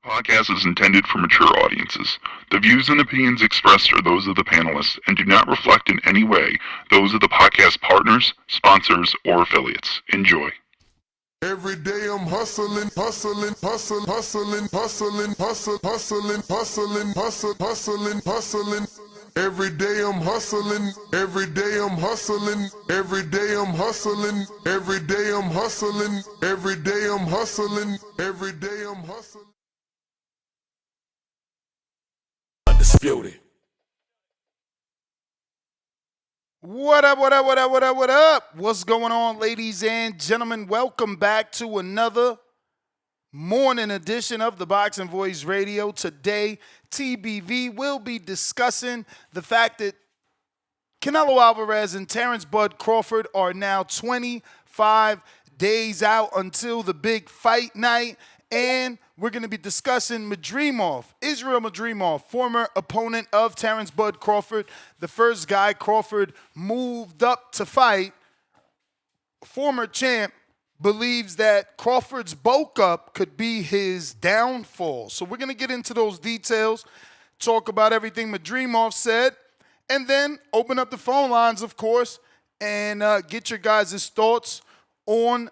Podcast is intended for mature audiences. The views and opinions expressed are those of the panelists and do not reflect in any way those of the podcast partners, sponsors, or affiliates. Enjoy. Every day I'm hustling, hustling, hustling, hustling, hustling, hustling, hustling, hustling, hustling, hustling, hustling. Every day I'm hustling, every day I'm hustling, every day I'm hustling, every day I'm hustling, every day I'm hustling, every day I'm hustling. Undisputed. What up, what up, what up, what up, what up? What's going on, ladies and gentlemen? Welcome back to another morning edition of the Boxing Voice Radio. Today, TBV will be discussing the fact that Canelo Alvarez and Terence Crawford are now 25 days out until the big fight night. And we're going to be discussing Madrimov, Israil Madrimov, former opponent of Terence Crawford, the first guy Crawford moved up to fight. Former champ believes that Crawford's bulk up could be his downfall. So we're going to get into those details, talk about everything Madrimov said, and then open up the phone lines, of course, and get your guys' thoughts on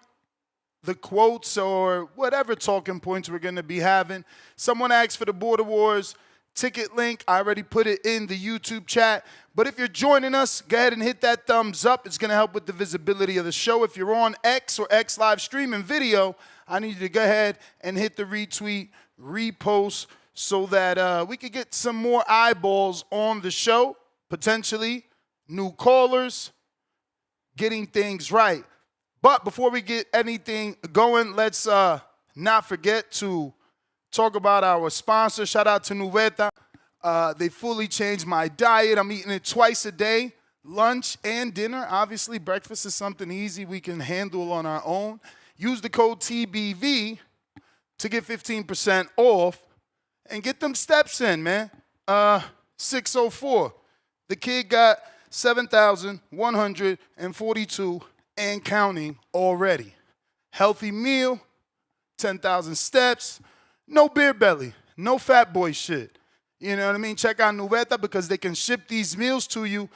the quotes or whatever talking points we're going to be having. Someone asked for the Border Wars ticket link. I already put it in the YouTube chat. But if you're joining us, go ahead and hit that thumbs up. It's going to help with the visibility of the show. If you're on X or X live streaming video, I need you to go ahead and hit the retweet, repost, so that we could get some more eyeballs on the show, potentially new callers, getting things right. But before we get anything going, let's not forget to talk about our sponsor. Shout out to Nuveta. They fully changed my diet. I'm eating it twice a day, lunch and dinner. Obviously, breakfast is something easy we can handle on our own. Use the code TBV to get 15% off and get them steps in, man. 604. The kid got 7,142 and counting already. Healthy meal, 10,000 steps, no beer belly, no fat boy shit. You know what I mean? Check out Nuveta because they can ship these meals to you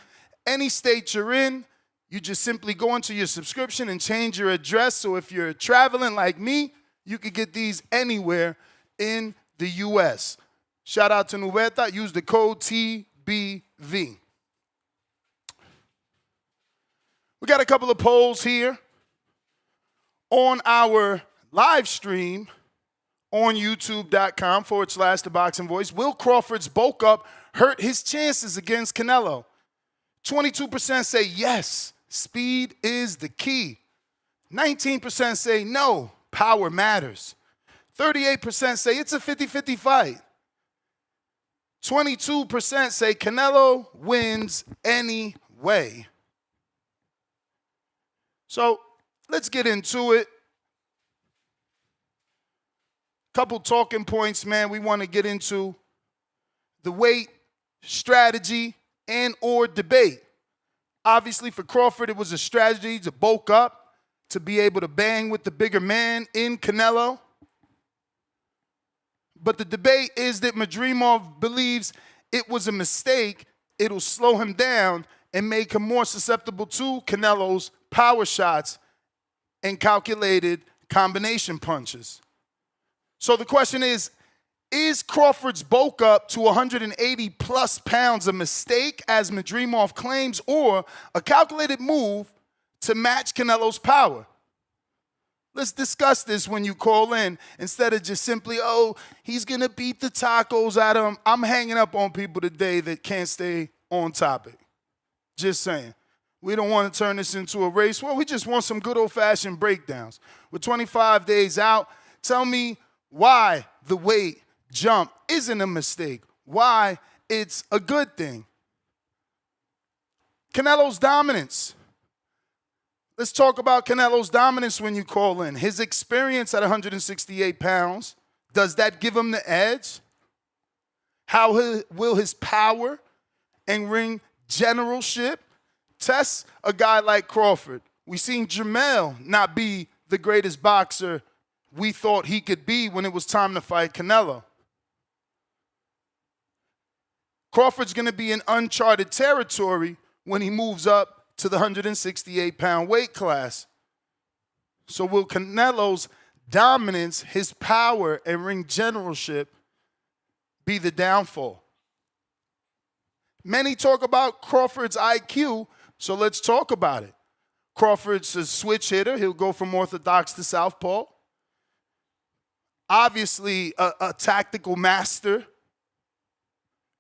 any state you're in. You just simply go into your subscription and change your address. So if you're traveling like me, you could get these anywhere in the U.S. Shout out to Nuveta. Use the code TBV. We got a couple of polls here on our live stream on youtube.com/The Boxing Voice. Will Crawford's bulk up hurt his chances against Canelo? 22% say yes, speed is the key. 19% say no, power matters. 38% say it's a 50-50 fight. 22% say Canelo wins anyway. So let's get into it. Couple talking points, man. We want to get into the weight, strategy, and or debate. Obviously, for Crawford, it was a strategy to bulk up, to be able to bang with the bigger man in Canelo. But the debate is that Madrimov believes it was a mistake. It'll slow him down and make him more susceptible to Canelo's power shots and calculated combination punches. So the question is Crawford's bulk up to 180 plus pounds a mistake, as Madrimov claims, or a calculated move to match Canelo's power? Let's discuss this when you call in, instead of just simply, oh, he's going to beat the tacos out of him. I'm hanging up on people today that can't stay on topic. Just saying. We don't want to turn this into a race. Well, we just want some good old-fashioned breakdowns. We're 25 days out. Tell me why the weight jump isn't a mistake, why it's a good thing. Canelo's dominance. Let's talk about Canelo's dominance when you call in. His experience at 168 pounds, does that give him the edge? How will his power and ring generalship test a guy like Crawford? We've seen Jamel not be the greatest boxer we thought he could be when it was time to fight Canelo. Crawford's going to be in uncharted territory when he moves up to the 168-pound weight class. So will Canelo's dominance, his power, and ring generalship be the downfall? Many talk about Crawford's IQ, so let's talk about it. Crawford's a switch hitter. He'll go from orthodox to southpaw. Obviously, a tactical master.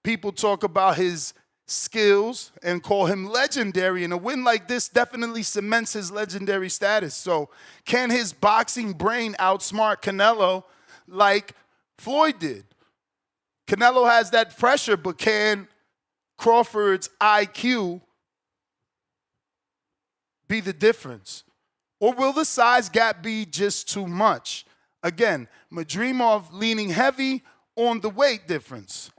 People talk about his skills and call him legendary, and a win like this definitely cements his legendary status. So can his boxing brain outsmart Canelo like Floyd did? Canelo has that pressure, but can Crawford's IQ be the difference? Or will the size gap be just too much? Again, Madrimov leaning heavy on the weight difference.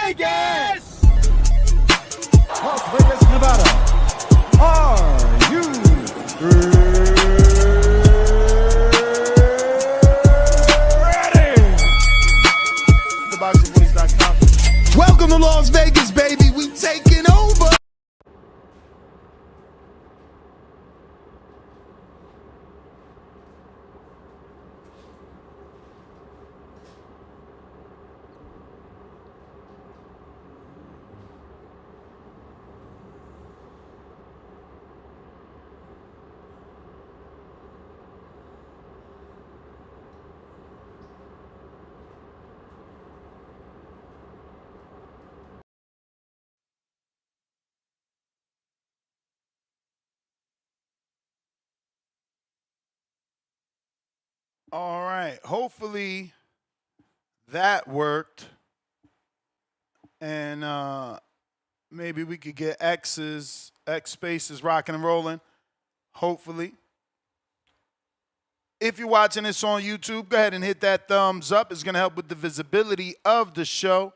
Vegas! Las Vegas, Nevada. Are you ready? TheBoxingVoice.com. Welcome to Las Vegas, baby. We taking over. All right. Hopefully that worked. And maybe we could get X spaces rocking and rolling. Hopefully. If you're watching this on YouTube, go ahead and hit that thumbs up. It's going to help with the visibility of the show.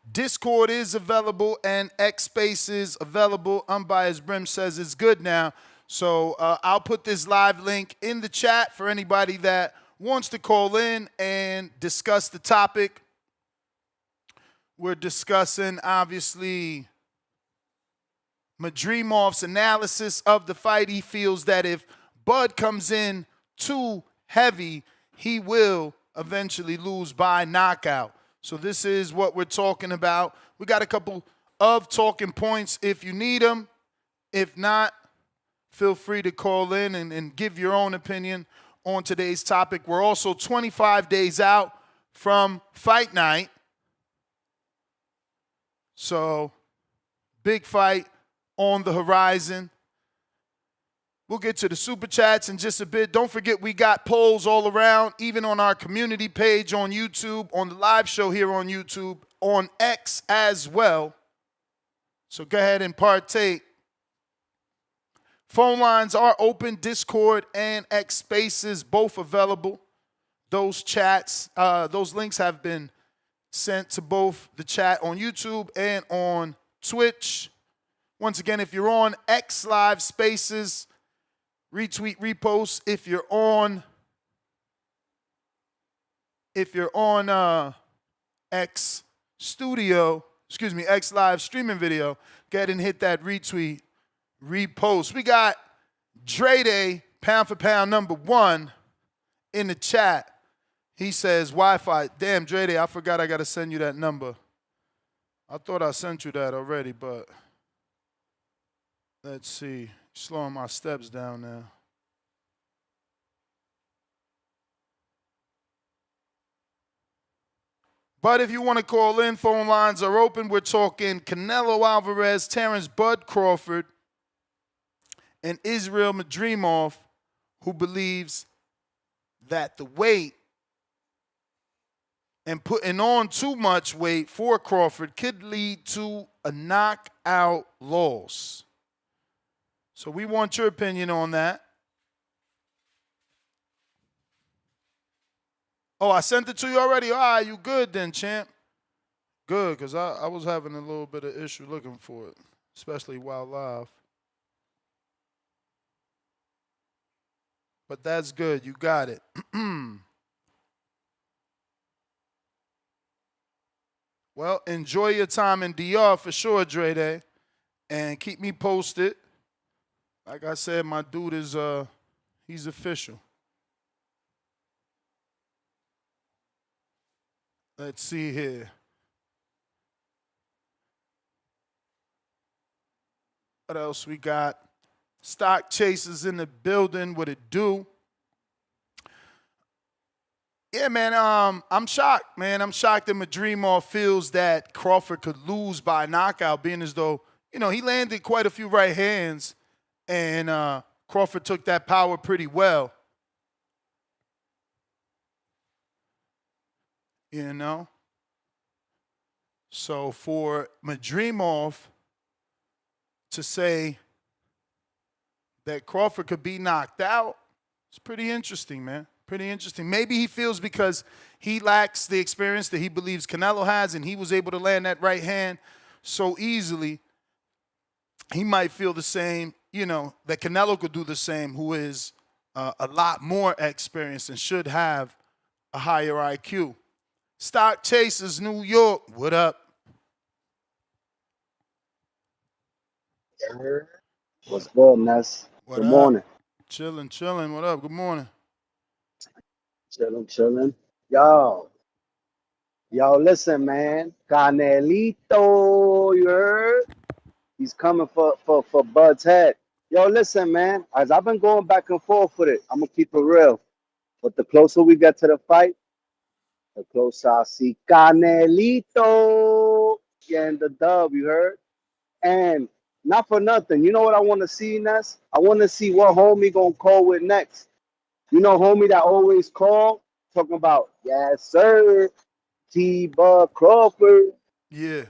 Discord is available and X Spaces available. Unbiased Brim says it's good now. So I'll put this live link in the chat for anybody that wants to call in and discuss the topic. We're discussing, obviously, Madrimov's analysis of the fight. He feels that if Bud comes in too heavy, he will eventually lose by knockout. So this is what we're talking about. We got a couple of talking points if you need them. If not, feel free to call in and give your own opinion on today's topic. We're also 25 days out from fight night. So, big fight on the horizon. We'll get to the super chats in just a bit. Don't forget we got polls all around, even on our community page on YouTube, on the live show here on YouTube, on X as well. So go ahead and partake. Phone lines are open, Discord and X Spaces, both available. Those chats, those links have been sent to both the chat on YouTube and on Twitch. Once again, if you're on X Live Spaces, retweet, repost. If you're on X Studio, X Live streaming video, go ahead and hit that retweet, repost. We got Dre Day, pound for pound #1 in the chat. He says Wi-Fi. Damn, Dre Day, I forgot I got to send you that number. I thought I sent you that already, but let's see. Slowing my steps down now. But if you want to call in, phone lines are open. We're talking Canelo Alvarez, Terence Bud Crawford, and Israil Madrimov, who believes that the weight and putting on too much weight for Crawford could lead to a knockout loss. So we want your opinion on that. Oh, I sent it to you already? All right, you good then, champ. Good, because I was having a little bit of issue looking for it, especially while live. But that's good. You got it. Well, enjoy your time in DR for sure, Dre Day. And keep me posted. Like I said, my dude is he's official. Let's see here. What else we got? Stock Chasers in the building. What it do? Yeah, man, I'm shocked, man. I'm shocked that Madrimov feels that Crawford could lose by knockout, being as though, you know, he landed quite a few right hands, and Crawford took that power pretty well. You know? So for Madrimov to say that Crawford could be knocked out, it's pretty interesting, man. Pretty interesting. Maybe he feels because he lacks the experience that he believes Canelo has, and he was able to land that right hand so easily. He might feel the same, that Canelo could do the same, who is a lot more experienced and should have a higher IQ. Stock Chasers, New York. What up? What's good, Ness? What Good up? morning. Chilling. What up? Good morning. Chilling. Yo, listen, man. Canelito, you heard? He's coming for Bud's head. Yo, listen, man. As I've been going back and forth with it, I'm gonna keep it real. But the closer we get to the fight, the closer I see Canelito getting the dub, you heard? And not for nothing. You know what I want to see, Ness? I want to see what homie gonna call with next. You know, homie that always call, talking about, yes, sir, T-Bug Crawford. Yeah.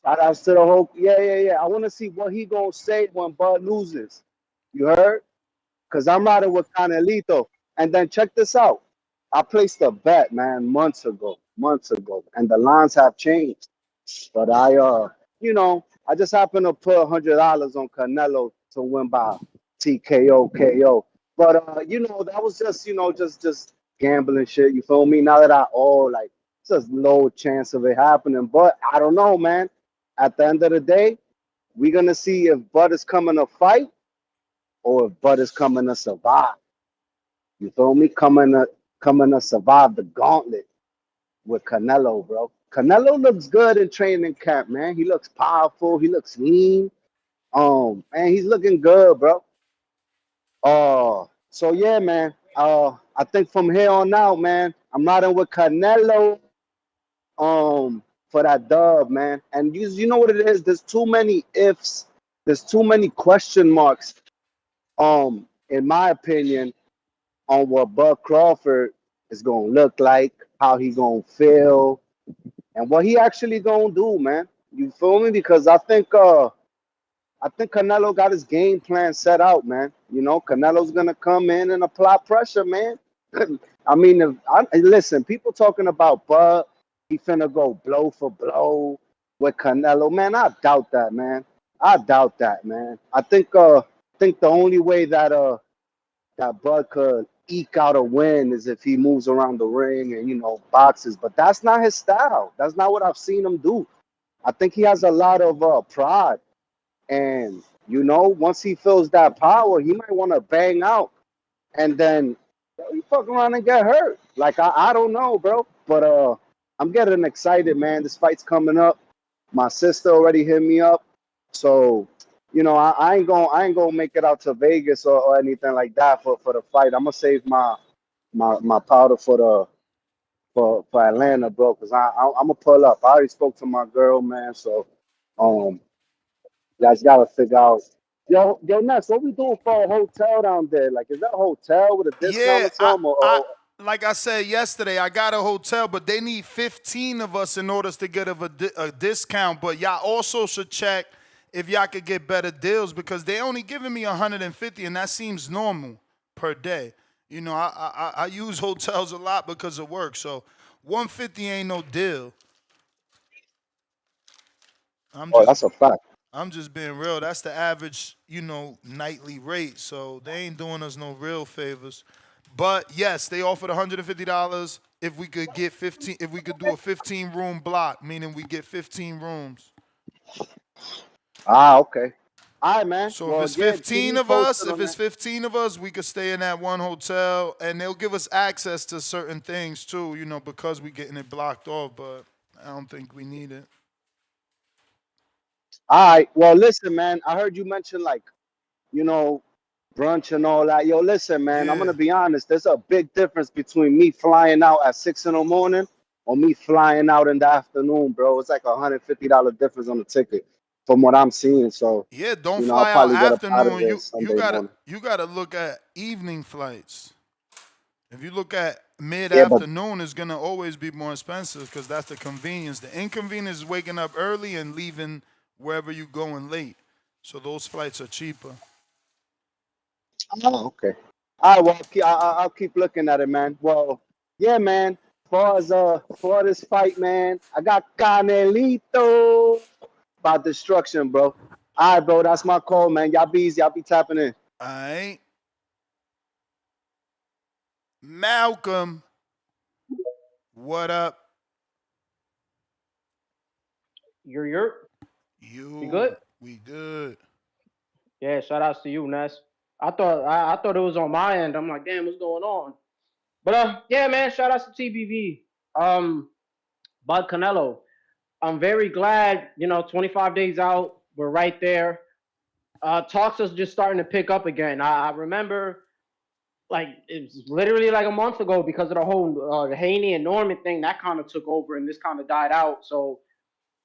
Shout outs to the whole, yeah. I want to see what he going to say when Bud loses. You heard? Because I'm riding with Canelito. And then check this out. I placed a bet, man, months ago. And the lines have changed. But I just happened to put $100 on Canelo to win by TKO KO. But that was just just gambling shit. You feel me? Now that it's just low chance of it happening. But I don't know, man. At the end of the day, we're gonna see if Bud is coming to fight or if Bud is coming to survive. You feel me? Coming to survive the gauntlet with Canelo, bro. Canelo looks good in training camp, man. He looks powerful. He looks lean. Man, he's looking good, bro. So yeah, man. I think from here on out, man, I'm riding with Canelo. For that dub, man. And you know what it is? There's too many ifs. There's too many question marks. In my opinion, on what Bud Crawford is gonna look like, how he gonna feel, and what he actually gonna do, man. You feel me? Because I think Canelo got his game plan set out, man. You know, Canelo's gonna come in and apply pressure, man. I mean, listen, people talking about Bud, he finna go blow for blow with Canelo, man. I doubt that, man. I think the only way that Bud could eke out a win is if he moves around the ring and boxes. But that's not his style. That's not what I've seen him do. I think he has a lot of pride, and once he feels that power, he might want to bang out, and then you fuck around and get hurt. Like I don't know, bro. But I'm getting excited, man. This fight's coming up. My sister already hit me up, so I ain't gonna make it out to Vegas or anything like that for the fight. I'm gonna save my powder for Atlanta, bro. Cause I'm gonna pull up. I already spoke to my girl, man. So um, you guys gotta figure out. Yo, Ness, what we doing for a hotel down there? Like, is that a hotel with a discount Yeah, or something? like I said yesterday, I got a hotel, but they need 15 of us in order to get a discount. But y'all also should check if y'all could get better deals because they only giving me 150, and that seems normal per day. I use hotels a lot because of work, so 150 ain't no deal. I'm Oh, just that's a fact. I'm just being real. That's the average, nightly rate. So they ain't doing us no real favors. But yes, they offered $150 if we could get 15. If we could do a 15-room block, meaning we get 15 rooms. Okay. All right, man. So if Well, it's again, keep 15 me of us, posted on that. we could stay in that one hotel, and they'll give us access to certain things too. Because we getting it blocked off. But I don't think we need it. All right. Well, listen, man. I heard you mention you know, brunch and all that. Yo, listen, man, I'm Yeah. gonna be honest. There's a big difference between me flying out at 6 in the morning or me flying out in the afternoon, bro. It's like $150 difference on the ticket from what I'm seeing. So, Yeah, don't I'll fly out probably get up out of afternoon. there You Sunday gotta morning. you gotta look at evening flights. If you look at mid Yeah, but afternoon, it's gonna always be more expensive because that's the convenience. The inconvenience is waking up early and leaving wherever you going late. So those flights are cheaper. okay. All right, well, I'll keep looking at it, man. Well, yeah, man. For this fight, man, I got Canelito about destruction, bro. All right, bro, that's my call, man. Y'all be easy. Y'all be tapping in. All right. Malcolm, what up? You're you You, good? we good. Yeah, shout outs to you, Ness. I thought it was on my end. I'm like, damn, what's going on? But yeah, man, shout outs to TBV. Bud Canelo. I'm very glad, 25 days out, we're right there. Talks is just starting to pick up again. I remember like it was literally like a month ago because of the whole the Haney and Norman thing that kind of took over and this kind of died out. So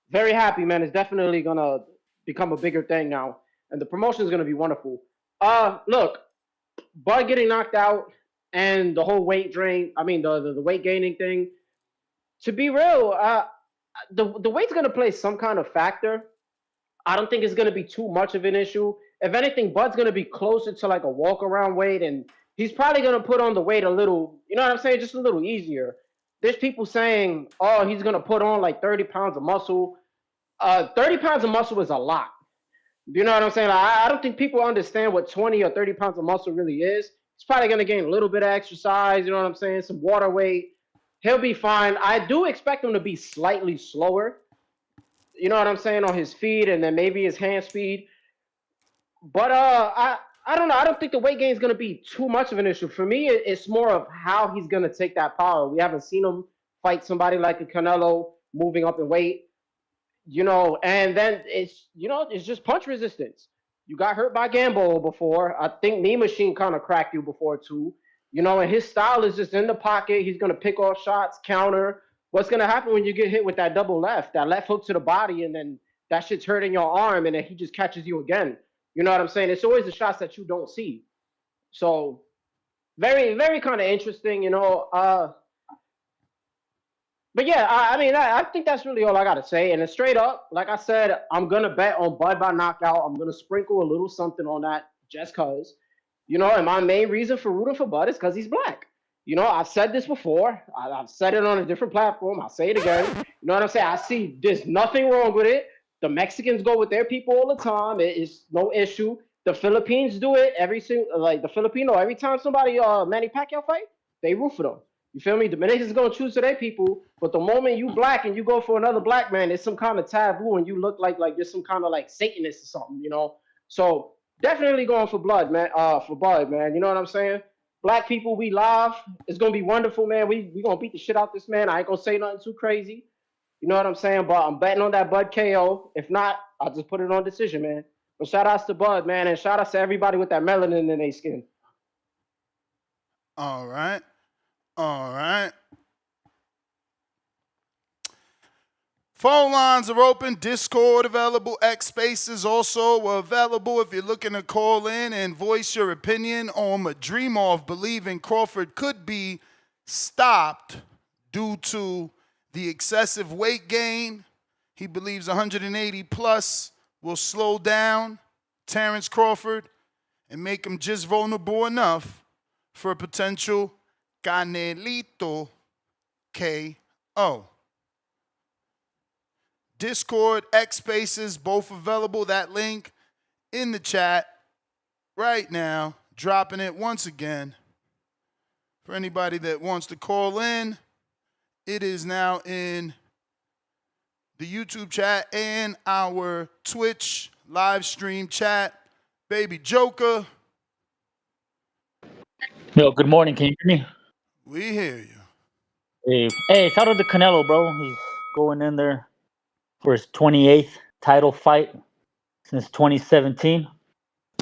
very happy, man. It's definitely gonna become a bigger thing now, and the promotion is gonna be wonderful. Look, Bud getting knocked out and the whole weight drain. I mean, the weight gaining thing. To be real, the weight's gonna play some kind of factor. I don't think it's gonna be too much of an issue. If anything, Bud's gonna be closer to like a walk around weight, and he's probably gonna put on the weight a little. You know what I'm saying? Just a little easier. There's people saying, oh, he's gonna put on like 30 pounds of muscle. 30 pounds of muscle is a lot. You know what I'm saying? I don't think people understand what 20 or 30 pounds of muscle really is. He's probably going to gain a little bit of exercise. You know what I'm saying? Some water weight. He'll be fine. I do expect him to be slightly slower. You know what I'm saying? On his feet and then maybe his hand speed. But I don't know. I don't think the weight gain is going to be too much of an issue. For me, it's more of how he's going to take that power. We haven't seen him fight somebody like a Canelo moving up in weight. And then it's just punch resistance. You got hurt by Gamble before. I think Knee Machine kind of cracked you before too. And his style is just in the pocket. He's gonna pick off shots, counter. What's gonna happen when you get hit with that double left, that left hook to the body, and then that shit's hurting your arm, and then he just catches you again. You know what I'm saying? It's always the shots that you don't see. So very, very kind of interesting. But yeah, I think that's really all I got to say. And then straight up, like I said, I'm going to bet on Bud by knockout. I'm going to sprinkle a little something on that just because. And my main reason for rooting for Bud is because he's black. I've said this before. I've said it on a different platform. I'll say it again. You know what I'm saying? I see there's nothing wrong with it. The Mexicans go with their people all the time. It's no issue. The Philippines do it every time somebody Manny Pacquiao fight, they root for them. You feel me? Dominicans gonna choose to their people, but the moment you black and you go for another black man, it's some kind of taboo, and you look like you're some kind of like Satanist or something, So definitely going for blood, man. For Bud, man. You know what I'm saying? Black people, we live. It's gonna be wonderful, man. We gonna beat the shit out this man. I ain't gonna say nothing too crazy. You know what I'm saying? But I'm betting on that Bud KO. If not, I'll just put it on decision, man. But shout outs to Bud, man, and shout outs to everybody with that melanin in their skin. All right. All right. Phone lines are open. Discord available. X Spaces also available if you're looking to call in and voice your opinion on Madrimov believing Crawford could be stopped due to the excessive weight gain. He believes 180 plus will slow down Terence Crawford and make him just vulnerable enough for a potential Canelito KO. Discord, X Spaces, both available. That link in the chat right now. Dropping it once again. For anybody that wants to call in, it is now in the YouTube chat and our Twitch live stream chat. Baby Joker. Yo, good morning. Can you hear me? We hear you. Hey, shout out to Canelo, bro. He's going in there for his 28th title fight since 2017.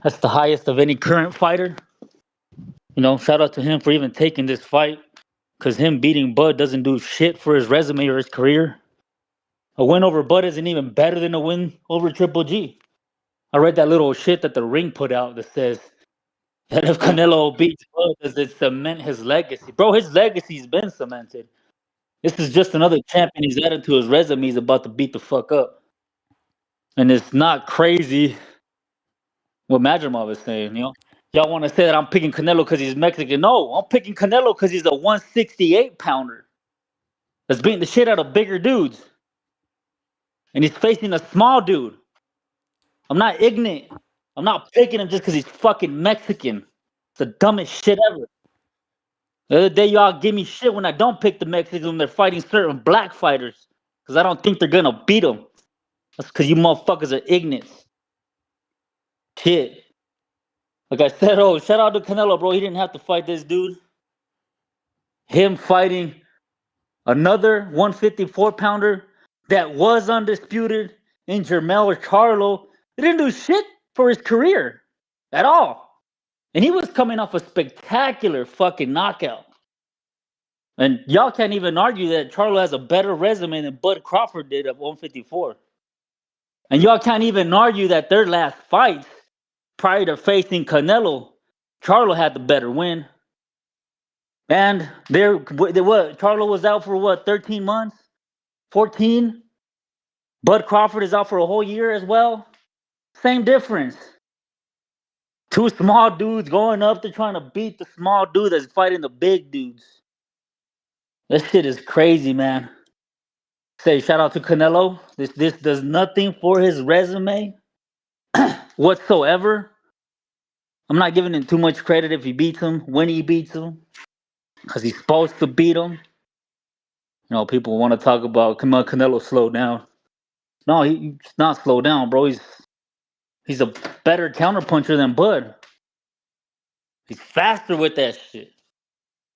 That's the highest of any current fighter. Shout out to him for even taking this fight, because him beating Bud doesn't do shit for his resume or his career. A win over Bud isn't even better than a win over Triple G. I read that little shit that the ring put out that says that if Canelo beats Bud, does it cement his legacy? Bro, his legacy's been cemented. This is just another champion he's added to his resume. He's about to beat the fuck up. And it's not crazy what Madrimov is saying, Y'all want to say that I'm picking Canelo because he's Mexican? No, I'm picking Canelo because he's a 168 pounder that's beating the shit out of bigger dudes, and he's facing a small dude. I'm not ignorant. I'm not picking him just because he's fucking Mexican. It's the dumbest shit ever. The other day, y'all give me shit when I don't pick the Mexicans when they're fighting certain black fighters because I don't think they're gonna beat them. That's because you motherfuckers are ignorant. Shit. Like I said, oh, shout out to Canelo, bro. He didn't have to fight this dude. Him fighting another 154 pounder that was undisputed in Jermell Charlo. He didn't do shit for his career at all. And he was coming off a spectacular fucking knockout. And y'all can't even argue that Charlo has a better resume than Bud Crawford did at 154. And y'all can't even argue that their last fights prior to facing Canelo, Charlo had the better win. And Charlo was out for what, 13 months? 14? Bud Crawford is out for a whole year as well. Same difference. Two small dudes going up there trying to beat the small dude that's fighting the big dudes. This shit is crazy, man. Say shout out to Canelo. This does nothing for his resume whatsoever. I'm not giving him too much credit if he beats him, when he beats him, because he's supposed to beat him. You know, people want to talk about, come on, Canelo slow down. No, he's not slow down, bro. He's a better counterpuncher than Bud. He's faster with that shit.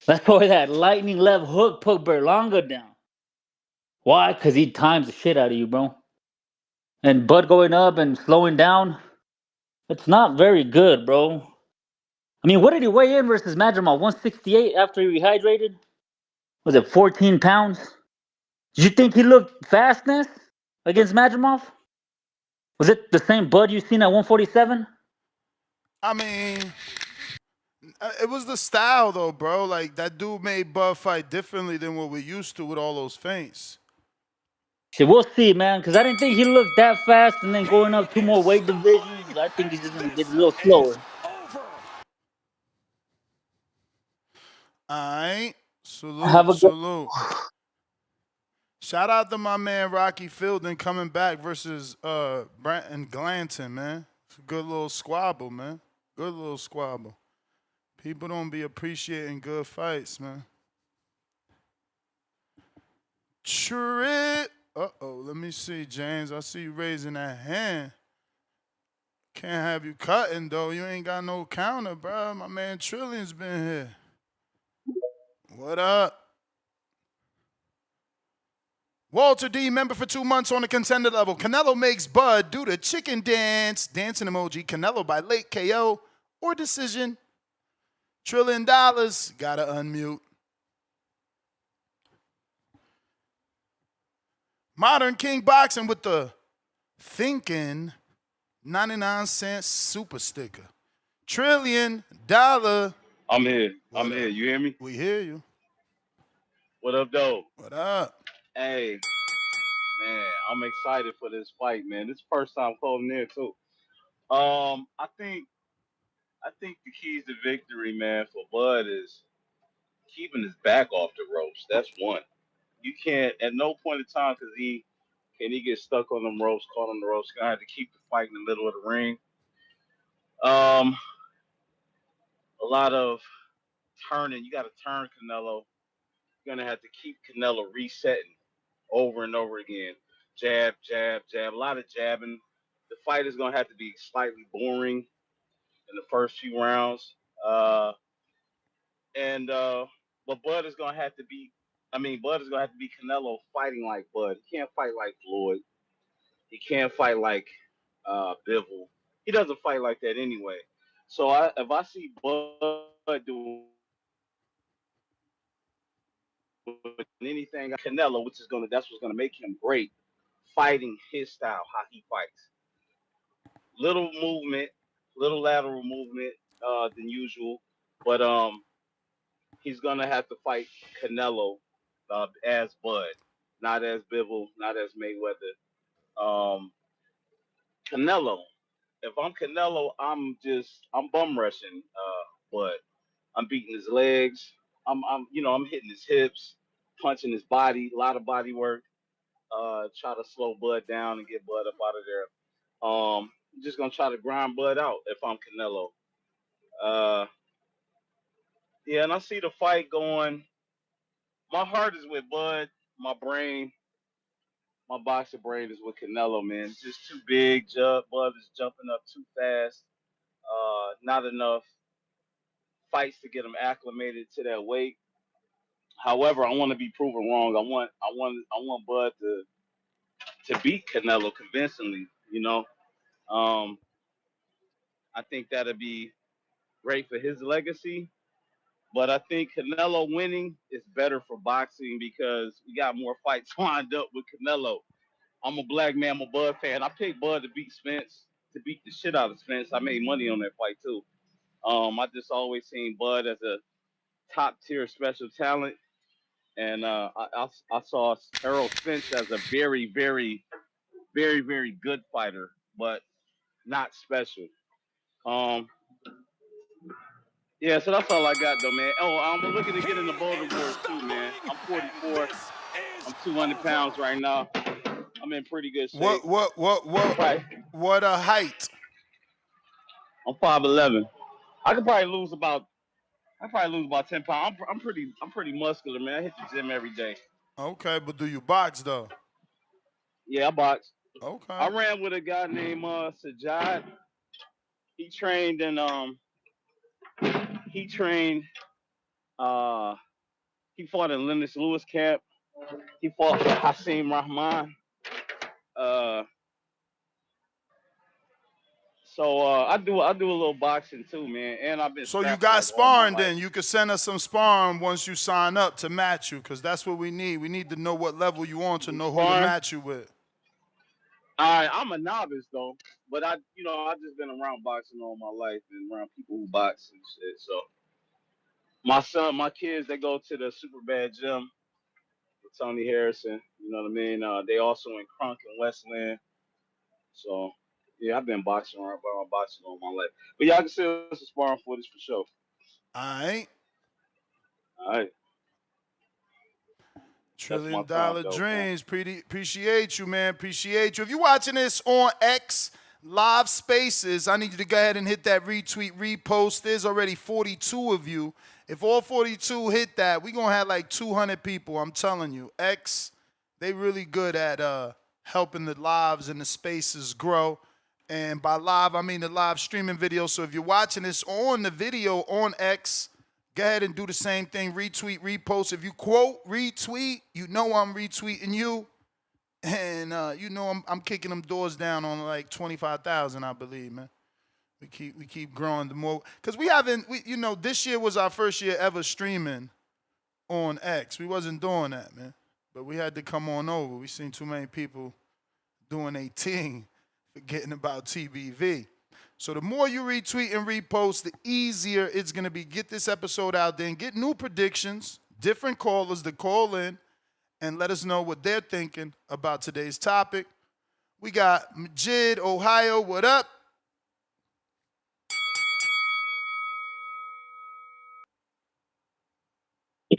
That's why that lightning left hook put Berlanga down. Why? Because he times the shit out of you, bro. And Bud going up and slowing down, it's not very good, bro. I mean, what did he weigh in versus Madrimov? 168 after he rehydrated? Was it 14 pounds? Did you think he looked fastness against Madrimov? Was it the same Bud you seen at 147? I mean, it was the style though, bro. Like that dude made Bud fight differently than what we used to with all those feints. Shit, we'll see, man. Because I didn't think he looked that fast, and then going up two more weight divisions, I think he's just gonna get a little slower. All right. Have Salute, a good. salute. Shout out to my man Rocky Fielding coming back versus Brenton Glanton, man. It's a good little squabble, man. Good little squabble. People don't be appreciating good fights, man. Trip. Uh-oh, let me see, James. I see you raising that hand. Can't have you cutting, though. You ain't got no counter, bro. My man Trillion's been here. What up? Walter D, member for 2 months on the contender level. Canelo makes Bud do the chicken dance. Dancing emoji. Canelo by late KO or decision. $1 trillion. Gotta unmute. Modern King Boxing with the thinking 99-cent super sticker. $1 trillion. I'm here. What I'm here. up? You hear me? We hear you. What up, though? What up? Hey, man, I'm excited for this fight, man. This is the first time calling in too. I think the keys to victory, man, for Bud is keeping his back off the ropes. That's one. You can't at no point in time because he get stuck on them ropes, caught on the ropes. Gonna have to keep the fight in the middle of the ring. A lot of turning. You got to turn Canelo. You're gonna have to keep Canelo resetting over and over again. Jab, jab, jab. A lot of jabbing. The fight is gonna have to be slightly boring in the first few rounds. But Bud is gonna have to be. Bud is gonna have to be Canelo fighting like Bud. He can't fight like Floyd. He can't fight like Bivol. He doesn't fight like that anyway. So if I see Bud doing anything Canelo, that's what's gonna make him great, fighting his style, how he fights. Little movement, little lateral movement than usual, but he's gonna have to fight Canelo as Bud, not as Bivol, not as Mayweather. Canelo, if I'm Canelo, I'm bum rushing Bud. I'm beating his legs. I'm hitting his hips, punching his body, a lot of body work. Try to slow Bud down and get Bud up out of there. I'm just gonna try to grind Bud out if I'm Canelo. Uh, yeah, and I see the fight going. My heart is with Bud. My brain, my boxer brain is with Canelo, man. It's just too big. Bud is jumping up too fast. Not enough fights to get him acclimated to that weight. However, I want to be proven wrong. I want Bud to beat Canelo convincingly. Um, I think that'd be great for his legacy. But I think Canelo winning is better for boxing because we got more fights lined up with Canelo. I'm a black man, I'm a Bud fan. I picked Bud to beat Spence, to beat the shit out of Spence. I made money on that fight too. I just always seen Bud as a top tier special talent, and I saw Errol Spence as a very, very, very, very good fighter, but not special. Um, yeah, so that's all I got though, man. Oh, I'm looking to get in the Boulder Wars too, man. I'm 44. I'm 200 pounds right now. I'm in pretty good shape. Right. What a height? I'm 5'11". I could probably lose about 10 pounds. I'm pretty muscular, man. I hit the gym every day. Okay, but do you box though? Yeah, I box. Okay. I ran with a guy named Sajad. He trained in he trained he fought in Lennox Lewis camp. He fought Hasim Rahman. So I do a little boxing too, man. And I've been So you strapped for got like all my sparring life. then. You could send us some sparring once you sign up to match you, because that's what we need. We need to know what level you on to know who to match you with. All right, I'm a novice though, but I've just been around boxing all my life and around people who box and shit. So my kids, they go to the Super Bad Gym with Tony Harrison. You know what I mean? They also in Crunk and Westland. So yeah, I've been boxing around boxing all my life. But y'all can see us some sparring footage for sure. All right. All right. $1 trillion dreams. Appreciate you, man. Appreciate you. If you're watching this on X Live Spaces, I need you to go ahead and hit that retweet, repost. There's already 42 of you. If all 42 hit that, we're going to have like 200 people. I'm telling you. X, they really good at helping the lives and the spaces grow. And by live, I mean the live streaming video. So if you're watching this on the video on X, go ahead and do the same thing. Retweet, repost. If you quote, retweet, you know I'm retweeting you. And you know I'm kicking them doors down on like 25,000, I believe, man. We keep growing the more, because this year was our first year ever streaming on X. We wasn't doing that, man. But we had to come on over. We seen too many people doing a thing, forgetting about TBV. So the more you retweet and repost, the easier it's going to be. Get this episode out there and get new predictions, different callers to call in and let us know what they're thinking about today's topic. We got Majid, Ohio. What up?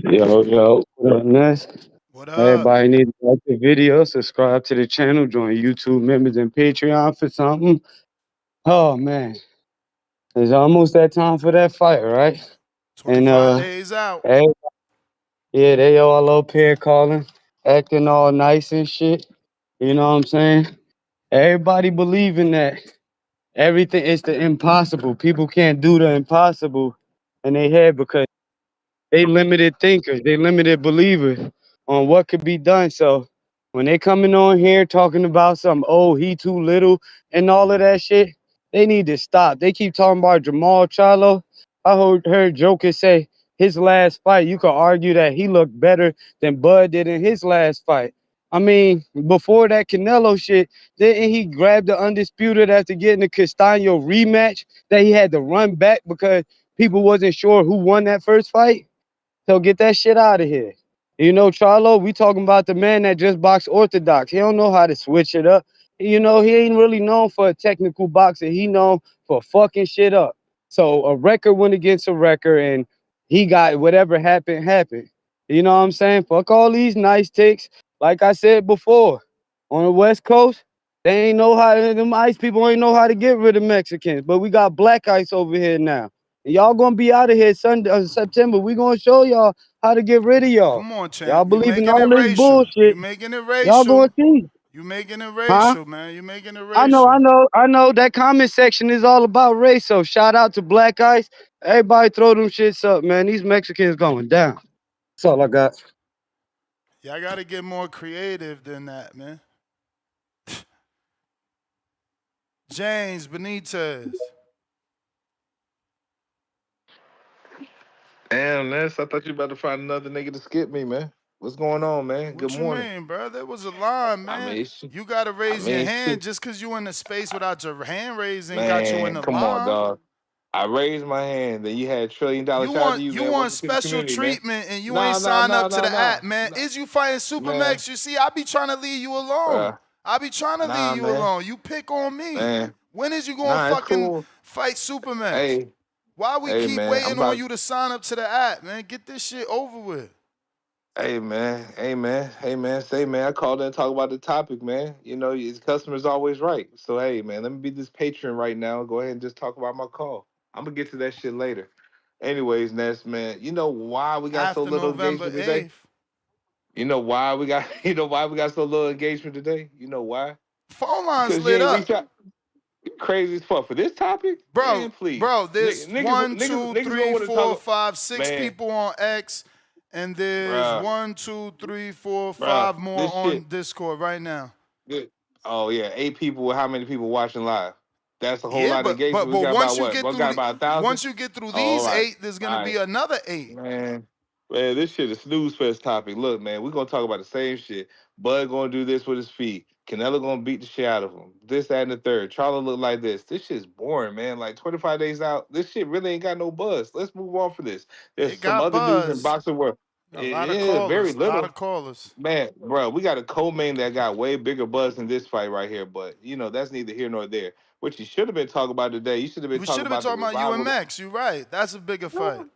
Yo, what up, Ness? What up? Everybody needs to like the video, subscribe to the channel, join YouTube members and Patreon for something. Oh, man. It's almost that time for that fight, right? 25 days out. Yeah, they all up here calling, acting all nice and shit. You know what I'm saying? Everybody believing that everything is the impossible. People can't do the impossible in their head because they limited thinkers, they limited believers on what could be done. So when they coming on here talking about some, oh, he too little and all of that shit, they need to stop. They keep talking about Jamal Charlo. I heard Joker say his last fight, you could argue that he looked better than Bud did in his last fight. I mean, before that Canelo shit, didn't he grab the undisputed after getting the Castaño rematch that he had to run back because people wasn't sure who won that first fight? So get that shit out of here. You know, Charlo, we talking about the man that just boxed orthodox. He don't know how to switch it up. he ain't really known for a technical boxer. He known for fucking shit up. So a record went against a record, and he got whatever happened. You know what I'm saying? Fuck all these nice ticks. Like I said before, on the West Coast, they ain't know how, them ice people ain't know how to get rid of Mexicans. But we got black ice over here now. And y'all gonna be out of here Sunday, September. We gonna show y'all how to get rid of y'all. Come on, Y'all champ. You believe in making it all this racial. You bullshit. making it Y'all racial. gonna see. You making it Huh? racial, man. You making it I racial. know. That comment section is all about race. So shout out to Black Ice. Everybody throw them shits up, man. These Mexicans going down. That's all I got. Y'all got to get more creative than that, man. James Benitez. Damn, Ness, I thought you about to find another nigga to skip me, man. What's going on, man? Good What you morning. mean, bro? There was a line, I man. mean, You got to I raise your mean, hand shit. just because you in the space without your hand raising got you in Man, the come on, line. dog. I raised my hand, then you had $1 trillion You shout out to want you, you man. want Welcome to the special community, man. treatment and you ain't Nah, nah, signed nah, up to nah, the nah. app, man. Nah, Is you fighting man, Supermax? You see, I be trying to leave you alone. bruh. I be trying to leave Nah, you man. alone. You pick on me. Man. When is you gonna Nah, it's fucking cool. fight Supermax? Hey, Why we hey, keep man. I'm waiting on about you to sign up to the app, man? Get this shit over with. Hey man, hey man, hey man, say man, I called in and talk about the topic, man. You know, your customer's always right. So hey man, let me be this patron right now. Go ahead and just talk about my call. I'm gonna get to that shit later. Anyways, Ness, man, you know why we got so After little November engagement today? 8th. You know why we got you know why we got so little engagement today? You know why? Phone lines Because you lit ain't up. reach out. You crazy as fuck for this topic? Bro, Man, please. bro, there's Niggas one, niggas two, niggas gonna three, want to four, talk five, six man, people on X, and there's bruh, one, two, three, four, bruh, five more this shit. on Discord right now. Good. Oh yeah, 8 people. How many people watching live? That's a whole Yeah, lot of but engagement. We got once about you what? get We through got about 1,000. once you get through Oh, all these right, 8, there's all gonna be right, another 8. man. Man, this shit is snooze fest topic. Look, man, we're gonna talk about the same shit. Bud gonna do this with his feet. Canelo gonna beat the shit out of him. This, that, and the third. Charlo look like this. This shit's boring, man. Like 25 days out, this shit really ain't got no buzz. Let's move on for this. There's It some got other news in buzz. boxing world. A lot of Yeah, very callers. A lot little. of callers. Man, bro, we got a co-main that got way bigger buzz than this fight right here, but that's neither here nor there. What you should have been talking about today, you should have been We should talking have been about the talking about revival. UMX. You're right. That's a bigger fight.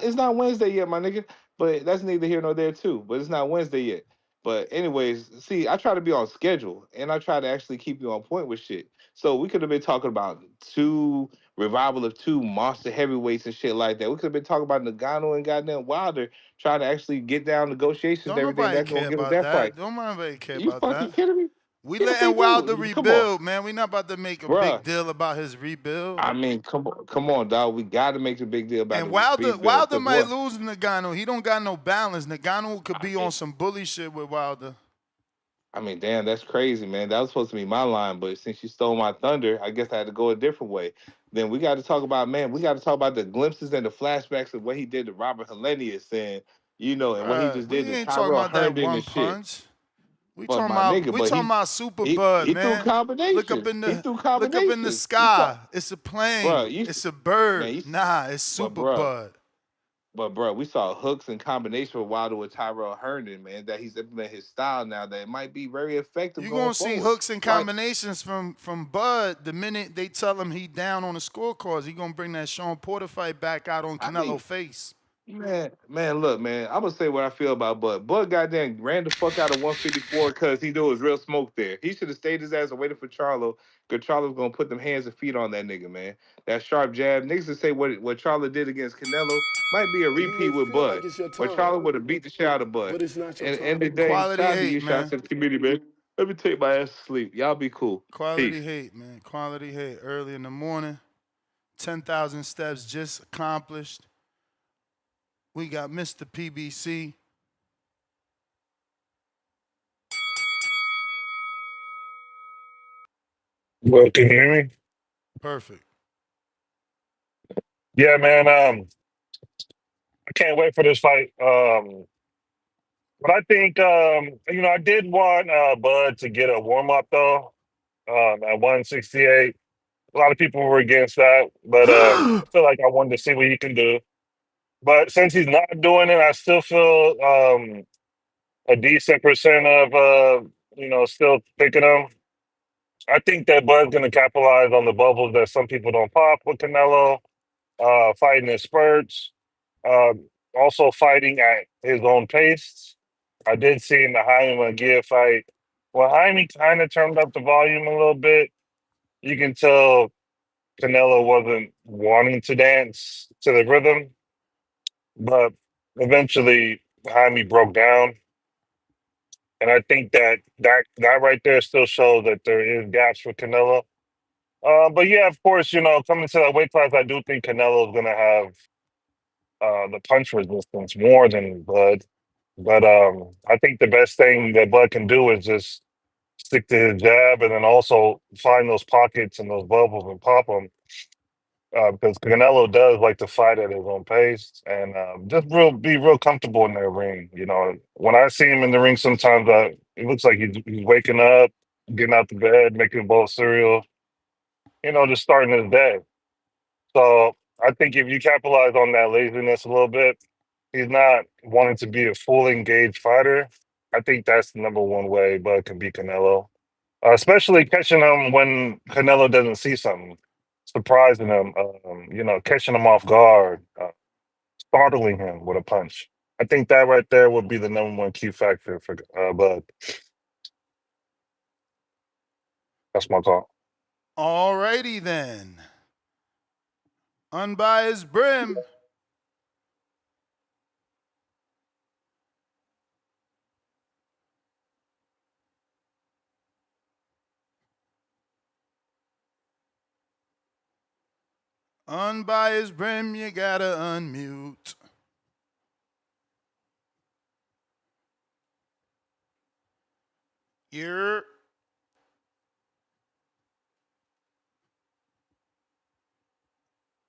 It's not Wednesday yet, my nigga. But that's neither here nor there too. But it's not Wednesday yet. But anyways, see, I try to be on schedule and I try to actually keep you on point with shit. So we could have been talking about two revival of two monster heavyweights and shit like that. We could have been talking about Nagano and goddamn Wilder trying to actually get down negotiations and Don't everything. nobody That's gonna care give us about that that. fight. Don't nobody care You about fucking that. kidding me? We Yes, they letting Wilder do. Come on, rebuild, man. We not about to make a big bruh. deal about his rebuild. I mean, come on, dog. We got to make a big deal about And the Wilder, rebuild Wilder because might what? lose Nagano. He don't got no balance. Nagano could I be on mean, some bully shit with Wilder. damn, that's crazy, man. That was supposed to be my line, but since you stole my thunder, I guess I had to go a different way. Then we got to talk about, man. We got to talk about the glimpses and the flashbacks of what he did to Robert Helenius, and and what he Bruh, just did we to ain't talking Tyrell about that Herndon one and shit. punch. We But talking my about nigga, we but talking he about Super he Bud, he threw man. combinations. He threw Look up in the combinations. You saw, sky. It's a bro. plane. You It's a bird. man, you Nah, it's but Super bro. Bud. But bro, we saw hooks and combination with Wilder with Tyrell Herndon, man. That he's implementing his style now. That it might be very effective You're going gonna see forward. hooks and Like, combinations from Bud the minute they tell him he down on the scorecards. He gonna bring that Sean Porter fight back out on I Canelo mean, face. man, look, man. I'm gonna say what I feel about Bud. Bud goddamn ran the fuck out of 154 because he knew it was real smoke there. He should have stayed his ass and waited for Charlo, because Charlo's gonna put them hands and feet on that nigga, man. That sharp jab. Niggas to say what Charlo did against Canelo might be a You may repeat with feel like Bud. it's your But time, Charlo would have beat the shit out of Bud. but it's not your And end time. of the day, Quality shout out to you, hate, shout out man. to the community, man. Let me take my ass to sleep. Y'all be cool. Quality Peace. hate, man. Quality hate. Early in the morning. 10,000 steps just accomplished. We got Mr. PBC. Well, can you hear me? Perfect. Yeah, man. I can't wait for this fight. But I think I did want Bud to get a warm up though. At 168. A lot of people were against that, but I feel like I wanted to see what he can do. But since he's not doing it, I still feel a decent percent of still picking him. I think that Bud's going to capitalize on the bubbles that some people don't pop with Canelo, fighting in spurts, uh, also fighting at his own pace. I did see in the Jaime Munguia fight, well, Jaime kind of turned up the volume a little bit. You can tell Canelo wasn't wanting to dance to the rhythm, but eventually Jaime broke down. And I think that right there still shows that there is gaps for Canelo. But yeah, of course, coming to that weight class, I do think Canelo is going to have the punch resistance more than Bud. But I think the best thing that Bud can do is just stick to his jab and then also find those pockets and those bubbles and pop them. Because Canelo does like to fight at his own pace and just be real comfortable in that ring. When I see him in the ring, sometimes it looks like he's waking up, getting out the bed, making a bowl of cereal, just starting his day. So I think if you capitalize on that laziness a little bit, he's not wanting to be a full engaged fighter. I think that's the number one way Bud can beat Canelo, especially catching him when Canelo doesn't see something, surprising him, catching him off guard, startling him with a punch. I think that right there would be the number one key factor for Bud. That's my call. All righty then. Unbiased Brim. Unbiased Brim, you gotta unmute. Here.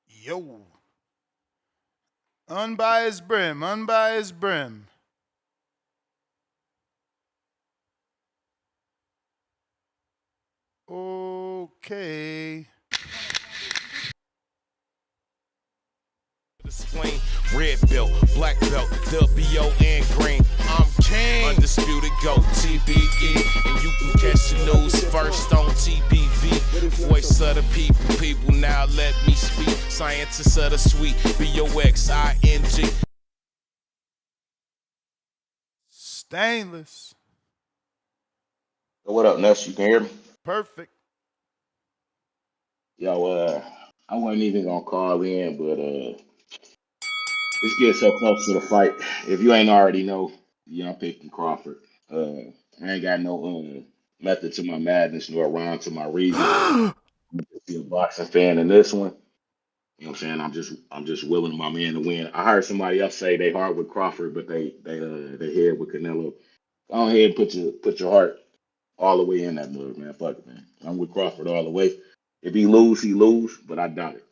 Yo. Unbiased Brim, unbiased Brim. Okay. Explain red belt, black belt, WO and green. I'm king. Undisputed GOAT, TBE. And you can catch the news first on TBV. Voice of the people now let me speak. Scientists of the sweet, BOXING. Stainless. What up, Ness? You can hear me? Perfect. Yo, I wasn't even gonna call in, but it's getting so close to the fight. If you ain't already know, I'm picking Crawford. I ain't got no method to my madness nor rhyme to my reason. I'm just a boxing fan in this one. You know what I'm saying? I'm just willing my man to win. I heard somebody else say they hard with Crawford, but they head with Canelo. Go ahead and put your heart all the way in that mug, man. Fuck it, man. I'm with Crawford all the way. If he lose, but I doubt it.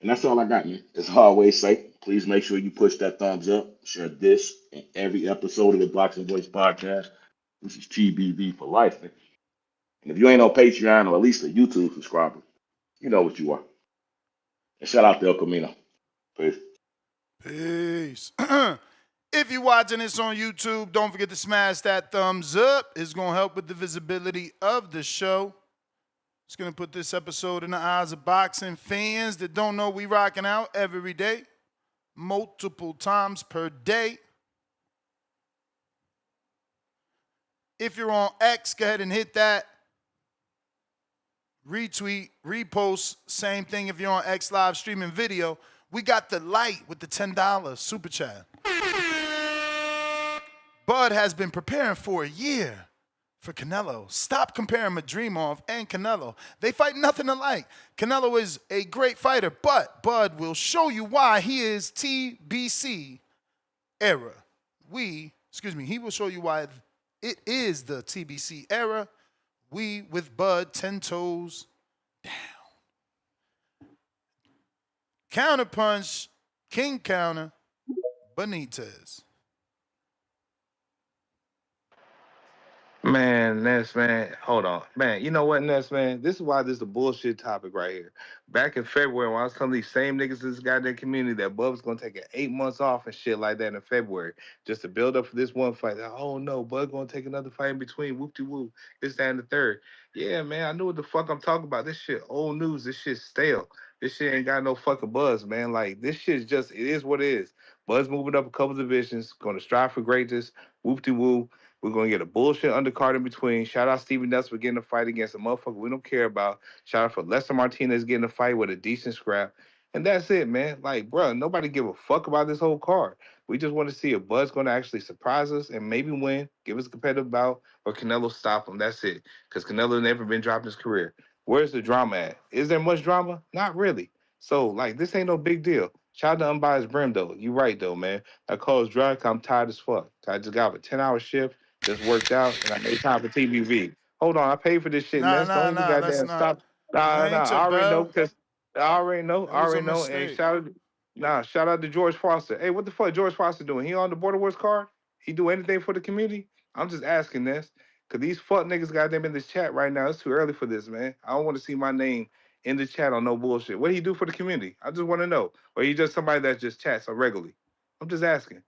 And that's all I got, man. As I always say, please make sure you push that thumbs up, share this and every episode of the Boxing Voice podcast. This is TBV for life, man. And if you ain't on Patreon or at least a YouTube subscriber, you know what you are. And shout out to El Camino. Peace. Peace. If you're watching this on YouTube, don't forget to smash that thumbs up. It's going to help with the visibility of the show. It's going to put this episode in the eyes of boxing fans that don't know we rocking out every day, multiple times per day. If you're on X, go ahead and hit that. Retweet, repost, same thing if you're on X live streaming video. We got the light with the $10 super chat. Bud has been preparing for a year for Canelo. Stop comparing Madrimov and Canelo. They fight nothing alike. Canelo is a great fighter, but Bud will show you why he is TBC era. He will show you why it is the TBC era. We with Bud 10 toes down. Counterpunch, King Counter, Benitez. Man, Ness, man, hold on. Man, you know what, Ness, man? This is why this is a bullshit topic right here. Back in February, when I was telling these same niggas in this goddamn community that Bub's gonna take 8 months off and shit like that in February just to build up for this one fight. Oh no, Bud gonna take another fight in between. Whoop de whoop. This, that, and the third. Yeah, man, I knew what the fuck I'm talking about. This shit old news. This shit stale. This shit ain't got no fucking buzz, man. Like, this shit's just, it is what it is. Buzz moving up a couple divisions, gonna strive for greatness. Whoop de whoop. We're gonna get a bullshit undercard in between. Shout out Stevie Nuts for getting a fight against a motherfucker we don't care about. Shout out for Lester Martinez getting a fight with a decent scrap. And that's it, man. Like, bro, nobody give a fuck about this whole card. We just want to see if Bud's gonna actually surprise us and maybe win, give us a competitive bout, or Canelo stop him. That's it. Because Canelo never been dropped in his career. Where's the drama at? Is there much drama? Not really. So, like, this ain't no big deal. Shout out to Unbiased Brim, though. You right, though, man. That call is dry. I'm tired as fuck. I just got a 10-hour shift. Just worked out, and I made time for TBV. Hold on, I paid for this shit, Nah, Ness. Don't nah, even nah. Let's goddamn not. stop. Nah, I nah, ain't I your already know bell. because I It was a already know. And mistake. shout out to George Foster. Hey, what the fuck George Foster doing? He on the Border Wars card? He do anything for the community? I'm just asking this. Cause these fuck niggas goddamn in this chat right now. It's too early for this, man. I don't want to see my name in the chat on no bullshit. What do he do for the community? I just want to know. Or he just somebody that just chats regularly? I'm just asking.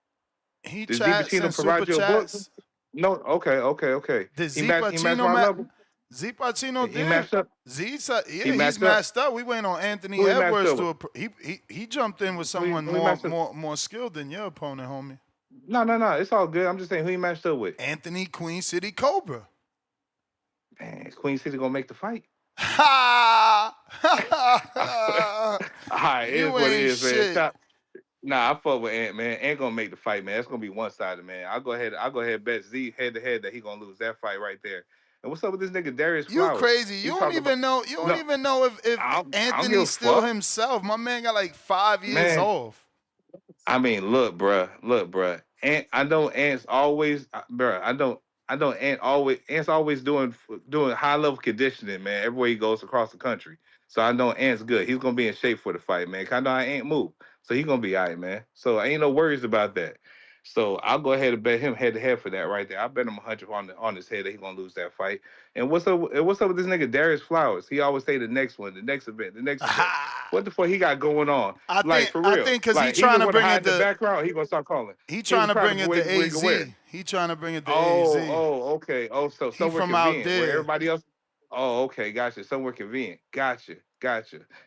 He Did Z chats Pacino and super provide you a book? chats. No, okay. Did He Z matched Pacino my level. Z Pacino He did. matched up. He He's matched up. matched up. We went on Anthony Who he matched Edwards up with? he jumped in with someone Who he matched up? more skilled than your opponent, homie. No. It's all good. I'm just saying who he matched up with. Anthony Queen City Cobra. Man, Queen City gonna make the fight. Ha! All right, it is You what it ain't is, man. shit. Nah, I fuck with Ant, man. Ant gonna make the fight, man. It's gonna be one sided, man. I'll go ahead and bet Z head to head that he gonna lose that fight right there. And what's up with this nigga Darius You Flowers? crazy. He talking about You don't no. even know if I don't give a Anthony's still fuck, himself. My man got like 5 years man. off. I mean, look, bruh. And I know Ant's always, bruh. I know Ant's always doing high level conditioning, man. Everywhere he goes across the country. So I know Ant's good. He's gonna be in shape for the fight, man. 'Cause I know how Ant move, so he's gonna be all right, man. So I ain't no worries about that. So I'll go ahead and bet him head to head for that right there. I bet him 100 on his head that he's gonna lose that fight. And what's up with this nigga Darius Flowers? He always say the next one, the next event, the next event. What the fuck he got going on? Like for I real. think because he Like he trying just to want to bring it hide in the to background. He gonna start calling. he He trying was to trying bring to it to wait to AZ. where? He trying to bring it to AZ. Okay. Oh, so He somewhere from out convenient where there. everybody else. Oh, okay, gotcha. Somewhere convenient. Gotcha.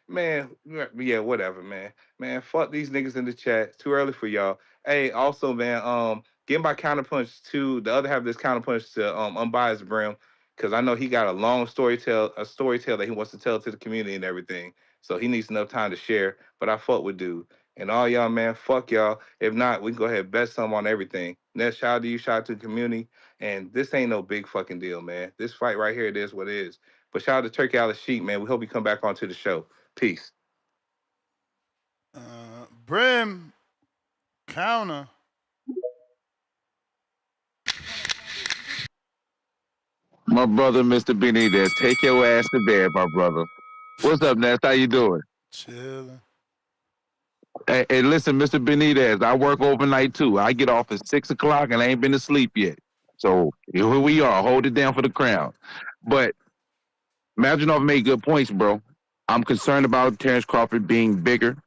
Man, yeah, whatever, man. Man, fuck these niggas in the chat. Too early for y'all. Hey, also, man, get my counterpunch to the other half of this counterpunch to Unbiased Brim, because I know he got a long storytell that he wants to tell to the community and everything. So he needs enough time to share. But I fuck with dude. And all y'all, man, fuck y'all. If not, we can go ahead and bet some on everything. Next, shout out to you, shout out to the community. And this ain't no big fucking deal, man. This fight right here, it is what it is. But shout out to Turkey Out of Sheep, man. We hope you come back onto the show. Peace. Brim counter. My brother, Mr. Benitez, take your ass to bed, my brother. What's up, Ness? How you doing? Chilling. Hey, listen, Mr. Benitez, I work overnight too. I get off at 6 o'clock and I ain't been to sleep yet. So here we are. Hold it down for the crown. But Madrimov made good points, bro. I'm concerned about Terence Crawford being bigger.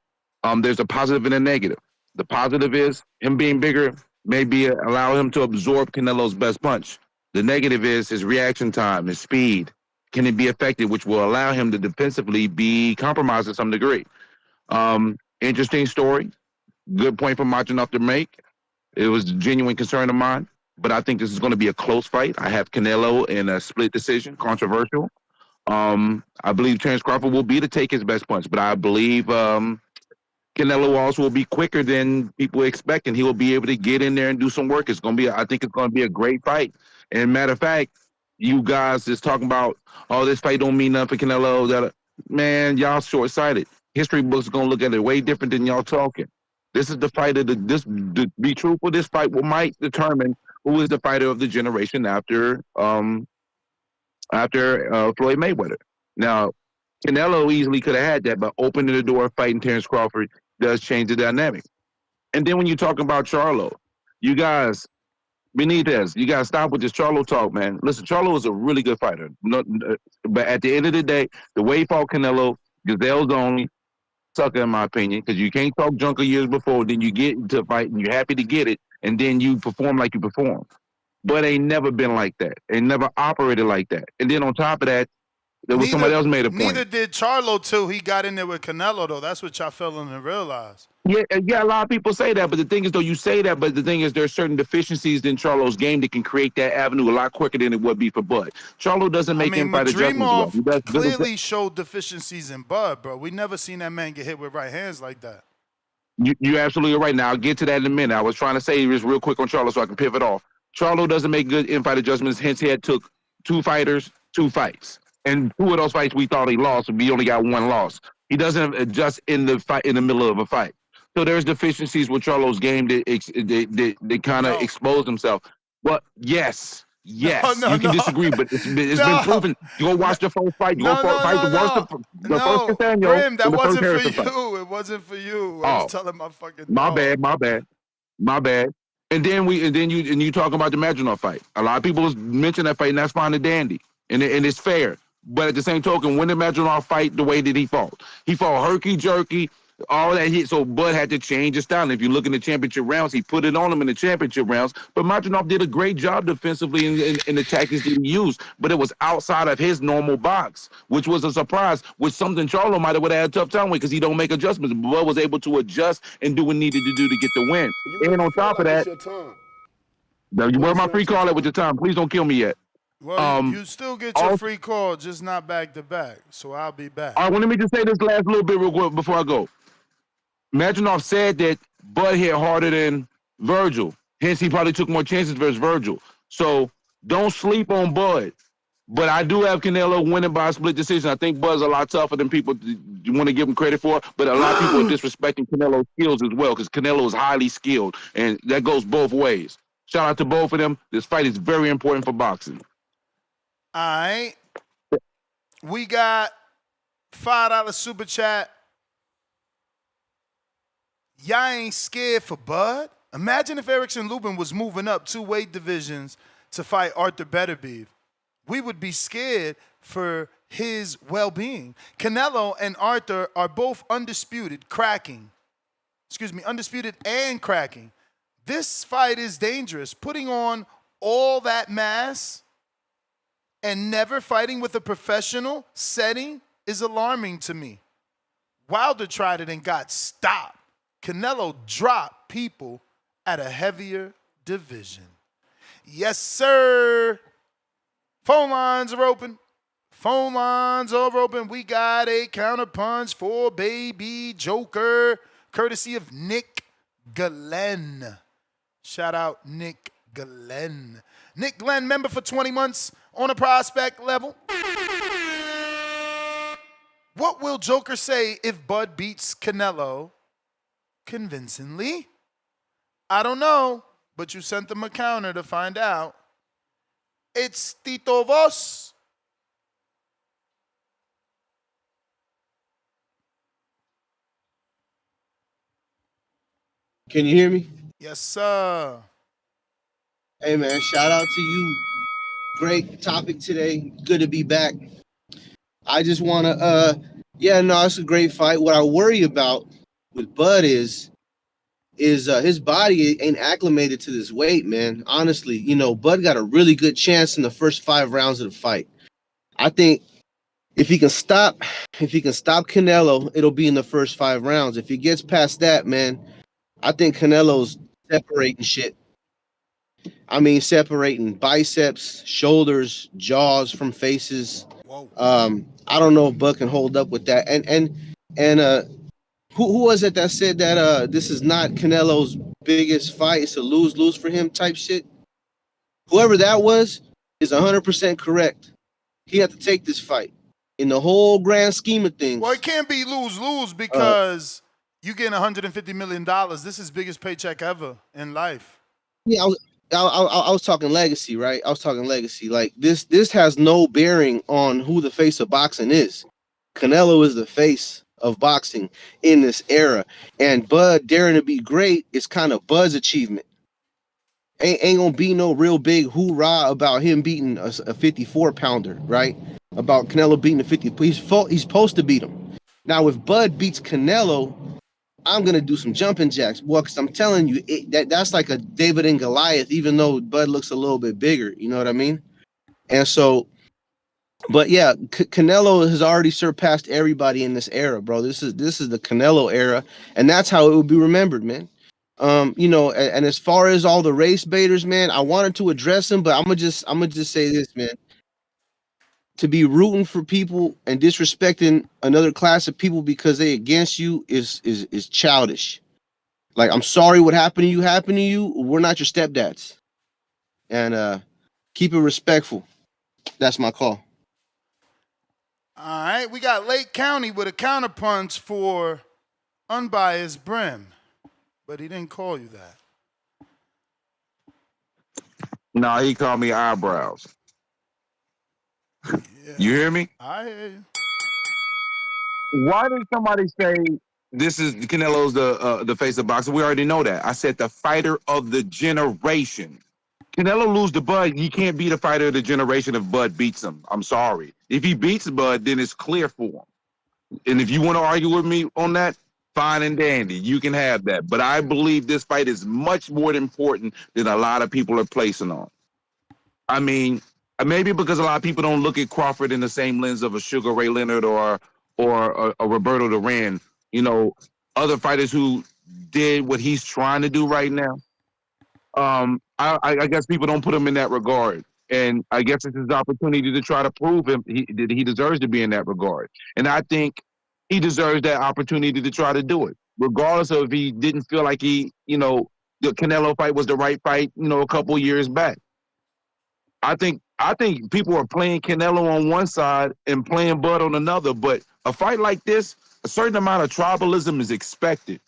There's a positive and a negative. The positive is him being bigger maybe allow him to absorb Canelo's best punch. The negative is his reaction time, his speed. Can it be effective, which will allow him to defensively be compromised to some degree? Interesting story. Good point for Madrimov to make. It was a genuine concern of mine, but I think this is going to be a close fight. I have Canelo in a split decision, controversial. I believe Terence Crawford will be to take his best punch, but I believe Canelo also will be quicker than people expect, and he will be able to get in there and do some work. I think it's going to be a great fight. And matter of fact, you guys is talking about, oh, this fight don't mean nothing for Canelo. Man, y'all short sighted. History books are going to look at it way different than y'all talking. This is the fight of to be truthful, this fight might determine who is the fighter of the generation after Floyd Mayweather. Now, Canelo easily could have had that, but opening the door, fighting Terence Crawford does change the dynamic. And then when you talk about Charlo, you guys, Benitez, you gotta stop with this Charlo talk, man. Listen, Charlo is a really good fighter. No, but at the end of the day, the way he fought Canelo, Gazelle's the only sucker in my opinion, because you can't talk junk of years before, then you get into a fight and you're happy to get it, and then you perform like you perform. But ain't never been like that. Ain't never operated like that. And then on top of that, there was somebody else made a point. Neither did Charlo till he got in there with Canelo, though. That's what y'all failing to realize. Yeah, a lot of people say that, but the thing is, though, you say that, but the thing is, there's certain deficiencies in Charlo's game that can create that avenue a lot quicker than it would be for Bud. Charlo doesn't make in-fight adjustments well. Madrimov clearly showed deficiencies in Bud, bro. We never seen that man get hit with right hands like that. You're absolutely right. Now, I'll get to that in a minute. I was trying to say this real quick on Charlo so I can pivot off. Charlo doesn't make good in-fight adjustments, hence he had took 2 fighters, 2 fights. And 2 of those fights we thought he lost, but he only got 1 loss. He doesn't adjust in the fight in the middle of a fight. So there's deficiencies with Charlo's game that kind of expose himself. But yes, you can disagree, but it's been proven. You go watch the first fight. You go fight the first Nathaniel. Grim, that wasn't for you. It wasn't for you. I was telling my fucking dog. My bad. And then you talking about the Madrimov fight. A lot of people mention that fight, and that's fine and dandy, and it's fair. But at the same token, when did Madrimov fight the way that he fought? He fought herky-jerky, all that hit. So Bud had to change his style. And if you look in the championship rounds, he put it on him in the championship rounds. But Madrimov did a great job defensively in the tactics that he used. But it was outside of his normal box, which was a surprise, which something Charlo might have had a tough time with because he don't make adjustments. Bud was able to adjust and do what needed to do to get the win. And on top of that, where my free call at with your time? Please don't kill me yet. Well, you still get your free call, just not back to back. So I'll be back. All right, well, let me just say this last little bit real quick before I go. Madrimov said that Bud hit harder than Virgil. Hence, he probably took more chances versus Virgil. So don't sleep on Bud. But I do have Canelo winning by a split decision. I think Bud's a lot tougher than people want to give him credit for. But a lot of people are disrespecting Canelo's skills as well because Canelo is highly skilled. And that goes both ways. Shout out to both of them. This fight is very important for boxing. All right. We got $5 super chat. Y'all ain't scared for Bud? Imagine if Erickson Lubin was moving up 2 weight divisions to fight Arthur Beterbiev. We would be scared for his well-being. Canelo and Arthur are both undisputed and cracking. This fight is dangerous. Putting on all that mass and never fighting with a professional setting is alarming to me. Wilder tried it and got stopped. Canelo dropped people at a heavier division. Yes, sir. Phone lines are open. We got a counterpunch for Baby Joker, courtesy of Nick Glenn. Shout out Nick Glenn. Nick Glenn, member for 20 months on a prospect level. What will Joker say if Bud beats Canelo convincingly? I don't know, but you sent them a counter to find out. It's Tito Vos. Can you hear me? Yes, sir. Hey, man, shout out to you. Great topic today. Good to be back. I just want to, it's a great fight. What I worry about with Bud is his body ain't acclimated to this weight, man. Honestly, Bud got a really good chance in the first 5 rounds of the fight. I think if he can stop Canelo, it'll be in the first 5 rounds. If he gets past that, man, I think Canelo's separating shit. I mean, separating biceps, shoulders, jaws from faces. I don't know if Bud can hold up with that. And who was it that said that this is not Canelo's biggest fight? It's a lose-lose for him type shit. Whoever that was is 100% correct. He had to take this fight in the whole grand scheme of things. Well, it can't be lose-lose because you getting $150 million. This is his biggest paycheck ever in life. Yeah, I was talking legacy, right? I was talking legacy. Like this has no bearing on who the face of boxing is. Canelo is the face of boxing in this era, and Bud daring to be great is kind of Bud's achievement. Ain't gonna be no real big hoorah about him beating a 54-pounder, right? About Canelo beating a 50. He's supposed to beat him. Now, if Bud beats Canelo, I'm gonna do some jumping jacks, boy, because I'm telling you, that's like a David and Goliath, even though Bud looks a little bit bigger. You know what I mean? And so, but yeah, Canelo has already surpassed everybody in this era, bro. This is the Canelo era, and that's how it will be remembered, man. You know, and as far as all the race baiters, man, I wanted to address them, but I'm gonna just say this, man. To be rooting for people and disrespecting another class of people because they against you is childish. Like, I'm sorry what happened to you. We're not your stepdads. And keep it respectful. That's my call. All right, we got Lake County with a counterpunch for unbiased Brim, but he didn't call you that. No, he called me eyebrows. Yeah, You hear me? I hear you. Why did somebody say this is Canelo's the face of boxing? We already know that. I said the fighter of the generation. Canelo lose to Bud. He can't be the fighter of the generation if Bud beats him. I'm sorry. If he beats Bud, then it's clear for him. And if you want to argue with me on that, fine and dandy. You can have that. But I believe this fight is much more important than a lot of people are placing on. I mean, maybe because a lot of people don't look at Crawford in the same lens of a Sugar Ray Leonard or a Roberto Duran. You know, other fighters who did what he's trying to do right now. I guess people don't put him in that regard. And I guess it's his opportunity to try to prove him that he deserves to be in that regard. And I think he deserves that opportunity to try to do it, regardless of if he didn't feel like the Canelo fight was the right fight, a couple years back. I think people are playing Canelo on one side and playing Bud on another, but a fight like this, a certain amount of tribalism is expected.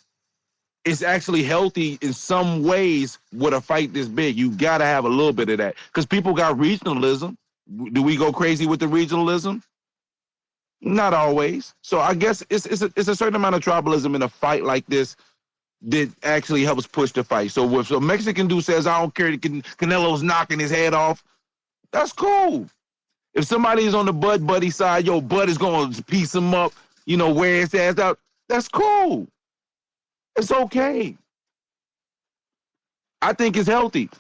It's actually healthy in some ways with a fight this big. You got to have a little bit of that because people got regionalism. Do we go crazy with the regionalism? Not always. So I guess it's a certain amount of tribalism in a fight like this that actually helps push the fight. So if a Mexican dude says, I don't care, Canelo's knocking his head off, that's cool. If somebody is on the Bud Buddy side, Bud is going to piece him up, wear his ass out, that's cool. It's okay. I think it's healthy.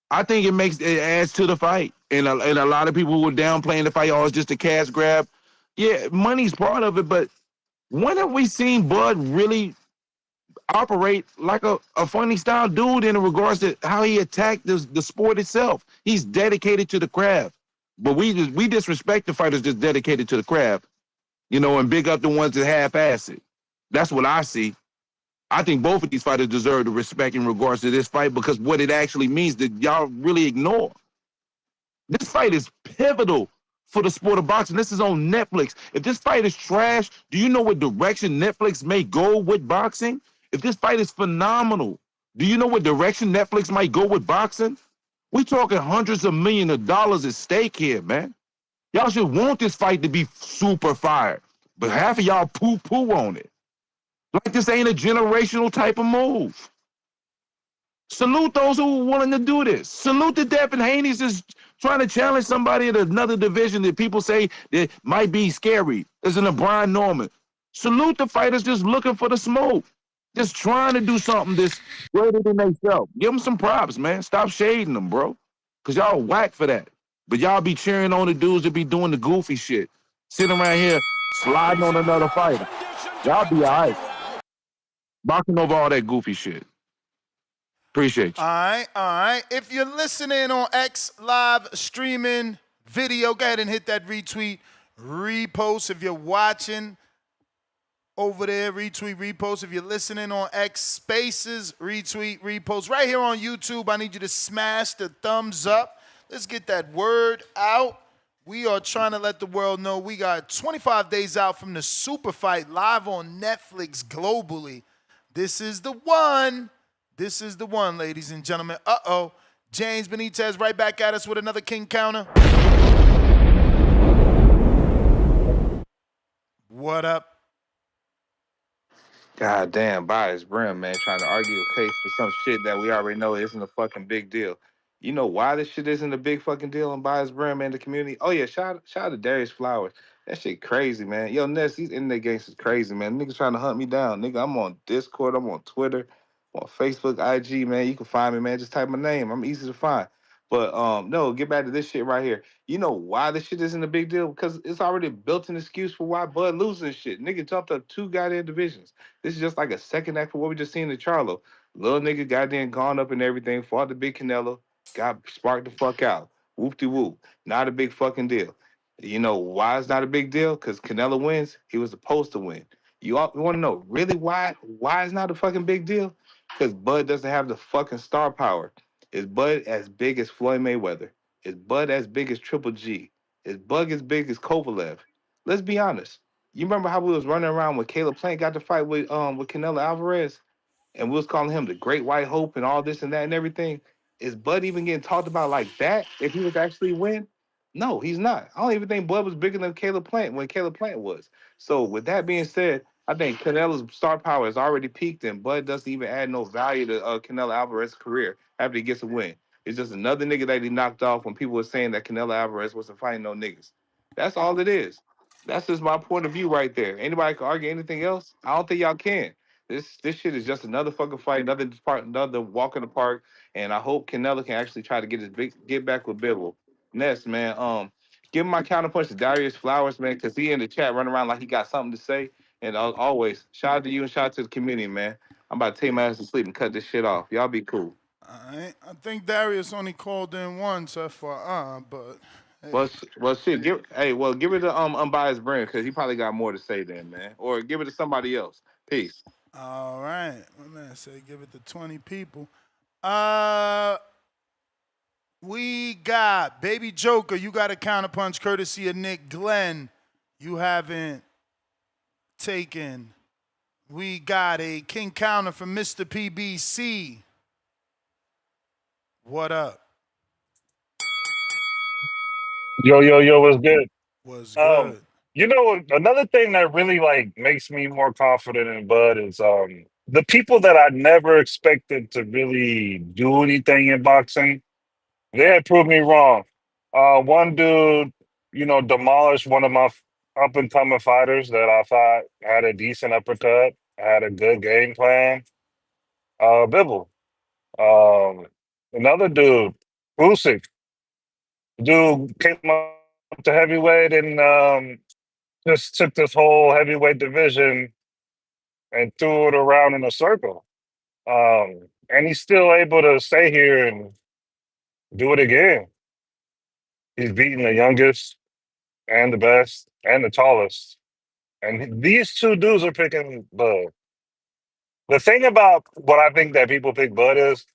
I think it adds to the fight. And a lot of people were downplaying the fight, it's just a cash grab. Yeah, money's part of it, but when have we seen Bud really operate like a funny style dude in regards to how he attacked the sport itself? He's dedicated to the craft. But we disrespect the fighters just dedicated to the craft, and big up the ones that half-ass it. That's what I see. I think both of these fighters deserve the respect in regards to this fight because what it actually means that y'all really ignore. This fight is pivotal for the sport of boxing. This is on Netflix. If this fight is trash, do you know what direction Netflix may go with boxing? If this fight is phenomenal, do you know what direction Netflix might go with boxing? We're talking hundreds of millions of dollars at stake here, man. Y'all should want this fight to be super fire, but half of y'all poo-poo on it. Like this ain't a generational type of move. Salute those who are willing to do this. Salute the Devin Haney's is trying to challenge somebody in another division that people say that might be scary. Isn't a Brian Norman. Salute the fighters just looking for the smoke. Just trying to do something that's greater than themselves. Give them some props, man. Stop shading them, bro. Because y'all whack for that. But y'all be cheering on the dudes that be doing the goofy shit. Sitting around here sliding on another fighter. Y'all be all right. Boxing over all that goofy shit. Appreciate you. All right. If you're listening on X live streaming video, go ahead and hit that retweet, repost. If you're watching over there, retweet, repost. If you're listening on X Spaces, retweet, repost. Right here on YouTube, I need you to smash the thumbs up. Let's get that word out. We are trying to let the world know we got 25 days out from the super fight live on Netflix globally. This is the one. This is the one, ladies and gentlemen. Uh-oh. James Benitez right back at us with another King Counter. What up? God damn, bias brim, man, trying to argue a case for some shit that we already know isn't a fucking big deal. You know why this shit isn't a big fucking deal in bias brim and the community? Oh yeah, shout out to Darius Flowers. That shit crazy, man. Yo, Ness, these internet gangsters crazy, man. Niggas trying to hunt me down. Nigga, I'm on Discord, I'm on Twitter, I'm on Facebook, IG, man. You can find me, man. Just type my name. I'm easy to find. But no, get back to this shit right here. You know why this shit isn't a big deal? Because it's already built an excuse for why Bud losing shit. Nigga jumped up 2 goddamn divisions. This is just like a second act for what we just seen in Charlo. Little nigga goddamn gone up and everything, fought the big Canelo, got sparked the fuck out. Whoop de whoop. Not a big fucking deal. You know why it's not a big deal? Because Canelo wins, he was supposed to win. You all want to know really why it's not a fucking big deal? Because Bud doesn't have the fucking star power. Is Bud as big as Floyd Mayweather? Is Bud as big as Triple G? Is Bud as big as Kovalev? Let's be honest. You remember how we was running around when Caleb Plant got to fight with Canelo Alvarez, and we was calling him the Great White Hope and all this and that and everything? Is Bud even getting talked about like that if he was actually win? No, he's not. I don't even think Bud was bigger than Caleb Plant when Caleb Plant was. So with that being said, I think Canelo's star power has already peaked, and Bud doesn't even add no value to Canelo Alvarez's career after he gets a win. It's just another nigga that he knocked off when people were saying that Canelo Alvarez wasn't fighting no niggas. That's all it is. That's just my point of view right there. Anybody can argue anything else? I don't think y'all can. This shit is just another fucking fight, another walk in the park. And I hope Canelo can actually try to get back with Bivol. Next, man, give him my counterpunch to Darius Flowers, man, because he in the chat running around like he got something to say. And always, shout out to you and shout out to the community, man. I'm about to take my ass to sleep and cut this shit off. Y'all be cool. I think Darius only called in once, FYI, but hey. Well, shit. Give it to unbiased brand because he probably got more to say then, man. Or give it to somebody else. Peace. All right. My man said give it to 20 people. Uh, we got Baby Joker. You got a counterpunch courtesy of Nick Glenn. You haven't taken. We got a king counter from Mr. PBC. What up? Yo, what's good? Was Um, good. you know, another thing that really like makes me more confident in Bud is the people that I never expected to really do anything in boxing, they had proved me wrong. One dude, demolished one of my up and coming fighters that I thought had a decent uppercut, had a good game plan. Bibble. Um, Another dude, Usyk, dude came up to heavyweight and just took this whole heavyweight division and threw it around in a circle. And he's still able to stay here and do it again. He's beaten the youngest and the best and the tallest. And these two dudes are picking Bud. The thing about what I think that people pick Bud is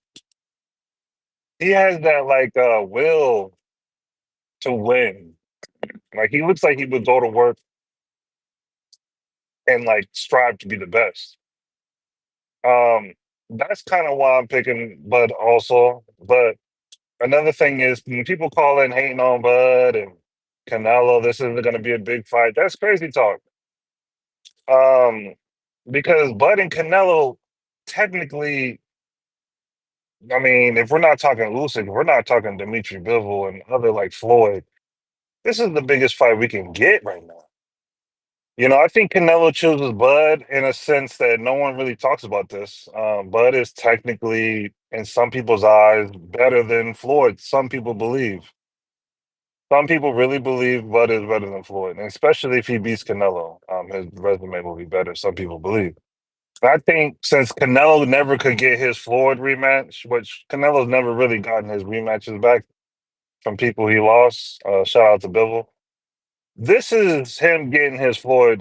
he has that like will to win. Like he looks like he would go to work and like strive to be the best. Um, that's kind of why I'm picking Bud also. But another thing is when people call in hating on Bud and Canelo, this isn't going to be a big fight. That's crazy talk. Um, because Bud and Canelo, technically, I mean, if we're not talking Usyk, if we're not talking Dimitri Bivol and other like Floyd, this is the biggest fight we can get right now. I think Canelo chooses Bud in a sense that no one really talks about this. Bud is technically, in some people's eyes, better than Floyd. Some people believe. Some people really believe Bud is better than Floyd, and especially if he beats Canelo. His resume will be better. Some people believe. I think since Canelo never could get his Floyd rematch, which Canelo's never really gotten his rematches back from people he lost. Shout out to Bivol. This is him getting his Floyd,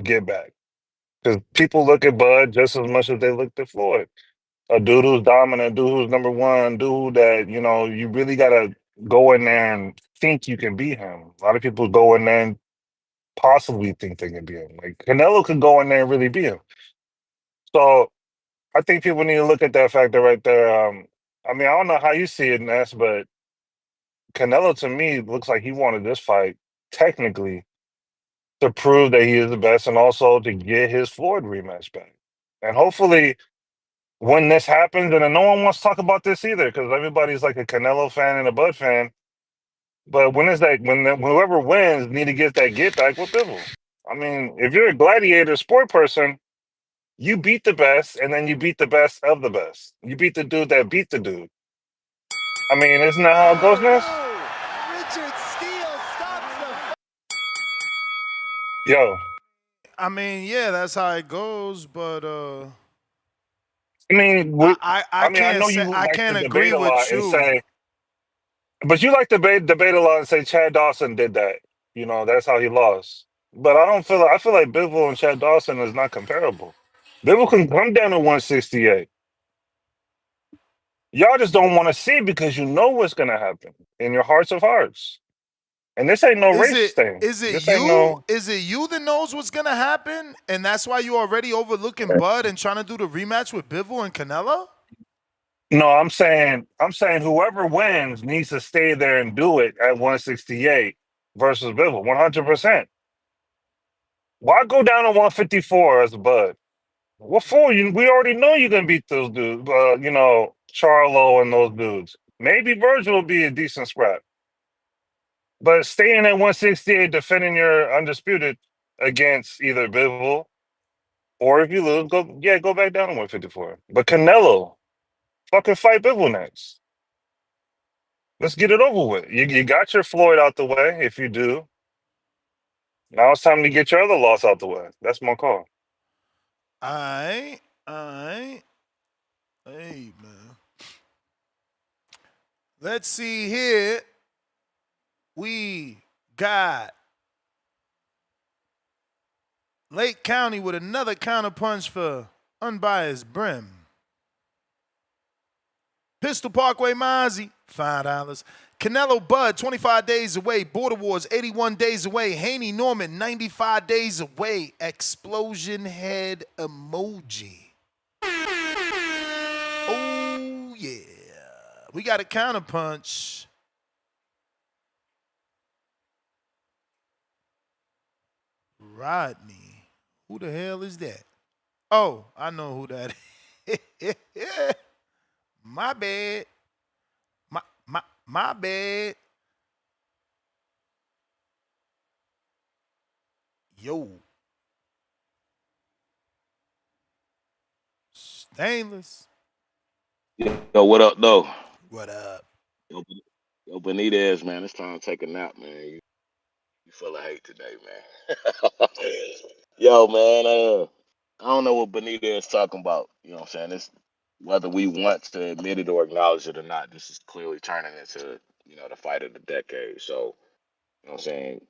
get back. Because people look at Bud just as much as they looked at Floyd. A dude who's dominant, dude who's number one, dude that, you really got to go in there and think you can beat him. A lot of people go in there and possibly think they can beat him. Like Canelo could go in there and really beat him. So I think people need to look at that factor right there. I mean, I don't know how you see it, Ness, but Canelo to me looks like he wanted this fight technically to prove that he is the best and also to get his Floyd rematch back. And hopefully, when this happens, and no one wants to talk about this either because everybody's like a Canelo fan and a Bud fan. But when is that? When whoever wins need to get that get back with Bivol. I mean, if you're a gladiator sport person, you beat the best, and then you beat the best of the best. You beat the dude that beat the dude. I mean, isn't that how it goes, Ness? Richard Steele stops the. Yo, I mean, yeah, that's how it goes, but I mean, I I can't know say you I like to can't debate agree a lot with and you. say, but you like to debate a lot and say Chad Dawson did that. You know, that's how he lost. But I don't feel. I feel like Bivol and Chad Dawson is not comparable. Bivol can come down to 168. Y'all just don't want to see because you know what's gonna happen in your hearts of hearts. And this ain't no Is race it thing. is it This ain't you? no. Is it you that knows what's gonna happen, and that's why you already overlooking Bud and trying to do the rematch with Bivol and Canelo? No, I'm saying whoever wins needs to stay there and do it at 168 versus Bivol, 100%. Why go down to 154 as a Bud? What for? We already know you're gonna beat those dudes. You know, Charlo and those dudes. Maybe Virgil will be a decent scrap, but staying at 168, defending your undisputed against either Bivol or if you lose, go back down to 154. But Canelo, fucking fight Bivol next. Let's get it over with. You got your Floyd out the way. If you do, now it's time to get your other loss out the way. That's my call. I, hey man. Let's see here. We got Lake County with another counterpunch for unbiased brim. Pistol Parkway Mozzie, $5. Canelo Bud, 25 days away. Border Wars, 81 days away. Haney Norman, 95 days away. Explosion head emoji. Oh, yeah. We got a counterpunch. Rodney. Who the hell is that? Oh, I know who that is. My bad. My bad. Yo. Stainless. Yo, what up, though? What up? Yo, Benitez, man, it's time to take a nap, man. You full of hate today, man. Yo, man, I don't know what Benitez talking about. You know what I'm saying? This whether we want to admit it or acknowledge it or not, this is clearly turning into, the fight of the decade. So, you know what I'm saying?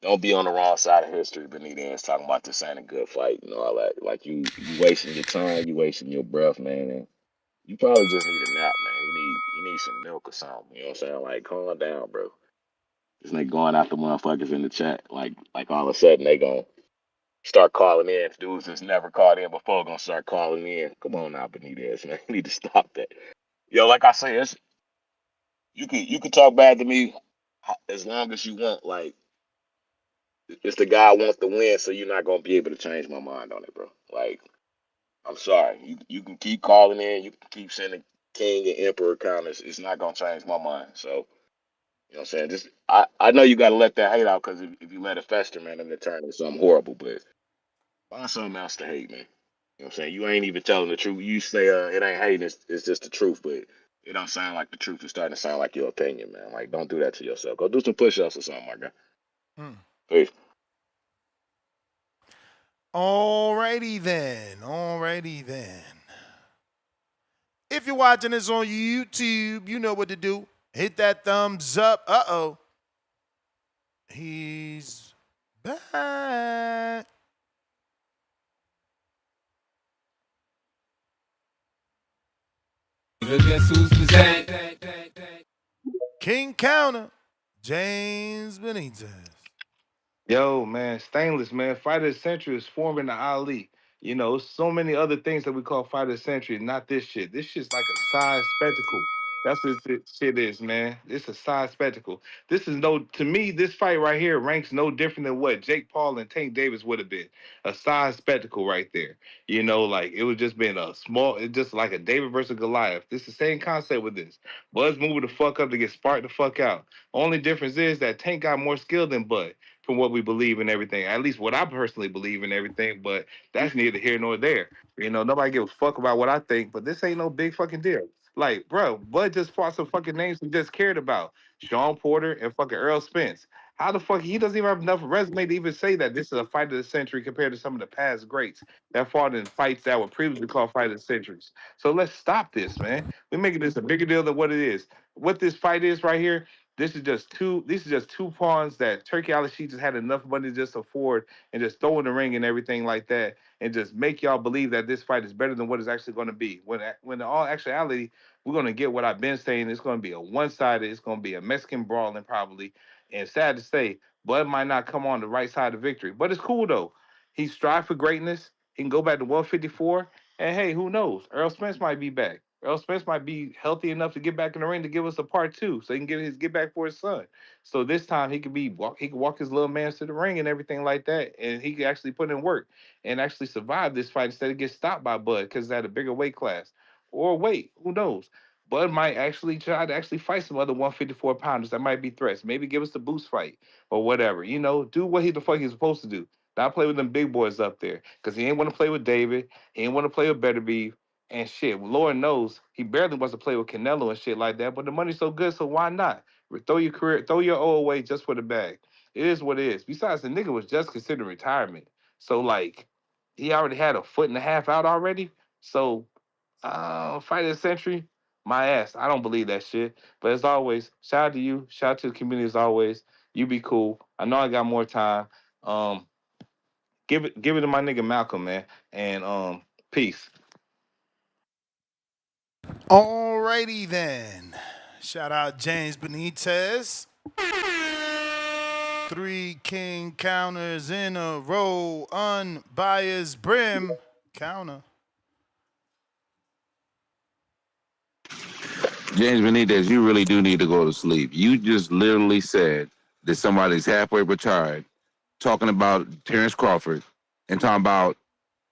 Don't be on the wrong side of history, Benitez, talking about this ain't a good fight, all that. Like you wasting your time, you wasting your breath, man. And you probably just need a nap, man. You need some milk or something. You know what I'm saying? Like, calm down, bro. This nigga going after motherfuckers in the chat. Like all of a sudden they gonna start calling in. Dudes that's never called in before gonna start calling in. Come on now, Benitez, man. You need to stop that. Yo, like I say, you can talk bad to me as long as you want. Like, it's the guy wants to win, so you're not gonna be able to change my mind on it, bro. Like, I'm sorry. You can keep calling in, you can keep sending king and emperor comments. It's not gonna change my mind. So, you know what I'm saying? Just I know you gotta let that hate out because if you let it fester, man, it'll turn into something horrible. But find something else to hate, man. You know what I'm saying? You ain't even telling the truth. You say it ain't hating, it's just the truth, but it don't sound like the truth. It's starting to sound like your opinion, man. Like, don't do that to yourself. Go do some push ups or something, my guy. Peace. Alrighty then. Alrighty then. If you're watching this on YouTube, you know what to do. Hit that thumbs up. Uh-oh. He's back. King Counter, James Benitez. Yo, man, Stainless, man, Fighter of the Century is forming the Ali. You know, so many other things that we call Fighter of the Century, not this shit. This shit's like a side spectacle. That's what shit is, man. It's a side spectacle. This is no to me. This fight right here ranks no different than what Jake Paul and Tank Davis would have been. A side spectacle right there. You know, like it would just been a small. It's just like a David versus Goliath. This is the same concept with this. Bud's moving the fuck up to get sparked the fuck out. Only difference is that Tank got more skill than Bud. From what we believe and everything, at least what I personally believe in everything, but that's neither here nor there. You know, nobody gives a fuck about what I think, but this ain't no big fucking deal. Like, bro, Bud just fought some fucking names he just cared about. Sean Porter and fucking Earl Spence. How the fuck he doesn't even have enough resume to even say that this is a fight of the century compared to some of the past greats that fought in fights that were previously called fight of the centuries. So let's stop this, man. We're making this a bigger deal than what it is. What this fight is right here, this is just two pawns that Turkey Ali just had enough money to just afford and just throw in the ring and everything like that and just make y'all believe that this fight is better than what it's actually going to be. When in all actuality, we're going to get what I've been saying. It's going to be a one-sided. It's going to be a Mexican brawling probably. And sad to say, Bud might not come on the right side of victory. But it's cool, though. He strive for greatness. He can go back to 154. And, hey, who knows? Earl Spence might be back. Earl Spence might be healthy enough to get back in the ring to give us a part two so he can get back for his son. So this time he could walk his little man to the ring and everything like that. And he could actually put in work and actually survive this fight instead of get stopped by Bud because it's at a bigger weight class. Or wait, who knows? Bud might actually try to actually fight some other 154 pounders that might be threats. Maybe give us the boost fight or whatever. You know, do what the fuck he's supposed to do. Not play with them big boys up there. Because he ain't want to play with David. He ain't want to play with Better Beef. And shit, Lord knows he barely wants to play with Canelo and shit like that. But the money's so good, so why not? Throw your career, throw your O away just for the bag. It is what it is. Besides, the nigga was just considering retirement. So like he already had a foot and a half out already. So fight of the century, my ass. I don't believe that shit. But as always, shout out to you. Shout out to the community as always. You be cool. I know I got more time. Um, give it to my nigga Malcolm, man. And peace. Alrighty then. Shout out James Benitez. 3 king counters in a row. Unbiased brim counter. James Benitez, you really do need to go to sleep. You just literally said that somebody's halfway retired, talking about Terence Crawford and talking about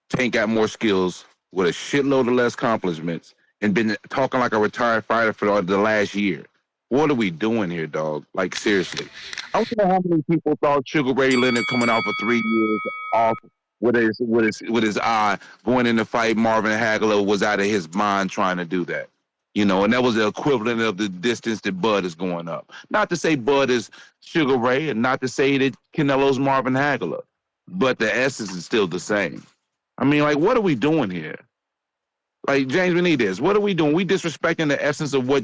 Tank got more skills with a shitload of less accomplishments and been talking like a retired fighter for the last year. What are we doing here, dog? Like, seriously. I don't know how many people thought Sugar Ray Leonard coming out for 3 years off with his eye going in to fight Marvin Hagler was out of his mind trying to do that. You know, and that was the equivalent of the distance that Bud is going up. Not to say Bud is Sugar Ray and not to say that Canelo's Marvin Hagler, but the essence is still the same. I mean, like, what are we doing here? Like, James Benitez, what are we doing? We disrespecting the essence of what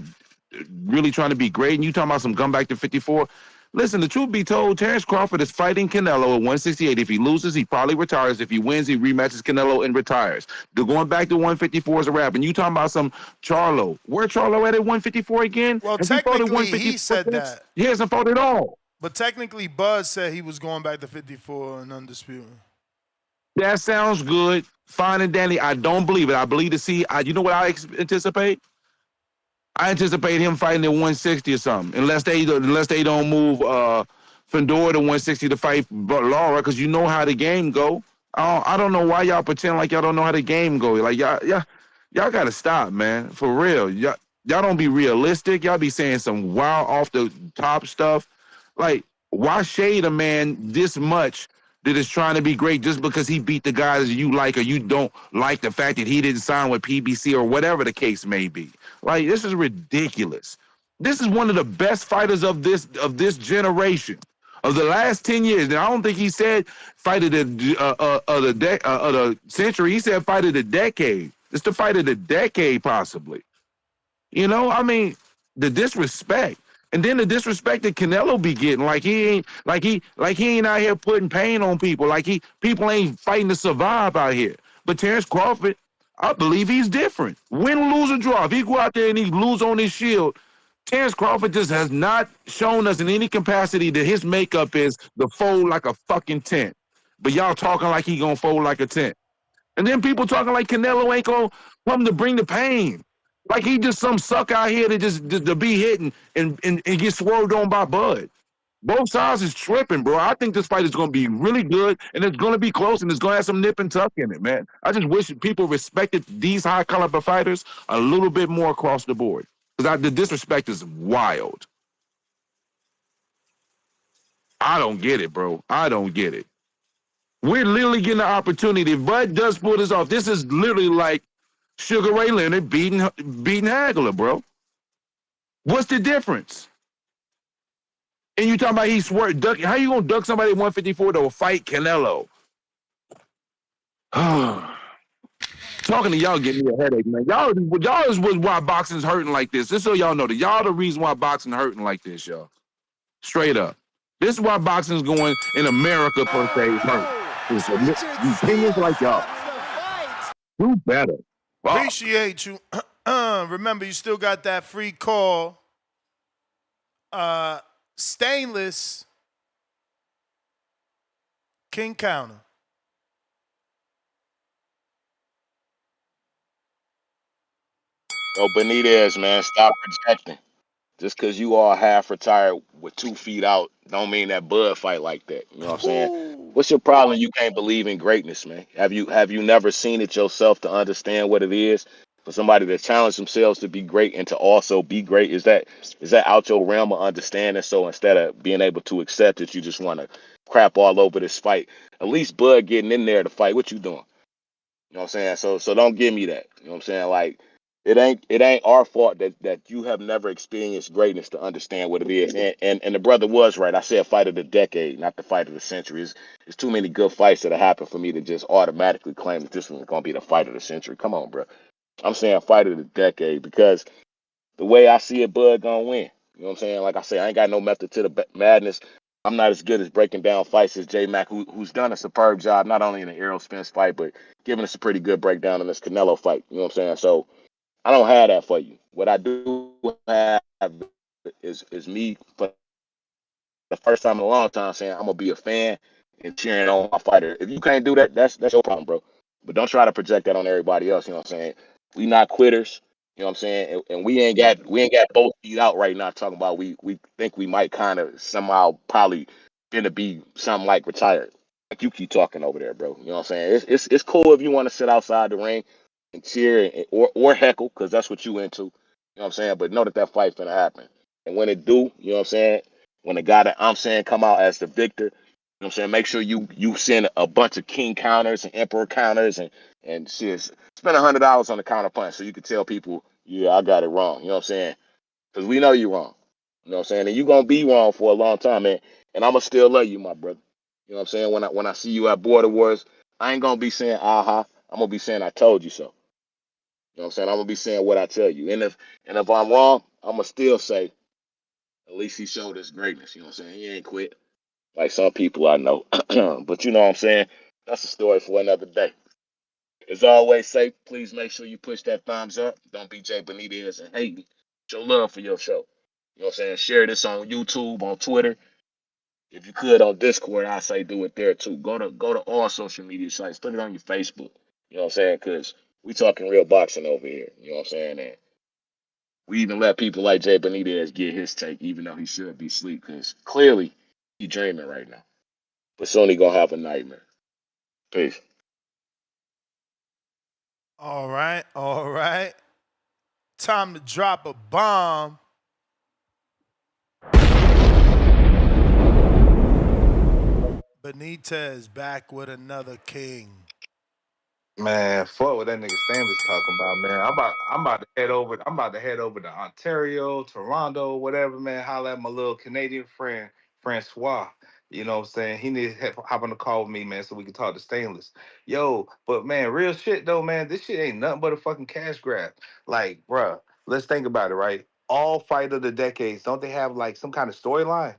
really trying to be great, and you talking about some come back to 54. Listen, the truth be told, Terence Crawford is fighting Canelo at 168. If he loses, he probably retires. If he wins, he rematches Canelo and retires. They're going back to 154 is a wrap. And you talking about some Charlo. Where Charlo at 154 again? Well, Has he fought at technically, he 154 said since? that. He hasn't fought at all. But technically, Bud said he was going back to 54 and undisputed. That sounds good. Fine and dandy. I don't believe it. I believe to see. You know what I anticipate? I anticipate him fighting at 160 or something, unless they don't move Fedor to 160 to fight Laura, because you know how the game go. I don't know why y'all pretend like y'all don't know how the game go. Like y'all gotta stop, man. For real. Y'all don't be realistic. Y'all be saying some wild off the top stuff. Like, why shade a man this much that is trying to be great just because he beat the guys you like, or you don't like the fact that he didn't sign with PBC or whatever the case may be? Like, this is ridiculous. This is one of the best fighters of this generation, of the last 10 years. And I don't think he said fight of the century. He said fight of the decade. It's the fight of the decade, possibly. You know, I mean, the disrespect. And then the disrespect that Canelo be getting, like he ain't out here putting pain on people, people ain't fighting to survive out here. But Terence Crawford, I believe he's different. Win, lose, or draw. If he go out there and he lose on his shield, Terence Crawford just has not shown us in any capacity that his makeup is to fold like a fucking tent. But y'all talking like he gonna fold like a tent. And then people talking like Canelo ain't gonna come to bring the pain. Like he just some suck out here to be hitting and get swerved on by Bud. Both sides is tripping, bro. I think this fight is going to be really good, and it's going to be close, and it's going to have some nip and tuck in it, man. I just wish people respected these high caliber fighters a little bit more across the board, because the disrespect is wild. I don't get it, bro. I don't get it. We're literally getting the opportunity. If Bud does pull this off, this is literally like Sugar Ray Leonard beating Hagler, bro. What's the difference? And you talking about he swerved, duck? How you gonna duck somebody at 154 to fight Canelo? Talking to y'all getting me a headache, man. Y'all is why boxing's hurting like this. Just so y'all know that y'all the reason why boxing hurting like this, y'all. Straight up. This is why boxing's going in America per se hurt. It's opinions like y'all. Do better. Fuck. Appreciate you. Remember, you still got that free call. Stainless King Counter. Yo, Benitez, man, stop projecting. Just because you all half retired with 2 feet out, don't mean that Bud fight like that. You know what I'm saying? What's your problem? You can't believe in greatness, man. Have you never seen it yourself to understand what it is for somebody to challenge themselves to be great and to also be great? Is that out your realm of understanding? So instead of being able to accept it, you just want to crap all over this fight. At least Bud getting in there to fight. What you doing? You know what I'm saying? So don't give me that. You know what I'm saying? Like it ain't our fault that you have never experienced greatness to understand what it is. And the brother was right. I said fight of the decade, not the fight of the century. It's too many good fights that have happened for me to just automatically claim that this one's gonna be the fight of the century. Come on, bro. I'm saying fight of the decade because the way I see it, Bud gonna win. You know what I'm saying? Like I say, I ain't got no method to the madness. I'm not as good as breaking down fights as J Mac, who's done a superb job, not only in the Errol Spence fight, but giving us a pretty good breakdown in this Canelo fight. You know what I'm saying? So I don't have that for you. What I do have is me for the first time in a long time saying I'm gonna be a fan and cheering on my fighter. If you can't do that, that's your problem, bro. But don't try to project that on everybody else. You know what I'm saying? We not quitters. You know what I'm saying? And we ain't got both feet out right now talking about we think we might kind of somehow probably gonna be something like retired. Like you keep talking over there, bro. You know what I'm saying? It's cool if you want to sit outside the ring and cheer or heckle because that's what you into. You know what I'm saying? But know that fight finna happen. And when it do, you know what I'm saying? When the guy that I'm saying come out as the victor, you know what I'm saying? Make sure you send a bunch of king counters and emperor counters and shit. Spend $100 on the counter punch so you can tell people, yeah, I got it wrong. You know what I'm saying? Because we know you're wrong. You know what I'm saying? And you're gonna be wrong for a long time, man. And I'ma still love you, my brother. You know what I'm saying? When I see you at Border Wars, I ain't gonna be saying aha. I'm gonna be saying I told you so. You know what I'm saying? I'm gonna be saying what I tell you. And if I'm wrong, I'm gonna still say at least he showed his greatness. You know what I'm saying? He ain't quit like some people I know. But you know what I'm saying? That's a story for another day. As always, say please make sure you push that thumbs up. Don't be Jay Benitez and hate me. Show love for your show. You know what I'm saying? Share this on YouTube, on Twitter. If you could on Discord, I say do it there too. Go to all social media sites. Put it on your Facebook. You know what I'm saying? Because we talking real boxing over here. You know what I'm saying? And we even let people like Jay Benitez get his take, even though he should be asleep, because clearly he dreaming right now. But soon he gonna have a nightmare. Peace. All right, all right. Time to drop a bomb. Benitez back with another king. Man, fuck what that nigga Stanley's talking about, man. I'm about to head over to Ontario, Toronto, whatever, man. Holla at my little Canadian friend, Francois. You know what I'm saying? He needs to hop on the call with me, man, so we can talk to Stainless. Yo, but man, real shit though, man. This shit ain't nothing but a fucking cash grab. Like, bruh, let's think about it, right? All fight of the decades, don't they have like some kind of storyline?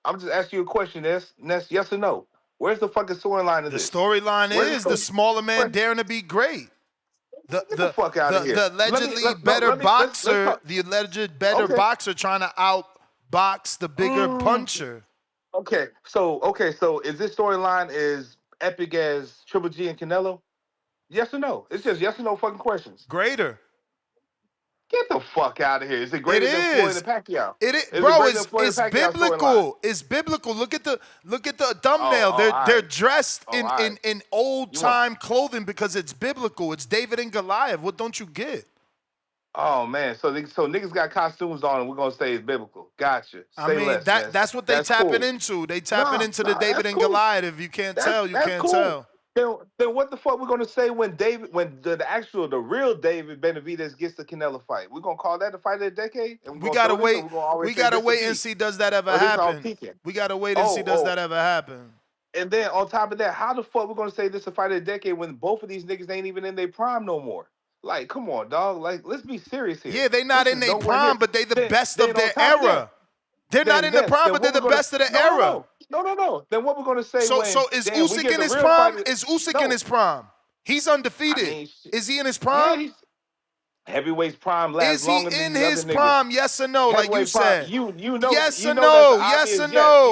I'm just asking you a question, Ness, yes or no? Where's the fucking storyline of The this? storyline Where's is the the smaller man where, daring to be great. The get the the fuck out of the, here. the allegedly No, better let's boxer, talk. the alleged better Okay. boxer trying to outbox the bigger Mm, puncher. okay. So is this storyline as epic as Triple G and Canelo? Yes or no? It's just yes or no fucking questions. Greater. Get the fuck out of here. Is it It greater than Floyd is. and Pacquiao? It is, Is it bro. greater than Floyd and It's Pacquiao storyline? biblical. It's biblical. Look at the Oh, thumbnail. all They're right. dressed Oh, all right. in old You want? time clothing because it's biblical. It's David and Goliath. What don't you get? Oh man. So niggas got costumes on, and we're gonna say it's biblical. Gotcha. I Say mean less, Ness. that's what they That's tapping cool. into. They tapping Nah, into the nah. David That's and cool. Goliath. If you can't tell, you That's can't cool. tell. Then what the fuck we gonna say when the real David Benavidez gets the Canelo fight? We're gonna call that the fight of the decade, and we're We gonna gotta throw this, or wait. we're gonna always We say gotta this a wait and peak, see does that ever or this all happen. peaking. We gotta wait and see Oh, does oh, that ever happen. and then on top of that, how the fuck we gonna say this a fight of the decade when both of these niggas ain't even in their prime no more? Like, come on, dog. Like, let's be serious here. Yeah, they not This in is their nowhere near. prime, but they the Then, best then of on their top of that, era. They're not in the prime, then but they're what we're the gonna best of the no no era. no no no no. Then what we're gonna say when So is damn we Usyk get in the his real prime? fight? Is Usyk in No, his prime? He's I undefeated. mean, Is he in his yeah, prime? he's heavyweights prime lasts Is he longer than in these other his niggas. prime? Yes or no? Like you Heavyweight prime, said. you Yes or know that's the no? Yes or obvious yes. no?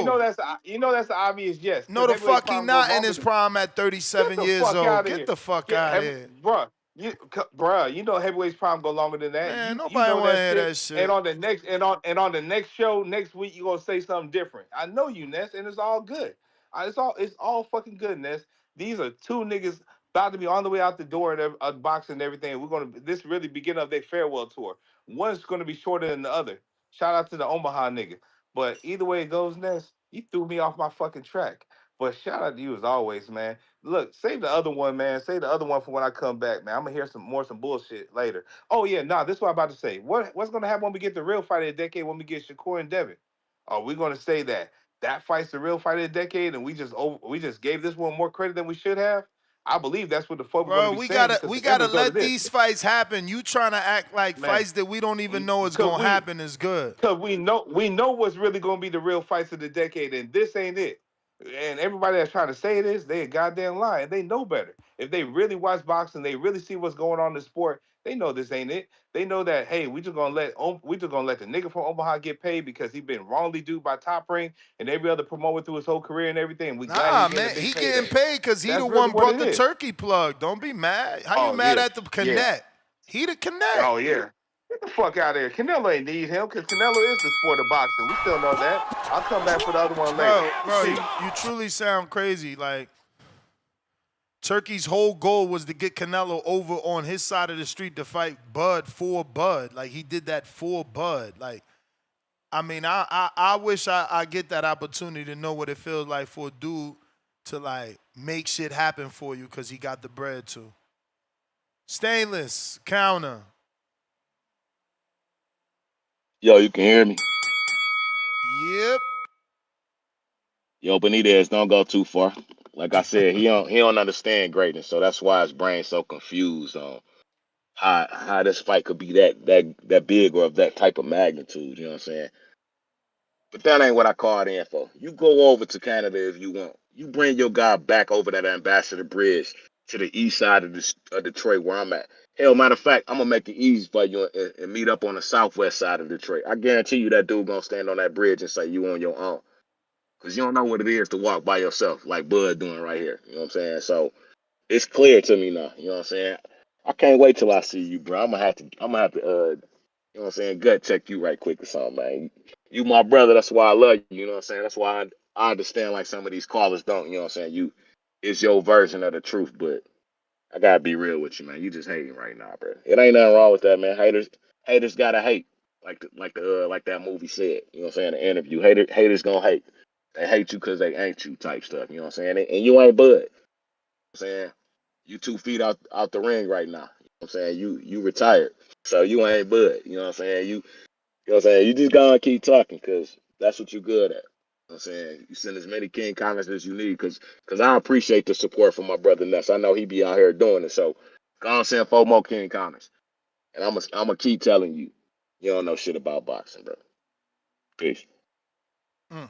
You know that's the obvious yes No, because the heavyweight fuck he prime goes not in longer his than prime at get 37 the years fuck old. out of Get here. the fuck Get out of heavy, here. bruh. You know heavyweight's prime go longer than that. Man, You nobody know want to that hear shit. that And shit. on the next on the next show next week you gonna say something different. I know you, Ness, and it's all good. It's all fucking good, Ness. These are two niggas about to be on the way out the door of boxing and everything. We're gonna this really beginning of their farewell tour. One's gonna be shorter than the other. Shout out to the Omaha nigga. But either way it goes, Ness, you threw me off my fucking track. But shout out to you as always, man. Look, save the other one, man. Save the other one for when I come back, man. I'm gonna hear some bullshit later. Oh yeah, nah, this is what I'm about to say. What's gonna happen when we get the real fight of the decade when we get Shakur and Devin? Are we gonna say that fight's the real fight of the decade and we just gave this one more credit than we should have? I believe that's what the fuck we're gonna Bro, be we saying gotta because we the end gotta result of let this, these fights happen. You trying to act like man. fights that we don't even know is Cause gonna happen is good. we know what's really gonna be the real fights of the decade, and this ain't it. And everybody that's trying to say this, they a goddamn lie, and they know better. If they really watch boxing, they really see what's going on in the sport. They know this ain't it. They know that hey, we just gonna let the nigga from Omaha get paid because he been wrongly duped by Top Rank and every other promoter through his whole career and everything. And we glad Nah, he getting a man, big he getting payday. paid because he the That's really one what brought it the is. turkey plug. Don't be mad. How you Oh mad yeah, at the yeah. connect? He the connect. Oh yeah. Get the fuck out of here. Canelo ain't need him because Canelo is the sport of boxing. We still know that. I'll come back for the other one later. Bro, Peace. you truly sound crazy. Like Turkey's whole goal was to get Canelo over on his side of the street to fight Bud for Bud. Like he did that for Bud. Like I mean, I wish I get that opportunity to know what it feels like for a dude to like make shit happen for you because he got the bread too. Stainless counter. Yo, you can hear me. Yep. Yo, Benitez, don't go too far. Like I said, he don't understand greatness, so that's why his brain's so confused on how this fight could be that big or of that type of magnitude. You know what I'm saying? But that ain't what I called in for. You go over to Canada if you want. You bring your guy back over that Ambassador Bridge to the east side of Detroit where I'm at. Hell, matter of fact, I'm gonna make it easy for you and meet up on the southwest side of Detroit. I guarantee you that dude gonna stand on that bridge and say you on your own. Cause you don't know what it is to walk by yourself, like Bud doing right here. You know what I'm saying? So it's clear to me now. You know what I'm saying? I can't wait till I see you, bro. I'm gonna have to you know what I'm saying, gut check you right quick or something, man. You my brother, that's why I love you, you know what I'm saying? That's why I understand like some of these callers don't, you know what I'm saying? It's your version of the truth, but I gotta be real with you, man. You just hating right now, bro. It ain't nothing wrong with that, man. Haters gotta hate. Like that movie said, you know what I'm saying, the interview. Haters gonna hate. They hate you because they ain't you type stuff, you know what I'm saying? And you ain't Bud. You know what I'm saying? You 2 feet out the ring right now. You know what I'm saying? You retired. So you ain't Bud. You know what I'm saying? You know what I'm saying? You just gotta keep talking because that's what you're good at. You know what I'm saying? You send as many King comments as you need because I appreciate the support from my brother Ness. I know he be out here doing it. So go on send 4 more King comments. And I'm gonna keep telling you, you don't know shit about boxing, bro. Peace. Mm.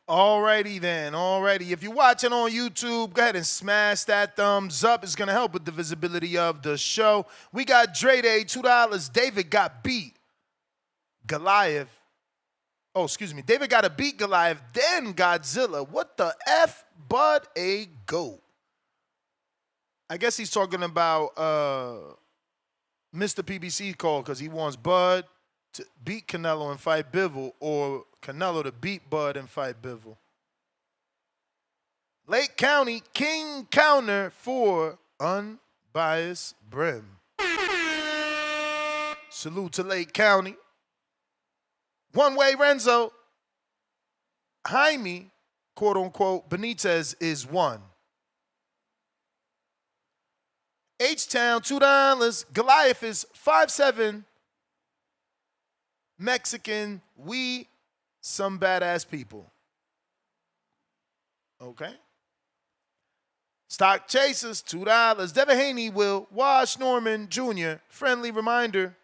Alrighty then, alrighty. If you're watching on YouTube, go ahead and smash that thumbs up. It's gonna help with the visibility of the show. We got Dre Day, $2. David got beat. Goliath. Oh, excuse me. David got to beat Goliath, then Godzilla. What the F? But a GOAT. I guess he's talking about Mr. PBC call because he wants Bud to beat Canelo and fight Bivol, or Canelo to beat Bud and fight Bivol. Lake County King Counter for Unbiased Brim. Salute to Lake County. One way Renzo. Jaime, quote unquote, Benitez is one. H-Town, $2. Goliath is 5'7". Mexican, we some badass people. Okay. Stock Chasers, $2. Devin Haney will Wash Norman Jr. Friendly reminder.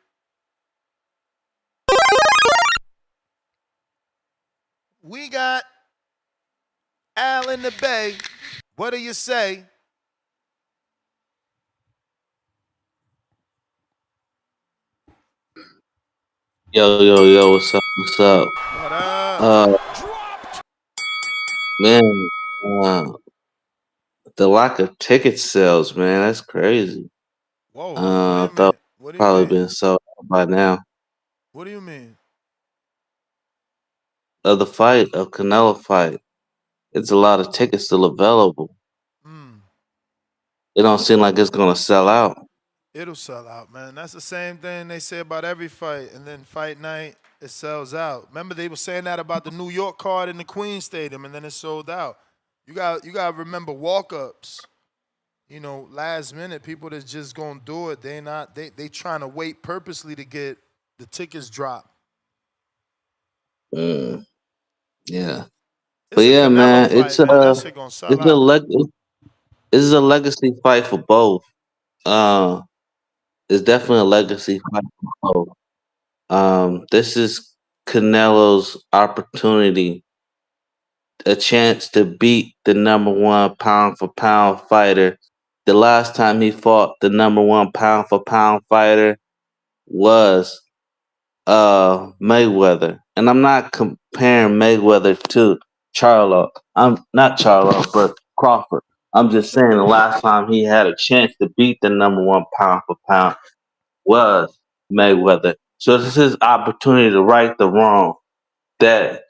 We got Al in the Bay. What do you say? Yo, what's up? What's up? What up? Uh, man, uh, the lack of ticket sales, man, that's crazy. Whoa, what do I you mean? thought What do you probably mean? been sold out by now. What do you mean? Of the fight, of Canelo fight, it's a lot of tickets still available. Mm. It don't seem like it's gonna sell out. It'll sell out, man. That's the same thing they say about every fight. And then fight night, it sells out. Remember they were saying that about the New York card in the Queen Stadium, and then it sold out. You got to remember walk-ups. You know, last minute people that's just gonna do it. They trying to wait purposely to get the tickets dropped. Mm, yeah, but It's a yeah, Canelo man, fight, man. That shit gonna sell it's a out. this is a legacy fight for both. Uh, it's definitely a legacy fight for both. This is Canelo's opportunity, a chance to beat the number one pound for pound fighter. The last time he fought the number one pound for pound fighter was Mayweather. And I'm not comparing Mayweather to Charlo. I'm not Charlo, but Crawford. I'm just saying the last time he had a chance to beat the number one pound for pound was Mayweather. So this is his opportunity to right the wrong that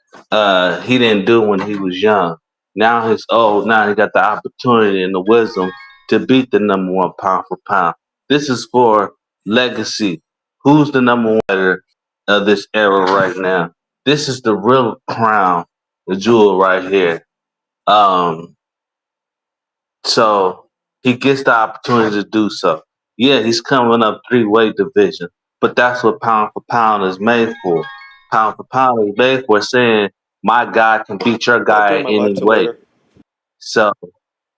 he didn't do when he was young. Now he's old. Now he got the opportunity and the wisdom to beat the number one pound for pound. This is for legacy. Who's the number one fighter of this era right now? This is the real crown, the jewel right here. Um, so he gets the opportunity to do so. Yeah, he's coming up three-weight division, but that's what pound for pound is made for. Pound for pound is made for saying my guy can beat your I'll guy turn at my any life to weight. later. So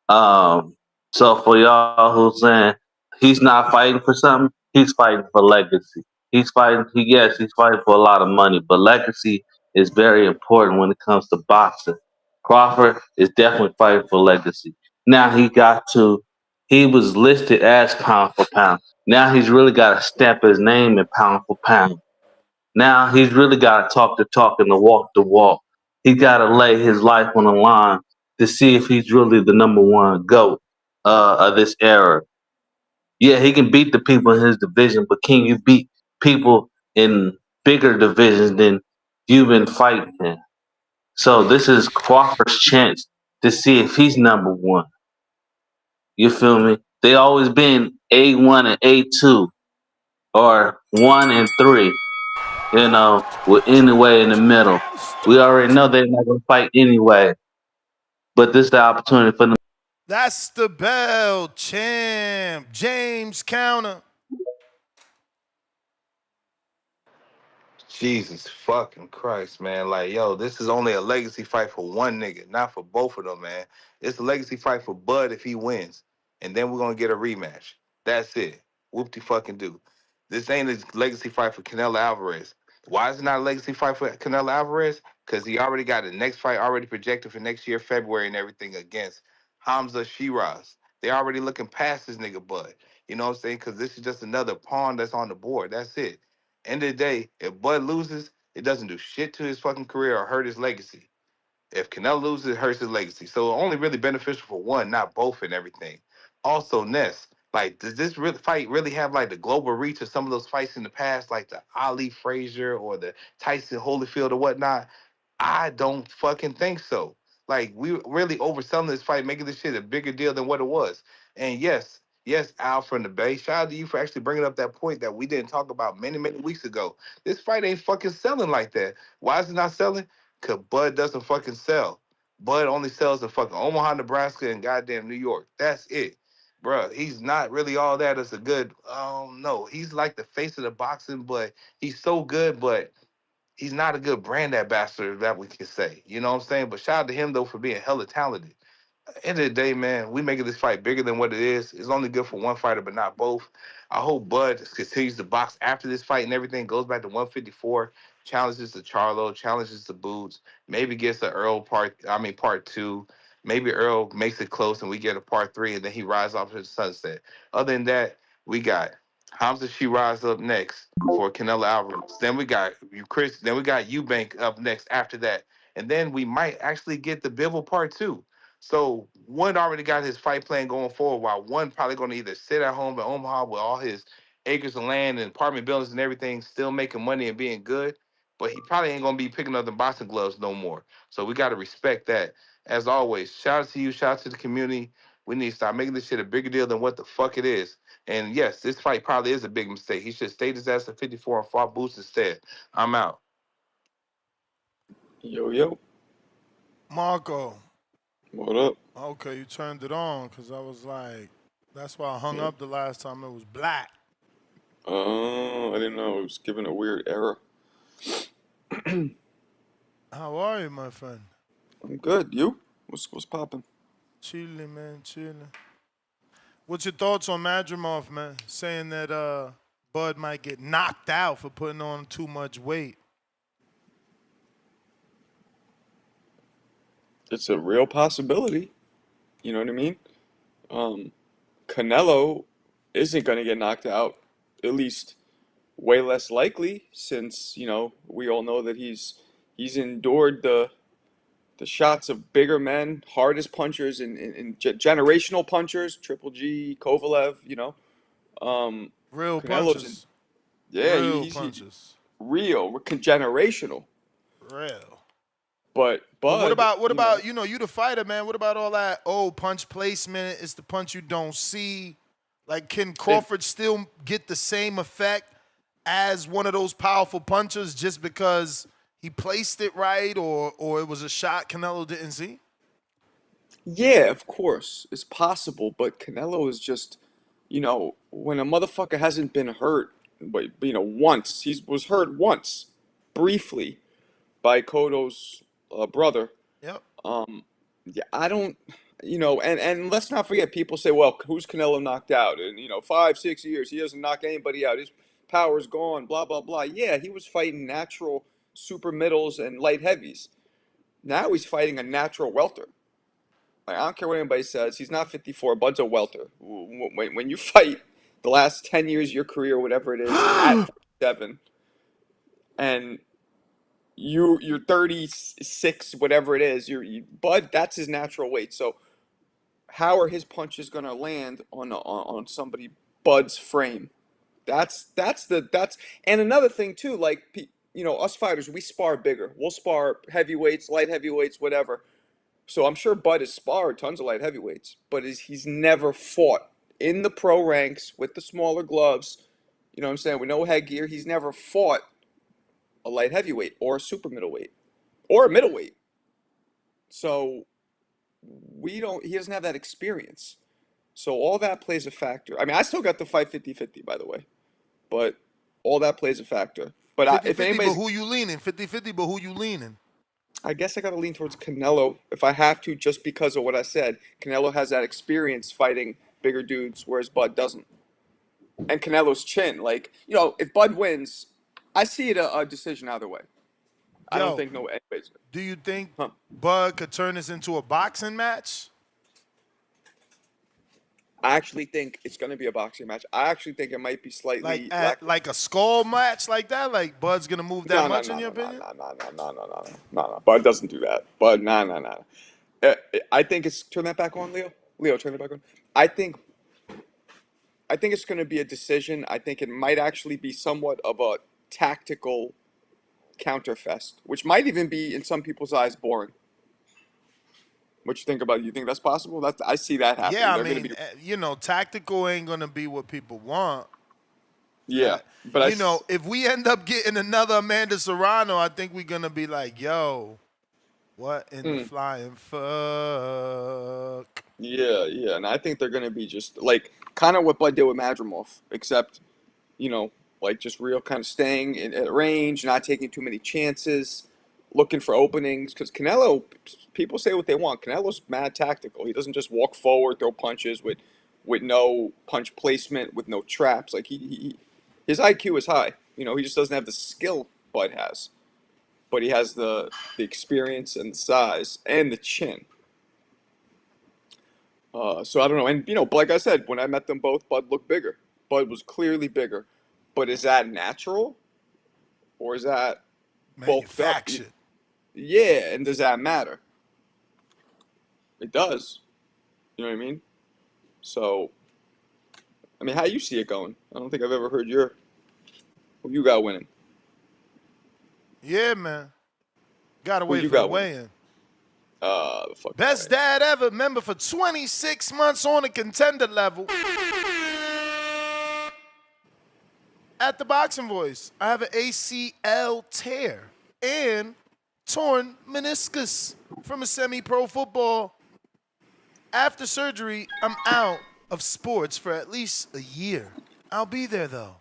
um, so for y'all who's saying he's not fighting for something, he's fighting for legacy. He's fighting for a lot of money, but legacy is very important when it comes to boxing. Crawford is definitely fighting for legacy. Now he was listed as pound for pound. Now he's really got to stamp his name in pound for pound. Now he's really got to talk the talk and to walk the walk. He got to lay his life on the line to see if he's really the number one GOAT of this era. Yeah, he can beat the people in his division, but can you beat people in bigger divisions than you've been fighting in? So this is Crawford's chance to see if he's number one. You feel me? They always been A1 and A2 or 1 and 3. With anyway in the middle. We already know they're not gonna fight anyway. But this is the opportunity for them. That's the bell, champ. James Counter. Jesus fucking Christ, man. Like, yo, this is only a legacy fight for one nigga, not for both of them, man. It's a legacy fight for Bud if he wins. And then we're gonna get a rematch. That's it. Whoop de fucking do. This ain't a legacy fight for Canelo Alvarez. Why is it not a legacy fight for Canelo Alvarez? Because he already got the next fight already projected for next year, February, and everything against Hamza Shiraz. They already looking past this nigga Bud. You know what I'm saying? Because this is just another pawn that's on the board. That's it. End of the day, if Bud loses, it doesn't do shit to his fucking career or hurt his legacy. If Canelo loses, it hurts his legacy. So only really beneficial for one, not both and everything. Also, Ness, Like, does this fight really have like the global reach of some of those fights in the past, like the Ali Frazier or the Tyson Holyfield or whatnot? I don't fucking think so. Like, we really overselling this fight, making this shit a bigger deal than what it was. And yes, Al from the Bay, shout out to you for actually bringing up that point that we didn't talk about many weeks ago. This fight ain't fucking selling like that. Why is it not selling? Cause Bud doesn't fucking sell. Bud only sells in fucking Omaha, Nebraska, and goddamn New York. That's it. Bruh, he's not really all that as a good. No, he's like the face of the boxing, but he's so good, but he's not a good brand ambassador that we can say. You know what I'm saying? But shout out to him though for being hella talented. End of the day, man, we making this fight bigger than what it is. It's only good for one fighter, but not both. I hope Bud continues to box after this fight and everything goes back to 154, challenges to Charlo, challenges to Boots, maybe gets the part two. Maybe Earl makes it close and we get a part three, and then he rides off to the sunset. Other than that, we got Hamza Shiraz up next for Canelo Alvarez. Then we got Chris. Then we got Eubank up next after that, and then we might actually get the Bivol part two. So one already got his fight plan going forward, while one probably going to either sit at home in Omaha with all his acres of land and apartment buildings and everything, still making money and being good. But he probably ain't going to be picking up the boxing gloves no more. So we got to respect that. As always, shout out to you, shout out to the community. We need to start making this shit a bigger deal than what the fuck it is. And yes, this fight probably is a big mistake. He should stay his ass at 54 and fought Boots instead. I'm out. Yo, Marco. what up? Okay, you turned it on because I was like, that's why I hung Yeah. up the last time. It was black. Oh, I didn't know it was giving a weird error. How are you, my friend? I'm good. You? What's popping? Chilling, man, chilling. What's your thoughts on Madrimov, man? Saying that Bud might get knocked out for putting on too much weight. It's a real possibility. You know what I mean? Canelo isn't gonna get knocked out, at least way less likely, since we all know that he's endured the shots of bigger men, hardest punchers, and generational punchers, Triple G, Kovalev. Real Canelo's in. punches. Yeah, Real he's punches. real, generational. Real. But But what Bud, about you the fighter, man? What about all that punch placement? It's the punch you don't see. Like, can if Crawford still get the same effect as one of those powerful punchers just because he placed it right or it was a shot Canelo didn't see? yeah, of course, it's possible. But Canelo is just, when a motherfucker hasn't been hurt, but once was hurt once, briefly, by Cotto's brother. Yep. Yeah, I don't, and let's not forget, people say, well, who's Canelo knocked out? And 5, 6 years, he doesn't knock anybody out. His power's gone, blah blah blah. Yeah, he was fighting natural super middles and light heavies. Now he's fighting a natural welter. Like, I don't care what anybody says. He's not 54. Bud's a welter. When you fight the last 10 years of your career, whatever it is, at 47, and you're 36, whatever it is, Bud, that's his natural weight. So how are his punches going to land on somebody Bud's frame? That's and another thing too. Like, us fighters, we spar bigger. We'll spar heavyweights, light heavyweights, whatever. So I'm sure Bud has sparred tons of light heavyweights, but he's never fought in the pro ranks with the smaller gloves. You know what I'm saying? With no headgear, he's never fought a light heavyweight or a super middleweight or a middleweight. So he doesn't have that experience. So all that plays a factor. I mean, I still got the fight 50-50, by the way, but all that plays a factor. But 50 if 50, but anybody's, who you leaning? 50-50, but who you leaning? I guess I got to lean towards Canelo if I have to, just because of what I said. Canelo has that experience fighting bigger dudes, whereas Bud doesn't. And Canelo's chin, like, if Bud wins, I see it a decision either way. I don't Yo, think anybody's. do you think Huh. Bud could turn this into a boxing match? I actually think it's going to be a boxing match. I actually think it might be slightly Like a skull match like that? Like Bud's gonna move that No, no, much in no, your no, no, opinion? no, no, no, no, no, no, no, no. Bud doesn't do that. Bud, no, no, no. I think it's turn that back on, Leo. Leo, turn it back on. I think I think it's going to be a decision. I think it might actually be somewhat of a tactical counterfest, which might even be in some people's eyes boring. What you think about it? You think that's possible? I see that happening. Yeah, I They're going to mean, be tactical ain't gonna be what people want. yeah, but If we end up getting another Amanda Serrano, I think we're gonna be like, yo, what in the flying fuck? yeah, and I think they're going to be just like kind of what Bud did with Madrimov, except like just real kind of staying at range, not taking too many chances, looking for openings. Because Canelo, people say what they want. Canelo's mad tactical. He doesn't just walk forward, throw punches with no punch placement, with no traps. Like his IQ is high. He just doesn't have the skill Bud has, but he has the experience and the size and the chin. So I don't know. And like I said, when I met them both, Bud looked bigger. Bud was clearly bigger. But is that natural, or is that bulked up? Manufactured. Yeah, and does that matter? It does. You know what I mean? So, I mean, how you see it going? I don't think I've ever heard who you got winning. Yeah, man. Gotta Who wait you for the got winning? weigh-in. The fuck. Best dad ever. Remember, for 26 months on a contender level. At the Boxing Voice, I have an ACL tear and torn meniscus from a semi-pro football. After surgery, I'm out of sports for at least a year. I'll be there, though.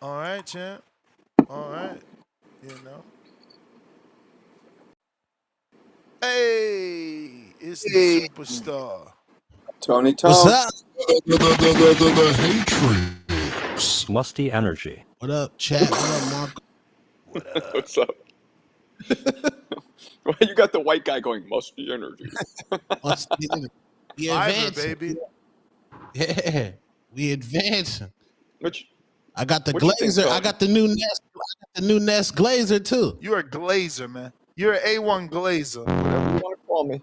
All right, champ. All right. Hey, it's the superstar. Tony What's Tone. up? The hatred. Musty energy. What up, chat? What up, Mark? What's up? Why you got the white guy going musty energy? Musty energy. We Fiverr, advancing. baby. Yeah, we advancing. I got the what you think, Glazer. I Tony? got the new Nest. I got the new Nest Glazer too. You're a glazer, man. You're an A1 glazer. Whatever you want to call me.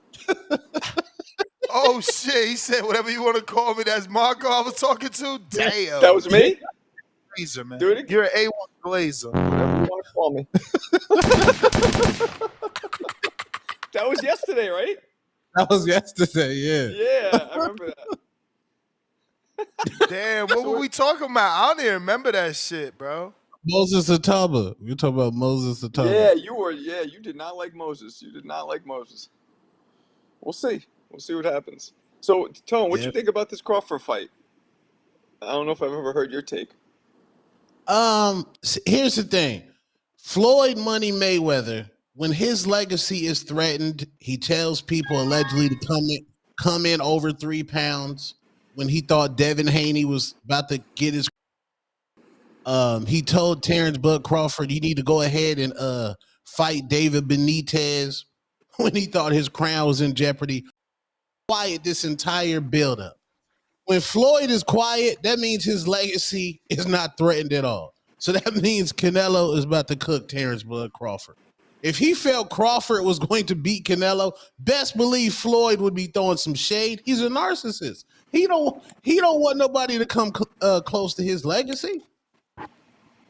Oh, shit. He said, whatever you want to call me. That's Marco I was talking to? Damn. That was me? Glazer, man. Do it again. You're an A1 glazer. Whatever you want to call me. That was yesterday, right? That was yesterday. Yeah. Yeah, I remember that. Damn, what were we talking about? I don't even remember that shit, bro. Moses Ataba. We're talking about Moses Ataba. Yeah, you were. Yeah, you did not like Moses. You did not like Moses. We'll see. We'll see what happens. So, Tone, what you think about this Crawford fight? I don't know if I've ever heard your take. Here's the thing. Floyd Money Mayweather, when his legacy is threatened, he tells people allegedly to come in over 3 pounds. When he thought Devin Haney was about to get his, he told Terence Bud Crawford, you need to go ahead and fight David Benitez when he thought his crown was in jeopardy. Quiet this entire buildup. When Floyd is quiet, that means his legacy is not threatened at all. So that means Canelo is about to cook Terence Bud Crawford. If he felt Crawford was going to beat Canelo, best believe Floyd would be throwing some shade. He's a narcissist. He don't want nobody to come close to his legacy.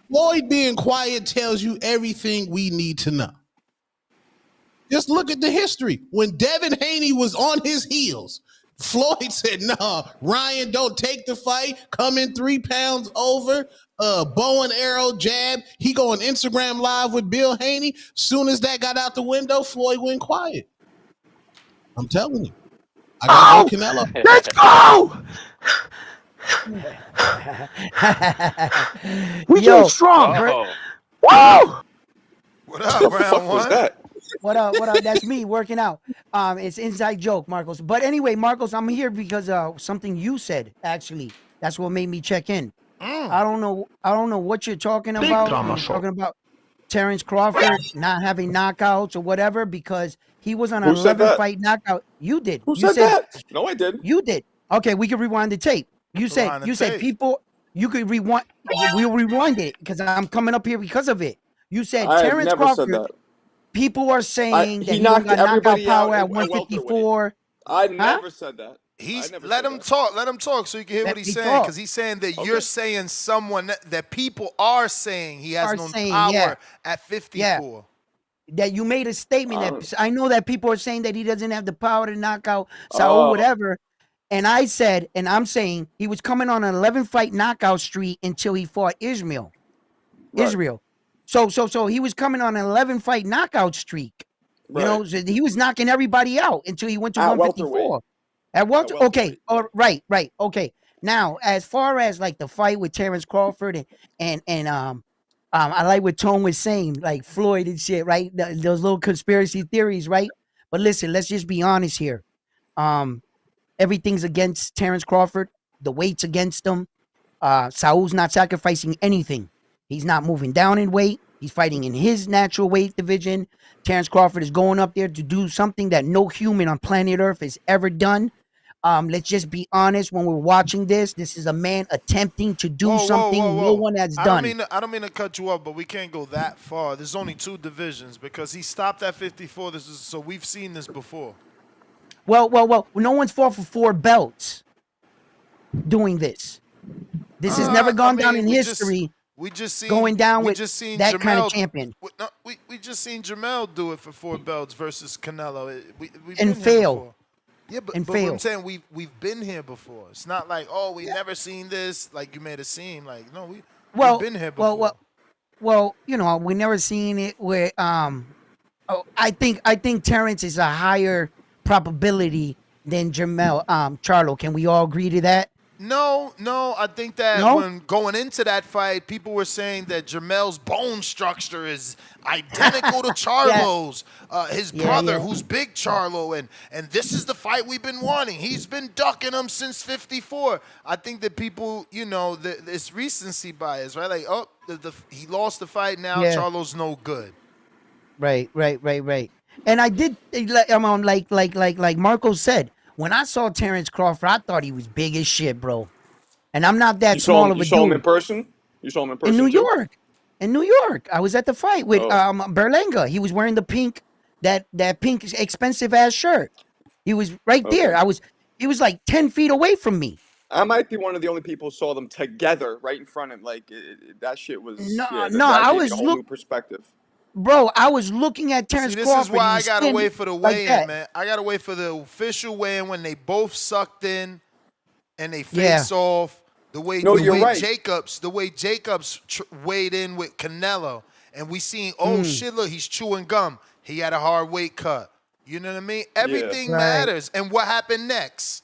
Floyd being quiet tells you everything we need to know. Just look at the history. When Devin Haney was on his heels, Floyd said, "Nah, Ryan, don't take the fight. Come in 3 pounds over. Bow and arrow jab." He go on Instagram Live with Bill Haney. Soon as that got out the window, Floyd went quiet. I'm telling you. I got no Canelo. Let's go! We getting strong. Woo! What up, round one? That? What up? That's me working out. It's inside joke, Marcos. But anyway, Marcos, I'm here because something you said, actually. That's what made me check in. I don't know what you're talking about. You're talking about Terence Crawford not having knockouts or whatever because he was on an 11-fight knockout. You did. Who said that? No, I didn't. You did. Okay, we can rewind the tape. You said people. You could rewind. We'll rewind it because I'm coming up here because of it. You said Terence Crawford. Said that. People are saying that he knocked knocked knockout everybody power out at 154. I never said that. I He's never let said him that. talk. Let him talk so you can hear what Let he's me saying. talk. Because he's saying that you're Okay. saying someone that people are saying he has Are no saying, yeah, power at yeah, 54. that you made a statement I that don't. I know that people are saying that he doesn't have the power to knock out Saul, Oh, whatever. And I said, and I'm saying he was coming on an 11 fight knockout streak until he fought Israel. right, Israel. So he was coming on an 11 fight knockout streak. You right. know, so he was knocking everybody out until he went to At welterweight. 154. At At Welter, okay, welterweight. Yeah. right, okay. Now, as far as like the fight with Terence Crawford and I like what Tone was saying, like Floyd and shit, right? Those little conspiracy theories, right? But listen, let's just be honest here. Um, Everything's against Terence Crawford. The weight's against him. Saul's not sacrificing anything. He's not moving down in weight. He's fighting in his natural weight division. Terence Crawford is going up there to do something that no human on planet Earth has ever done. Let's just be honest. When we're watching this is a man attempting to do Whoa, whoa, whoa, something no whoa! one has I don't done. mean to, I don't mean to cut you off, but we can't go that far. There's only 2 divisions because he stopped at 54. This is so we've seen this before. Well. No one's fought for 4 belts doing this. This has never I gone down mean, in history. we just seen Going down we with just seen that kind of Jamel. champion No, we just seen Jamel do it for 4 belts versus Canelo. We've and been here fail before. Yeah, but and but what I'm fail. saying we've been here before. It's not like we never seen this. Like you made it seem like no, we've Well, been here well, before. well, well. You know, we never seen it where Oh, I think Terrence is a higher probability than Jamel Charlo. Can we all agree to that? No, I think that No. when going into that fight, people were saying that Jamel's bone structure is identical to Yeah, Charlo's, his brother, yeah. who's Big Charlo, and this is the fight we've been wanting. He's been ducking him since 54. I think that people, this recency bias, right? Like, he lost the fight, now Yeah. Charlo's no good. Right. And I did like Marco said. When I saw Terrence Crawford, I thought he was big as shit, bro. And I'm not that small of You a saw him in dude. person? You saw him in In New person too? York. In New York. I was at the fight with Oh, Berlanga. He was wearing the pink that pink expensive ass shirt. He was right there. okay. He was like 10 feet away from me. I might be one of the only people who saw them together right in front of that shit was No, yeah, no, that I gave me a was whole new perspective. bro, I was looking at See, Terrence this is Crawford. why He I was gotta standing wait for the like weigh-in, that. man. I gotta wait for the official weigh-in when they both sucked in and they Yeah. face off. The way No, the you're way right. Jacobs weighed in with Canelo, and we seen, oh Mm, shit, look, he's chewing gum. He had a hard weight cut. You know what I mean? Yeah. Everything right. matters. And what happened next?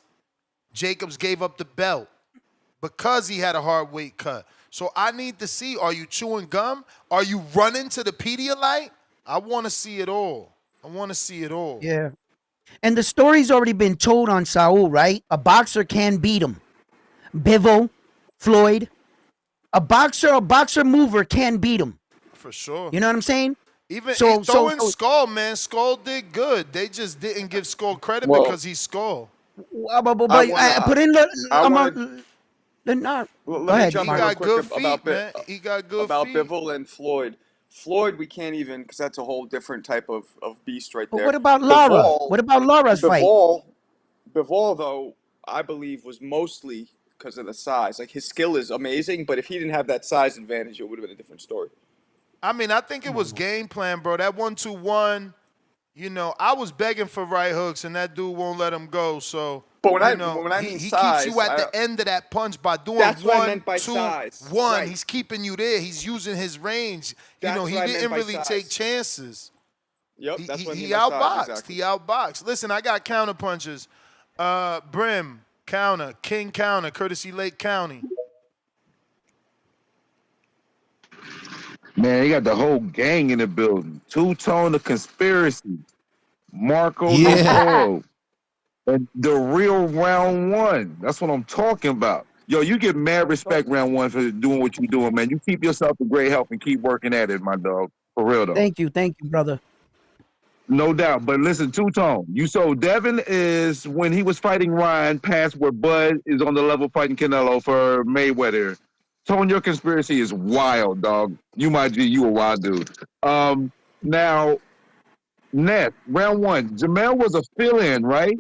Jacobs gave up the belt because he had a hard weight cut. So I need to see: are you chewing gum? Are you running to the Pedialyte? I want to see it all. I want to see it all. Yeah. And the story's already been told on Saul, right? A boxer can beat him. Bivol, Floyd, a boxer mover can beat him. For sure. You know what I'm saying? Even So so throwing so Skull, man. Skull did good. They just didn't give Skull credit Well, because he's Skull. I but wanna put in I I'm wanna on no, go let me ahead, jump He in real Marcos. got quick good feet, man. He got good about feet. Bivol and Floyd. Floyd, we can't even because that's a whole different type of beast right But there. what about Lara? Bivol, What about Lara's fight? Bivol, Bivol though I believe was mostly because of the size. Like his skill is amazing, but if he didn't have that size advantage, it would have been a different story. I mean, I think it was game plan, bro. That 1-2-1, I was begging for right hooks, and that dude won't let him go. So, But when I mean he keeps you size, at the end of that punch by doing that's what I one, meant by two, size. one. Right. He's keeping you there. He's using his range. That's He what I meant didn't by really take size. chances. Yep, He, that's he, what I he mean by size. outboxed. Exactly. He outboxed. Listen, I got counter punches. Brim, counter. King counter, courtesy Lake County. Man, you got the whole gang in the building. Two-tone, the conspiracy. Marco, the Yeah. soul. And the real round one. That's what I'm talking about. Yo, you get mad respect round one for doing what you're doing, man. You keep yourself in great health and keep working at it, my dog. For real, though. Thank you, brother. No doubt. But listen, two-tone. Devin is, when he was fighting Ryan, past where Bud is on the level fighting Canelo for Mayweather. Tone, your conspiracy is wild, dog. You a wild dude. Now, Ness, round one. Jamel was a fill-in, right?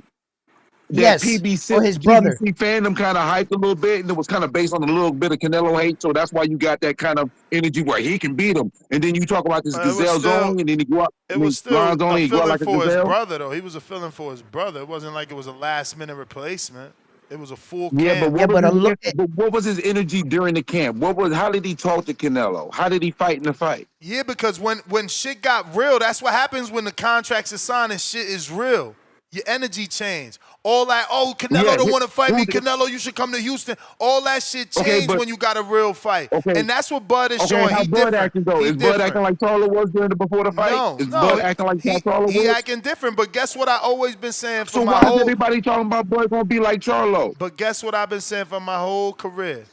that Yes, for his brother. PBC fandom kind of hyped a little bit, and it was kind of based on a little bit of Canelo hate. So that's why you got that kind of energy where he can beat him. And then you talk about this It was gazelle still zone, and then he go out. I it was mean, still Lions a only he go out feeling like a for his gazelle. brother though. He was a feeling for his brother. It wasn't like it was a last minute replacement. It was a full Yeah, but camp. Yeah, but what was his energy during the camp? How did he talk to Canelo? How did he fight in the fight? Yeah, because when shit got real, that's what happens when the contracts are signed and shit is real. Your energy changed. All that, oh, Canelo Yeah, don't want to fight me. who did? Canelo, you should come to Houston. All that shit Okay, changed but when you got a real fight. okay, And that's what Bud is okay. showing. How He Bud different. acting though? He Is Bud acting different. like Charlo was before the fight? No, Is no. Bud acting like how He Charlo he was? acting different. But guess what I always been saying for So my why is whole everybody talking about Bud gonna be like Charlo? but guess what I've been saying for my whole career?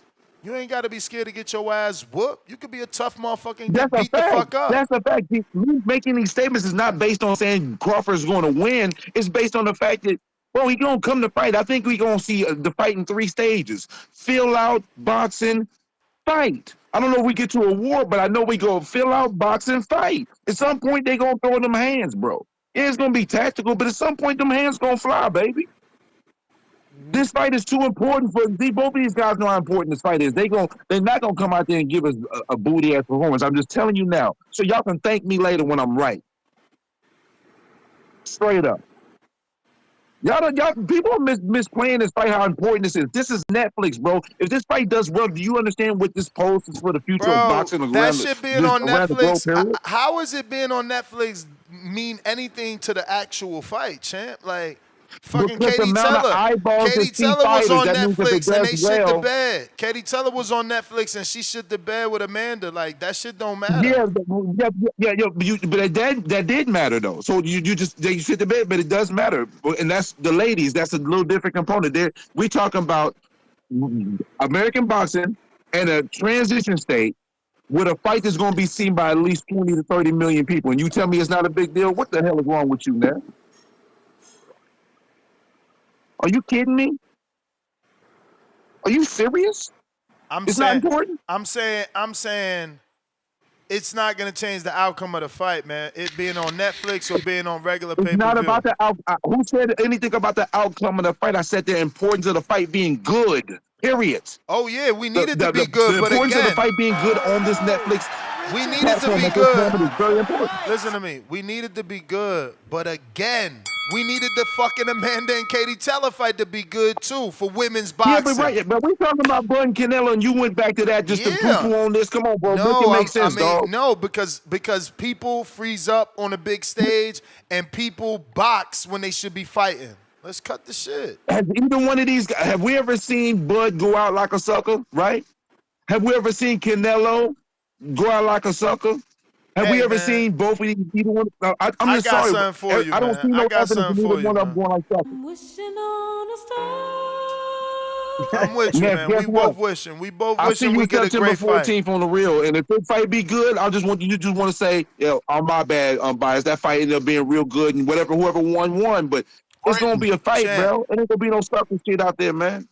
You ain't gotta be scared to get your ass whooped. You could be a tough motherfucker and That's get a beat the fact. fuck up. That's a fact. Me making these statements is not based on saying Crawford's going to win. It's based on the fact that, well, he gonna come to fight. I think we gonna see the fight in 3 stages: fill out, boxing, fight. I don't know if we get to a war, but I know we go fill out, boxing, fight. At some point, they gonna throw them hands, bro. Yeah, it's gonna be tactical, but at some point, them hands gonna fly, baby. This fight is too important for both of these guys know how important this fight is. They're not gonna come out there and give us a booty ass performance. I'm just telling you now, so y'all can thank me later when I'm right. Straight up, y'all people are misplaying this fight. How important this is. This is Netflix, bro. If this fight does well, do you understand what this poses for the future of Bro, boxing that around shit being on around the globe? Netflix, Period. how is it being on Netflix mean anything to the actual fight, champ? Like, fucking Because the Katie amount of Taylor. eyeballs that Katie see Taylor was fighters, on that means if it Netflix and does they shit the well. bed. Katie Taylor was on Netflix and she shit the bed with Amanda. Like, that shit don't matter. Yeah, but that did matter though. So you just you fit the bed, but it does matter, and that's the ladies. That's a little different component. There, we talking about American boxing and a transition state with a fight that's going to be seen by at least 20 to 30 million people, and you tell me it's not a big deal. What the hell is wrong with you, man? Are you kidding me? Are you serious? I'm It's not saying, important. I'm saying it's not gonna change the outcome of the fight, man. It being on Netflix or being on regular It's not pay-per-view. about the out. Who said anything about the outcome of the fight? I said the importance of the fight being good. Period. Oh yeah, we The, needed to the, be the, good, the but importance of the again, fight being good on this Netflix we needed to platform be at this good. moment is very important. Listen to me. We needed to be good, but again, we needed the fucking Amanda and Katie Taylor fight to be good too for women's Yeah, but boxing. right, but we talking about Bud and Canelo, and you went back to that just to Yeah. poo-poo on this. Come on, bro, make it No, make sense, dog. no, because people freeze up on a big stage and people box when they should be fighting. Let's cut the shit. Has either one of these? Have we ever seen Bud go out like a sucker? Right? Have we ever seen Canelo go out like a sucker? Have Hey we ever man, seen both of these? Either one? I'm I just got sorry. something for you, I don't man. see I no got evidence something of either for you, one of them man. going like suckers. I'm with you, Yes, man. guess We what? both wishing. We both I see wishing you we get a September great fight. 14th on the real, and if this fight be good, I just want you just want to say, on my bad, bias. That fight ended up being real good, and whoever won, but it's gonna be a fight, Champ, bro. It ain't gonna be no sucker shit out there, man.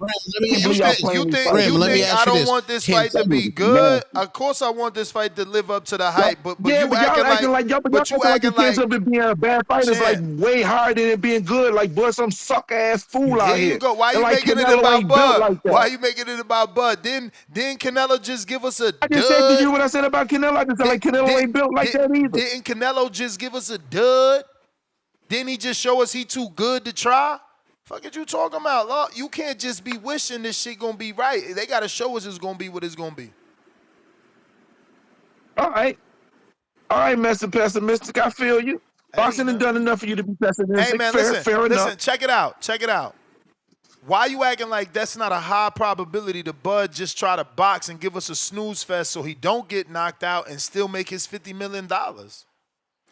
Let me Can't You believe ask you y'all think this. you playing these think fights, Rim, you let me man. think ask I you don't this. want this Can fight to That be nigga's good? nasty. Of course I want this fight to live up to the Y'all, hype, but yeah, you but y'all acting acting like like acting the chance like of it being a bad fight is like champ. way higher than it being good. Like, boy, some suck ass fool Here out you here, go. Why and you like making it Canelo about ain't built Bud? like Why that. you making it about Bud? Didn't Canelo just give us a I just said to dud? you what I said about Canelo. I just said Did, like Canelo did, ain't built like did, that either. didn't Canelo just give us a dud? Didn't he just show us he too good to try? Fuck it, you talking about? Lord, you can't just be wishing this shit gonna be right. They gotta show us it's gonna be what it's gonna be. All right. All right, Mr. Pessimistic, I feel you. Hey Boxing has man. done enough for you to be Hey pessimistic. man, Fair enough. listen, check it out. Check it out. Why you acting like that's not a high probability to Bud just try to box and give us a snooze fest so he don't get knocked out and still make his $50 million?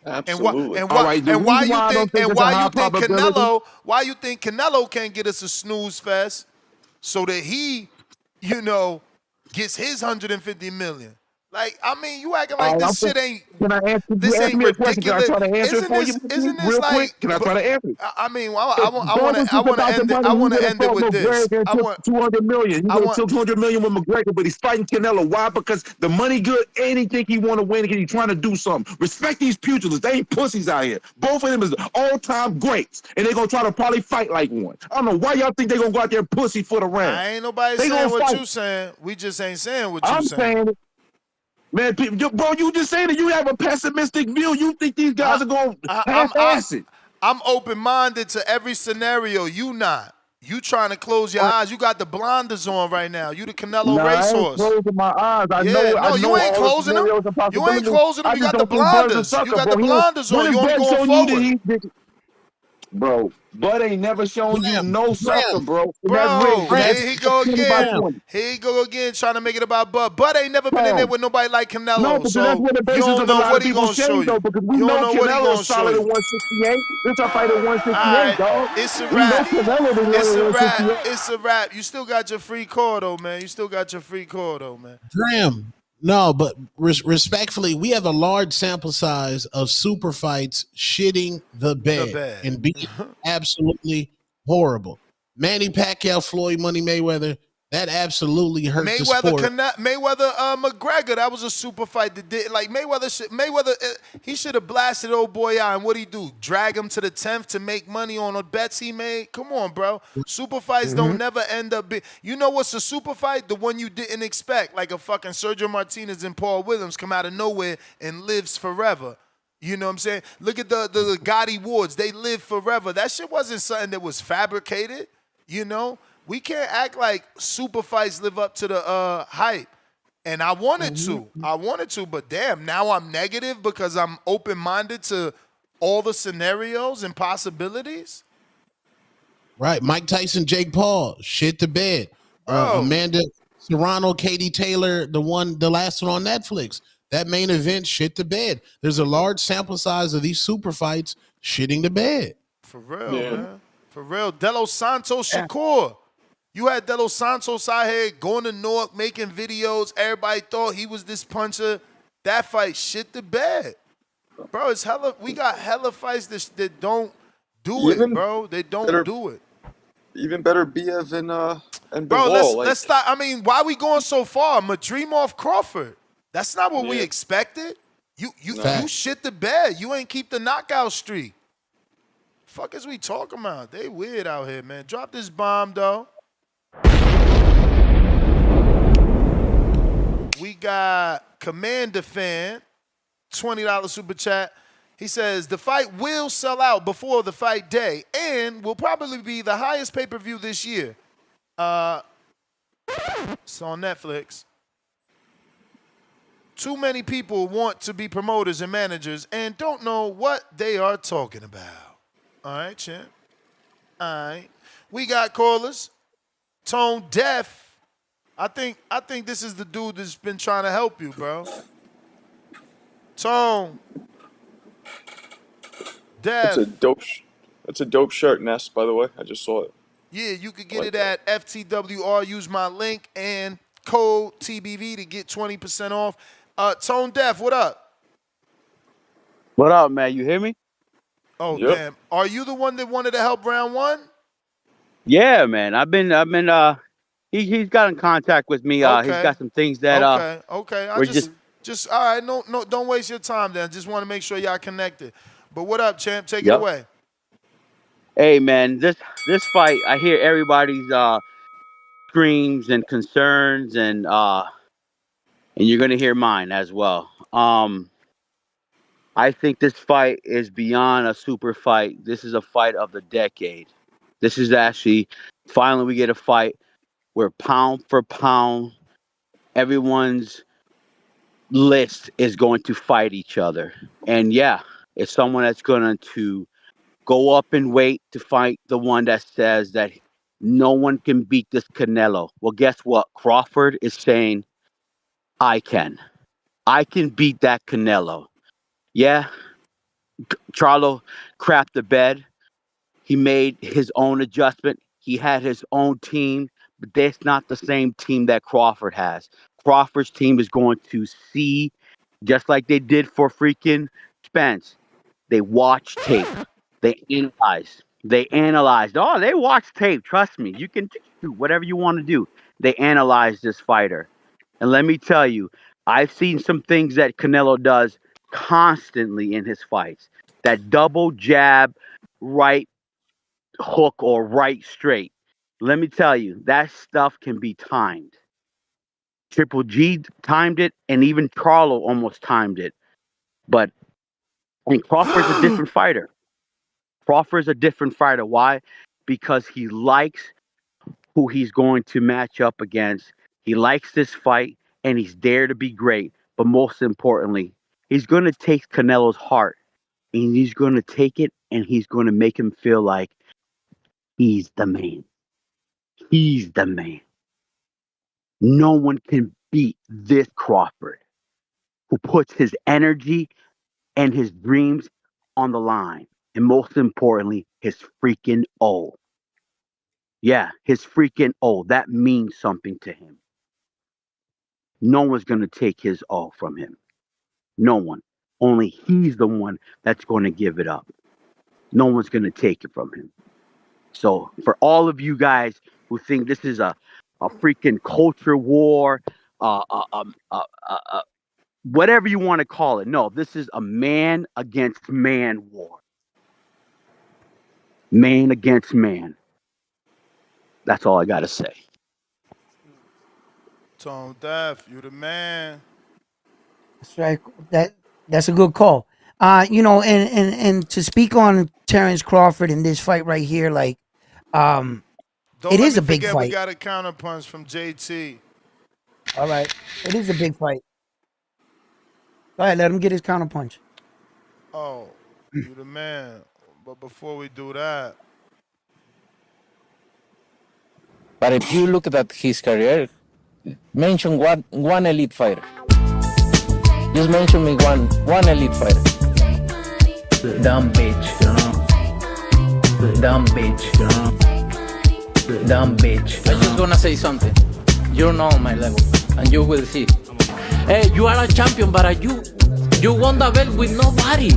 Absolutely. All right, the reason why I don't think it's a high probability. Why you think Canelo can't get us a snooze fest so that he, gets his 150 million? Like, I mean, you acting like this shit ain't Can I answer? You this ask ain't me a question. Can I ridiculous. try to answer it for you, Isn't this real quick? like? Can I try to answer it? I mean, If Bubba I was want to about the end it. money, I he want would to have end it fought with this. McGregor and took 200 million. He I would have want. took 200 million with McGregor, but he's fighting Canelo. Why? Because the money good and he think he want to win because he's trying to do something. Respect these pugilists. They ain't pussies out here. Both of them is all-time greats, and they gonna try to probably fight like one. I don't know why y'all think they gonna go out there and pussy for the round. I ain't nobody They saying gonna what fight. you saying. We just ain't saying what you I'm saying. saying it. Man, bro, you just saying that you have a pessimistic view. You think these guys are going to half-ass it. I'm open-minded to every scenario. You not. You trying to close your eyes. You got the blinders on right now. You the Canelo Nah, I ain't racehorse. closing my eyes. I Yeah, know you ain't all the closing them. scenarios and You ain't possibilities. closing them. I You just got the don't think Bud's a blinders. You sucker, got the bro. blinders When on. has You only Bud going shown you that forward. he's bro, Bud ain't never shown you no sucker, bro. And that's Bro, rigged, and that's here he go 20 by again. 20. Here he go again trying to make it about Bud. Bud ain't never been in there No, with nobody like no, Canelo, because that's so what the you basis don't of a know lot what of he people's gonna show shade, though, you. because we You don't know know what he Canelo gonna is show solid at you. 168. This is a fight at All 168, right, dog. it's a We know wrap. Canelo was It's running a at wrap. 168. It's a wrap. You still got your free call though, man. You still got your free call though, man. Graham, no, but respectfully, we have a large sample size of super fights shitting the bed and being absolutely horrible. Manny Pacquiao, Floyd Money Mayweather, that absolutely hurt the sport. Mayweather, McGregor. That was a super fight that did like Mayweather. He should have blasted old boy out. And what he do? Drag him to the 10th to make money on the bets he made. Come on, bro. Super fights don't never end up. You know what's a super fight? The one you didn't expect, like a fucking Sergio Martinez and Paul Williams come out of nowhere and lives forever. You know what I'm saying? Look at the Gotti Wards. They live forever. That shit wasn't something that was fabricated. You know, we can't act like super fights live up to the hype. And I wanted to, but damn, now I'm negative because I'm open-minded to all the scenarios and possibilities. Right. Mike Tyson, Jake Paul, shit the bed. Amanda Serrano, Katie Taylor, the last one on Netflix. That main event shit the bed. There's a large sample size of these super fights shitting the bed. For real, man. For real. Delos Santos Shakur. You had Delos Santos out here going to Newark, making videos. Everybody thought he was this puncher. That fight shit the bed. Bro, it's hella. We got hella fights that don't do it, bro. They don't do it. Even better Biev and Bro, Bivol. let's stop. I mean, why we going so far? Madrimov Crawford. That's not what we expected. You shit the bed. You ain't keep the knockout streak. Fuck is we talking about? They weird out here, man. Drop this bomb though. We got Commander Fan, $20 super chat. He says, the fight will sell out before the fight day and will probably be the highest pay-per-view this year. It's on Netflix. Too many people want to be promoters and managers and don't know what they are talking about. All right, champ. All right. We got callers. Tone Deaf. I think this is the dude that's been trying to help you, bro. Tone. Deaf. That's a dope shirt, Ness, by the way. I just saw it. Yeah, you could get it at FTWR. Use my link and code TBV to get 20% off. Tone Deaf, what up? What up, man? You hear me? Oh, damn. Are you the one that wanted to help round one? Yeah, man. I've been he's got in contact with me. Okay. He's got some things that Okay. I we're just all right, no, don't waste your time then. I just want to make sure y'all connected. But what up, champ? Take it away. Hey, man, this fight, I hear everybody's screams and concerns, and you're gonna hear mine as well. I think this fight is beyond a super fight. This is a fight of the decade. This is actually finally we get a fight where pound for pound, everyone's list is going to fight each other. And yeah, it's someone that's going to go up in weight to fight the one that says that no one can beat this Canelo. Well, guess what? Crawford is saying, I can. I can beat that Canelo. Yeah, Charlo crapped the bed. He made his own adjustment. He had his own team, but that's not the same team that Crawford has. Crawford's team is going to see, just like they did for freaking Spence. They watch tape. They analyze. They analyzed. Oh, they watch tape. Trust me. You can do whatever you want to do. They analyze this fighter. And let me tell you, I've seen some things that Canelo does constantly in his fights. That double jab, right hook or right straight. Let me tell you, that stuff can be timed. Triple G timed it, and even Charlo almost timed it. But and Crawford's a different fighter. Crawford's a different fighter. Why? Because he likes who he's going to match up against. He likes this fight, and he's there to be great. But most importantly, he's going to take Canelo's heart, and he's going to take it, and he's going to make him feel like he's the man. He's the man. No one can beat this Crawford, who puts his energy and his dreams on the line. And most importantly, his freaking O. Yeah, his freaking O. That means something to him. No one's going to take his O from him. No one. Only he's the one that's going to give it up. No one's going to take it from him. So for all of you guys who think this is a freaking culture war, whatever you want to call it, no, this is a man against man war. Man against man. That's all I got to say. Tone Deaf, you the man. That's right. That's a good call. And to speak on Terence Crawford in this fight right here, like, Don't it let is me a big forget we fight. got a counterpunch from JT. All right, it is a big fight. Go ahead, let him get his counterpunch. Oh, you the man. But before we do that, But if you look at his career, mention one elite fighter. Just mention me one elite fighter. Dumb bitch. Dumb bitch. Dumb bitch. I'm just gonna say something. You're not on my level, and you will see. Hey, you are a champion, but you won the belt with nobody.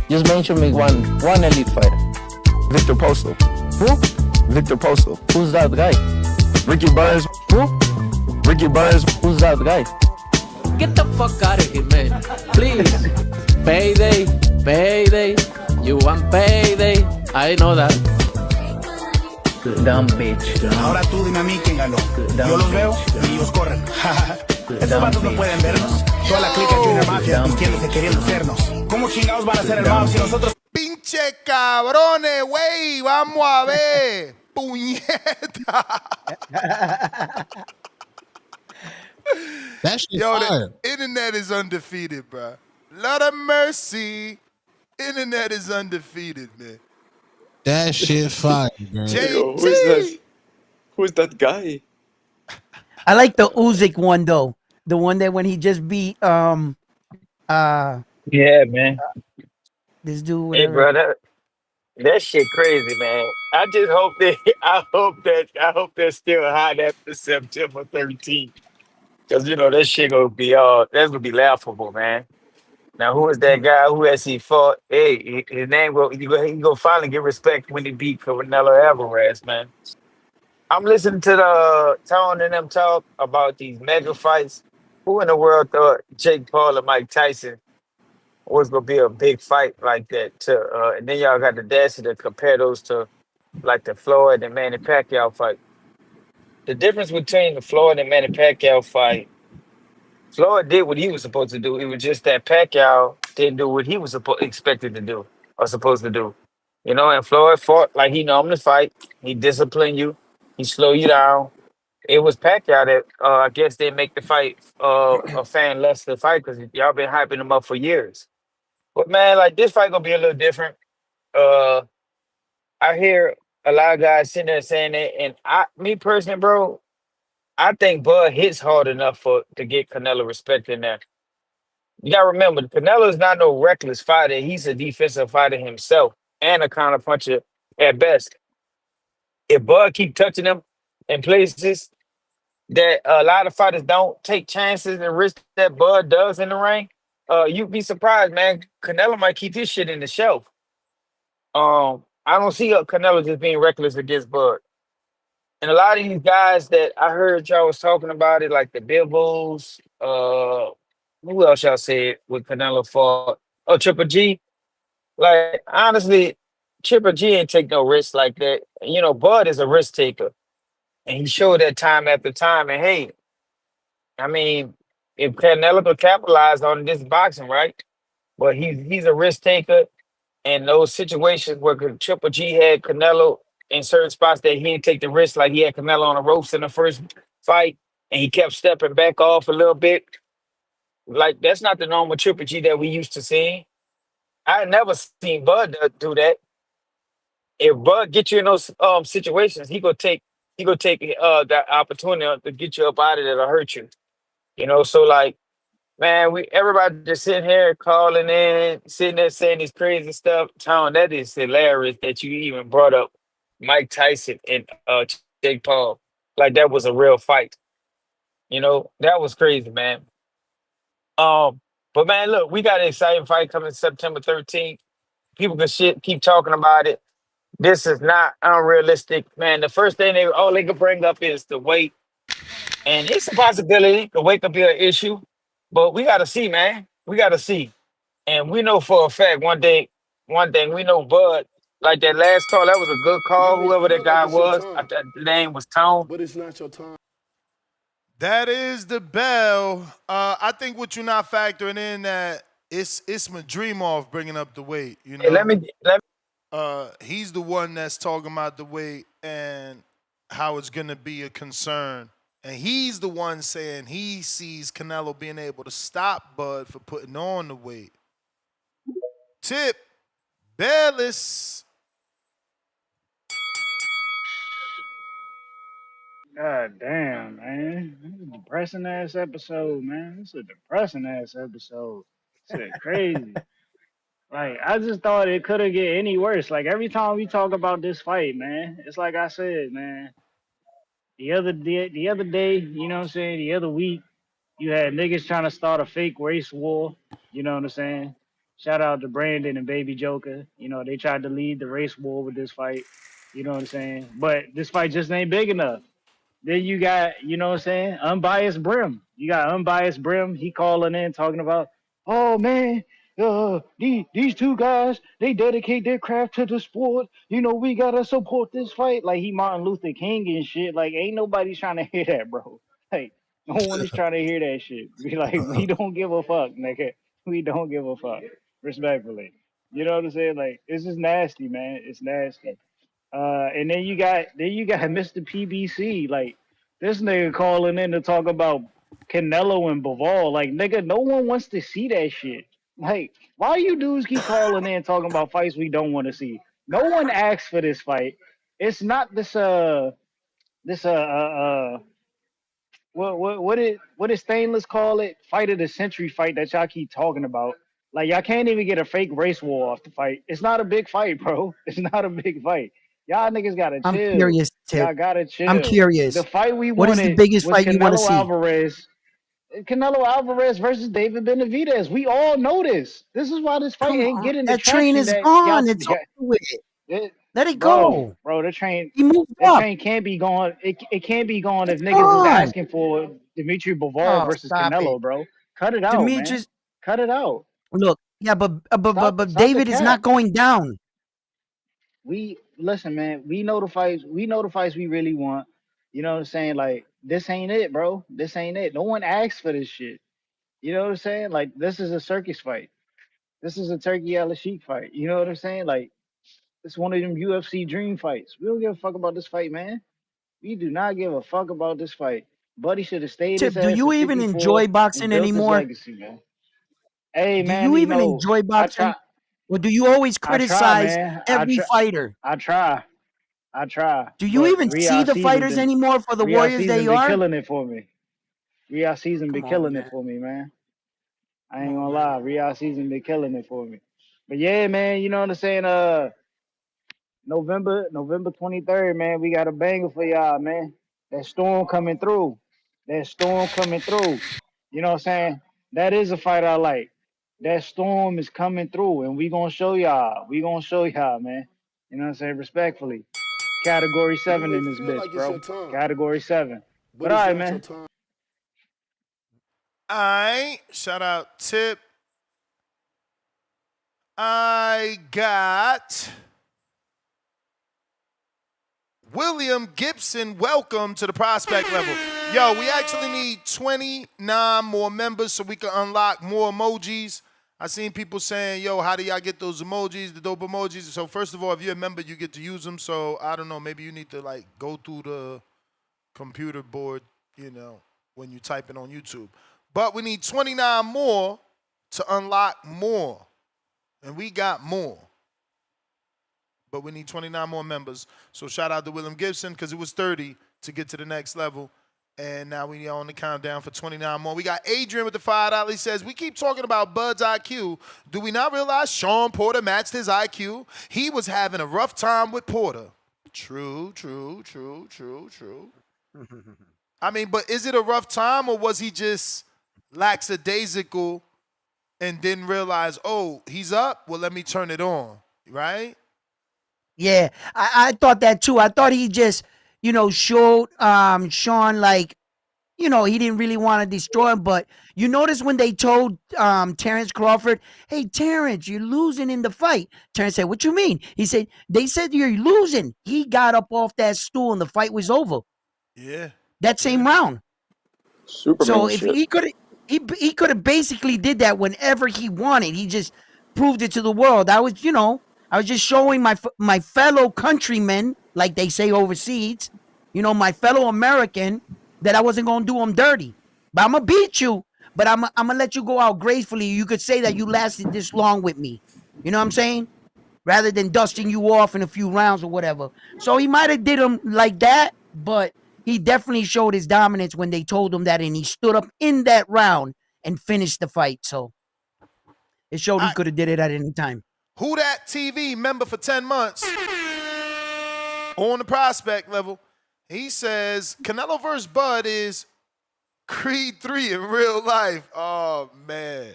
Just mention me one elite fighter. Victor Postal. Who? Victor Postal. Who's that guy? Ricky Burns. Who? Ricky Burns. Who's that guy? Get the fuck out of here, man. Please. Payday. You want payday. I know that. Dumb bitch. Ahora tú dime a mí quién ganó. Yo los veo y ellos corren. Estos vatos no pueden vernos. Toda la clica Junior Mafia vistiéndose queriendo sernos. ¿Cómo chingados van a hacer el mouse si nosotros... pinche cabrones, güey, vamos a ver. Puñeta. That shit Yo, fire. the internet is undefeated, bro. Lord of mercy. Internet is undefeated, man. That shit fire, man. Yo, who's that guy? I like the Usyk one though. The one that when he just beat Yeah, man. this dude, Hey, whatever. bro, that shit crazy, man. I just hope that I hope they're still hot after September 13th. Cause that shit gonna be that's gonna be laughable, man. Now who is that guy? Who has he fought? Hey, his name he go finally get respect when he beat Canelo Alvarez, man. I'm listening to the Tone and them talk about these mega fights. Who in the world thought Jake Paul and Mike Tyson was gonna be a big fight like that? And then y'all got the audacity to compare those to like the Floyd and Manny Pacquiao fight. The difference between the Floyd and Manny Pacquiao fight, Floyd did what he was supposed to do. It was just that Pacquiao didn't do what he was expected to do or supposed to do. And Floyd fought like he normally fight. He disciplined you. He slow you down. It was Pacquiao that I guess didn't make the fight a fan less to fight because y'all been hyping him up for years. But man, like this fight gonna be a little different. Uh, I hear a lot of guys sitting there saying that, and me personally, bro, I think Bud hits hard enough to get Canelo respect in there. You gotta remember, Canelo is not no reckless fighter. He's a defensive fighter himself and a counter puncher at best. If Bud keep touching him in places, that a lot of fighters don't take chances and risk that Bud does in the ring. You'd be surprised, man. Canelo might keep his shit in the shelf. I don't see Canelo just being reckless against Bud. And a lot of these guys that I heard y'all was talking about it, like the Bivos, who else y'all said with Canelo fought? Oh, Triple G. Like honestly, Triple G ain't take no risks like that. You know, Bud is a risk taker, and he showed that time after time. And hey, I mean, if Canelo could capitalize on this boxing, right? But he's a risk taker, and those situations where Triple G had Canelo in certain spots that he didn't take the risk, like he had Canelo on the ropes in the first fight, and he kept stepping back off a little bit. Like that's not the normal Triple G that we used to see. I had never seen Bud do that. If Bud get you in those situations, he gonna take that opportunity to get you up out of there to hurt you. You know, so like man, we everybody just sitting here calling in, sitting there saying this crazy stuff. Tom, that is hilarious that you even brought up Mike Tyson and Jake Paul. Like that was a real fight. You know, that was crazy, man. Um, but man, look, we got an exciting fight coming September 13th. People can keep talking about it. This is not unrealistic, man. The first thing they can bring up is the weight, and it's a possibility the weight could be an issue, but we got to see, man. We got to see, and we know for a fact one thing we know, Bud. Like that last call, that was a good call. Whoever that guy was, the name was Tone. That is the bell. I think what you're not factoring in that it's Madrimov bringing up the weight. You Hey, know, let he's the one that's talking about the weight and how it's gonna be a concern. And he's the one saying he sees Canelo being able to stop Bud for putting on the weight. Tip, Bellis. God damn, man. This is a depressing ass episode, man. This is a depressing ass episode. Shit crazy. Like, I just thought it couldn't get any worse. Like, every time we talk about this fight, man, it's like I said, man. The other day, you know what I'm saying? The other week, you had niggas trying to start a fake race war. You know what I'm saying? Shout out to Brandon and Baby Joker. You know, they tried to lead the race war with this fight. You know what I'm saying? But this fight just ain't big enough. Then you got, you know what I'm saying, unbiased Brim. You got unbiased Brim. He calling in talking about, oh man, these two guys, they dedicate their craft to the sport. You know, we gotta support this fight. Like he Martin Luther King and shit. Like ain't nobody trying to hear that, bro. Like no one is trying to hear that shit. Be like, we don't give a fuck, nigga. We don't give a fuck. Respectfully. You know what I'm saying? Like it's just nasty, man. It's nasty. And then you got Mr. PBC, like this nigga calling in to talk about Canelo and Bivol. Like nigga, no one wants to see that shit. Like, why you dudes keep calling in talking about fights we don't want to see? No one asked for this fight. It's not this what did Stainless call it? Fight of the century fight that y'all keep talking about. Like y'all can't even get a fake race war off the fight. It's not a big fight, bro. It's not a big fight. Y'all niggas gotta I'm chill. curious, Tip. Y'all gotta I'm chill. The curious. fight we What is the wanted biggest was fight you want to Canelo see? Alvarez. Canelo Alvarez versus David Benavidez. We all know this. This is why this fight Come ain't on. getting the That train traction is that gone. y'all. It's over with. It, Let it bro, go. the train, He moved that up. train can't be gone. It can't be gone if It's niggas is gone. asking for Dimitri Bivol Oh, versus stop it. Canelo, bro. Cut it out, man. Demetrius, Cut it out. look, yeah, but Stop the David is cap. not going down. We listen, man. We know the fights. We know the fights we really want. You know what I'm saying? Like this ain't it, bro. This ain't it. No one asked for this shit. You know what I'm saying? Like this is a circus fight. This is a Turkey Ala Sheik fight. You know what I'm saying? Like it's one of them UFC dream fights. We don't give a fuck about this fight, man. We do not give a fuck about this fight. Buddy should have stayed his Tip, do ass you to even 54 enjoy and boxing built his anymore? legacy, man. Hey, Do man, you you even know, enjoy I try, boxing? Or do you always I try, criticize man. every fighter? I try, I try. Do you But even see the fighters anymore for the Riyadh warriors season they been are? killing it for me. Riyadh season been Come on, killing it man. for me, man. I Come ain't on, gonna man. lie, Riyadh season been killing it for me. But yeah, man, you know what I'm saying? November 23rd, man, we got a banger for y'all, man. That storm coming through. That storm coming through. You know what I'm saying? That is a fight I like. That storm is coming through, and we gonna show y'all. We gonna show y'all, man. You know what I'm saying? Respectfully. Category You 7 may in this feel bitch, like it's your bro. time, Category 7. But but all it's right, not your man. time. All right. Shout out Tip. I got William Gibson. Welcome to the prospect level. Yo, we actually need 29 more members so we can unlock more emojis. I seen people saying, yo, how do y'all get those emojis, the dope emojis? So first of all, if you're a member, you get to use them. So I don't know, maybe you need to like go through the computer board, you know, when you type it on YouTube. But we need 29 more to unlock more. And we got more. But we need 29 more members. So shout out to William Gibson because it was 30 to get to the next level. And now we are on the countdown for 29 more. We got Adrian with the $5. He says, we keep talking about Bud's IQ. Do we not realize Sean Porter matched his IQ? He was having a rough time with Porter. True. I mean, but is it a rough time or was he just lackadaisical and didn't realize, oh, he's up? Well, let me turn it on, right? Yeah, I thought that too. I thought he just, showed Sean like, he didn't really want to destroy him. But you notice when they told Terence Crawford, hey, Terence, you're losing in the fight. Terence said, what you mean? He said, they said you're losing. He got up off that stool and the fight was over. Yeah. That same round. So Superman if shit. he could have basically did that whenever he wanted. He just proved it to the world. I was just showing my fellow countrymen, like they say overseas, my fellow American, that I wasn't gonna do them dirty. But I'm gonna beat you. But I'm gonna let you go out gracefully. You could say that you lasted this long with me. You know what I'm saying? Rather than dusting you off in a few rounds or whatever. So he might have did him like that, but he definitely showed his dominance when they told him that, and he stood up in that round and finished the fight. So it showed he could have did it at any time. Who Dat TV member for 10 months on the prospect level. He says Canelo versus Bud is Creed 3 in real life. Oh, man.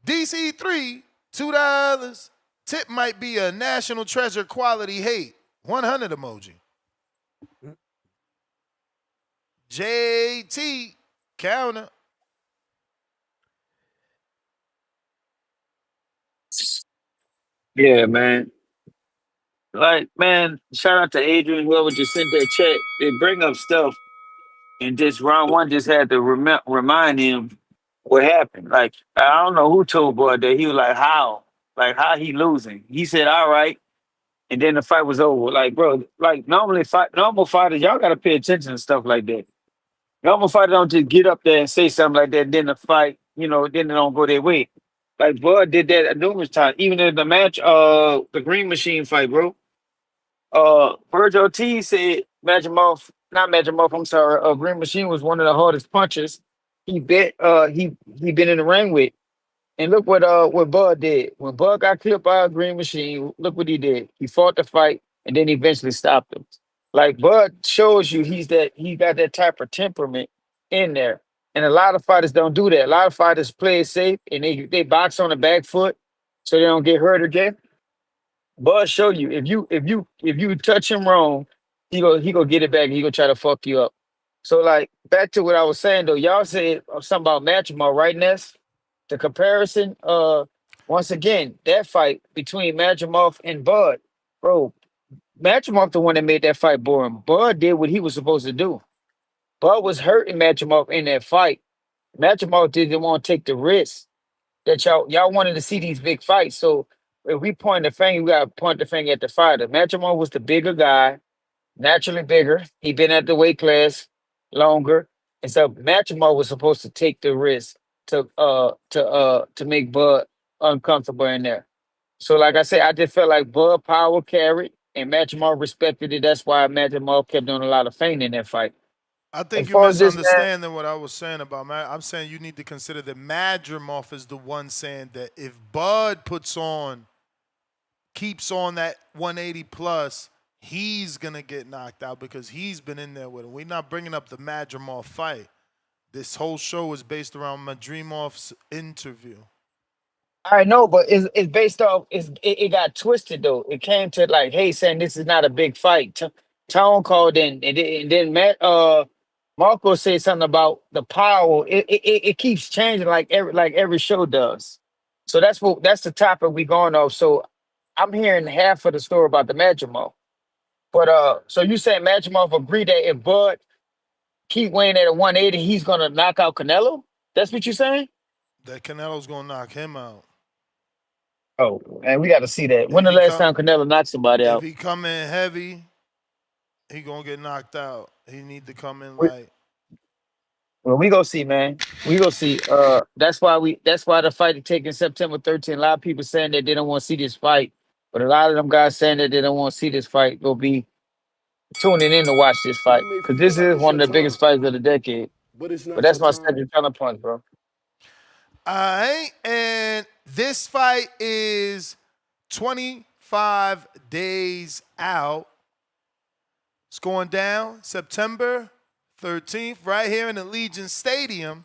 DC3, $2. Tip might be a national treasure quality hate. 100 emoji. JT, counter. Yeah, man. Like, man, shout out to Adrian, whoever just sent that check. They bring up stuff, and just round one just had to remind him what happened. Like, I don't know who told Bud that. He was like, how? Like, how he losing? He said, all right. And then the fight was over. Like, bro, like normal fighters, y'all gotta pay attention to stuff like that. Normal fighters don't just get up there and say something like that, then the fight, then they don't go their way. Like Bud did that numerous times. Even in the match, the Green Machine fight, bro. Virgil Ortiz said not Madrimov, I'm sorry, Green Machine was one of the hardest punchers he been in the ring with. And look what Bud did. When Bud got clipped by a Green Machine, look what he did. He fought the fight and then eventually stopped him. Like Bud shows you he got that type of temperament in there. And a lot of fighters don't do that. A lot of fighters play it safe and they box on the back foot so they don't get hurt again. Bud show you if you touch him wrong, he go get it back and he gonna try to fuck you up. So like back to what I was saying though, y'all said something about Matchmo, right, Ness? The comparison, once again, that fight between Madrimov and Bud, bro. Madrimov the one that made that fight boring. Bud did what he was supposed to do. Bud was hurting Madrimov in that fight. Madrimov didn't want to take the risk that y'all wanted to see these big fights. So if we point the finger, we gotta point the finger at the fighter. Madrimov was the bigger guy, naturally bigger. He been at the weight class longer, and so Madrimov was supposed to take the risk to make Bud uncomfortable in there. So like I said, I just felt like Bud power carried and Madrimov respected it. That's why Madrimov kept doing a lot of feigning in that fight. I As think you're far as this man, misunderstanding what I was saying about I'm saying you need to consider that Madrimov is the one saying that if Bud keeps on that 180 plus, he's gonna get knocked out because he's been in there with him. We're not bringing up the Madrimov fight. This whole show is based around Madrimov's interview. I know, but it's based off. It got twisted though. It came to like, hey, saying this is not a big fight. Tone called in, and then Matt Marco said something about the power. It keeps changing like every show does. So that's the topic we going off. So I'm hearing half of the story about the Madrimov. But so you saying Madrimov agreed that if Bud keep weighing at a 180, he's gonna knock out Canelo? That's what you're saying? That Canelo's gonna knock him out. Oh, and we got to see that. When If the he last come, time Canelo knocked somebody if out? he come in heavy, he gonna get knocked out. He need to come in We, light. well, we go see, man. We go see. That's why the fight is taking September 13th. A lot of people saying that they don't want to see this fight, but a lot of them guys saying that they don't want to see this fight. Will be tuning in to watch this fight You may because feel this like is it's one your of the biggest time, fights of the decade. but it's But not that's your my time. second counterpoint, bro. All right, and this fight is 25 days out. It's going down September 13th, right here in Allegiant Stadium.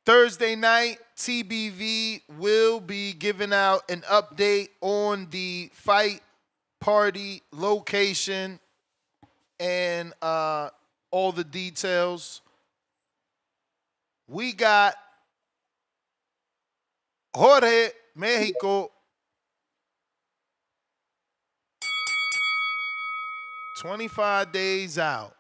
Thursday night, TBV will be giving out an update on the fight party location and all the details. We got Jorge Mexico 25 days out.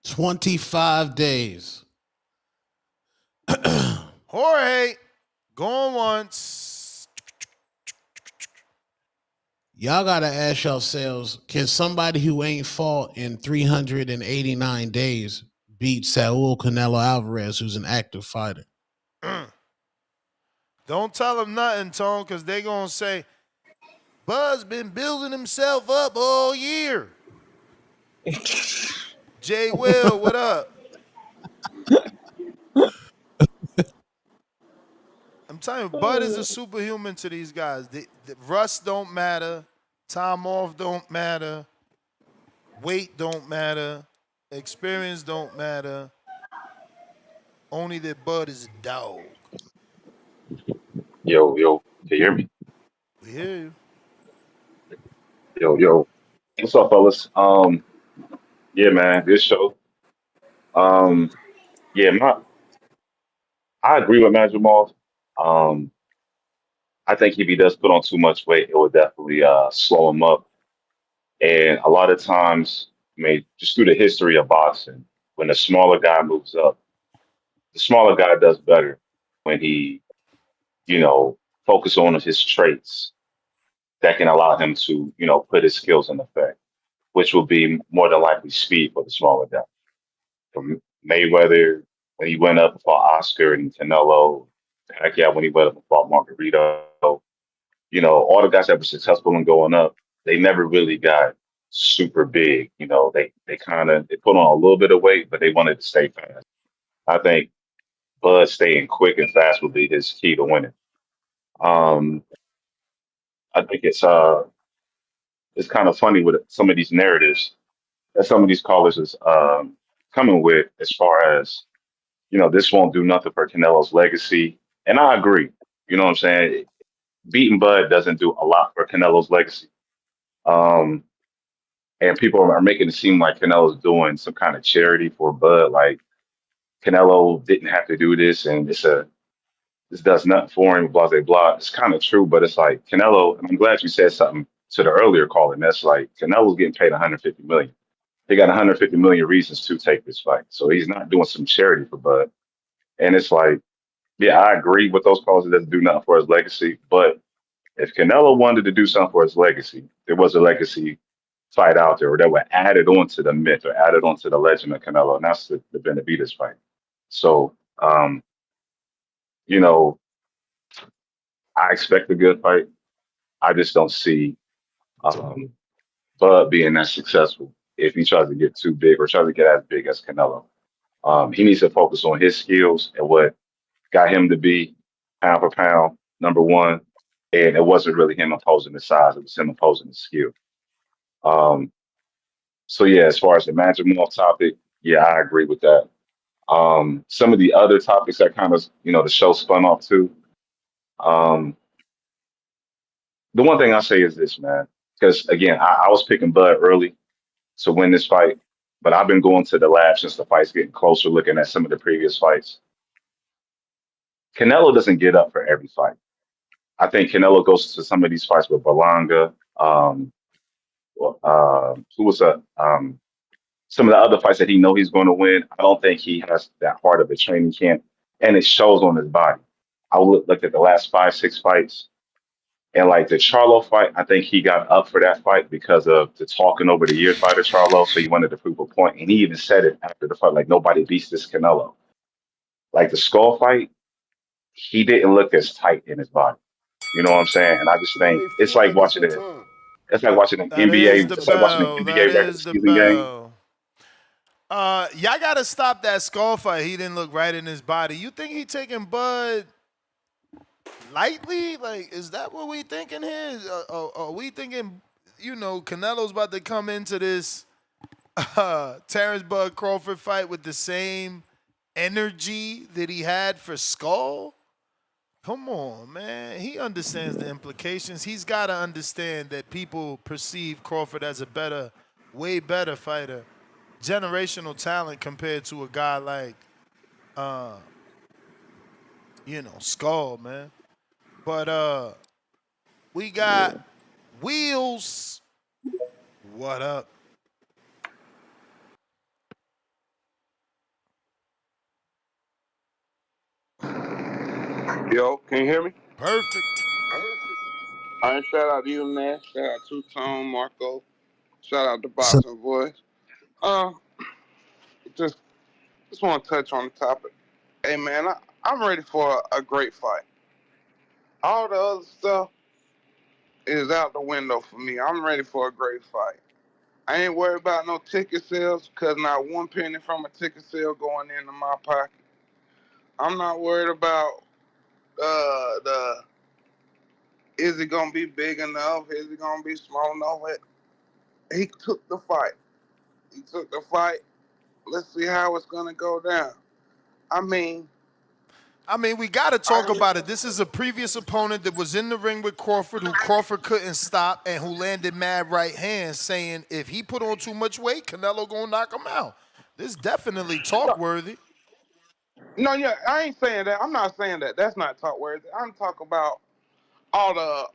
$25 days. Jorge, going once. Y'all gotta ask yourselves, can somebody who ain't fought in 389 days beat Saul Canelo Alvarez, who's an active fighter? Don't tell them nothing, Tone, because they going to say, Buzz been building himself up all year. Jay Will, what up? I'm telling you, Bud is a superhuman to these guys. The rust don't matter. Time off don't matter. Weight don't matter. Experience don't matter. Only that Bud is a dog. Yo, can you hear me? We hear you. Yo. What's up, fellas? Yeah, man, good show. Um, yeah, I agree with Madrimov. Um, I think if he does put on too much weight, it would definitely slow him up. And a lot of times, I mean, just through the history of boxing, when the smaller guy moves up, the smaller guy does better when he, you know, focus on his traits that can allow him to, put his skills in effect, which will be more than likely speed for the smaller guy. From Mayweather when he went up and fought Oscar and Canelo, Pacquiao when he went up and fought Margarito. All the guys that were successful in going up, they never really got super big. They kind of they put on a little bit of weight, but they wanted to stay fast. I think Bud staying quick and fast would be his key to winning. Um, I think it's kind of funny with some of these narratives that some of these callers is coming with as far as this won't do nothing for Canelo's legacy. And I agree. You know what I'm saying? Beating Bud doesn't do a lot for Canelo's legacy. Um, and people are making it seem like Canelo's doing some kind of charity for Bud. Like Canelo didn't have to do this and this does nothing for him, blah, blah, blah. It's kind of true, but it's like Canelo, and I'm glad you said something to the earlier call, and that's like Canelo's getting paid 150 million. He got 150 million reasons to take this fight. So he's not doing some charity for Bud. And it's like, yeah, I agree with those calls. It doesn't do nothing for his legacy. But if Canelo wanted to do something for his legacy, there was a legacy fight out there that were added onto the myth or added onto the legend of Canelo, and that's the Benavidez fight. So, you know, I expect a good fight. I just don't see Bud being that successful if he tries to get too big or tries to get as big as Canelo. He needs to focus on his skills and what got him to be pound for pound number one, and it wasn't really him imposing his size; it was him imposing his skill. Um, so yeah, as far as the Madrimov topic, yeah, I agree with that. Some of the other topics that kind of the show spun off to. Um, the one thing I say is this, man, because again, I was picking Bud early to win this fight, but I've been going to the lab since the fight's getting closer, looking at some of the previous fights. Canelo doesn't get up for every fight. I think Canelo goes to some of these fights with Berlanga. Who was some of the other fights that he know he's going to win. I don't think he has that hard of a training camp, and it shows on his body. I looked at the last 5, 6 fights, and like the Charlo fight, I think he got up for that fight because of the talking over the years by the Charlo. So he wanted to prove a point, and he even said it after the fight, like nobody beats this Canelo. Like the Skull fight, he didn't look as tight in his body. You know what I'm saying? And I just think it's like watching it. It's like watching an That is NBA. the It's like watching an bell. That NBA regular is the season game. bell. Y'all gotta stop that Skull fight. He didn't look right in his body. You think he taking Bud lightly? Like, is that what we thinking here? Are we thinking, Canelo's about to come into this Terence Bud Crawford fight with the same energy that he had for Skull? Come on, man. He understands the implications. He's got to understand that people perceive Crawford as a way better fighter. Generational talent compared to a guy like, Skull, man. But we got Wheels. What up? Yo, can you hear me? Perfect. All right, shout out to you, man. Shout out to Tone, Marco. Shout out to Boxing Boys. Uh, just want to touch on the topic. Hey, man, I'm ready for a great fight. All the other stuff is out the window for me. I'm ready for a great fight. I ain't worried about no ticket sales because not one penny from a ticket sale going into my pocket. I'm not worried about is it gonna be big enough? Is it gonna be small enough? He took the fight. Let's see how it's gonna go down. I mean, we got to talk about it. This is a previous opponent that was in the ring with Crawford, who Crawford couldn't stop, and who landed mad right hands, saying if he put on too much weight, Canelo gonna knock him out. This definitely talk worthy. No, yeah, I ain't saying that. I'm not saying that. That's not talk worthy. I'm talking about all the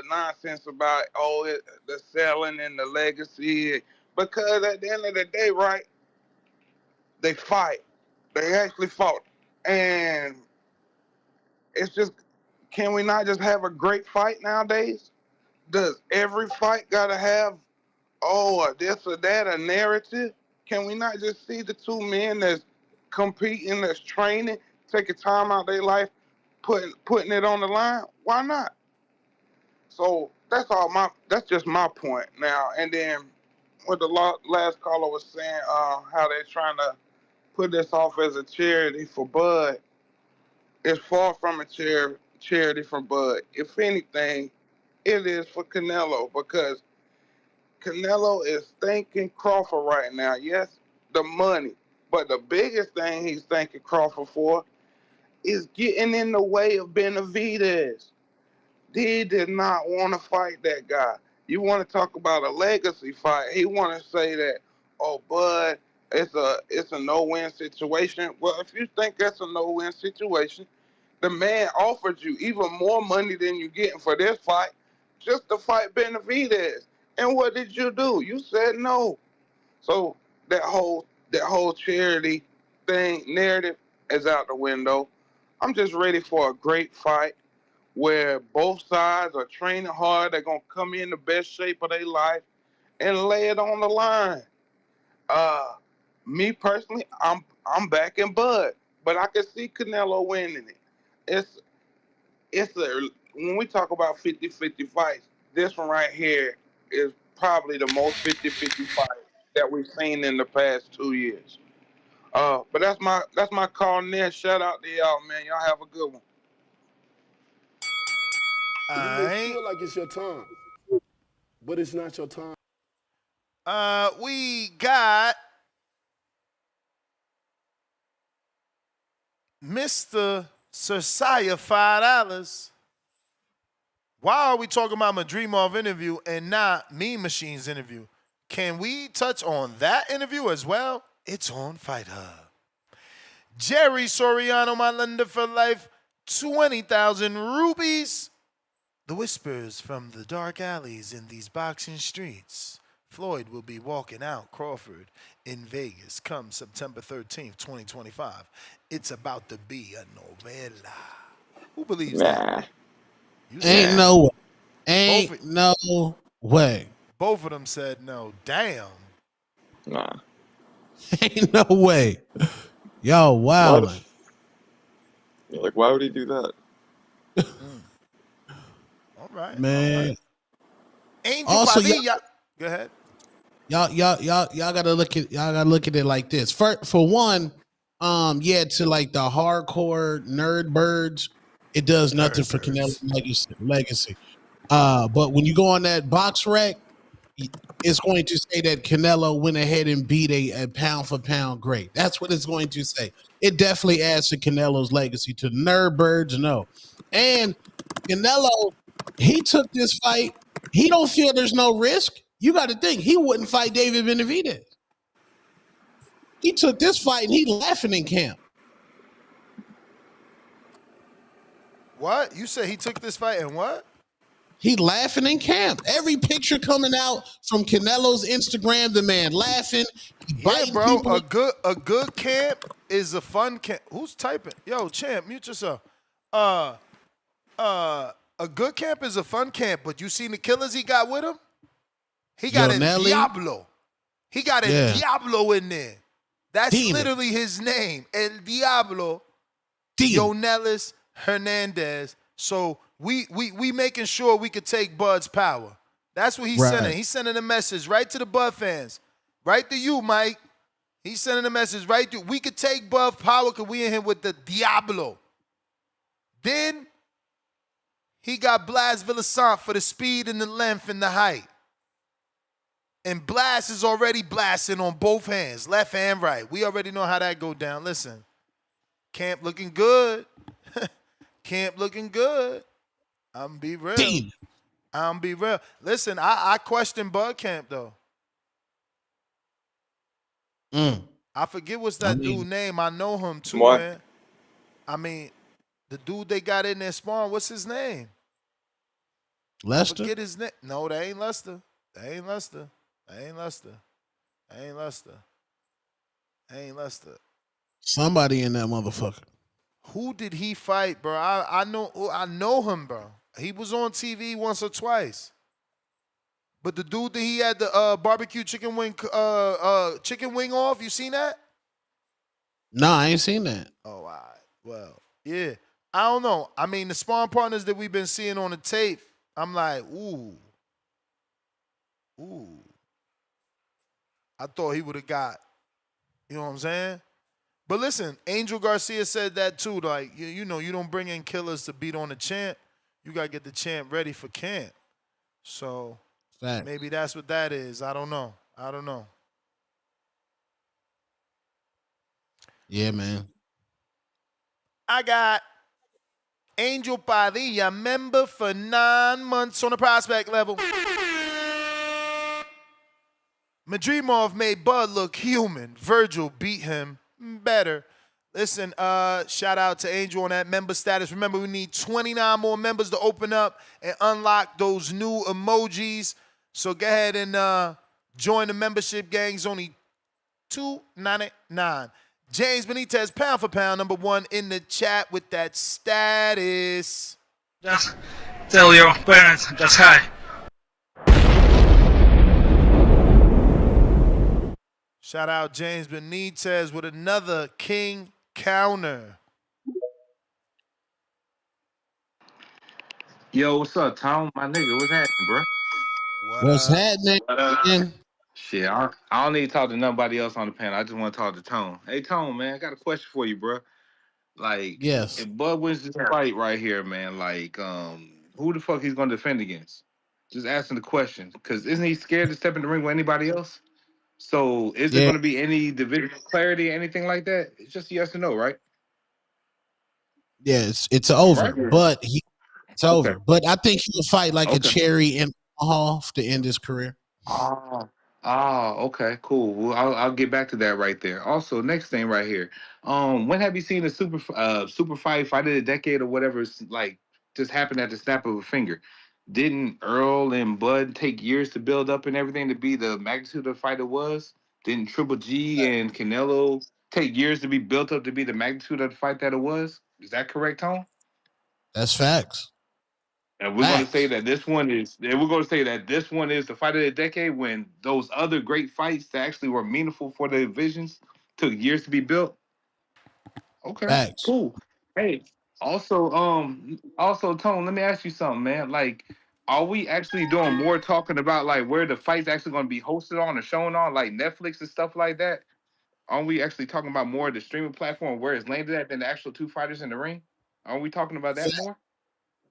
nonsense about the selling and the legacy. Because at the end of the day, right? They fight. They actually fought, and it's just, can we not just have a great fight nowadays? Does every fight gotta have this or that, a narrative? Can we not just see the two men that's competing, that's training, taking time out of their life, putting it on the line? Why not? So that's just my point now. And then what the last caller was saying, how they're trying to put this off as a charity for Bud. It's far from a charity for Bud. If anything, it is for Canelo, because Canelo is thanking Crawford right now. Yes, the money. But the biggest thing he's thanking Crawford for is getting in the way of Benavidez. He did not want to fight that guy. You want to talk about a legacy fight. He want to say that, Bud, it's a no-win situation. Well, if you think that's a no-win situation, the man offered you even more money than you're getting for this fight just to fight Benavidez. And what did you do? You said no. So that whole charity thing, narrative, is out the window. I'm just ready for a great fight where both sides are training hard. They're going to come in the best shape of their life and lay it on the line. Me personally, I'm backing Bud, but I can see Canelo winning it. When we talk about 50-50 fights, this one right here is probably the most 50-50 fight that we've seen in the past 2 years. But that's my call, Ned. Shout out to y'all, man. Y'all have a good one. All You may right. feel like it's your time, but it's not your time. We got Mr. Sirsiah, $5. Why are we talking about Madrimov interview and not Mean Machine's interview? Can we touch on that interview as well? It's on Fight Hub. Jerry Soriano, my lender for life, 20,000 rubies. The whispers from the dark alleys in these boxing streets. Floyd will be walking out Crawford in Vegas come September 13th, 2025. It's about to be a novella. Who believes that? Ain't no way. Ain't no way. Both of them said no. Damn. Nah. Ain't no way. Yo, wow. Like, why would he do that? All right. Man. All right. Angel Also, Padilla. Go ahead. Y'all gotta look at it like this. For one, to like the hardcore nerd birds, it does nothing for Canelo's legacy. But when you go on that box rec, it's going to say that Canelo went ahead and beat a pound for pound great. That's what it's going to say. It definitely adds to Canelo's legacy. To nerd birds, no. And Canelo, he took this fight. He don't feel there's no risk. You got to think he wouldn't fight David Benavidez. He took this fight and he laughing in camp. What? You said he took this fight and what? He laughing in camp. Every picture coming out from Canelo's Instagram, the man laughing. Yeah, bro. A good camp is a fun camp. Who's typing? Yo, champ, mute yourself. A good camp is a fun camp, but you seen the killers he got with him? He got a Diablo. He got a Diablo in there. That's literally his name. El Diablo. Yonelis Hernandez. So we making sure we could take Bud's power. That's what he's sending. He's sending a message right to the Bud fans. Right to you, Mike. He's sending a message right to we could take Bud power because we in here with the Diablo. Then he got Blas Villasant for the speed and the length and the height. And Blas is already blasting on both hands, left and right. We already know how that go down. Listen, camp looking good. Camp looking good. I'm be real. I'm be real. Listen, I question Bud Camp though. I forget what's that dude name. I know him too, man. I mean, the dude they got in there sparring, what's his name? Lester? I forget his name. No, that ain't Lester. That ain't Lester. That ain't Lester. That ain't Lester. That ain't Lester. Somebody in that motherfucker. Who did he fight, bro? I know him, bro. He was on TV once or twice. But the dude that he had the barbecue chicken wing off, you seen that? No, I ain't seen that. Oh, all right. Well, yeah. I don't know. I mean, the sparring partners that we've been seeing on the tape, I'm like, ooh. I thought he would have got, you know what I'm saying? But listen, Angel Garcia said that too. Like, you know, you don't bring in killers to beat on the champ. You got to get the champ ready for camp. So maybe that's what that is. I don't know. Yeah, man. I got Angel Padilla, member for 9 months on the prospect level. Madrimov made Bud look human. Virgil beat him better. Listen, shout out to Angel on that member status. Remember, we need 29 more members to open up and unlock those new emojis. So go ahead and join the membership gang. It's only $2.99. James Benitez, pound for pound, #1 in the chat with that status. Just tell your parents that's hi. Shout out James Benitez with another king counter. Yo, what's up, Tom? My nigga, what's happening, bro? What's happening? Shit, I don't need to talk to nobody else on the panel. I just want to talk to Tone. Hey, Tone, man, I got a question for you, bro. Like, yes, if Bud wins this fight right here, man, like, who the fuck he's gonna defend against? Just asking the question, because isn't he scared to step in the ring with anybody else? So is there Yeah, going to be any division clarity, anything like that? It's just yes or no, right? yeah, it's I'm over. right. But it's Okay. over. But I think he'll fight like a Okay. cherry in Hall to end his career. Ah, okay, cool. Well, I'll get back to that right there. Also, next thing right here. When have you seen a super fight of the decade or whatever? Like just happened at the snap of a finger. Didn't Earl and Bud take years to build up and everything to be the magnitude of the fight it was? Didn't Triple G and Canelo take years to be built up to be the magnitude of the fight that it was? Is that correct, Tom? That's facts. And we're going to say Facts. that this one is, and we're going to say that this one is the fight of the decade when those other great fights that actually were meaningful for the divisions took years to be built. Okay, Facts. cool. Hey, also, Tone, let me ask you something, man. Like, are we actually doing more talking about like where the fight's actually going to be hosted on or shown on, like Netflix and stuff like that? Aren't we actually talking about more of the streaming platform where it's landed at than the actual two fighters in the ring? Aren't we talking about that more?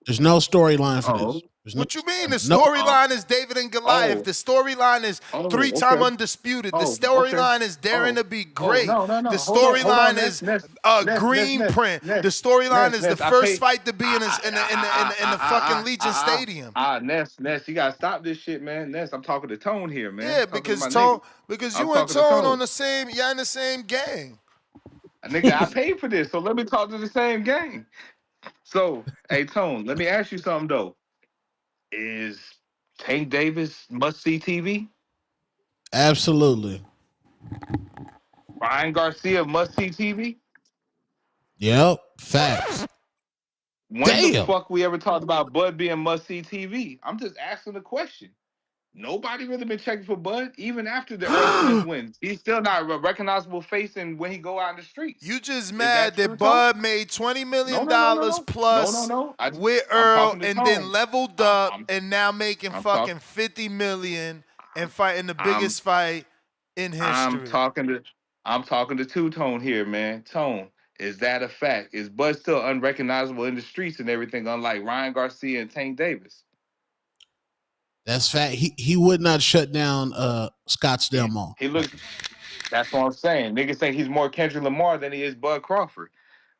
There's no storyline for Oh, this. There's no What you mean? The no. storyline is David and Goliath. oh, The storyline is three-time okay. undisputed. The Okay. storyline is daring to be great. No. The Hold on, storyline Ness, is Ness, Ness, Ness, green Ness, print. The Ness, storyline Ness, is the Ness. I first paid. fight to be in the fucking Allegiant Stadium. Ness, you gotta stop this shit, man. Ness, I'm talking to Tone here, man. Yeah, Talking to because my nigga. I'm you and talking to Tone on Tone. the same, you're in the same gang. Nigga, I paid for this, so let me talk to the same game. So, hey, Tone, let me ask you something though. Is Tank Davis must see TV? Absolutely. Ryan Garcia must see TV? Yep. Facts. When the Damn. fuck we ever talked about Bud being must see TV? I'm just asking the question. Nobody really been checking for Bud, even after the Earl Spence win. He's still not a recognizable face and when he go out in the streets. You just Is that mad true, that Tone? Bud made $20 No, million no, no, no, no. No, no, plus no. with I'm Earl talking to and then Tone. leveled I, up I'm and now making I'm fucking talking $50 million and fighting the I'm biggest fight in I'm history. talking to I'm talking to Two Tone here, man. Tone, is that a fact? Is Bud still unrecognizable in the streets and everything, unlike Ryan Garcia and Tank Davis? That's fact. He would not shut down Scottsdale Mall. He looks. That's what I'm saying. Niggas think he's more Kendrick Lamar than he is Bud Crawford.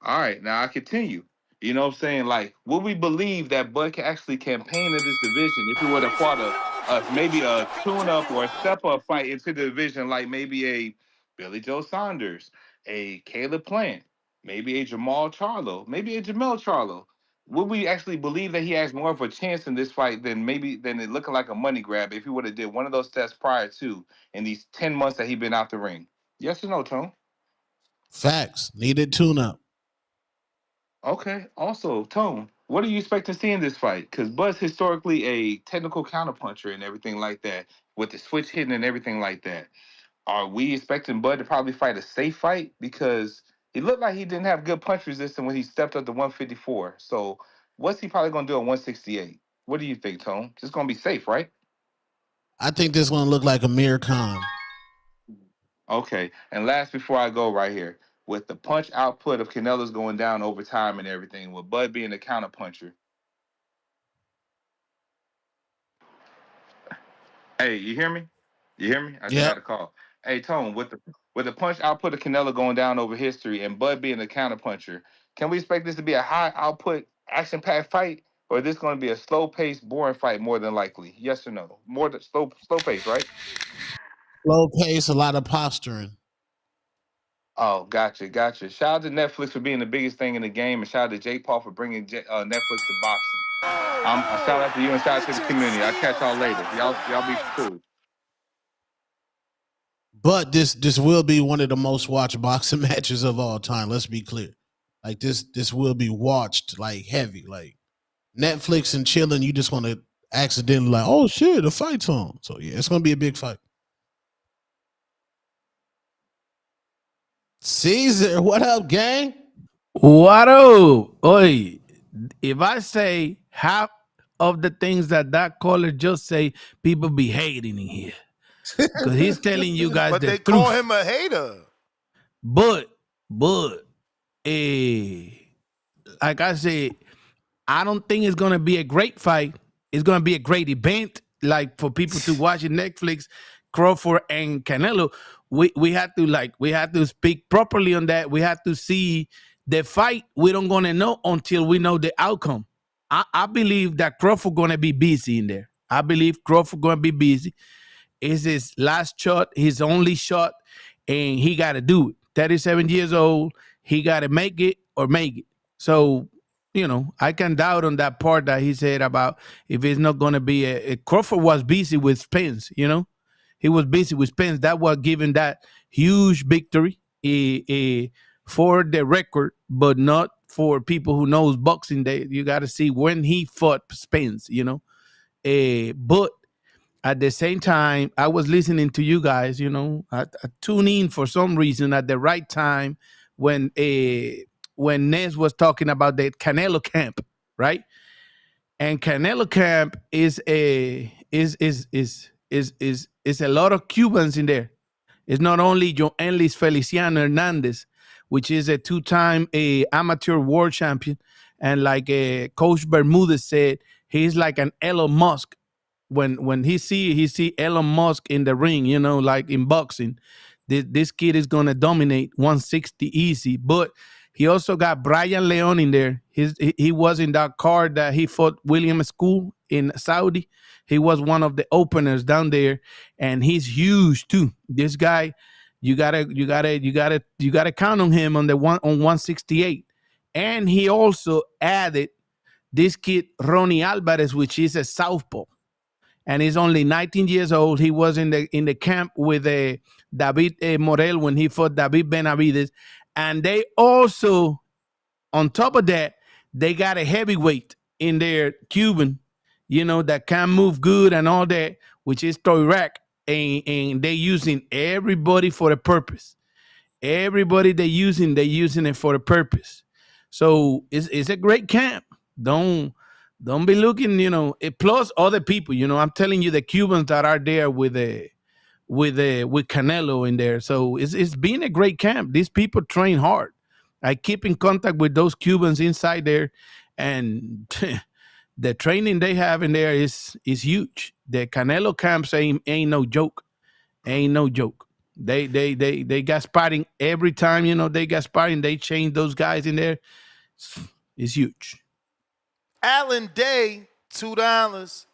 All right, now I continue. You know what I'm saying? Like, would we believe that Bud can actually campaign in this division if he would have fought maybe a tune-up or a step-up fight into the division, like maybe a Billy Joe Saunders, a Caleb Plant, maybe a Jamal Charlo, maybe a Jamel Charlo? Would we actually believe that he has more of a chance in this fight than it looking like a money grab if he would have did one of those steps prior to in these 10 months that he been out the ring? Yes or no, Tone? Facts. Needed tune up. Okay. Also, Tone, what do you expect to see in this fight? Because Bud's historically a technical counterpuncher and everything like that, with the switch hitting and everything like that. Are we expecting Bud to probably fight a safe fight? Because he looked like he didn't have good punch resistance when he stepped up to 154. So what's he probably going to do at 168? What do you think, Tone? Just going to be safe, right? I think this one look like Amir Khan. Okay. And last before I go right here, with the punch output of Canelo's going down over time and everything, with Bud being a counterpuncher. Hey, you hear me? You hear me? I just Yep. got a call. Hey, Tone, with the punch output of Canelo going down over history and Bud being a counterpuncher, can we expect this to be a high output, action-packed fight, or is this going to be a slow-paced, boring fight more than likely? Yes or no? More than slow pace, right? Slow pace, a lot of posturing. Oh, gotcha. Shout out to Netflix for being the biggest thing in the game, and shout out to Jake Paul for bringing Netflix to boxing. I shout out to you and shout out to the community. I'll catch y'all later. Y'all be cool. But this will be one of the most watched boxing matches of all time. Let's be clear. Like this will be watched like heavy. Like Netflix and chilling, you just want to accidentally like, oh shit, the fight's on. So yeah, it's gonna be a big fight. Caesar, what up, gang? What up? Oi, if I say half of the things that caller just say, people be hating in here. Because he's telling you guys But the they truth. call him a hater. But, like I said, I don't think it's gonna be a great fight. It's gonna be a great event, like for people to watch in Netflix. Crawford and Canelo. We had to speak properly on that. We had to see the fight. We don't gonna know until we know the outcome. I believe that Crawford gonna be busy in there. I believe Crawford gonna be busy. It's his last shot, his only shot, and he got to do it. 37 years old, he got to make it or make it. So, I can doubt on that part that he said about if it's not going to be Crawford was busy with Spence. He was busy with Spence. That was giving that huge victory for the record, but not for people who knows boxing. You got to see when he fought Spence. But at the same time, I was listening to you guys. I tune in for some reason at the right time when Nez was talking about the Canelo camp, right? And Canelo camp is a lot of Cubans in there. It's not only Joenlis Feliciano Hernandez, which is a two-time amateur world champion, and like Coach Bermudez said, he's like an Elon Musk. When he see Elon Musk in the ring, like in boxing, this kid is gonna dominate 160 easy. But he also got Brian Leon in there. He was in that card that he fought William School in Saudi. He was one of the openers down there, and he's huge too. This guy, you gotta count on him on 168. And he also added this kid Ronnie Alvarez, which is a southpaw, and he's only 19 years old. He was in the camp with David Morel when he fought David Benavides, and they also, on top of that, they got a heavyweight in there, Cuban, that can move good and all that, which is Toirac, and they using everybody for a purpose. Everybody they using it for a purpose. So it's a great camp. Don't be looking, plus other people, I'm telling you, the Cubans that are there with Canelo in there. So it's been a great camp. These people train hard. I keep in contact with those Cubans inside there, and the training they have in there is huge. The Canelo camps ain't no joke. Ain't no joke. They got sparring every time, they got sparring. They change those guys in there. It's huge. Alan Day, $2.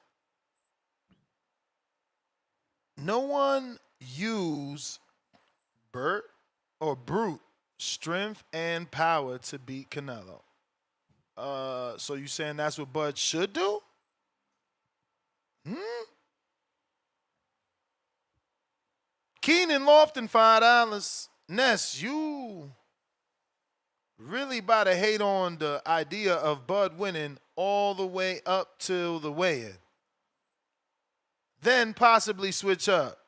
No one use Burt or brute strength and power to beat Canelo. So you saying that's what Bud should do? Keenan Lofton, $5. Ness, you really about to hate on the idea of Bud winning all the way up till the weigh-in. Then possibly switch up.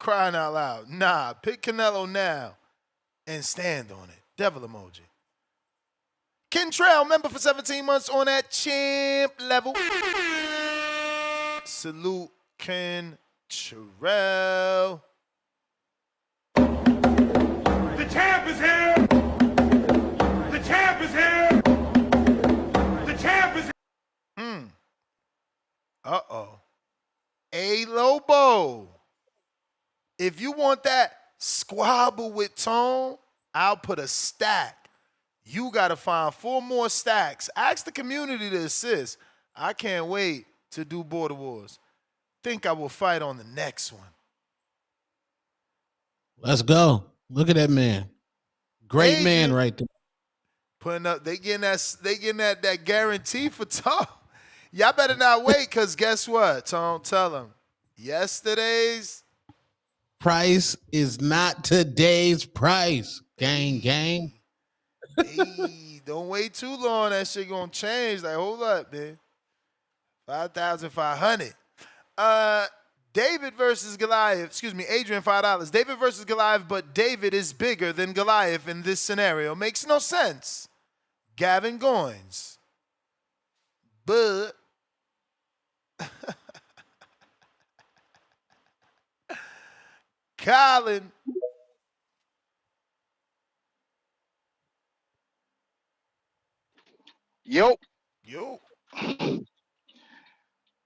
Crying out loud. Nah, pick Canelo now and stand on it. Devil emoji. Ken Trail, member for 17 months on that champ level. Salute Ken Trail. The champ is here! The champ is here! The champ is here! Uh-oh. A Lobo. If you want that squabble with Tone, I'll put a stack. You got to find 4 more stacks. Ask the community to assist. I can't wait to do Border Wars. Think I will fight on the next one. Let's go. Look at that man. Great man right there. Putting up, they getting that guarantee for Tone. Y'all better not wait, because guess what? Tone, tell them. Yesterday's price is not today's price. Gang, gang. Hey, don't wait too long. That shit gonna change. Like, hold up, man. 5,500. David versus Goliath. Excuse me, Adrian, $5. David versus Goliath, but David is bigger than Goliath in this scenario. Makes no sense. Gavin Goins. But Colin. Yo. Yo.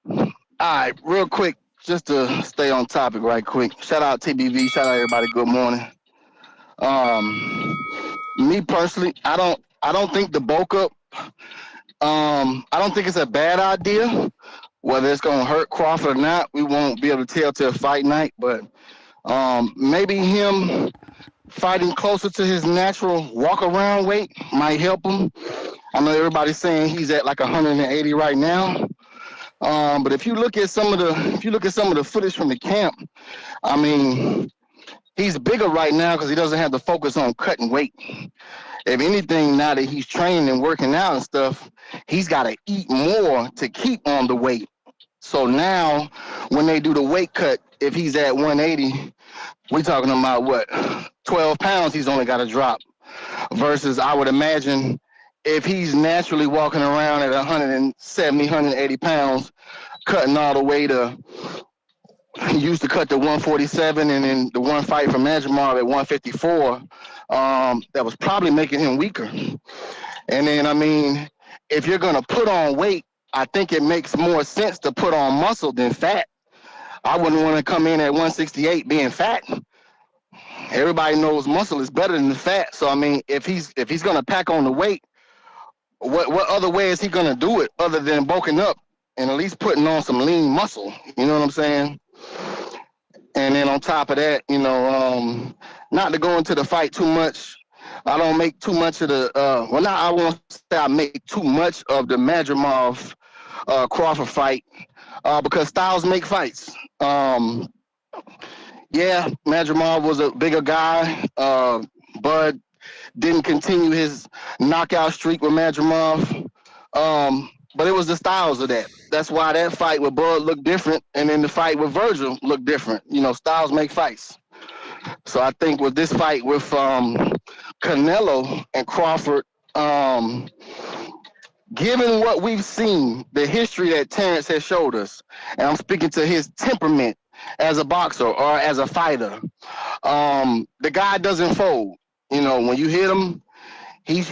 All right, real quick, just to stay on topic right quick. Shout out TBV, shout out everybody, good morning. Me personally, I don't think the bulk up I don't think it's a bad idea. Whether it's gonna hurt Crawford or not, we won't be able to tell till fight night, but maybe him fighting closer to his natural walk around weight might help him. I know everybody's saying he's at like 180 right now. But if you look at some of the footage from the camp, I mean, he's bigger right now because he doesn't have to focus on cutting weight. If anything, now that he's training and working out and stuff, he's got to eat more to keep on the weight. So now, when they do the weight cut, if he's at 180, we're talking about what, 12 pounds he's only got to drop. Versus, I would imagine, if he's naturally walking around at 170, 180 pounds, cutting all the way to, he used to cut to 147, and then the one fight from Madrimov at 154, that was probably making him weaker. And then, I mean, if you're going to put on weight, I think it makes more sense to put on muscle than fat. I wouldn't want to come in at 168 being fat. Everybody knows muscle is better than the fat. So I mean, if he's gonna pack on the weight, what other way is he gonna do it other than bulking up and at least putting on some lean muscle? You know what I'm saying? And then on top of that, not to go into the fight too much. I don't make too much of the I won't say I make too much of the Madrimov Crawford fight because styles make fights. Yeah, Madrimov was a bigger guy. Bud didn't continue his knockout streak with Madrimov. But it was the styles of that. That's why that fight with Bud looked different, and then the fight with Virgil looked different. Styles make fights. So I think with this fight with Canelo and Crawford, given what we've seen, the history that Terence has showed us, and I'm speaking to his temperament as a boxer or as a fighter, the guy doesn't fold. When you hit him, he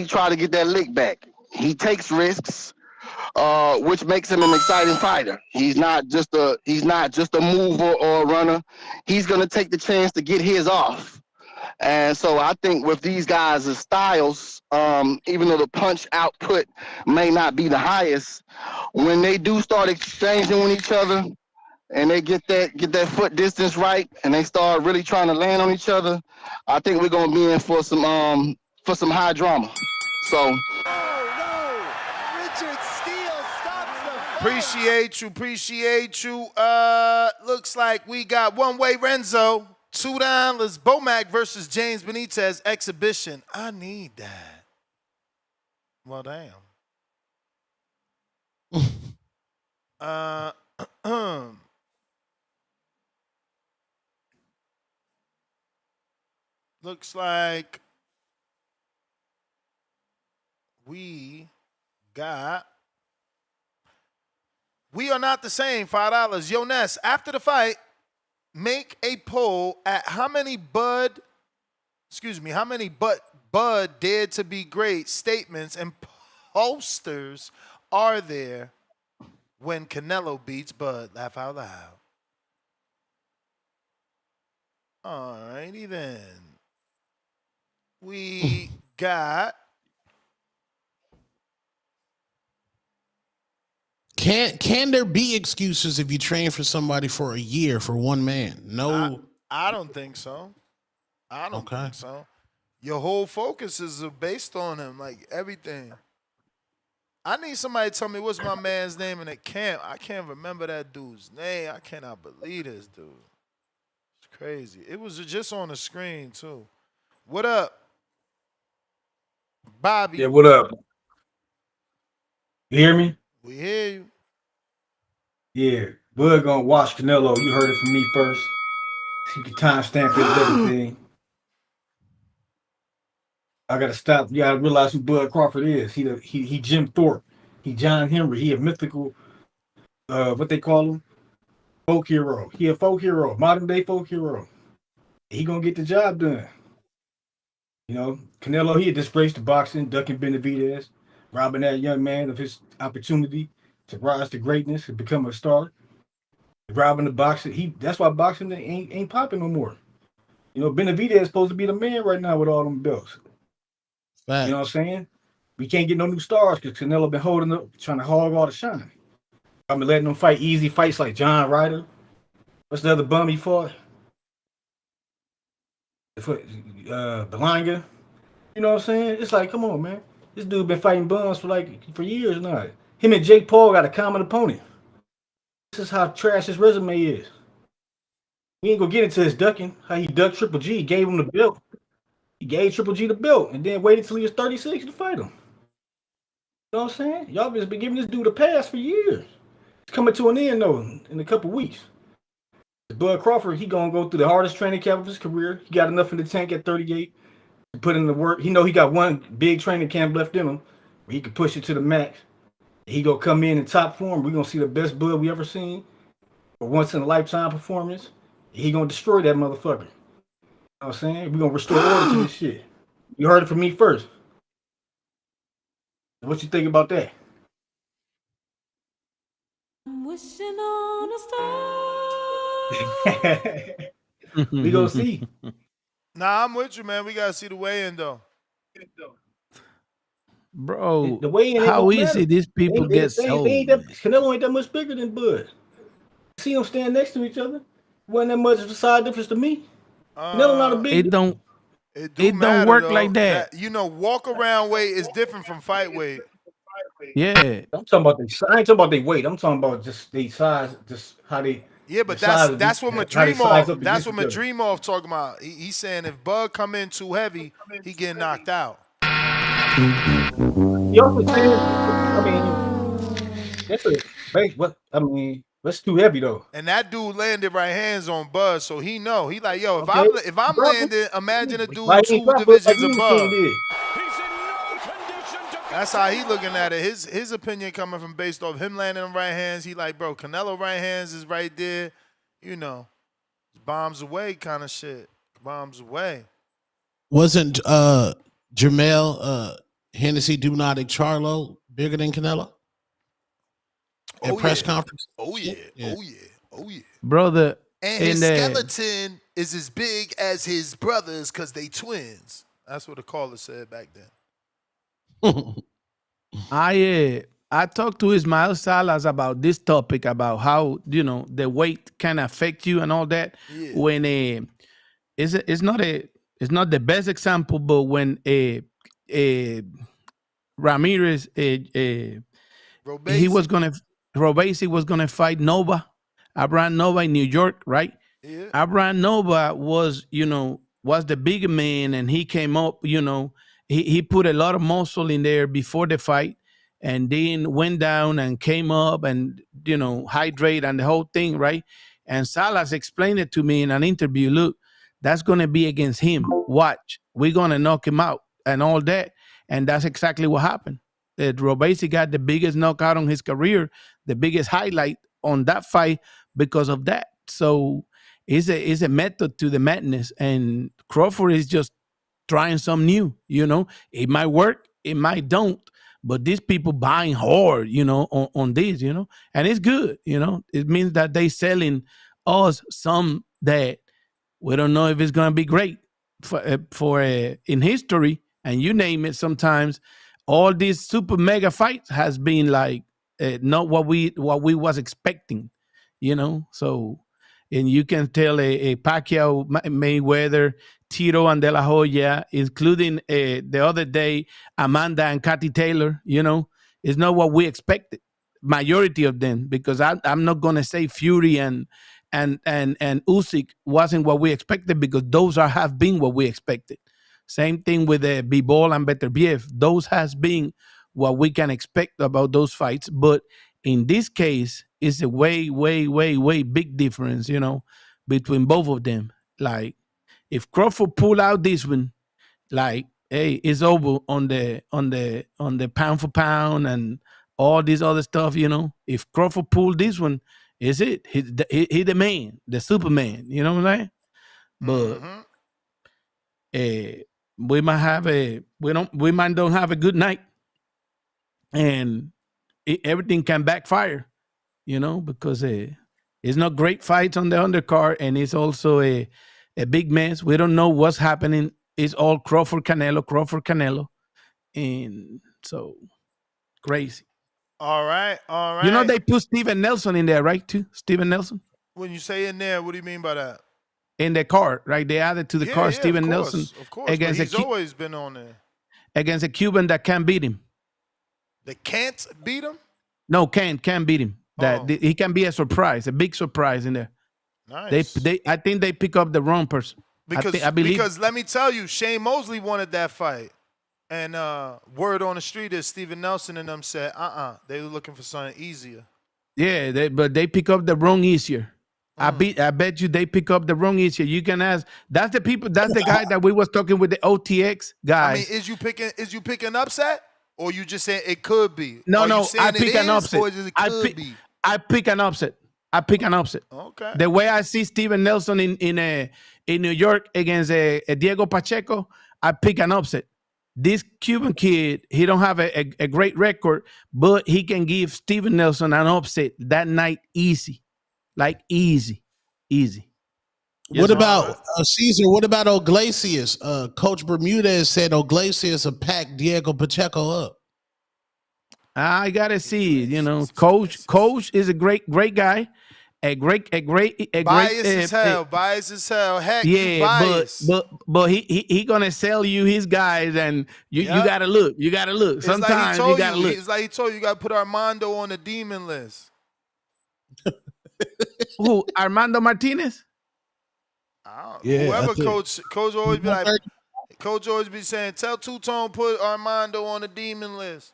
try to get that lick back. He takes risks, which makes him an exciting fighter. He's not just a mover or a runner. He's gonna take the chance to get his off. And so I think with these guys' styles, even though the punch output may not be the highest, when they do start exchanging with each other and they get that foot distance right and they start really trying to land on each other, I think we're gonna be in for some high drama. So Appreciate you. Looks like we got one-way Renzo, $2. Bomac versus James Benitez exhibition. I need that. Well, damn. Looks like we are not the same, $5. Yo, Ness, after the fight, make a poll at how many Bud dared to be great statements and posters are there when Canelo beats Bud? Laugh out loud. All righty then. We got... Can there be excuses if you train for somebody for a year for one man? No. I don't think so. I don't think so. Your whole focus is based on him, like everything. I need somebody to tell me what's my man's name in the camp. I can't remember that dude's name. I cannot believe this dude. It's crazy. It was just on the screen, too. What up, Bobby? Yeah, what up? You hear me? We hear you. Yeah, Bud gonna watch Canelo. You heard it from me first. You can timestamp it and everything. I gotta stop. You gotta realize who Bud Crawford is. He Jim Thorpe. He John Henry. He a mythical, what they call him? Folk hero. He a folk hero, modern day folk hero. He gonna get the job done. Canelo, he a disgrace to boxing, ducking Benavidez. robbing that young man of his opportunity to rise to greatness and become a star. Robbing the boxing. That's why boxing ain't popping no more. You know, Benavidez is supposed to be the man right now with all them belts. Facts. You know what I'm saying? We can't get no new stars because Canelo been holding up, trying to hog all the shine. I've been letting them fight easy fights like John Ryder. What's the other bum he fought? Belanga. You know what I'm saying? It's like, come on, man. This dude been fighting bums for years now. Him and Jake Paul got a common opponent. This is how trash his resume is. We ain't gonna get into his ducking. How he ducked Triple G, gave him the belt. He gave Triple G the belt and then waited till he was 36 to fight him. You know what I'm saying? Y'all just been giving this dude a pass for years. It's coming to an end though in a couple weeks. Bud Crawford, he gonna go through the hardest training camp of his career. He got enough in the tank at 38 to put in the work. He know he got one big training camp left in him where he can push it to the max. He gonna come in top form. We gonna see the best Bud we ever seen. A once in a lifetime performance. He gonna destroy that motherfucker. You know what I'm saying? We gonna restore order to this shit. You heard it from me first. What you think about that? I'm wishing on a star. We gonna see. Nah, I'm with you, man. We gotta see the weigh-in though. Bro, The weigh-in ain't how gonna easy matter. these people get sold. Canelo ain't that much bigger than Bud. See them stand next to each other. Wasn't that much of a side difference to me. Canelo not a big. It don't. It don't work like that. You know, walk around weight is different from fight weight. Yeah. I'm talking about I ain't talking about their weight. I'm talking about just their size, just how they. Yeah, but that's what Madrimov talking about. He's saying if Bud come in too heavy, he getting knocked out. He also saying, I mean, that's that's too heavy though. And that dude landed right hands on Bud, so he know. He like, yo, if I'm landing, imagine a dude 2 divisions above. That's how he looking at it. His opinion coming from based off him landing on right hands. He like, bro, Canelo right hands is right there. You know, bombs away kind of shit. Bombs away. Wasn't Jermell Hennessy Do Not Charlo bigger than Canelo? At press conference? Oh yeah. Oh yeah. Oh yeah. Brother. And his skeleton is as big as his brothers because they twins. That's what the caller said back then. I talked to Ismael Salas about this topic, about how, you know, the weight can affect you and all that. Yeah. When it's not the best example, but when Ramirez Robesi was gonna fight Abraham Nova in New York, right? Yeah. Abraham Nova was the bigger man, and he came up, he put a lot of muscle in there before the fight, and then went down and came up and hydrate and the whole thing, right? And Salas explained it to me in an interview. Look, that's gonna be against him. Watch, we're gonna knock him out and all that. And that's exactly what happened. Robesi got the biggest knockout on his career, the biggest highlight on that fight because of that. So it's a method to the madness, and Crawford is just trying something new. It might work, it might don't, but these people buying hard, on this, and it's good. It means that they selling us some that we don't know if it's gonna be great for in history. And you name it, sometimes all these super mega fights has been like not what we was expecting, So, and you can tell a Pacquiao, Mayweather, Tito and De La Hoya, including the other day Amanda and Cathy Taylor, it's not what we expected. Majority of them, because I'm not gonna say Fury and Usyk wasn't what we expected, because those have been what we expected. Same thing with Bivol and Beterbiev. Those has been what we can expect about those fights. But in this case, it's a way, way, way, way big difference, between both of them. Like, if Crawford pull out this one, like, hey, it's over on the pound for pound and all this other stuff, If Crawford pull this one, is it? He the man, the Superman, you know what I'm saying? But we might don't have a good night. and everything can backfire, because it's not great fights on the undercard, and it's also a big mess. We don't know what's happening. It's all Crawford Canelo, and so crazy. All right. They put Steven Nelson in there, right? Too Steven Nelson When you say in there, what do you mean by that? in the card, right? They added to the card Steven Nelson of course. But he's always been on there. Against a Cuban that can't beat him. They can't beat him? No, can't beat him. He can be a big surprise in there. Nice. I think they pick up the wrong person. I believe, because let me tell you, Shane Mosley wanted that fight. And word on the street is Steven Nelson and them said, they were looking for something easier. Yeah, but they pick up the wrong easier. I bet you they pick up the wrong easier. You can ask. That's the guy that we was talking with the OTX guys. I mean, is you picking upset, or you just saying it could be? No, I pick an upset. I pick an upset. Okay. The way I see Steven Nelson in New York against Diego Pacheco, I pick an upset. This Cuban kid, he don't have a great record, but he can give Steven Nelson an upset that night easy. Like easy. What about Caesar? What about Iglesias? Coach Bermudez said Iglesias will pack Diego Pacheco up. I gotta see. Coach is a great guy. A great biased as hell. Heck, yeah, but he gonna sell you his guys, and you gotta look. Sometimes you gotta look. It's like he told you, you gotta put Armando on the demon list. Who? Armando Martinez? Whoever coach always be like, Coach always be saying, tell Two-Tone put Armando on the demon list.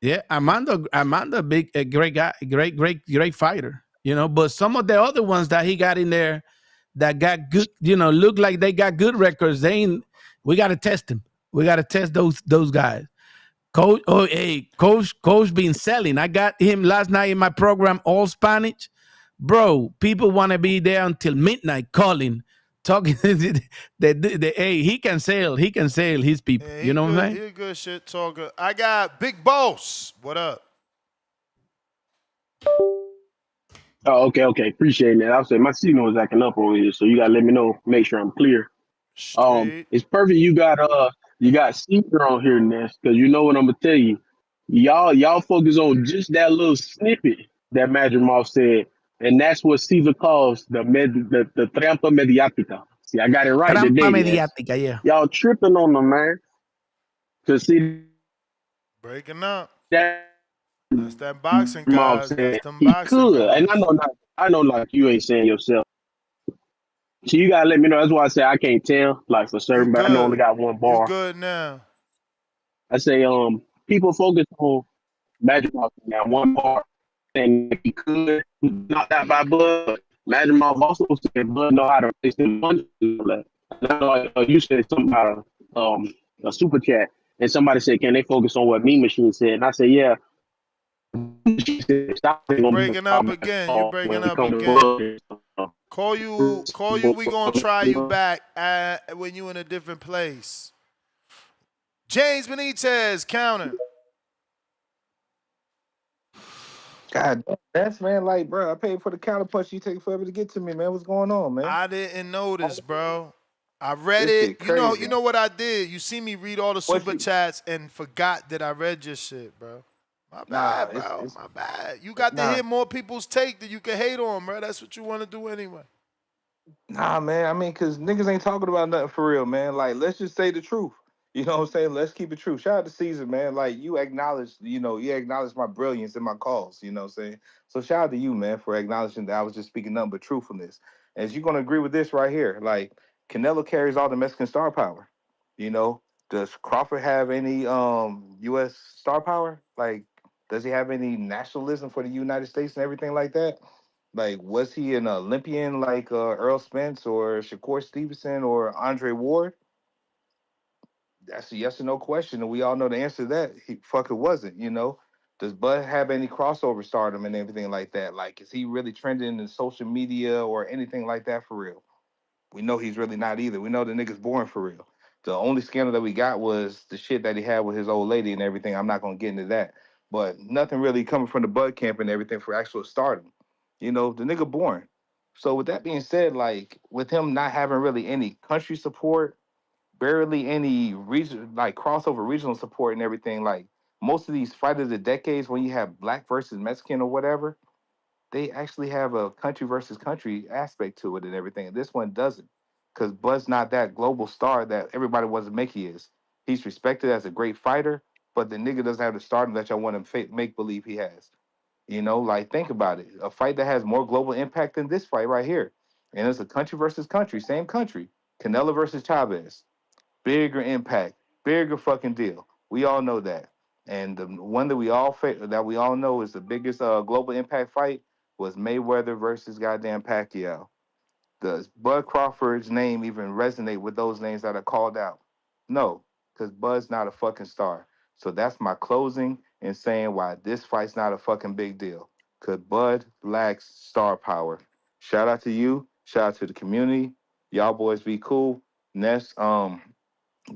Yeah, Armando, a great guy, great fighter. But some of the other ones that he got in there that got good, look like they got good records. We got to test them. We got to test those guys. Coach been selling. I got him last night in my program, all Spanish. Bro, people want to be there until midnight calling, talking. He can sell. He can sell his people. Yeah, you know what I'm saying? He's a good shit talker. I got Big Boss. What up? Oh, okay. Appreciate that. I'll say my signal is acting up over here, so you gotta let me know, make sure I'm clear. It's perfect. You got Caesar on here, Ness, because you know what I'm gonna tell you. Y'all focus on just that little snippet that Madrimov said, and that's what Caesar calls the trampa mediática. See, I got it right today. Trampa mediática, yeah. Y'all tripping on them, man. Cause see, breaking up. That's that boxing, guys. That's them boxing. Could. And I know, like you ain't saying yourself. So you gotta let me know. That's why I say I can't tell, like for certain, but I know I only got one bar. You good now? I say, people focus on Madrimov now one bar, and he could knock that by Bud. Madrimov also said Bud know how to place the punches. I know you said something about a super chat, and somebody said, "Can they focus on what Mean Machine said?" And I said, "Yeah." You're breaking up again. Call you. We gonna try you back when you in a different place. James Benitez, counter. God, that's man. Like, bro, I paid for the counter punch. You take forever to get to me, man. What's going on, man? I didn't notice, bro. I read it. You know what I did? You see me read all the super chats and forgot that I read your shit, bro. My bad, bro. My bad. You got to hear more people's take that you can hate on, bro. That's what you want to do anyway. Nah, man. I mean, because niggas ain't talking about nothing for real, man. Like, let's just say the truth. You know what I'm saying? Let's keep it true. Shout out to Caesar, man. Like, you acknowledged my brilliance in my calls. You know what I'm saying? So shout out to you, man, for acknowledging that I was just speaking nothing but truthfulness. And you're going to agree with this right here. Like, Canelo carries all the Mexican star power. Does Crawford have any U.S. star power? Like, does he have any nationalism for the United States and everything like that? Like, was he an Olympian like Earl Spence or Shakur Stevenson or Andre Ward? That's a yes or no question, and we all know the answer to that. He fucking wasn't, Does Bud have any crossover stardom and everything like that? Like, is he really trending in social media or anything like that for real? We know he's really not either. We know the nigga's born for real. The only scandal that we got was the shit that he had with his old lady and everything. I'm not gonna get into that, but nothing really coming from the Bud camp and everything for actual stardom. You know, the nigga born. So with that being said, like with him not having really any country support, barely any region like crossover regional support and everything, like most of these fight of the decades when you have black versus Mexican or whatever, they actually have a country versus country aspect to it and everything. And this one doesn't, because Bud's not that global star that everybody wants to make he is. He's respected as a great fighter, but the nigga doesn't have the stardom that y'all want to make believe he has. You know, like think about it. A fight that has more global impact than this fight right here. And it's a country versus country, same country. Canelo versus Chavez. Bigger impact, bigger fucking deal. We all know that. And the one that we all know is the biggest global impact fight was Mayweather versus goddamn Pacquiao. Does Bud Crawford's name even resonate with those names that are called out? No, because Bud's not a fucking star. So that's my closing and saying why this fight's not a fucking big deal. Because Bud lacks star power. Shout out to you. Shout out to the community. Y'all boys be cool. Next,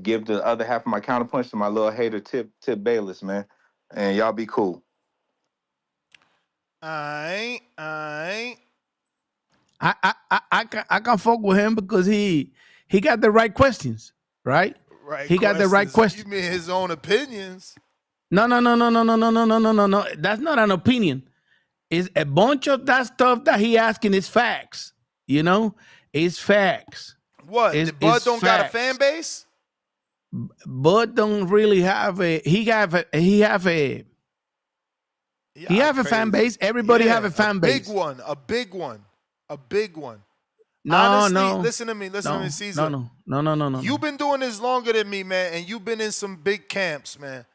give the other half of my counterpunch to my little hater Tip Bayless, man. And y'all be cool. I can fuck with him because he got the right questions, right? Right. He got the right questions. You mean his own opinions? No. That's not an opinion. It's a bunch of that stuff that he asking is facts. You know, it's facts. What? Bud don't got a fan base? Bud don't really have a. He have a fan base. Everybody have a fan base. A big one. No, honestly, no. Listen to me, Caesar. No. You've been doing this longer than me, man, and you've been in some big camps, man.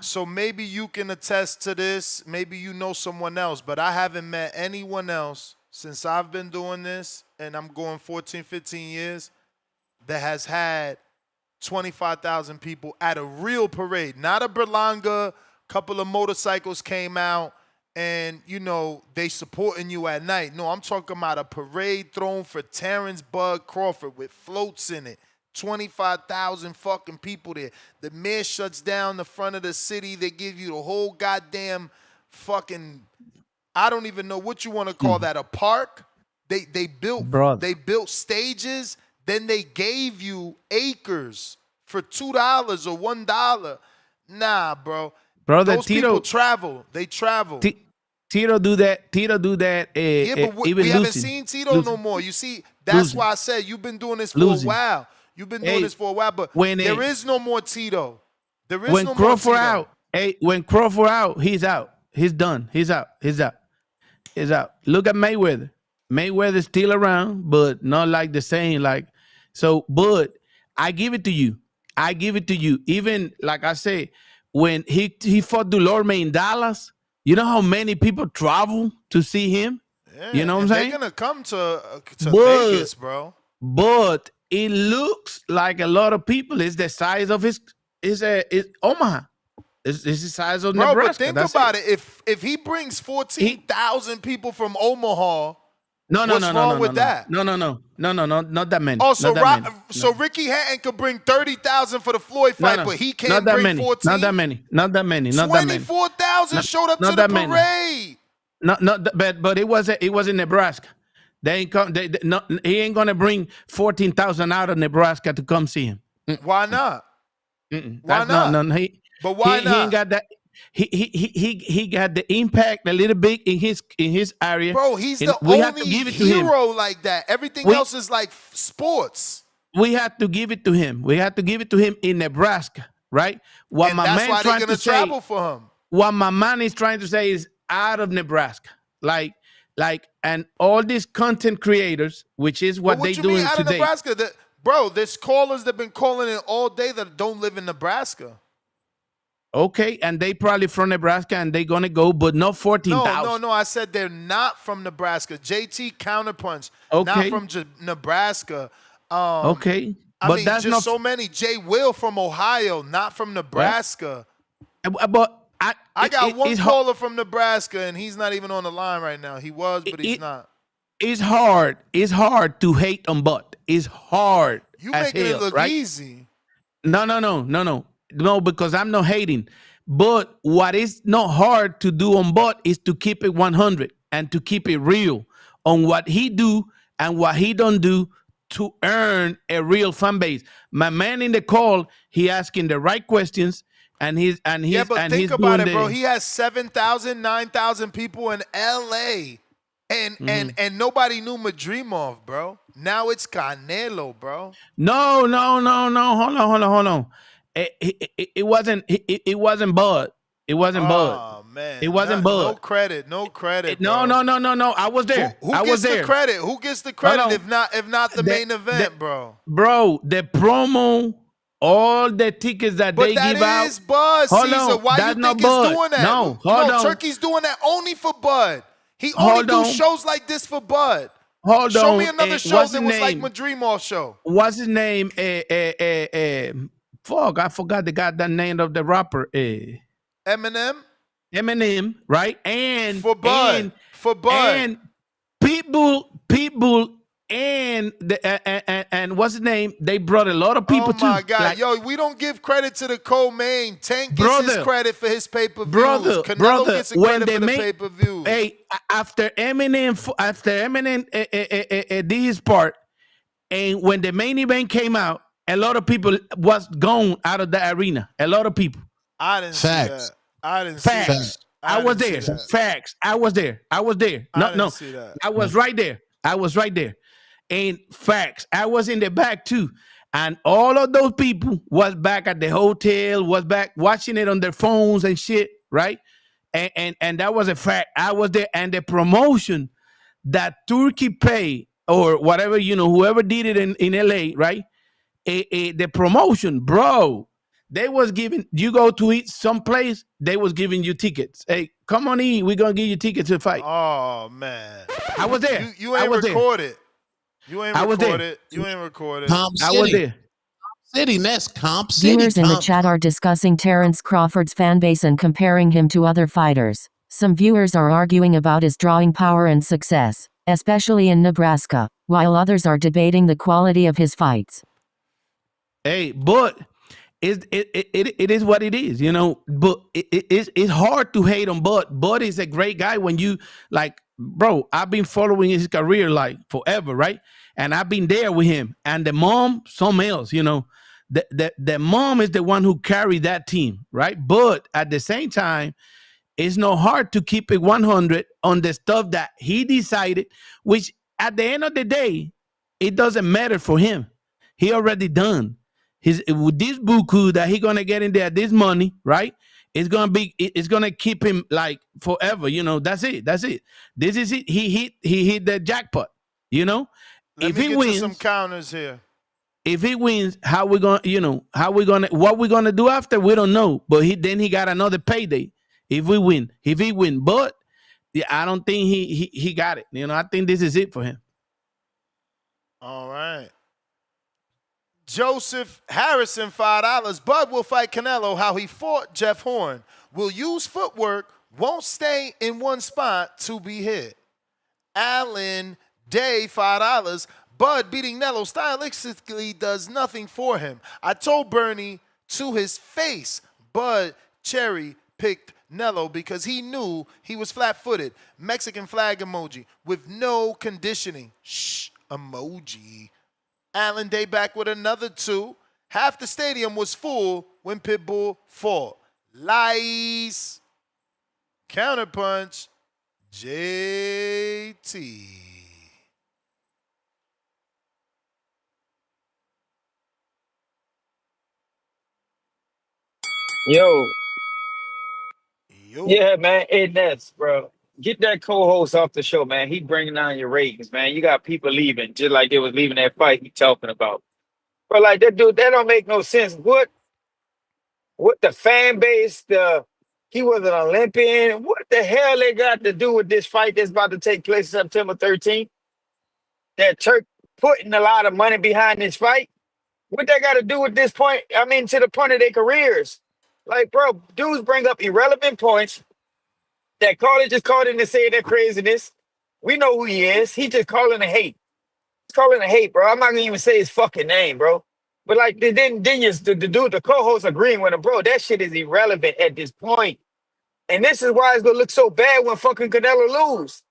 So maybe you can attest to this. Maybe you know someone else, but I haven't met anyone else since I've been doing this, and I'm going 14, 15 years, that has had 25,000 people at a real parade. Not a Berlanga, couple of motorcycles came out, and, you know, they supporting you at night. No, I'm talking about a parade thrown for Terence Bud Crawford with floats in it. 25,000 fucking people there. The mayor shuts down the front of the city. They give you the whole goddamn fucking, I don't even know what you want to call that, a park. They built stages. Then they gave you acres for $2 or $1. Nah, bro. Those people travel. They travel. Tito do that. Yeah, but we haven't seen Tito no more. You see, that's why I said you've been doing this for a while. You've been doing this for a while, but there is no more Tito. There is no more Tito. When Crawford out, he's out. He's done. He's out. Look at Mayweather. Mayweather's still around, but not like the same. Like so, but I give it to you. Even like I say, when he fought Dulorme in Dallas, you know how many people travel to see him? Yeah, you know what I'm saying? They're gonna come to Vegas, bro. But it looks like a lot of people. It's the size of his Omaha. It's the size of Nebraska. But think about it. If he brings 14,000 people from Omaha, what's wrong with that? No, not that many. Oh, so Ricky Hatton could bring 30,000 for the Floyd fight, but he can't bring 14? Not that many. 24,000 showed up to the parade. But it was in Nebraska. They ain't come. He ain't gonna bring 14,000 out of Nebraska to come see him. Why not? Why not? But why not? He ain't got that. He got the impact a little bit in his area. Bro, he's the only hero like that. Everything else is like sports. We have to give it to him. We have to give it to him in Nebraska, right? And that's why they're gonna travel for him. What my man is trying to say is out of Nebraska, like, and all these content creators, which is what they doing mean out today. Of Nebraska? Bro, there's callers that been calling it all day that don't live in Nebraska. Okay, and they probably from Nebraska and they gonna go, but not 14,000. No. I said they're not from Nebraska. JT Counterpunch, not from Nebraska. Okay, I mean, that's just not so many. Jay Will from Ohio, not from Nebraska. But I got one caller from Nebraska, and he's not even on the line right now. He was, but he's not. it's hard. It's hard to hate on Bud. It's hard You as making it hell, look right? easy. No, because I'm not hating. But what is not hard to do on Bud is to keep it 100 and to keep it real on what he do and what he don't do to earn a real fan base. My man in the call, he asking the right questions and he's Think about doing it, bro. the He has 7,000, 9,000 people in LA. And nobody knew Madrimov, bro. Now it's Canelo, bro. No. Hold on. It wasn't. It wasn't Bud. It wasn't Bud. Oh man, It wasn't no Bud. credit, no credit, No. bro. I was there. Who I gets was the there. credit? Who gets the Hold credit on. if not the main event, bro? Bro, the promo, all the tickets that But they that give out. is Bud, Hold Caesar. on. Why you That's not think it's Bud. doing that? No, hold on. Turkey's doing that only for Bud. He only Hold do on. shows like this for Bud. Hold Show on. me another show What's that his was like name? Madrimov show. What's his name? Fuck, I forgot the goddamn name of the rapper. Eminem, right? And for Bud. And Pitbull and what's his name? They brought a lot of people too. Oh my God, like, yo, we don't give credit to the co-main. Tank gets his credit for his pay-per-views. Canelo brother, gets a credit for the pay-per-views. Hey, after Eminem did his part, and when the main event came out, a lot of people was gone out of the arena. A lot of people. I didn't see that. I didn't see that. I was there. Facts. I was there. No. See that. I was right there. And facts. I was in the back too. And all of those people was back at the hotel, was back watching it on their phones and shit, right? And that was a fact. I was there. And the promotion that Turkey paid or whatever, whoever did it in LA, right? The promotion, bro. They was giving, you go to eat someplace, they was giving you tickets. Hey, come on in, we're going to give you tickets to fight. Oh, man. I was there. You ain't recorded. You ain't recorded. Comp City. I was there. City, that's Comp City. Viewers in the chat are discussing Terence Crawford's fan base and comparing him to other fighters. Some viewers are arguing about his drawing power and success, especially in Nebraska, while others are debating the quality of his fights. Hey, but it is what it is, but it's hard to hate on Bud. Bud is a great guy when you like, bro, I've been following his career like forever, right? And I've been there with him. And the mom, something else, the mom is the one who carried that team, right? But at the same time, it's not hard to keep it 100 on the stuff that he decided, which at the end of the day, it doesn't matter for him. He already done. With this buku that he gonna get in there, this money, right? It's gonna keep him like forever. That's it. This is it. He hit the jackpot. Let if me he get wins, to some counters here. If he wins, what we gonna do after? We don't know. But he got another payday. If he win, but yeah, I don't think he got it. I think this is it for him. All right. Joseph Harrison, $5. Bud will fight Canelo how he fought Jeff Horn. Will use footwork, won't stay in one spot to be hit. Allen Day, $5. Bud beating Canelo stylistically does nothing for him. I told Bernie to his face, Bud cherry picked Canelo because he knew he was flat-footed. Mexican flag emoji with no conditioning. Shh, emoji. Allen Day back with another 2. Half the stadium was full when Pitbull fought. Lies. Counterpunch. JT. Yo. Yeah, man. Hey, Ness, bro. Get that co-host off the show, man. He bringing down your ratings, man. You got people leaving, just like they was leaving that fight he talking about. But like that dude, that don't make no sense. What the fan base, he was an Olympian. What the hell they got to do with this fight that's about to take place September 13th? That Turk putting a lot of money behind this fight. What they got to do with this point? I mean, to the point of their careers. Like, bro, dudes bring up irrelevant points that callers just called in to say their craziness. We know who he is. He just calling a hate. He's calling a hate, bro. I'm not gonna even say his fucking name, bro. But like then you the dude, the co-host agreeing with him, bro. That shit is irrelevant at this point. And this is why it's gonna look so bad when fucking Canelo lose.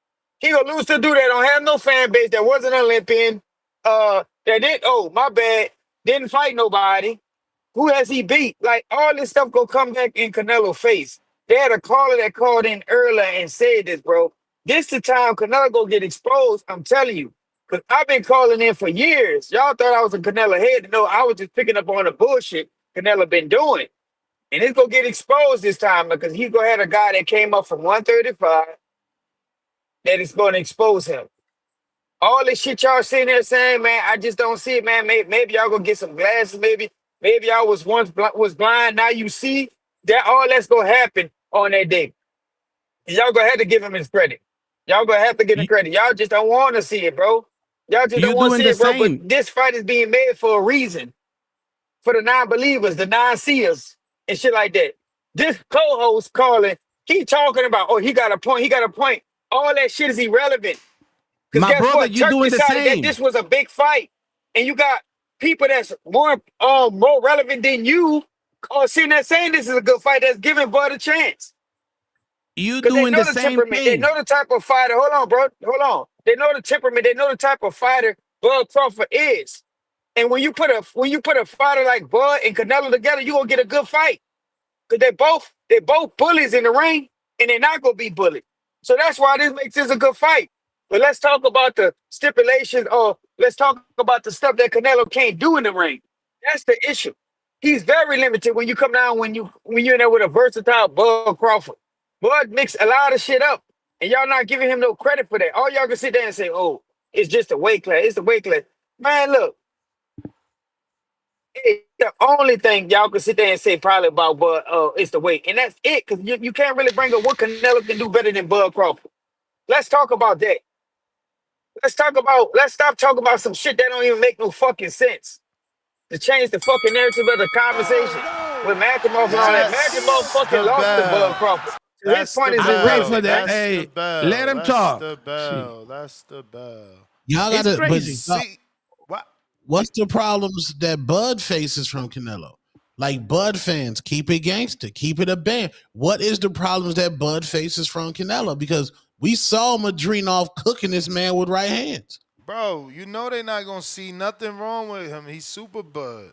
He gonna lose to a dude that don't have no fan base, that wasn't an Olympian, that didn't, oh, my bad, didn't fight nobody. Who has he beat? Like, all this stuff gonna come back in Canelo's face. They had a caller that called in earlier and said this, bro. This the time Canelo gonna get exposed, I'm telling you. Because I've been calling in for years. Y'all thought I was a Canelo head. No, I was just picking up on the bullshit Canelo been doing. And it's gonna get exposed this time because he's gonna have a guy that came up from 135 that is gonna expose him. All this shit y'all sitting there saying, man, I just don't see it, man. Maybe y'all gonna get some glasses, maybe y'all was once was blind, now you see. That all that's gonna happen on that day. And y'all gonna have to give him his credit. Y'all gonna have to give him credit. Y'all just don't want to see it, bro. Y'all just don't You want to doing see the it, bro. But same. this fight is being made for a reason. For the non-believers, the non-seers, and shit like that. This co-host calling, he talking about, oh, he got a point, he got a point. All that shit is irrelevant. Because My guess brother, what? you Turk doing the decided that same. this was a big fight. And you got people that's more relevant than you sitting there saying this is a good fight, that's giving Bud a chance. You Because they doing know the the same temperament. They thing. know the type of fighter. Hold on, bro. Hold on. They know the temperament. They know the type of fighter Bud Crawford is. And when you put a fighter like Bud and Canelo together, you gonna get a good fight. Because they both bullies in the ring, and they're not gonna be bullied. So that's why this makes this a good fight. But let's talk about the stipulations, or let's talk about the stuff that Canelo can't do in the ring. That's the issue. He's very limited when you come down when you're in there with a versatile Bud Crawford. Bud mix a lot of shit up, and y'all not giving him no credit for that. All y'all can sit there and say, "Oh, it's just a weight class. It's the weight class." Man, look, the only thing y'all can sit there and say probably about Bud is the weight, and that's it. Because you can't really bring up what Canelo can do better than Bud Crawford. Let's talk about that. Let's stop talking about some shit that don't even make no fucking sense. To change the fucking narrative of the conversation with Madrimov and all that. Madrimov That's fucking the lost to Bud bell. Crawford. So his That's point the is I pay for bell. irrelevant, that. man. That's the Hey, let bell. him That's talk. the Shit. bell. That's the bell. Y'all It's gotta, but crazy. See what? what's the problems that Bud faces from Canelo? Like, Bud fans, keep it gangster, keep it a band. What is the problems that Bud faces from Canelo? Because we saw Madrimov cooking this man with right hands. Bro, you know they're not gonna see nothing wrong with him. He's super Bud.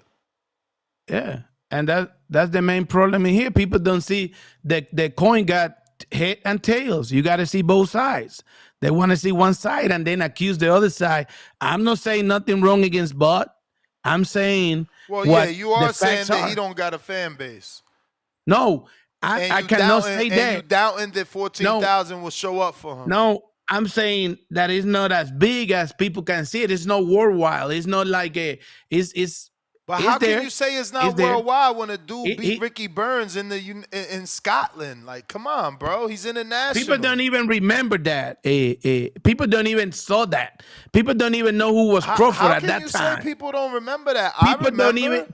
Yeah, and that's the main problem in here. People don't see that the coin got head and tails. You got to see both sides. They want to see one side and then accuse the other side. I'm not saying nothing wrong against Bud. I'm saying Well, yeah, what you the are facts saying that he are. don't got a fan base. No, And I cannot say you that. doubting that No, 14,000 will show up for him. no, I'm saying that it's not as big as people can see it. It's not worldwide. It's not like But it's how can there. you say it's It's not there. worldwide when a dude beat It, Ricky Burns in Scotland? Like, come on, bro. He's People international. don't even remember that. People don't even saw that. People don't even know who was Crawford How at can that you say time. people don't remember that? I People don't even remember.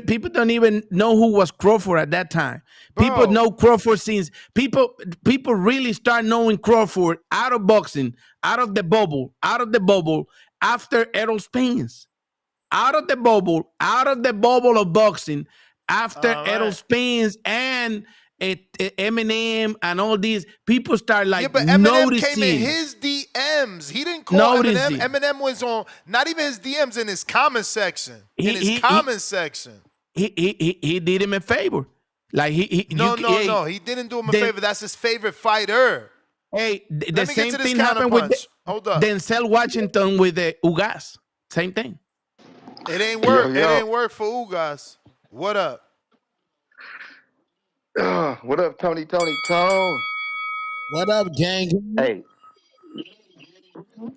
people don't even know who was Crawford at that time. People Bro, know Crawford since people really start knowing Crawford out of boxing, out of the bubble after Errol Spence. Out of the bubble of boxing after all Errol right. Spence and Eminem and all these people start Yeah, like but Eminem came in noticing, his DMs. He didn't call Eminem. noticing. Eminem was on not even his DMs in his comment section. In He his he he comment section. he did him a favor. Like No, no, hey, no. He didn't do him a then favor. That's his favorite fighter. the Let me get same to this thing happened with counterpunch. Hold up. Denzel Washington with the Ugas. Same thing. It ain't Yo, work. It yo. ain't work for Ugas. What up? What up, Tony, Tone? What up, gang? Hey,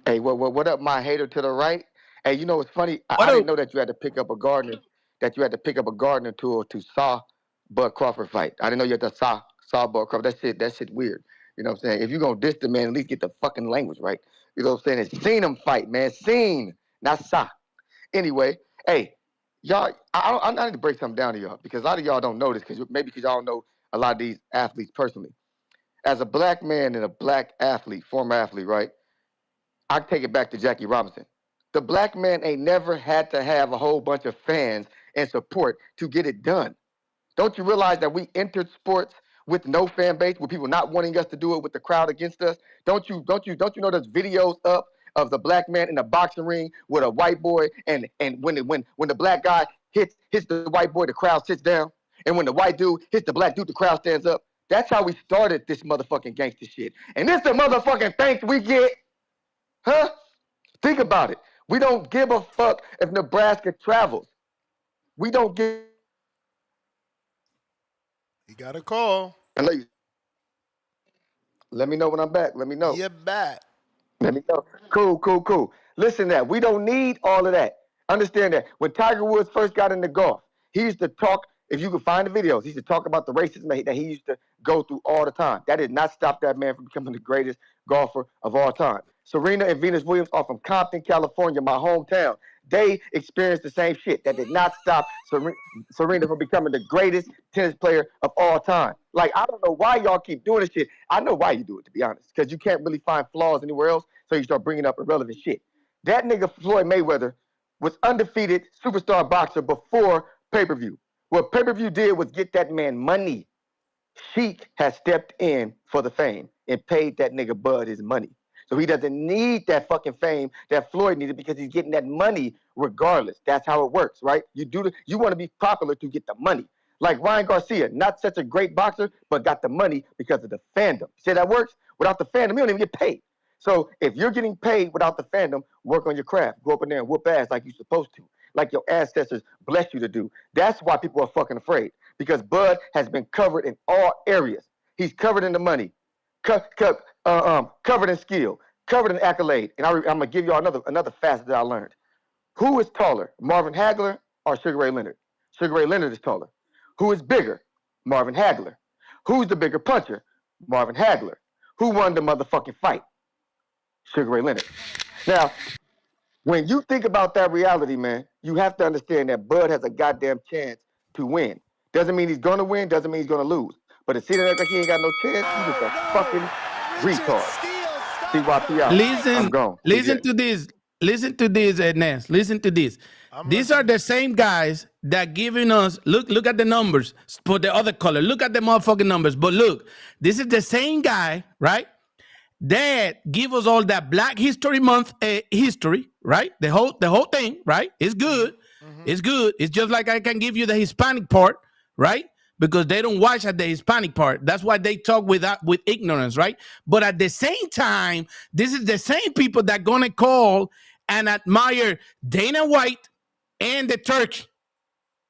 hey, what up, my hater to the right? Hey, you know what's funny? What I a didn't know that you had to pick up a gardener, tool to saw Bud Crawford fight. I didn't know you had to saw Bud Crawford. That shit weird. You know what I'm saying? If you're gonna diss the man, at least get the fucking language right. You know what I'm saying? It's seen him fight, man. Seen, not saw. Anyway, hey, y'all, I need to break something down to y'all because a lot of y'all don't know this because y'all don't know a lot of these athletes personally. As a black man and a black athlete, former athlete, right? I take it back to Jackie Robinson. The black man ain't never had to have a whole bunch of fans and support to get it done. Don't you realize that we entered sports with no fan base, with people not wanting us to do it, with the crowd against us? Don't you know there's videos up of the black man in a boxing ring with a white boy, and when the black guy hits the white boy, the crowd sits down, and when the white dude hits the black dude, the crowd stands up. That's how we started this motherfucking gangster shit. And this the motherfucking thanks we get, huh? Think about it. We don't give a fuck if Nebraska travels. We don't give. You got a call. I know you. Let me know when I'm back. Let me know. You're back. Let me know. Cool. Listen, that we don't need all of that. Understand that when Tiger Woods first got into golf, he used to talk. If you can find the videos, he used to talk about the racism that he used to go through all the time. That did not stop that man from becoming the greatest golfer of all time. Serena and Venus Williams are from Compton, California, my hometown. They experienced the same shit. That did not stop Serena from becoming the greatest tennis player of all time. Like, I don't know why y'all keep doing this shit. I know why you do it, to be honest, because you can't really find flaws anywhere else, so you start bringing up irrelevant shit. That nigga Floyd Mayweather was undefeated superstar boxer before pay-per-view. What pay-per-view did was get that man money. Sheik has stepped in for the fame and paid that nigga Bud his money. So he doesn't need that fucking fame that Floyd needed because he's getting that money regardless. That's how it works, right? You want to be popular to get the money. Like Ryan Garcia, not such a great boxer, but got the money because of the fandom. See how that works? Without the fandom, you don't even get paid. So if you're getting paid without the fandom, work on your craft. Go up in there and whoop ass like you're supposed to, like your ancestors blessed you to do. That's why people are fucking afraid, because Bud has been covered in all areas. He's covered in the money, covered in skill, covered in accolade. And I'm going to give y'all another facet that I learned. Who is taller, Marvin Hagler or Sugar Ray Leonard? Sugar Ray Leonard is taller. Who is bigger? Marvin Hagler. Who's the bigger puncher? Marvin Hagler. Who won the motherfucking fight? Sugar Ray Leonard. Now, when you think about that reality, man, you have to understand that Bud has a goddamn chance to win. Doesn't mean he's going to win, doesn't mean he's going to lose. But to see that like he ain't got no chance, he's just a fucking retard. CYP I'm gone. Listen to this. Listen to this, Ernest. Listen to this. These are the same guys that giving us, look at the numbers. Put the other color. Look at the motherfucking numbers. But look, this is the same guy, right? That give us all that Black History Month history, right? The whole thing, right? It's good. It's good. It's just like I can give you the Hispanic part, right? Because they don't watch at the Hispanic part. That's why they talk with ignorance, right? But at the same time, this is the same people that gonna call and admire Dana White and the Turkey.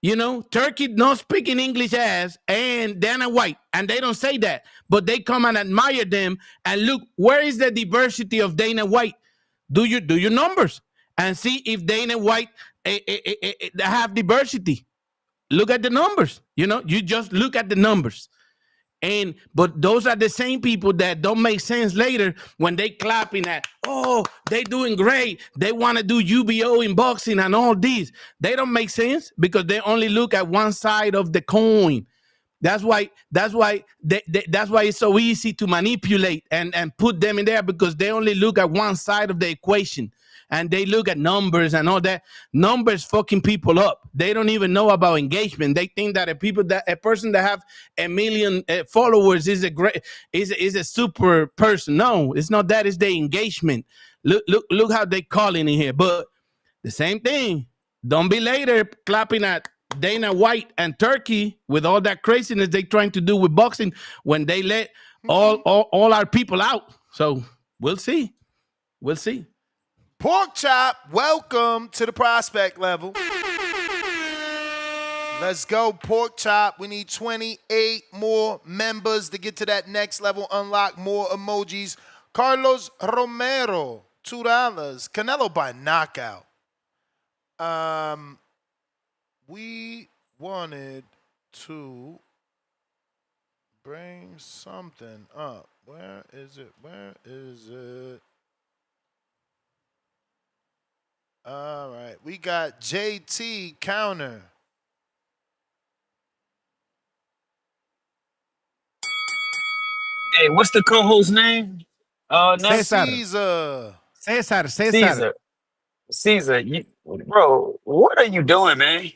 You know, Turkey not speaking English as and Dana White, and they don't say that, but they come and admire them. And look, where is the diversity of Dana White? Do your numbers and see if Dana White have diversity. Look at the numbers. You know, you just look at the numbers. But those are the same people that don't make sense later when they clapping at, oh, they doing great. They want to do UBO in boxing and all these. They don't make sense because they only look at one side of the coin. That's why it's so easy to manipulate and put them in there, because they only look at one side of the equation. And they look at numbers and all that. Numbers fucking people up. They don't even know about engagement. They think that a person that have 1 million followers is a super person. No, it's not that. It's the engagement. Look how they calling in here. But the same thing. Don't be later clapping at Dana White and Turkey with all that craziness they trying to do with boxing when they let all our people out. So we'll see. We'll see. Pork Chop, welcome to the prospect level. Let's go, Pork Chop. We need 28 more members to get to that next level. Unlock more emojis. Carlos Romero, $2. Canelo by knockout. We wanted to bring something up. Where is it? All right, we got JT counter. Hey, what's the co-host name? Cesar. Caesar. Caesar, Caesar, bro, what are you doing, man?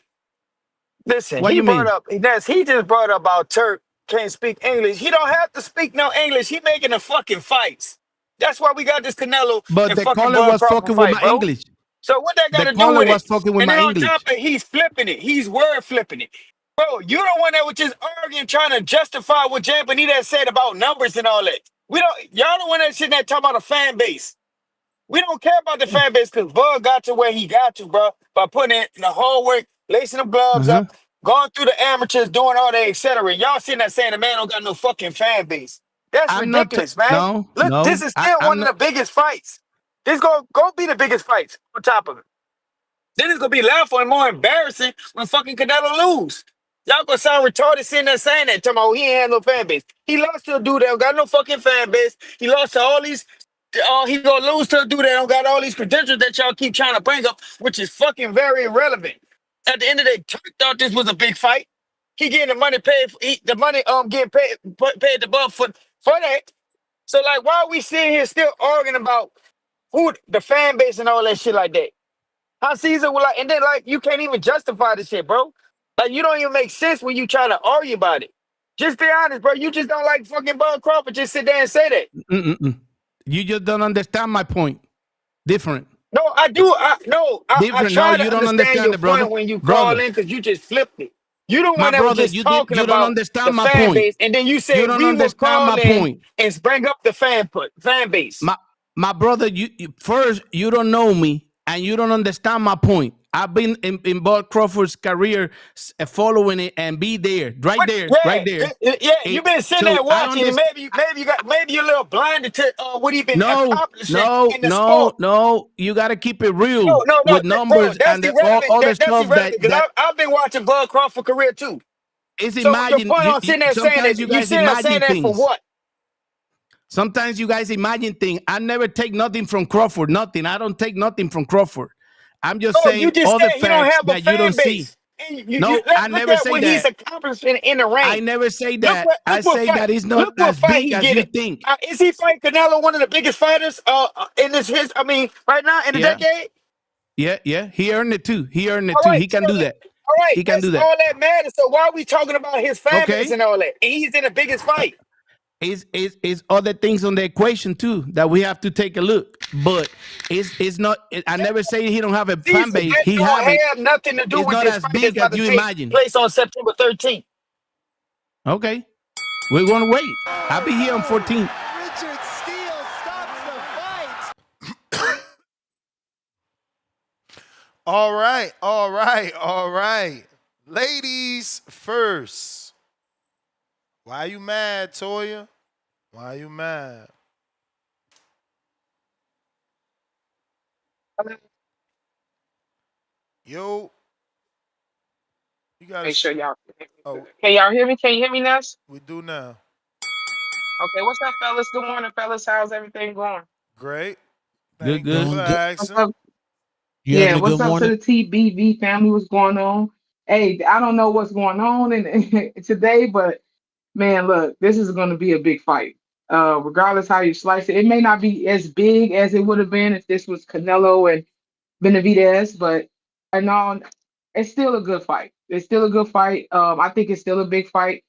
Listen, What he you brought mean? up he just brought up about Turk can't speak English. He don't have to speak no English. He making the fucking fights. That's why we got this Canelo But and the fucking caller Bud was Crawford fucking with fight, my bro. English. So what that got The to do caller with was it? fucking with And then my on top English. of it, he's flipping it. He's word flipping it. Bro, you the one that was just arguing, trying to justify what Jay Benitez said about numbers and all that. We don't, y'all the one that sitting there talking about a fan base. We don't care about the fan base because Bud got to where he got to, bro, by putting in the whole work, lacing the gloves Uh-huh. up, going through the amateurs, doing all that, etc. Y'all sitting there saying the man don't got no fucking fan base. That's I'm not. ridiculous, man. No, Look, this no. is still I'm one of not. the biggest fights. This go be the biggest fights on top of it. Then it's gonna be laughable and more embarrassing when fucking Canelo lose. Y'all gonna sound retarded sitting there saying that, talking about he ain't had no fan base. He lost to a dude that don't got no fucking fan base. He lost to all these. He gonna lose to a dude that don't got all these credentials that y'all keep trying to bring up, which is fucking very irrelevant. At the end of the day, Turk thought this was a big fight. He getting the money paid. The money getting paid the buff for that. So like, why are we sitting here still arguing about who the fan base and all that shit like that? How Caesar will like, and then like you can't even justify the shit, bro. Like you don't even make sense when you try to argue about it. Just be honest, bro. You just don't like fucking Bud Crawford. Just sit there and say that. Mm-mm-mm. You just don't understand my point. Different. No, I do. I Different. No, try you to don't understand understand your it, brother. point when you call Brother. in because you just flipped it. You the My one that was brother, just talking you don't about the understand my fan point. base, and then you You said don't we would understand call my in point. and bring up the fan base. My brother, you first, you don't know me and you don't understand my point. I've been in Bud Crawford's career, following it and be there, right What? there, right Yeah, there. yeah. You've been sitting So there I watching, and understand. maybe you're a little blinded to what he been No, accomplishing no, in the sport. no, no. You got to keep it real No, with bro. numbers That's and all irrelevant. other That's stuff irrelevant because that I've been watching Bud Crawford career too. is So your imagine. point on sitting there saying Sometimes that you you guys sitting there saying imagine that for things. what? Sometimes you guys imagine things. I never take nothing from Crawford. Nothing. I don't take nothing from Crawford. I'm just No, you saying just all the said he don't facts have a that you don't fan see. base. And you No, I look never at say what he's that. accomplished in the I ring. never say that. I Look what say fight. that it's not Look what as fight big he as you getting. think. Is he fighting Canelo, one of the biggest fighters in his? I mean, right now in the Yeah, decade. yeah. He earned it too. He earned it All too. right, He can do that. all right. He can That's do that. all that matters. So why are we talking about his fan base Okay. and all that? And he's in the biggest fight. Is other things on the equation too that we have to take a look. But it's not. I never say he don't have a fan Caesar, base. that He don't have it. have nothing to do It's with not this as fight that's big about as to you take imagine. place on September 13th. Okay, we're gonna wait. I'll be here on 14th. Richard Steele stops the fight. All right, all right, all right. Ladies first. Why you mad, Toya? Why you mad? Yo, you gotta. Make sure y'all can hear me Oh, good. Can y'all hear me? Can you hear me, Ness? we do now. Okay, what's up, fellas? Good morning, fellas. How's everything going? Great. Good, Thank you good. for Doing good. What's asking. up? You Yeah, having a what's good up to morning? the TBV family? What's going on? Hey, I don't know what's going on today, but man, look, this is going to be a big fight. Regardless how you slice it, it may not be as big as it would have been if this was Canelo and Benavidez, but I know it's still a good fight. It's still a good fight. I think it's still a big fight.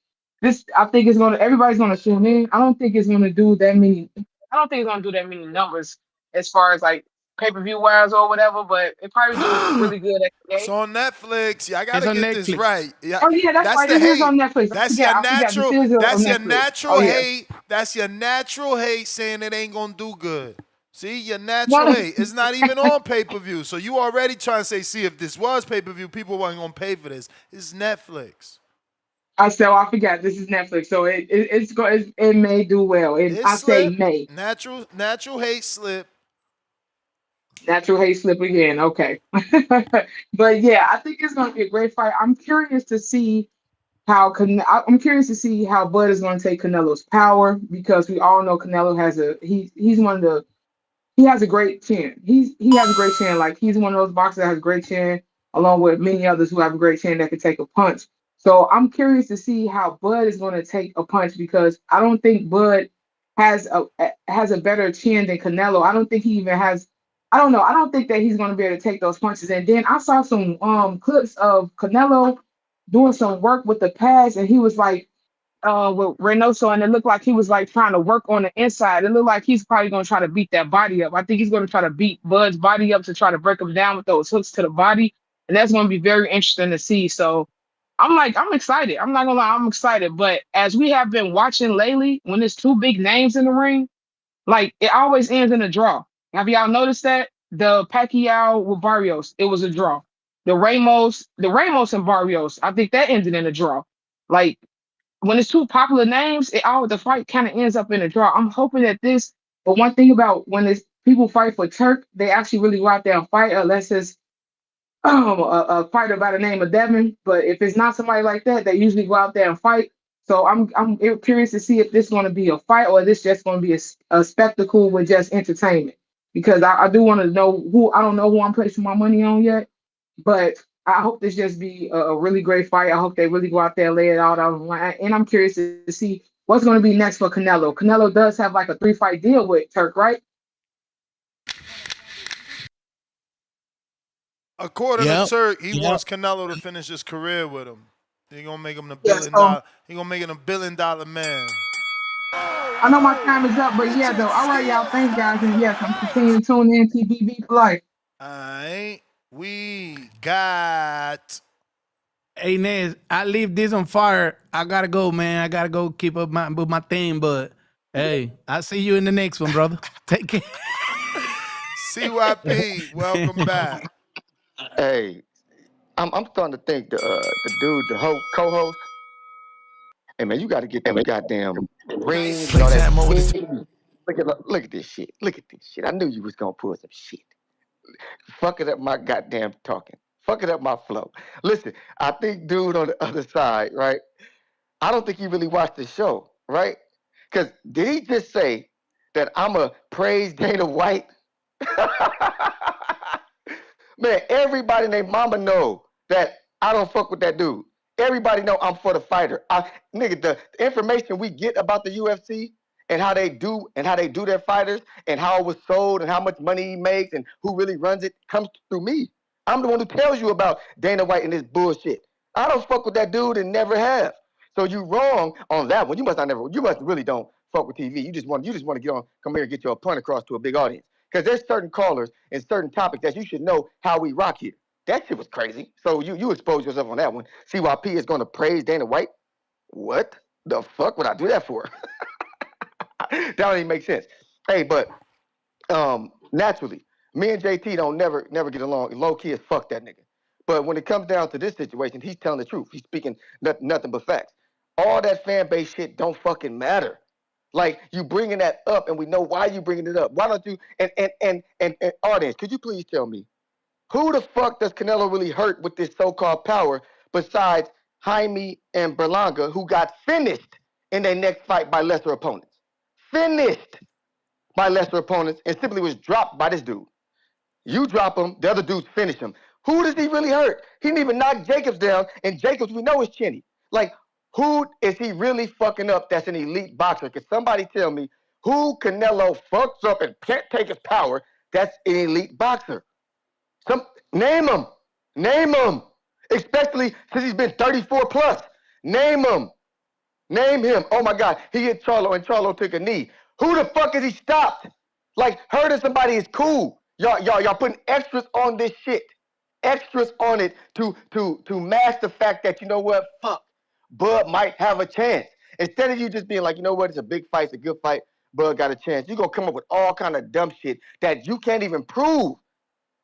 I think it's gonna. Everybody's gonna tune in. I don't think it's gonna do that many. I don't think it's gonna do that many numbers as far as like pay-per-view wise or whatever. But it probably do really good at the It's gate. on Netflix. Yeah, I It's gotta on get this Netflix. right. Yeah, Oh yeah, that's that's right. the It is hate. on Netflix. That's your I forgot. This natural. is on That's your Netflix. Oh natural yeah. hate. That's your natural hate saying it ain't gonna do good. See, your No, natural hate. It's not even on pay per view. So you already trying to say, see, if this was pay per view, people weren't gonna pay for this. It's Netflix. I forgot. This is Netflix, so it may do well. It I say slip. may. Natural hate slip. Natural hate slip again. Okay. But yeah, I think it's going to be a great fight. I'm curious to see I'm curious to see how Bud is going to take Canelo's power because we all know Canelo he's one of the he has a great chin. He has a great chin. Like he's one of those boxers that has a great chin, along with many others who have a great chin that can take a punch. So I'm curious to see how Bud is going to take a punch because I don't think Bud has a better chin than Canelo. I don't think he even has. I don't know. I don't think that he's going to be able to take those punches. And then I saw some clips of Canelo doing some work with the pads, and he was like with Reynoso, and it looked like he was like trying to work on the inside. It looked like he's probably going to try to beat that body up. I think he's going to try to beat Bud's body up to try to break him down with those hooks to the body, and that's going to be very interesting to see. So I'm excited. I'm not gonna lie, I'm excited. But as we have been watching lately, when there's two big names in the ring, like it always ends in a draw. Have y'all noticed that? The Pacquiao with Barrios, it was a draw. The Ramos and Barrios, I think that ended in a draw. Like when it's two popular names, the fight kind of ends up in a draw. I'm hoping that this. But one thing about when it's people fight for Turk, they actually really go out there and fight, unless it's a fighter by the name of Devin. But if it's not somebody like that, they usually go out there and fight. So I'm curious to see if this is going to be a fight or this just going to be a spectacle with just entertainment. Because I do want to know who. I don't know who I'm placing my money on yet, but I hope this just be a really great fight. I hope they really go out there and lay it out on the line. And I'm curious to see what's going to be next for Canelo. Canelo does have like a 3-fight deal with Turk, right? According to Turk, he wants Canelo to finish his career with him. He gonna make him the He gonna make him $1 billion man. I know my time is up, but yeah, though. All right, y'all. Thanks, guys. And yes, I'm continuing to tune in TBV for life. All right. We got. Hey, Nez, I leave this on fire. I gotta go, man. I gotta go keep up with my thing. But hey, I'll see you in the next one, brother. Take care. CYP, welcome back. Hey, I'm starting to think the dude, the co-host. Hey man, you got to get them goddamn rings and all that. Look at this shit. Look at this shit. I knew you was gonna pull some shit. Fuck it up my goddamn talking. Fuck it up my flow. Listen, I think dude on the other side, right? I don't think he really watched the show, right? Because did he just say that I'm a praise Dana White? Man, everybody named Mama know that I don't fuck with that dude. Everybody know I'm for the fighter. Nigga, the information we get about the UFC and how they do their fighters and how it was sold and how much money he makes and who really runs it comes through me. I'm the one who tells you about Dana White and this bullshit. I don't fuck with that dude and never have. So you wrong on that one. You must really don't fuck with TV. You just want to get on, come here and get your point across to a big audience. Because there's certain callers and certain topics that you should know how we rock here. That shit was crazy. So you expose yourself on that one. CYP is going to praise Dana White. What the fuck would I do that for? That don't even make sense. Hey, but naturally, me and JT don't never get along. Low key as fuck that nigga. But when it comes down to this situation, he's telling the truth. He's speaking nothing but facts. All that fan base shit don't fucking matter. Like you bringing that up, and we know why you bringing it up. Why don't you? And audience, could you please tell me who the fuck does Canelo really hurt with this so-called power besides Jaime and Berlanga, who got finished in their next fight by lesser opponents? Finished by lesser opponents and simply was dropped by this dude. You drop him, the other dudes finish him. Who does he really hurt? He didn't even knock Jacobs down, and Jacobs we know is chinny. Like, who is he really fucking up that's an elite boxer? Can somebody tell me who Canelo fucks up and can't take his power that's an elite boxer? Name him. Name him. Especially since he's been 34 plus. Name him. Name him. Oh my God. He hit Charlo and Charlo took a knee. Who the fuck is he stopped? Like hurting somebody is cool. Y'all putting extras on this shit. Extras on it to mask the fact that, you know what, fuck, Bud might have a chance. Instead of you just being like, you know what, it's a big fight, it's a good fight, Bud got a chance. You're going to come up with all kind of dumb shit that you can't even prove.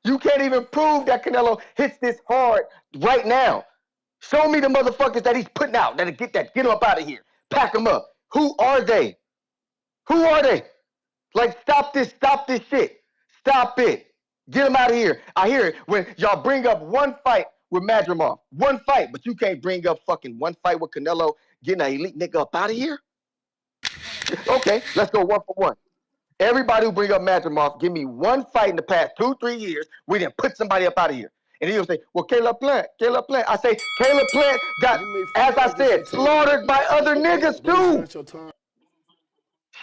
You can't even prove that Canelo hits this hard right now. Show me the motherfuckers that he's putting out that'll get him up out of here. Pack them up. Who are they? Who are they? Like, stop this shit. Stop it. Get him out of here. I hear it when y'all bring up one fight with Madrimov. One fight, but you can't bring up fucking one fight with Canelo getting an elite nigga up out of here? Okay, let's go one for one. Everybody who bring up Madrimov, give me one fight in the past 2-3 years we didn't put somebody up out of here. And he'll say, well, Caleb Plant. I say, Caleb Plant got, as I said, slaughtered by other niggas too.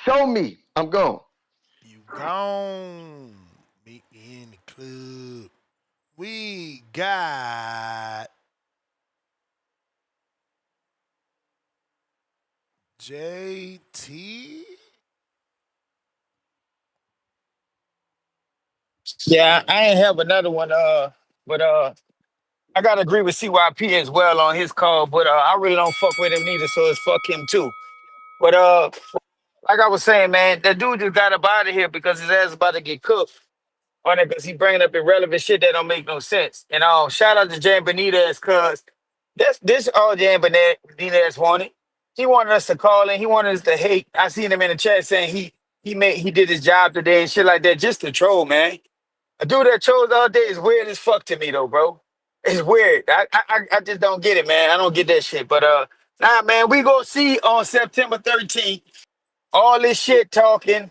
Show me. I'm gone. You gone. Meet me in the club. We got JT. Yeah, I ain't have another one. But I gotta agree with CYP as well on his call. But I really don't fuck with him neither, so it's fuck him too. But like I was saying, man, that dude just got up out of here because his ass is about to get cooked on it because he bringing up irrelevant shit that don't make no sense. And shout out to Jan Benitez because this all Jan Benitez wanted. He wanted us to call in. He wanted us to hate. I seen him in the chat saying he did his job today and shit like that just to troll, man. A dude that trolls all day is weird as fuck to me though, bro. It's weird. I just don't get it, man. I don't get that shit. But nah, man, we gonna see on September 13th all this shit talking.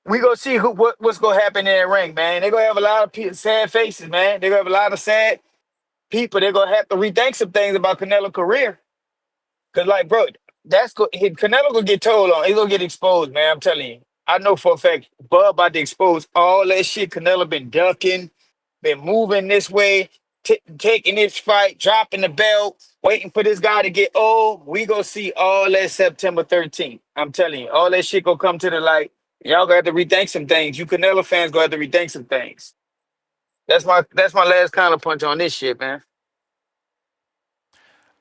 We gonna see what's gonna happen in that ring, man. They're gonna have a lot of sad faces, man. They're gonna have a lot of sad people. They're gonna have to rethink some things about Canelo's career. Cause like, bro, Canelo gonna get told on. He's gonna get exposed, man. I'm telling you. I know for a fact, Bud about to expose all that shit. Canelo been ducking, been moving this way, taking this fight, dropping the belt, waiting for this guy to get old. We gonna see all that September 13th. I'm telling you, all that shit gonna come to the light. Y'all gonna have to rethink some things. You Canelo fans gonna have to rethink some things. That's my last counter punch on this shit, man.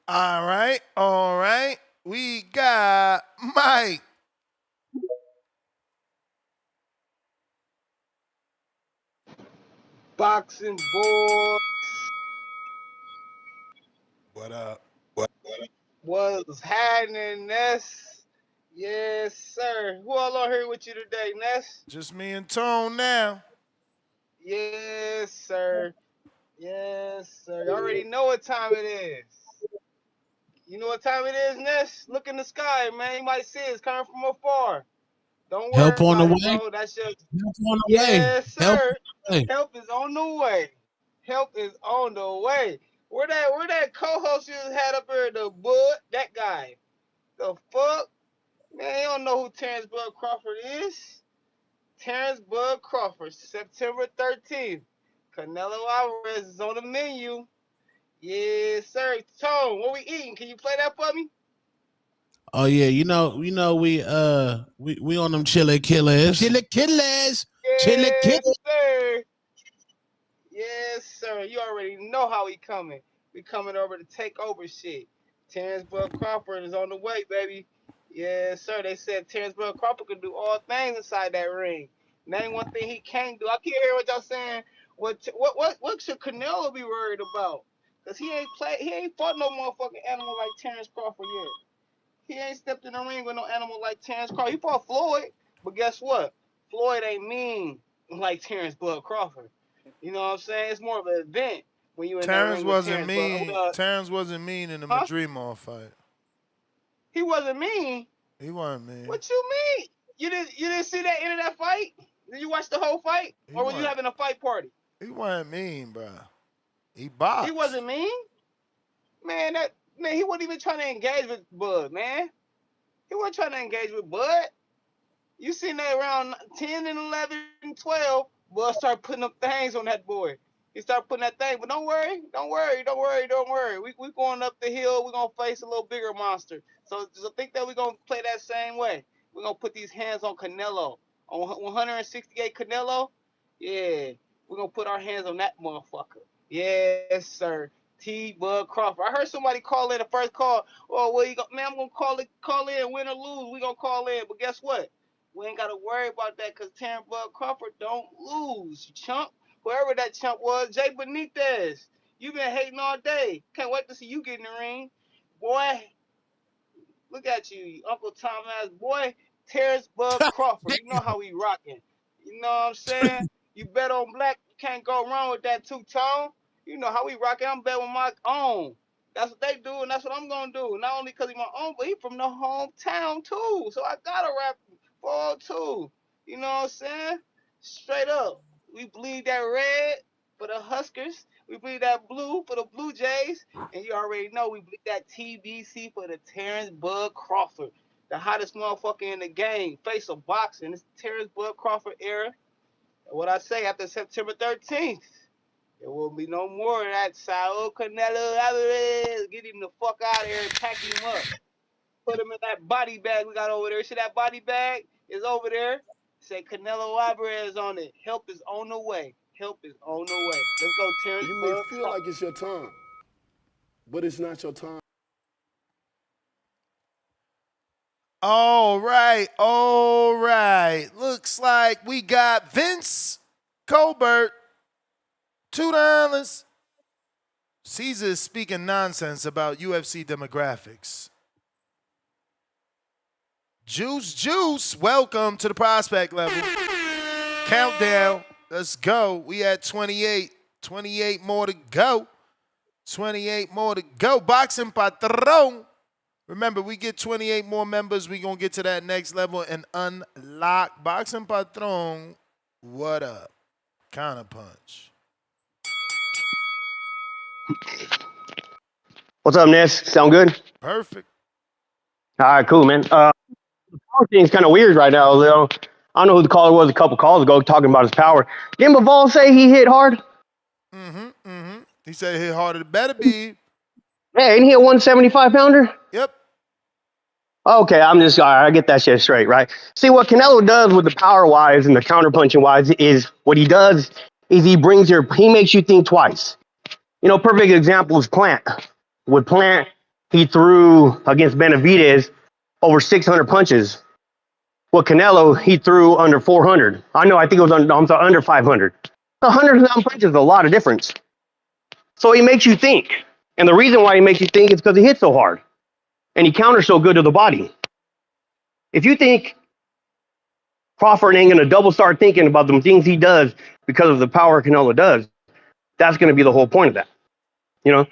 All right, all right. We got Mike. Boxing boy. What up? What's happening, Ness? Yes, sir. Who all on here with you today, Ness? Just me and Tone now. Yes, sir. Yes, sir. You already know what time it is. You know what time it is, Ness? Look in the sky, man. You might see it. It's coming from afar. Don't worry Help on the about it, way. bro. That's just Help on the way. yes, Help sir. on the way. Help is on the way. Help is on the way. Where that co-host you had up here, the bud, that guy. The fuck? Man, you don't know who Terence Bud Crawford is. Terence Bud Crawford, September 13th. Canelo Alvarez is on the menu. Yes, sir. Tone, what we eating? Can you play that for me? Oh yeah, we on them chili killers. Chili killers. Chili Yes, killers. sir. Yes, sir. You already know how we coming. We coming over to take over shit. Terence Bud Crawford is on the way, baby. Yes, sir. They said Terence Bud Crawford can do all things inside that ring. Name one thing he can't do. I can't hear what y'all saying. What should Canelo be worried about? Cause he ain't fought no motherfucking animal like Terence Crawford yet. He ain't stepped in the ring with no animal like Terence Crawford. He fought Floyd, but guess what? Floyd ain't mean like Terence Bud Crawford. You know what I'm saying? It's more of an event when you in that Terrence ring with wasn't Terence Bud. mean. Terrence wasn't mean in the Huh? Madrimov fight. He wasn't mean. He wasn't mean. What you mean? You didn't see that end of that fight? Did you watch the whole fight, He or were you wasn't. having a fight party? He wasn't mean, bro. He He boxed. wasn't mean. Man, he wasn't even trying to engage with Bud, man. He wasn't trying to engage with Bud. You seen that around 10 and 11 and 12, Bud start putting up things on that boy. He start putting that thing, but don't worry. We going up the hill. We're going to face a little bigger monster. So think that we're going to play that same way. We're going to put these hands on Canelo. On 168 Canelo, yeah, we're going to put our hands on that motherfucker. Yes, sir. T. Bud Crawford. I heard somebody call in the first call. Oh, well, man, I'm going to call in, win or lose. We're going to call in. But guess what? We ain't got to worry about that because Terence Bud Crawford don't lose, you chump. Whoever that chump was, Jay Benitez. You been hating all day. Can't wait to see you get in the ring. Boy, look at you, Uncle Tom ass boy. Terence Bud Crawford. You know how he rocking. You know what I'm saying? You bet on black. You can't go wrong with that two-tone. You know how we rocking. I'm betting with my own. That's what they do, and that's what I'm going to do. Not only because he's my own, but he from the hometown, too. So I got to rap for all, too. You know what I'm saying? Straight up. We bleed that red for the Huskers. We bleed that blue for the Blue Jays. And you already know we bleed that TBC for the Terence Bud Crawford. the hottest motherfucker in the game, face of boxing. It's Terence Bud Crawford era. And what I say after September 13th, there will be no more of that Saul Canelo Alvarez. Get him the fuck out of here and pack him up. Put him in that body bag we got over there. See that body bag is over there? Say Canelo Alvarez on it. Help is on the way. Help is on the way. Let's go, Terrence You may Bud feel Crawford. like it's your time, but it's not your time. All right, all right. Looks like we got Vince Colbert, $2. Caesar is speaking nonsense about UFC demographics. Juice, welcome to the prospect level. Countdown, let's go. We at 28. 28 more to go. 28 more to go. Boxing Patron. Remember, we get 28 more members. We're going to get to that next level and unlock Boxing Patron. What up? Counterpunch. What's up, Ness? Sound good? Perfect. All right, cool, man. Power thing's kind of weird right now. Though. I don't know who the caller was a couple calls ago talking about his power. Didn't Bivol say he hit hard? He said hit harder. It better be. Yeah, ain't he a 175-pounder? Yep. Okay, I get that shit straight, right? See, what Canelo does with the power-wise and the counter-punching-wise is what he does is he makes you think twice. You know, perfect example is Plant. With Plant, he threw against Benavidez over 600 punches. With Canelo, he threw under 400. I think it was under 500. 100 punches is a lot of difference. So he makes you think. And the reason why he makes you think is because he hits so hard. And he counters so good to the body. If you think Crawford ain't going to start thinking about the things he does because of the power Canelo does, that's going to be the whole point of that. You know,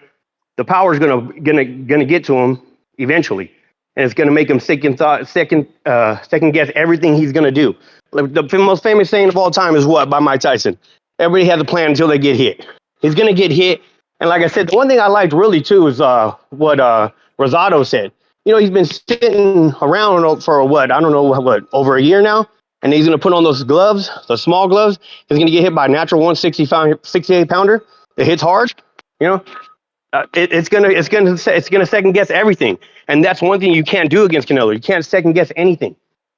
the power is gonna get to him eventually, and it's gonna make him second guess everything he's gonna do. Like the most famous saying of all time is what by Mike Tyson? Everybody has a plan until they get hit. He's gonna get hit, and like I said, the one thing I liked really too is what Rosado said. You know, he's been sitting around for what I don't know what over a year now, and he's gonna put on those gloves, the small gloves. He's gonna get hit by a natural 168 pounder that hits hard. You know, it's gonna second guess everything, and that's one thing you can't do against Canelo. You can't second guess anything.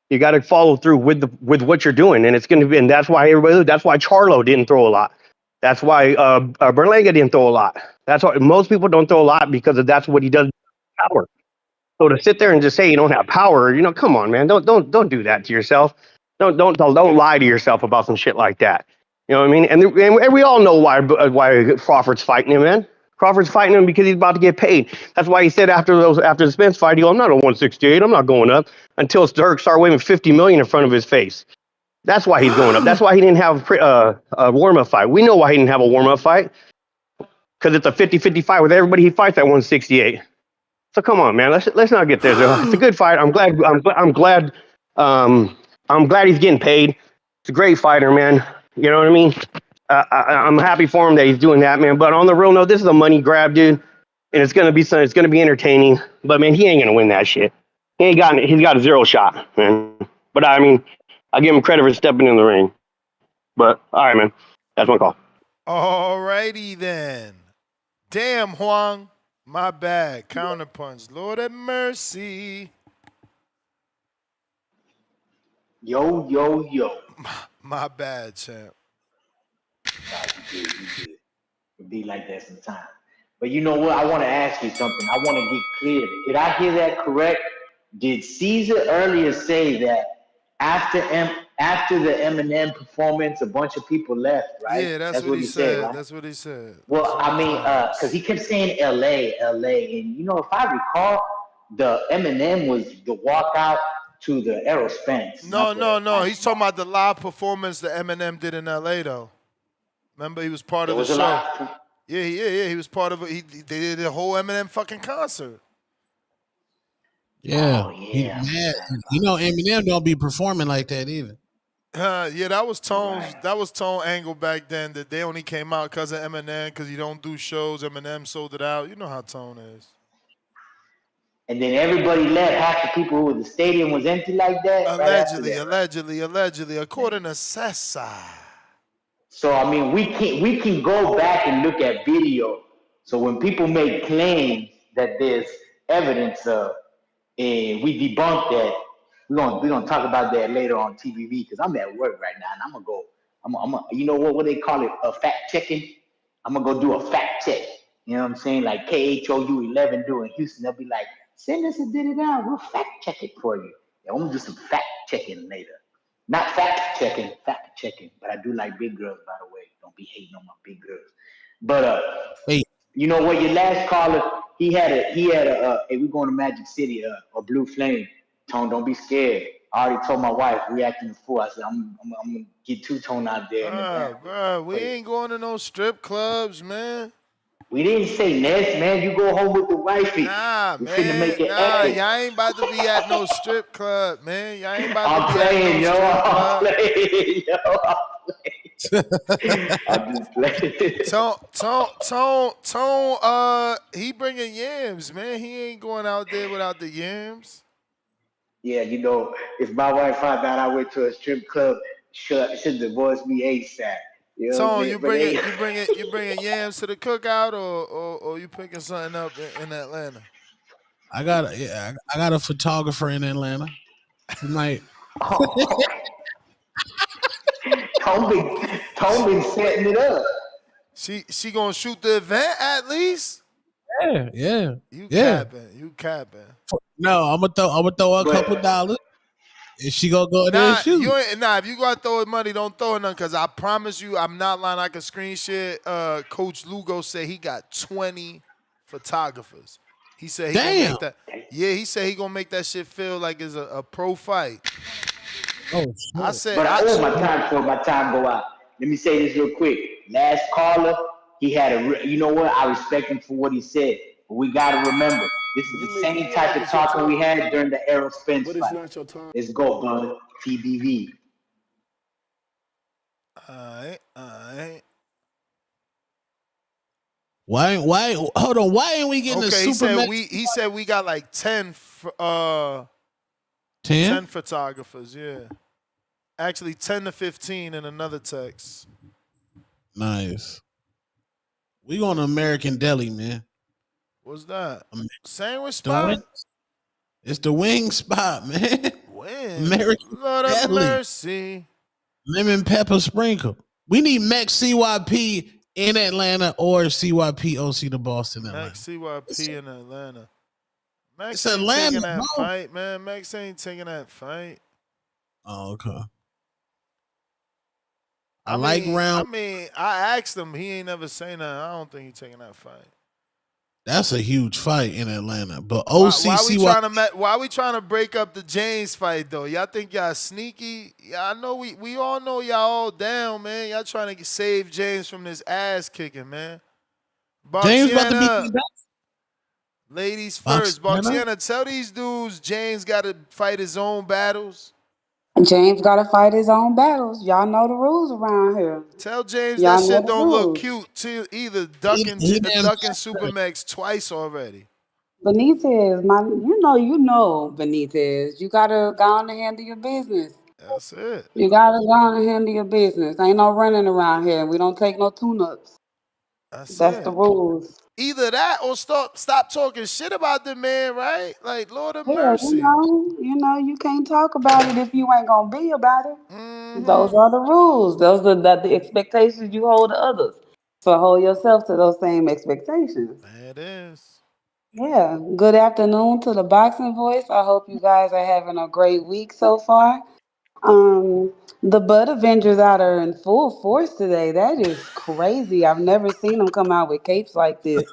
You got to follow through with what you're doing, and that's why that's why Charlo didn't throw a lot. That's why Berlanga didn't throw a lot. That's why most people don't throw a lot because that's what he does with power. So to sit there and just say you don't have power, come on, man, don't do that to yourself. Don't lie to yourself about some shit like that. You know what I mean? And we all know why Crawford's fighting him, man. Crawford's fighting him because he's about to get paid. That's why he said after the Spence fight, I'm not a 168. I'm not going up until Dirk started waving $50 million in front of his face. That's why he's going up. That's why he didn't have a warm-up fight. We know why he didn't have a warm-up fight because it's a 50-50 fight with everybody he fights at 168. So come on, man. Let's not get there. It's a good fight. I'm glad he's getting paid. It's a great fighter, man. You know what I mean? I'm happy for him that he's doing that, man. But on the real note, this is a money grab, dude, and it's gonna be entertaining. But man, he ain't gonna win that shit. He's got a zero shot, man. But I mean, I give him credit for stepping in the ring. But all right, man, that's my call. All righty then. Damn, Huang, my bad. Counterpunch. Lord have mercy. Yo. My bad, champ. You did. It be like that sometimes. But you know what? I want to ask you something. I want to get clear. Did I hear that correct? Did Caesar earlier say that after the Eminem performance, a bunch of people left, right? Yeah, that's what he said. Right? That's what he said. Well, I mean, because he kept saying LA, and if I recall, the Eminem was the walkout to the Aerospence. No. He's talking about the live performance that Eminem did in LA, though. Remember, he was part of the show. Yeah. He was part of it. They did a whole Eminem fucking concert. Yeah. Eminem don't be performing like that either. Yeah, that was Tone angle back then that they only came out because of Eminem because he don't do shows. Eminem sold it out. You know how Tone is. and then everybody left. Half the people who the stadium was empty like that right after Allegedly, that, right? allegedly, according to Cesar. So I mean, we can go back and look at video. So when people make claims that there's evidence of, and we debunk that, we're gonna talk about that later on TVV because I'm at work right now and I'm gonna go. You know what they call it, fact checking. I'm gonna go do a fact check. You know what I'm saying? Like KHOU 11 do in Houston. They'll be like, send us a did it out. We'll fact check it for you. Yeah, I'm gonna do some fact checking later. Not fact checking. But I do like big girls, by the way. Don't be hating on my big girls. But Hey, you know what? Your last caller, hey, we going to Magic City, a Blue Flame. Tone, don't be scared. I already told my wife we acting a fool. I said I'm gonna get two-tone out there in the damn. Bro, we ain't going to no strip clubs, man. We didn't say Ness, man. You go home with the wifey. Nah, We finna make man. it Nah, epic. y'all ain't about to be at no strip club, man. Y'all ain't about to I'm be at playing, no yo. strip I'm club. playing, yo. I'm just playing. Tone, he bringing yams, man. He ain't going out there without the yams. Yeah, you know, if my wife found out I went to a strip club, should divorce me ASAP. You know what I'm Tone, saying? But they, you bringing yams to the cookout, or you picking something up in Atlanta? I got a photographer in Atlanta. He might. Tone been setting it up. She gonna shoot the event at least? Yeah. You capping. No, I'm gonna throw a couple dollars, and she gonna go in there and shoot. If you gotta throw money, don't throw it none, cause I promise you, I'm not lying. I can screen shit. Coach Lugo said he got 20 photographers. He said he gonna make that. Yeah, he said he gonna make that shit feel like it's a pro fight. Oh, I said, But my time before my time go out. Let me say this real quick. Last caller, he had you know what? I respect him for what he said. But we gotta remember, this is the same type of talking we had during the Errol Spence fight. Let's go, brother. TBV. Alright. Why? Hold on. Why ain't we getting a super? He said we got like 10 photographers. Yeah, actually 10 to 15 in another text. Nice. We going to American Deli, man. What's that? Sandwich spot? It's the wing spot, man. When? American Lord Deli. have mercy. Lemon pepper sprinkle. We need Max CYP in Atlanta or CYP OC to Boston, Atlanta. Max CYP in Atlanta. Max It's ain't Atlanta, taking that bro. fight, man. Max ain't taking that fight. Oh, okay. I asked him. He ain't never say nothing. I don't think he's taking that fight. That's a huge fight in Atlanta. But OCC, why we trying to break up the James fight though? Y'all think y'all sneaky? Yeah, I know we all know y'all all down, man. Y'all trying to save James from this ass kicking, man. James about to be ladies first. Boxiana, tell these dudes James got to fight his own battles. James got to fight his own battles. Y'all know the rules around here. Tell James Y'all that know shit the don't look rules. cute to either ducking Supermax twice already. Benitez, you know Benitez. You gotta go on and handle your business. That's it. You gotta go on and handle your business. Ain't no running around here. We don't take no tune-ups. That's the rules. Either that or stop talking shit about the man, right? Like, Lord of Yeah, mercy. you can't talk about it if you ain't gonna be about it. Mm-hmm. Those are the rules. Those are the expectations you hold to others. So hold yourself to those same expectations. It is. Yeah. Good afternoon to the Boxing Voice. I hope you guys are having a great week so far. The Bud Avengers out are in full force today. That is crazy. I've never seen them come out with capes like this.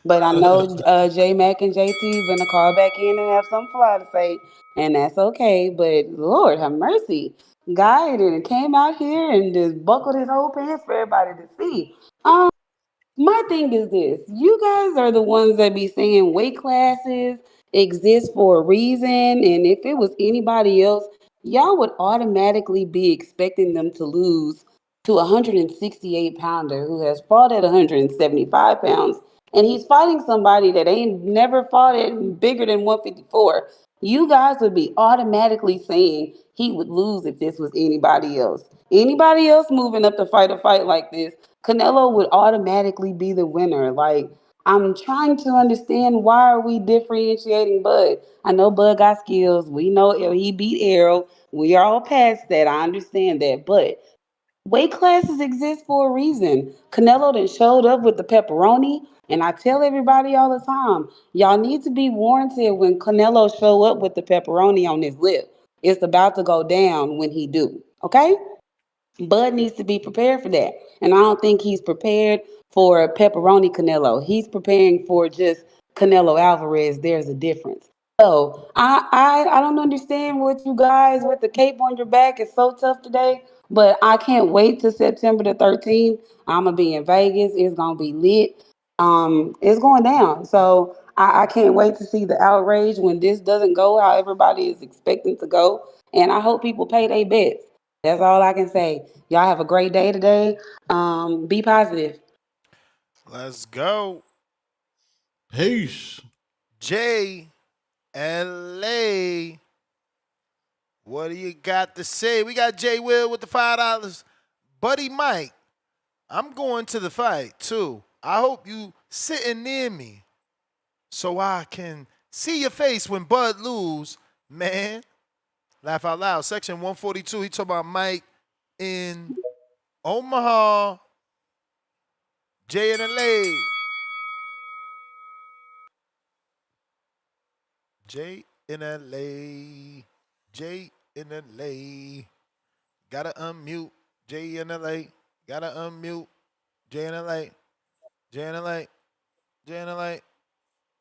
But I know J Mac and JT gonna call back in and have some fly to say, and that's okay. But Lord have mercy, guy that came out here and just buckled his whole pants for everybody to see. My thing is this: you guys are the ones that be saying weight classes exist for a reason, and if it was anybody else, y'all would automatically be expecting them to lose to a 168 pounder who has fought at 175 pounds and he's fighting somebody that ain't never fought at bigger than 154. You guys would be automatically saying he would lose if this was anybody else. Anybody else moving up to fight a fight like this, Canelo would automatically be the winner. Like, I'm trying to understand, why are we differentiating Bud? I know Bud got skills. We know he beat Errol. We are all past that. I understand that. But weight classes exist for a reason. Canelo done showed up with the pepperoni, and I tell everybody all the time, y'all need to be warranted when Canelo show up with the pepperoni on his lip. It's about to go down when he do. Okay? Bud needs to be prepared for that. And I don't think he's prepared for pepperoni Canelo. He's preparing for just Canelo Alvarez. There's a difference. So I don't understand what you guys with the cape on your back is so tough today. But I can't wait till September the 13th. I'm gonna be in Vegas. It's gonna be lit. It's going down. So I can't wait to see the outrage when this doesn't go how everybody is expecting to go. And I hope people pay their bets. That's all I can say. Y'all have a great day today. Be positive. Let's go. Peace. J LA. What do you got to say? We got Jay Will with the $5. Buddy Mike, I'm going to the fight too. I hope you sitting near me so I can see your face when Bud lose, man. Laugh out loud. Section 142. He talking about Mike in Omaha. Jay in LA. Jay in LA. Jay in LA. Gotta unmute. Jay in LA. Gotta unmute. Jay in LA. Jay in LA. Jay in LA.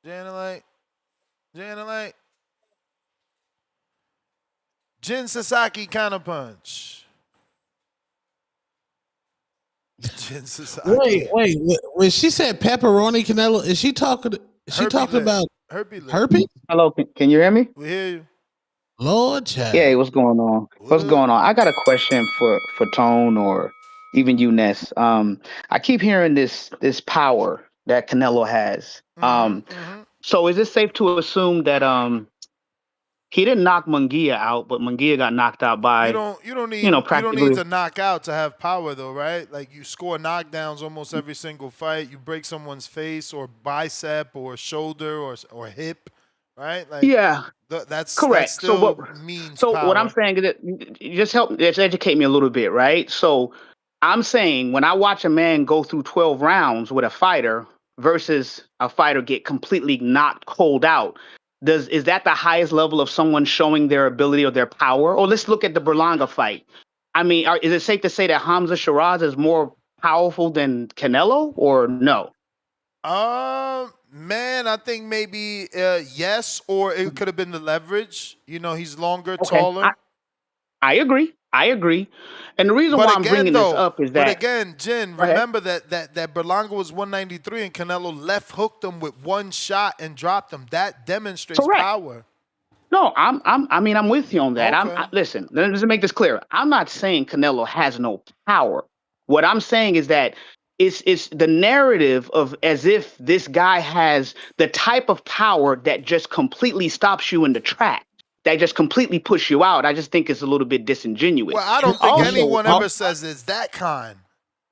Jay in LA. Jay in LA. Jin Sasaki counterpunch. Jin Sasaki. Wait. When she said pepperoni Canelo, is she talking? She talking about herpes? Hello, can you hear me? We hear you. Lord child. Yeah, what's going on? What's going on? I got a question for Tone or even you, Ness. I keep hearing this power that Canelo has. So is it safe to assume that he didn't knock Munguia out, but Munguia got knocked out by You don't need practically to knock out to have power though, right? Like you score knockdowns almost every single fight. You break someone's face or bicep or shoulder or hip, right? Like yeah. That Correct. still means So power. what I'm saying is that just educate me a little bit, right? So I'm saying when I watch a man go through 12 rounds with a fighter versus a fighter get completely knocked cold out, is that the highest level of someone showing their ability or their power? Or let's look at the Berlanga fight. I mean, is it safe to say that Hamza Shiraz is more powerful than Canelo or no? Man, I think maybe yes, or it could have been the leverage. You know, he's longer, Okay. taller. I agree. And the reason why I'm bringing this up is that. But again, Jin, remember that Berlanga was 193 and Canelo left hooked him with one shot and dropped him. That demonstrates power. No, I'm with you on that. Okay. Listen, let me make this clear. I'm not saying Canelo has no power. What I'm saying is that it's the narrative of as if this guy has the type of power that just completely stops you in the track, that just completely push you out. I just think it's a little bit disingenuous. Well, I don't think anyone ever says it's that kind,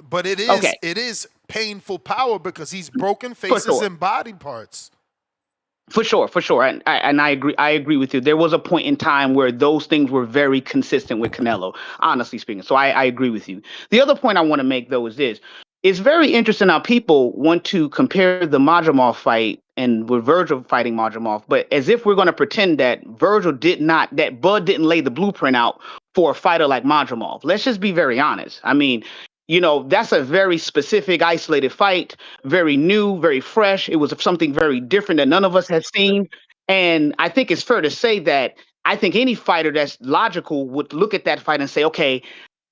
but it is painful power because he's broken faces and body parts. For sure, and I agree with you. There was a point in time where those things were very consistent with Canelo, honestly speaking. So I agree with you. The other point I want to make though is this: it's very interesting how people want to compare the Madrimov fight and with Virgil fighting Madrimov, but as if we're going to pretend that that Bud didn't lay the blueprint out for a fighter like Madrimov. Let's just be very honest. I mean, that's a very specific, isolated fight, very new, very fresh. It was something very different that none of us had seen. And I think it's fair to say that I think any fighter that's logical would look at that fight and say, okay,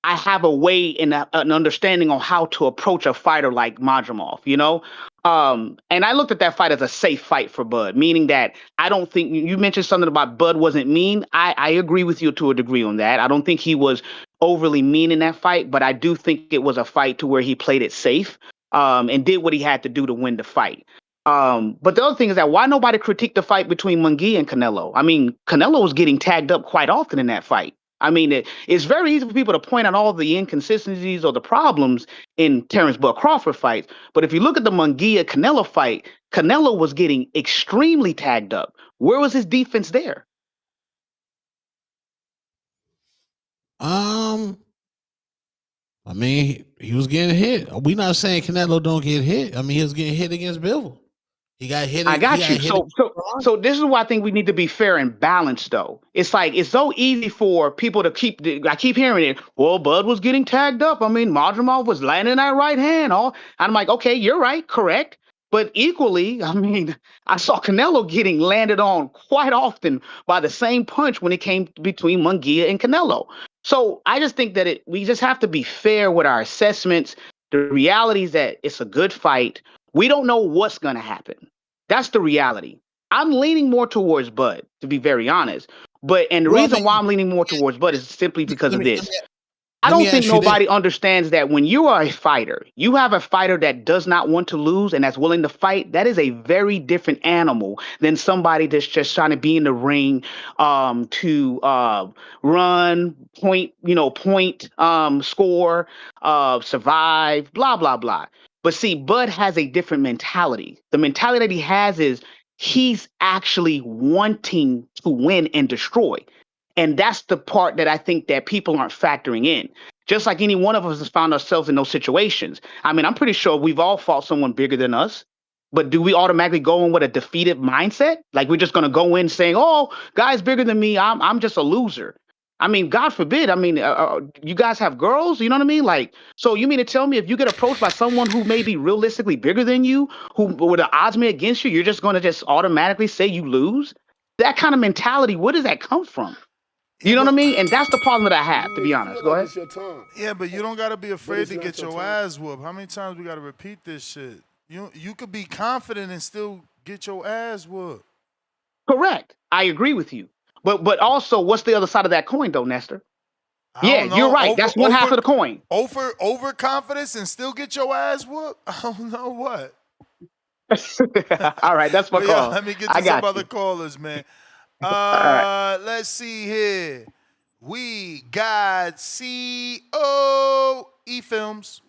I have a way and an understanding on how to approach a fighter like Madrimov, And I looked at that fight as a safe fight for Bud, meaning that I don't think you mentioned something about Bud wasn't mean. I agree with you to a degree on that. I don't think he was overly mean in that fight, but I do think it was a fight to where he played it safe and did what he had to do to win the fight. But the other thing is that why nobody critiqued the fight between Munguia and Canelo? I mean, Canelo was getting tagged up quite often in that fight. I mean, it's very easy for people to point out all the inconsistencies or the problems in Terence Bud Crawford fights. But if you look at the Munguia Canelo fight, Canelo was getting extremely tagged up. Where was his defense there? I mean, he was getting hit. We not saying Canelo don't get hit. I mean, he was getting hit against Bivol. He got hit. I got you. So this is why I think we need to be fair and balanced, though. It's like it's so easy for people to keep. I keep hearing it. Well, Bud was getting tagged up. I mean, Madrimov was landing that right hand. All I'm like, okay, you're right, correct. But equally, I mean, I saw Canelo getting landed on quite often by the same punch when it came between Munguia and Canelo. So I just think that we just have to be fair with our assessments. The reality is that it's a good fight. We don't know what's going to happen. That's the reality. I'm leaning more towards Bud, to be very honest. And the reason why I'm leaning more towards Bud is simply because of this. I don't think nobody understands that when you are a fighter, you have a fighter that does not want to lose and that's willing to fight. That is a very different animal than somebody that's just trying to be in the ring to run, point, score, survive, blah, blah, blah. But see, Bud has a different mentality. The mentality that he has is he's actually wanting to win and destroy. And that's the part that I think that people aren't factoring in. Just like any one of us has found ourselves in those situations. I mean, I'm pretty sure we've all fought someone bigger than us. But do we automatically go in with a defeated mindset? Like we're just going to go in saying, "Oh, guy's bigger than me. I'm just a loser." I mean, God forbid. I mean, you guys have girls. You know what I mean? Like, so you mean to tell me if you get approached by someone who may be realistically bigger than you, who with the odds may against you, you're just going to just automatically say you lose? That kind of mentality, where does that come from? You know what I mean? And that's the problem that I have, to be honest. Go ahead. It's your time. Yeah, but you don't gotta be afraid to not get your your time. ass whooped. How many times we gotta repeat this shit? You could be confident and still get your ass whooped. Correct. I agree with you. But also, what's the other side of that coin, though, Nestor? I Yeah, don't you're know. right. That's one half of the coin. Overconfidence and still get your ass whooped? I don't know what. All right, that's my But call. let me get I to some got other you. callers, man. All right. Let's see here. We got COE Films.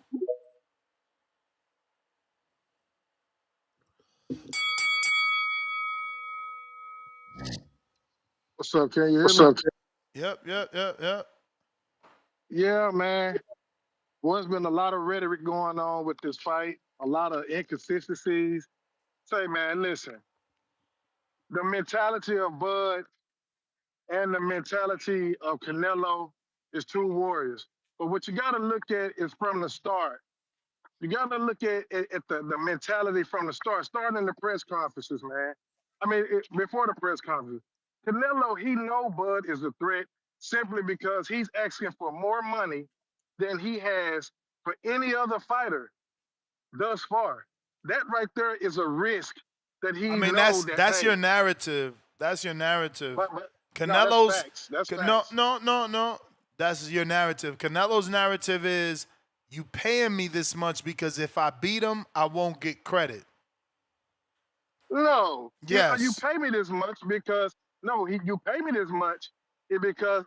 What's up? Can you hear What's me? up? Yep. Yeah, man. Well, there's been a lot of rhetoric going on with this fight, a lot of inconsistencies. Say, man, listen, the mentality of Bud and the mentality of Canelo is two warriors. But what you got to look at is from the start. You got to look at the mentality from the start, starting in the press conferences, man. I mean, before the press conference. Canelo, he know Bud is a threat simply because he's asking for more money than he has for any other fighter thus far. That right there is a risk that he I mean, know that, that's hey, your narrative. That's your narrative. but no, that's Canelo's facts. That's no, facts. no, no, no. That's your narrative. Canelo's narrative is you paying me this much because if I beat him, I won't get credit. No, you Yes. pay me this much because no, you pay me this much is because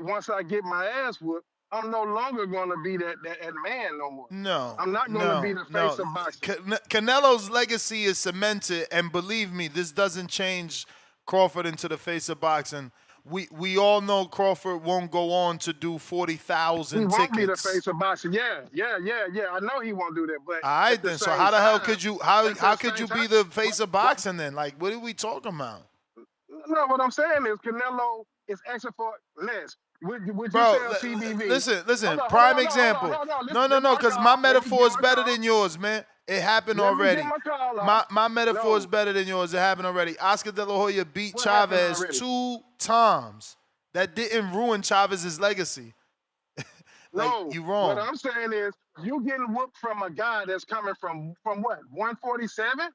once I get my ass whooped, I'm no longer going to be that man no more. No, I'm not going to be the face of boxing. Canelo's legacy is cemented, and believe me, this doesn't change Crawford into the face of boxing. We all know Crawford won't go on to do 40,000 He tickets. won't be the face of boxing. Yeah. I know he won't do that, but all right, at the then. So same how the hell time, could you be the face of boxing then? Like, what are we talking about? No, what I'm saying is Canelo is asking for less. Would you Bro, say on TBV? listen. Hold Prime on, example. Listen, No, my because call. my Let me metaphor get is my better call. than yours, man. It happened Let me already. get my call off. My metaphor is No. better than yours. It happened already. Oscar De La Hoya beat What happened Chavez already? 2 times. That didn't ruin Chavez's legacy. Like, No, you what wrong. I'm saying is you getting whooped from a guy that's coming from what 147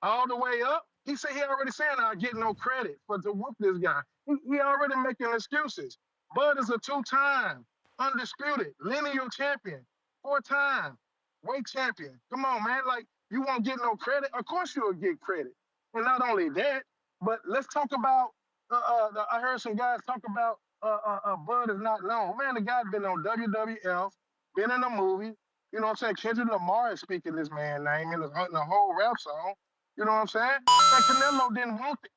all the way up. He said he already saying I get no credit for to whoop this guy. He already making excuses. Bud is a 2-time undisputed lineal champion, 4-time weight champion. Come on, man. Like you won't get no credit. Of course you'll get credit. And not only that, but let's talk about. I heard some guys talk about Bud is not known. Man, the guy's been on WWF, been in a movie. You know what I'm saying? Kendrick Lamar is speaking this man's name in the whole rap song. You know what I'm saying? And Canelo didn't want it.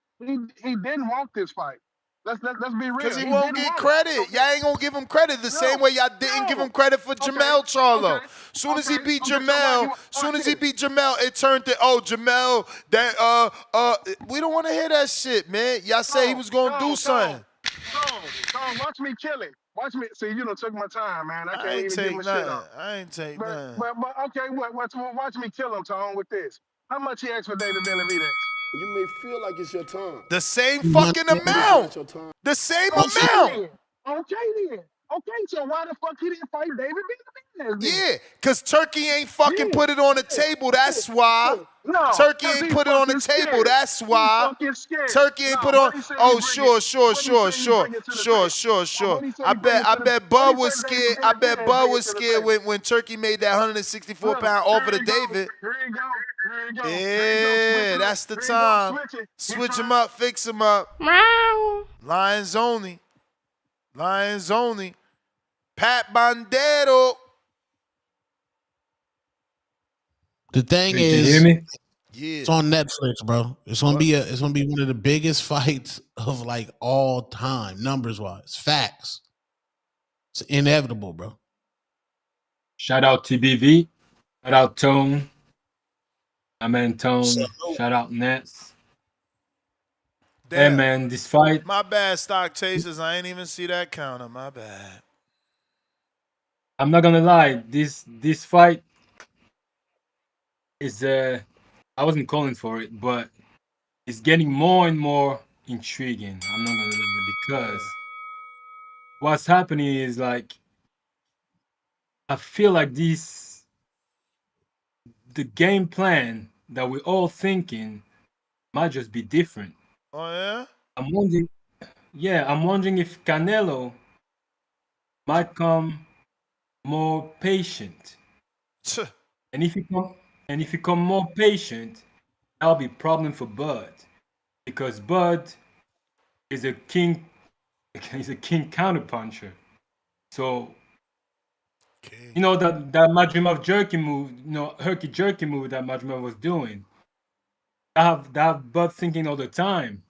He didn't want this fight. Let's be real. Because he He won't didn't get want it. credit. Y'all ain't going to give him credit the same way y'all didn't give him credit for Jamel Charlo. Soon as he beat Jamel, it turned to, oh, Jamel, that, we don't want to hear that shit, man. Y'all say he was going to do something. Tom, watch me kill him. Watch me. See, you done took my time, man. I can't even take get my shit nothing. off. I ain't take nothing. But okay, watch me kill him, Tom, with this. How much he asked for David Benavidez? You may feel like it's your time. The same fucking amount. The same amount. Okay, then. Okay, so why the fuck he didn't fight David Benavidez then? Yeah, because Turkey ain't fucking put it on the table. That's why. No, Turkey ain't put it on the table. That's why. Turkey ain't put on. Oh, sure. I bet Bud was scared. I bet Bud was scared when Turkey made that 164-pound offer to David. Here you go. Yeah, that's the time. Switch him up, fix him up. Lions only. Lions only. Pat Bandero. The thing Can you is, hear me? Yeah. It's on Netflix, bro. It's gonna be one of the biggest fights of like all time, numbers wise. Facts. It's inevitable, bro. Shout out TBV. Shout out Tone. My man Tone. Shout out Nets. Hey man, this fight. My bad, stock chasers. I ain't even see that counter. My bad. I'm not gonna lie. This fight is I wasn't calling for it, but it's getting more and more intriguing. I'm not gonna lie, because what's happening is like I feel like the game plan that we're all thinking might just be different. Oh yeah? I'm wondering if Canelo might come more patient. And if he come more patient, that'll be a problem for Bud. Because Bud is a king counterpuncher. So you know that Madrimov jerky move, herky jerky move that Madrimov was doing. I have Bud thinking all the time.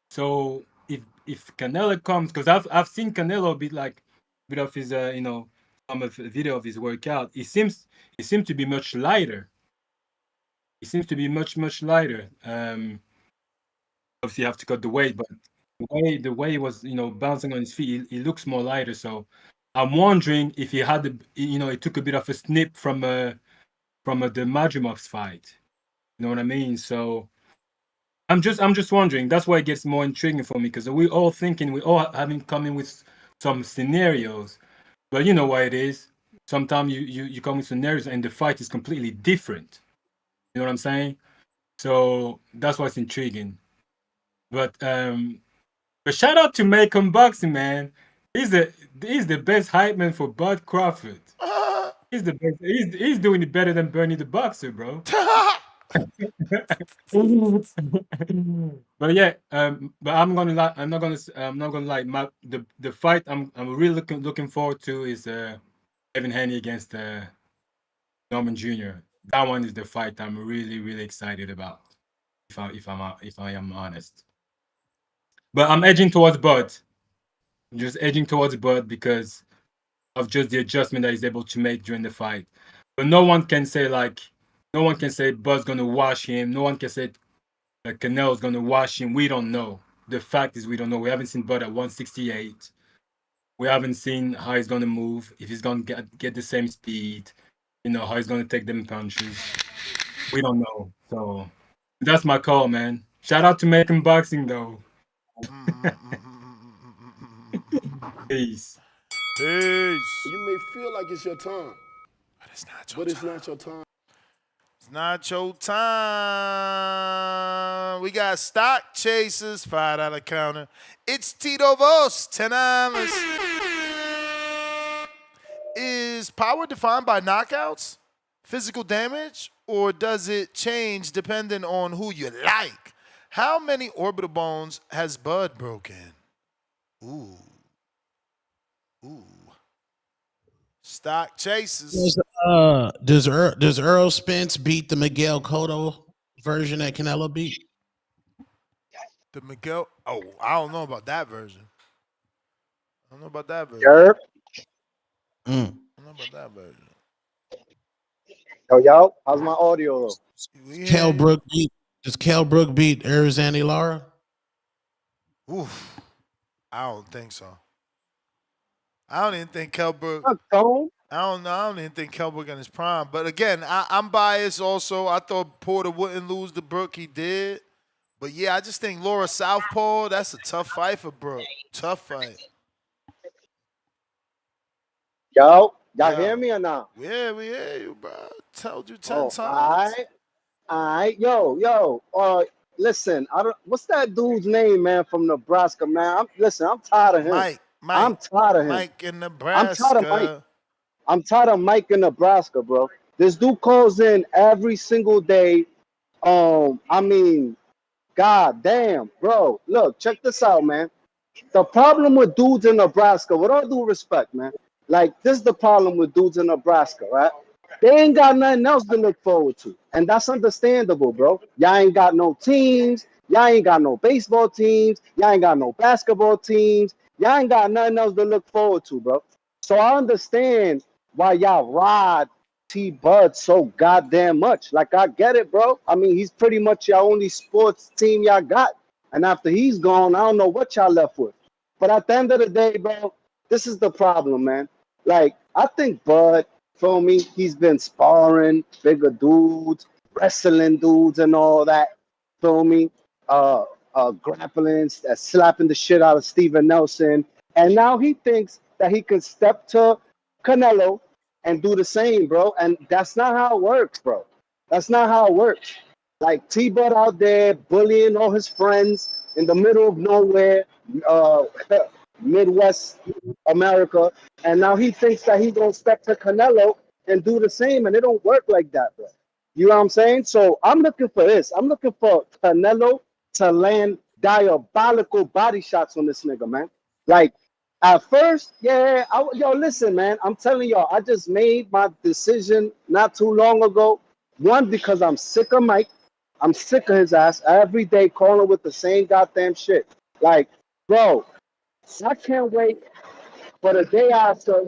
So if Canelo comes, because I've seen Canelo be like bit of his some of the video of his workout. He seems to be much lighter. He seems to be much lighter. Obviously you have to cut the weight, but the way he was bouncing on his feet, he looks more lighter. So I'm wondering if he had he took a bit of a snip from the Madrimov's fight. You know what I mean? So I'm just wondering. That's why it gets more intriguing for me, because we all having come in with some scenarios, but you know why it is. Sometimes you come with scenarios and the fight is completely different. You know what I'm saying? So that's why it's intriguing. But shout out to Macon Boxing, man. He's the best hype man for Bud Crawford. He's the best. He's doing it better than Bernie the Boxer, bro. But yeah, but I'm not gonna lie. The fight I'm really looking forward to is Evan Haney against Norman Jr. That one is the fight I'm really excited about. If I am honest, but I'm edging towards Bud. I'm just edging towards Bud because of just the adjustment that he's able to make during the fight. But no one can say Bud's gonna wash him. No one can say Canelo's gonna wash him. We don't know. The fact is, we don't know. We haven't seen Bud at 168. We haven't seen how he's gonna move. If he's gonna get the same speed, how he's gonna take them punches. We don't know. So that's my call, man. Shout out to Macon Boxing, though. Peace. You may feel like it's your time, but it's not your time. It's not your time. We got stock chasers, $5 counter. It's Tito Vos, 10 hours. Is power defined by knockouts, physical damage, or does it change depending on who you like? How many orbital bones has Bud broken? Ooh. Stock chases. Does Earl Spence beat the Miguel Cotto version that Canelo beat? The Miguel. Oh, I don't know about that version. I don't know about that version. Yerp. I don't know about that version. Yo, how's my audio though? Does Kell Brook beat Erizani Lara? Oof. I don't think so. I don't even think Kell Brook. I don't know. I don't even think Kell Brook in his prime. But again, I'm biased also. I thought Porter wouldn't lose to Brook. He did. But yeah, I just think Laura Southpaw, that's a tough fight for Brook. Tough fight. Y'all hear me or not? Yeah, we hear you, bro. Told you 10 times. All right. Yo. Listen, what's that dude's name, man, from Nebraska, man? I'm tired of him. Mike. I'm tired of him. Mike in Nebraska. I'm tired of Mike in Nebraska, bro. This dude calls in every single day. God damn, bro. Look, check this out, man. The problem with dudes in Nebraska, with all due respect, man, like this is the problem with dudes in Nebraska, right? They ain't got nothing else to look forward to. And that's understandable, bro. Y'all ain't got no teams. Y'all ain't got no baseball teams. Y'all ain't got no basketball teams. Y'all ain't got nothing else to look forward to, bro. So I understand why y'all ride T Bud so goddamn much. Like, I get it, bro. I mean, he's pretty much your only sports team y'all got. And after he's gone, I don't know what y'all left with. But at the end of the day, bro, this is the problem, man. Like, I think Bud, feel me, he's been sparring bigger dudes, wrestling dudes and all that, feel me, grappling, slapping the shit out of Steven Nelson. And now he thinks that he can step to Canelo and do the same, bro. And that's not how it works, bro. That's not how it works. Like T-Bud out there bullying all his friends in the middle of nowhere, Midwest America, and now he thinks that he's gonna step to Canelo and do the same, and it don't work like that, bro. You know what I'm saying? So I'm looking for this. I'm looking for Canelo to land diabolical body shots on this nigga, man. Like at first, yo, listen, man. I'm telling y'all, I just made my decision not too long ago. One, because I'm sick of Mike. I'm sick of his ass every day calling with the same goddamn shit. Like, bro, I can't wait for the day after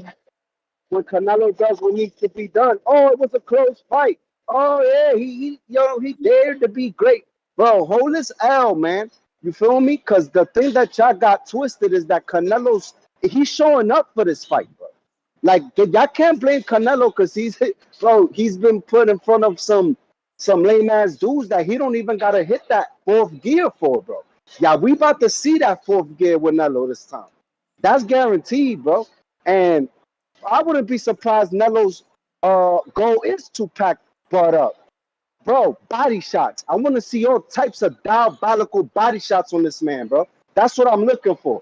when Canelo does what needs to be done. Oh, it was a close fight. Oh yeah, he dared to be great, bro. Hold his L, man. You feel me? Because the thing that y'all got twisted is that he's showing up for this fight, bro. Like y'all can't blame Canelo because he's been put in front of some lame ass dudes that he don't even gotta hit that fourth gear for, bro. Yeah, we about to see that fourth gear with Canelo this time. That's guaranteed, bro. And I wouldn't be surprised Nelo's goal is to pack Bud up. Bro, body shots. I want to see all types of diabolical body shots on this man, bro. That's what I'm looking for.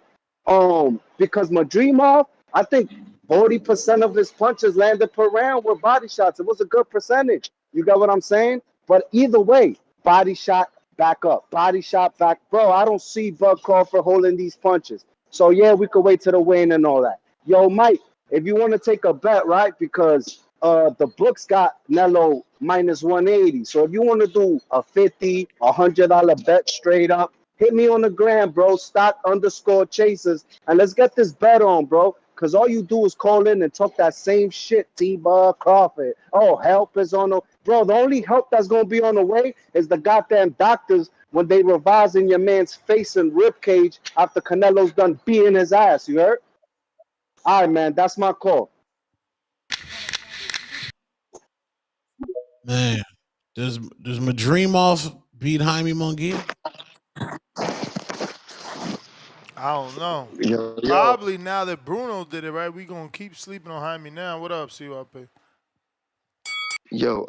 Because Madrimov, I think 40% of his punches landed per round were body shots. It was a good percentage. You got what I'm saying? But either way, body shot, back up. Body shot, back. Bro, I don't see Bud Crawford holding these punches. So, yeah, we could wait to the weigh-in and all that. Yo, Mike, if you want to take a bet, right, because the books got Nello minus 180. So if you want to do a $50, $100 bet straight up, hit me on the gram, bro. Stock_chasers. And let's get this bet on, bro. Because all you do is call in and talk that same shit, T-Bud Crawford. Oh, help is on the... Bro, the only help that's going to be on the way is the goddamn doctors when they revising your man's face and rib cage after Canelo's done beating his ass. You heard? All right, man. That's my call. Man, does Madrimov beat Jaime Munguia? I don't know. Yo. Probably now that Bruno did it, right? We gonna keep sleeping on Jaime now. What up, CYP? Yo,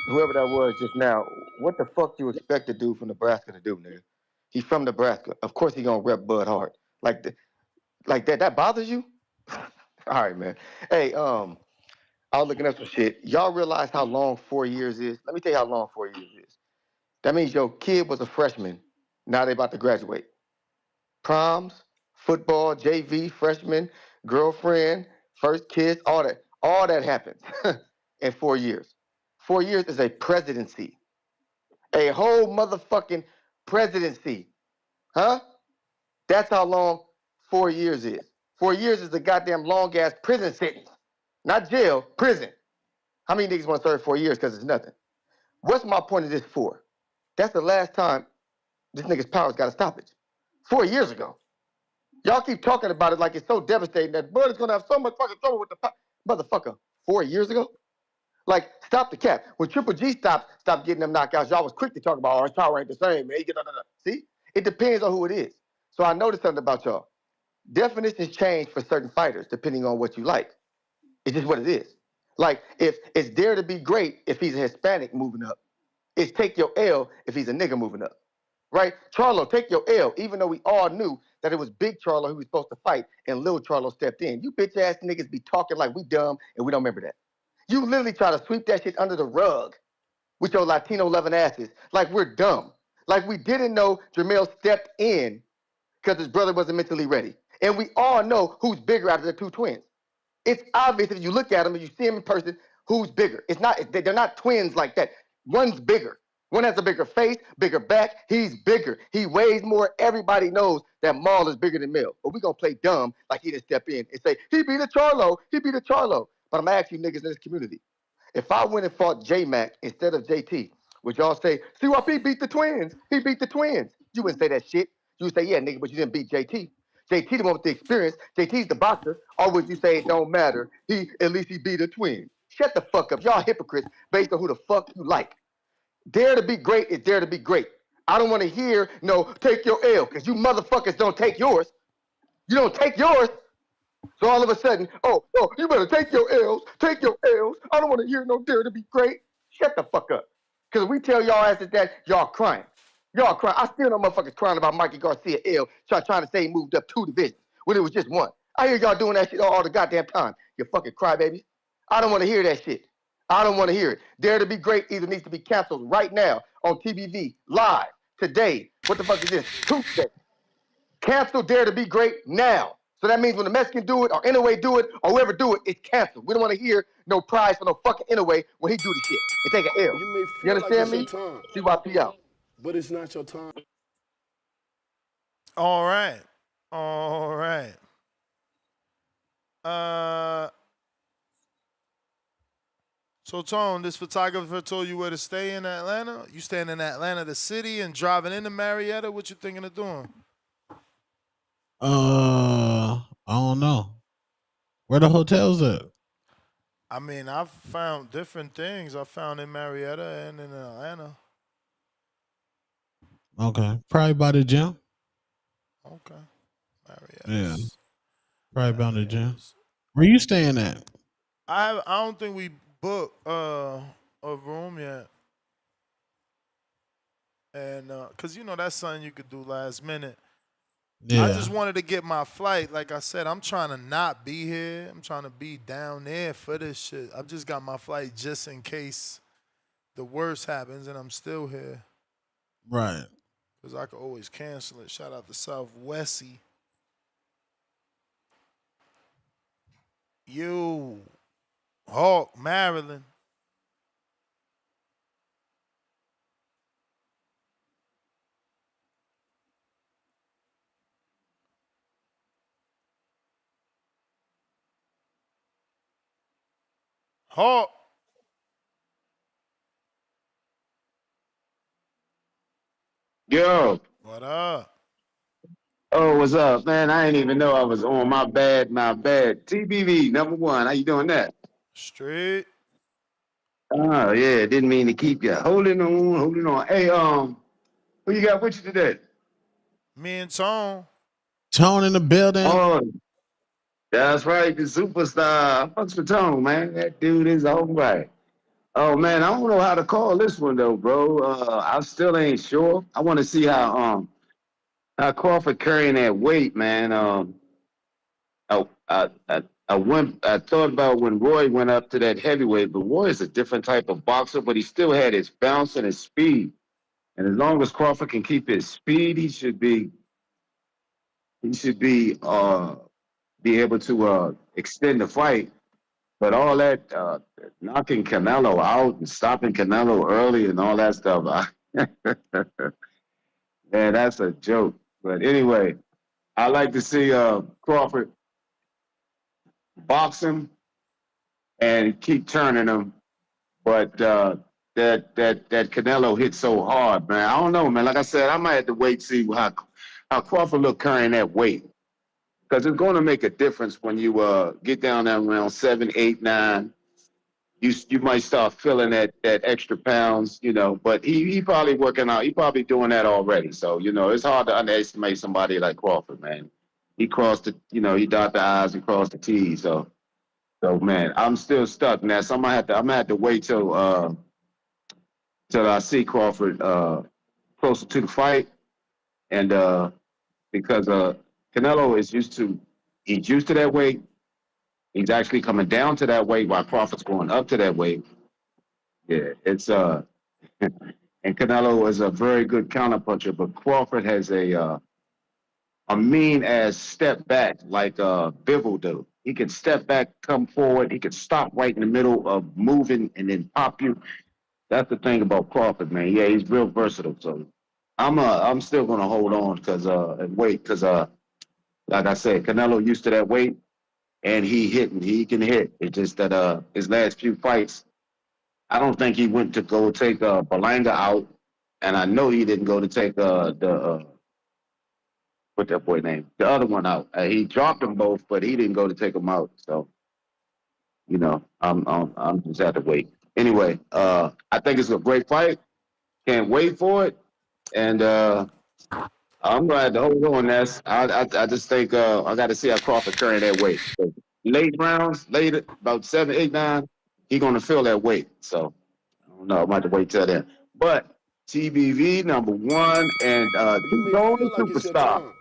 whoever that was just now, what the fuck you expect a dude from Nebraska to do, nigga? He's from Nebraska. Of course he gonna rep Bud hard. Like that bothers you? All right, man. Hey, I was looking up some shit. Y'all realize how long 4 years is? Let me tell you how long 4 years is. That means your kid was a freshman. Now they about to graduate. Proms, football, JV, freshman, girlfriend, first kiss, all that happens in 4 years. 4 years is a presidency. A whole motherfucking presidency. Huh? That's how long 4 years is. 4 years is a goddamn long ass prison sentence. Not jail, prison. How many niggas want to serve 4 years because it's nothing? What's my point of this for? That's the last time this nigga's powers got a stoppage. 4 years ago. Y'all keep talking about it like it's so devastating that Bud is gonna have so much fucking trouble with the motherfucker. 4 years ago? Like, stop the cap. When Triple G stopped getting them knockouts, y'all was quick to talk about, oh, his power ain't the same, man. See? It depends on who it is. So I noticed something about y'all. Definitions change for certain fighters depending on what you like. It's just what it is. Like, if it's dare to be great if he's a Hispanic moving up. It's take your L if he's a nigga moving up. Right? Charlo, take your L, even though we all knew that it was Big Charlo who was supposed to fight and Lil Charlo stepped in. You bitch ass niggas be talking like we dumb and we don't remember that. You literally try to sweep that shit under the rug with your Latino loving asses like we're dumb. Like we didn't know Jamel stepped in because his brother wasn't mentally ready. And we all know who's bigger out of the two twins. It's obvious if you look at them and you see them in person, who's bigger. It's not, they're not twins like that. One's bigger. One has a bigger face, bigger back. He's bigger. He weighs more. Everybody knows that Maul is bigger than Mel. But we're going to play dumb like he didn't step in and say, he beat a Charlo. He beat a Charlo. But I'm asking you niggas in this community. If I went and fought J-Mac instead of JT, would y'all say, CYP beat the twins? He beat the twins. You wouldn't say that shit. You would say, yeah, nigga, but you didn't beat JT. JT the one with the experience. JT's the boxer. Or would you say it don't matter? At least he beat a twin. Shut the fuck up. Y'all hypocrites based on who the fuck you like. Dare to be great is dare to be great. I don't want to hear, no, take your L, because you motherfuckers don't take yours. You don't take yours. So all of a sudden, oh, you better take your L's, take your L's. I don't want to hear no dare to be great. Shut the fuck up. Because we tell y'all asses that, y'all crying. Y'all crying. I still know motherfuckers crying about Mikey Garcia L, trying to say he moved up 2 divisions when it was just 1. I hear y'all doing that shit all the goddamn time. You fucking crybabies. I don't want to hear that shit. I don't want to hear it. Dare to be great either needs to be canceled right now on TBV, live, today. What the fuck is this? Tuesday. Cancel Dare to be great now. So that means when the Mexicans do it, or Inouye do it, or whoever do it, it's canceled. We don't want to hear no prize for no fucking Inouye when he do the shit and take an L. You may You feel like understand it's your me? time, CYP out. but it's not your time. All right. All right. So Tone, this photographer told you where to stay in Atlanta? You staying in Atlanta, the city, and driving into Marietta? What you thinking of doing? I don't know. Where the hotels at? I mean, I've found different things. I found in Marietta and in Atlanta. Okay, probably by the gym. Okay, Marietta. Yeah, probably by the gym. Where you staying at? I don't think we booked a room yet, and cause you know that's something you could do last minute. Yeah. I just wanted to get my flight. Like I said, I'm trying to not be here. I'm trying to be down there for this shit. I've just got my flight just in case the worst happens and I'm still here. Right. Because I could always cancel it. Shout out to Southwesty. You, Hawk, Maryland. Hawk. Yo. What up? Oh, what's up, man? I didn't even know I was on. My bad, my bad. TBV #1. How you doing that? Straight. Oh yeah, didn't mean to keep you. Holding on, holding on. Hey, who you got with you today? Me and Tone. Tone in the building. Oh, that's right, the superstar. I fucks with Tone, man. That dude is all right. Oh man, I don't know how to call this one though, bro. I still ain't sure. I want to see how Crawford carrying that weight, man. I thought about when Roy went up to that heavyweight, but Roy is a different type of boxer, but he still had his bounce and his speed. And as long as Crawford can keep his speed, he should be able to extend the fight. But all that knocking Canelo out and stopping Canelo early and all that stuff, man, that's a joke. But anyway, I like to see Crawford box him and keep turning him. But that Canelo hit so hard, man. I don't know, man. Like I said, I might have to wait to see how Crawford look carrying that weight, because it's going to make a difference when you get down there around 7, 8, 9. You might start feeling that extra pounds, But he probably working out. He probably doing that already. So it's hard to underestimate somebody like Crawford, man. He crossed he dotted the I's and crossed the T's. So man, I'm still stuck now. So I'm gonna have to wait till I see Crawford closer to the fight, and because Canelo he's used to that weight. He's actually coming down to that weight while Crawford's going up to that weight. Yeah, it's and Canelo is a very good counterpuncher, but Crawford has a mean ass step back like Bivol do. He can step back, come forward. He can stop right in the middle of moving and then pop you. That's the thing about Crawford, man. Yeah, he's real versatile. So I'm still gonna hold on and wait because like I said, Canelo used to that weight and he can hit. It's just that his last few fights, I don't think he went to go take Berlanga out, and I know he didn't go to take the what that boy name, the other one out. He dropped them both, but he didn't go to take them out. So I'm just have to wait. Anyway, I think it's a great fight. Can't wait for it, and I'm glad to hold on. I just think I got to see how Crawford carry that weight. So late rounds, later about 7, 8, 9, he gonna feel that weight. So I don't know. I'm about to wait till then. But TBV number one and You the may only feel like it's your superstar. time,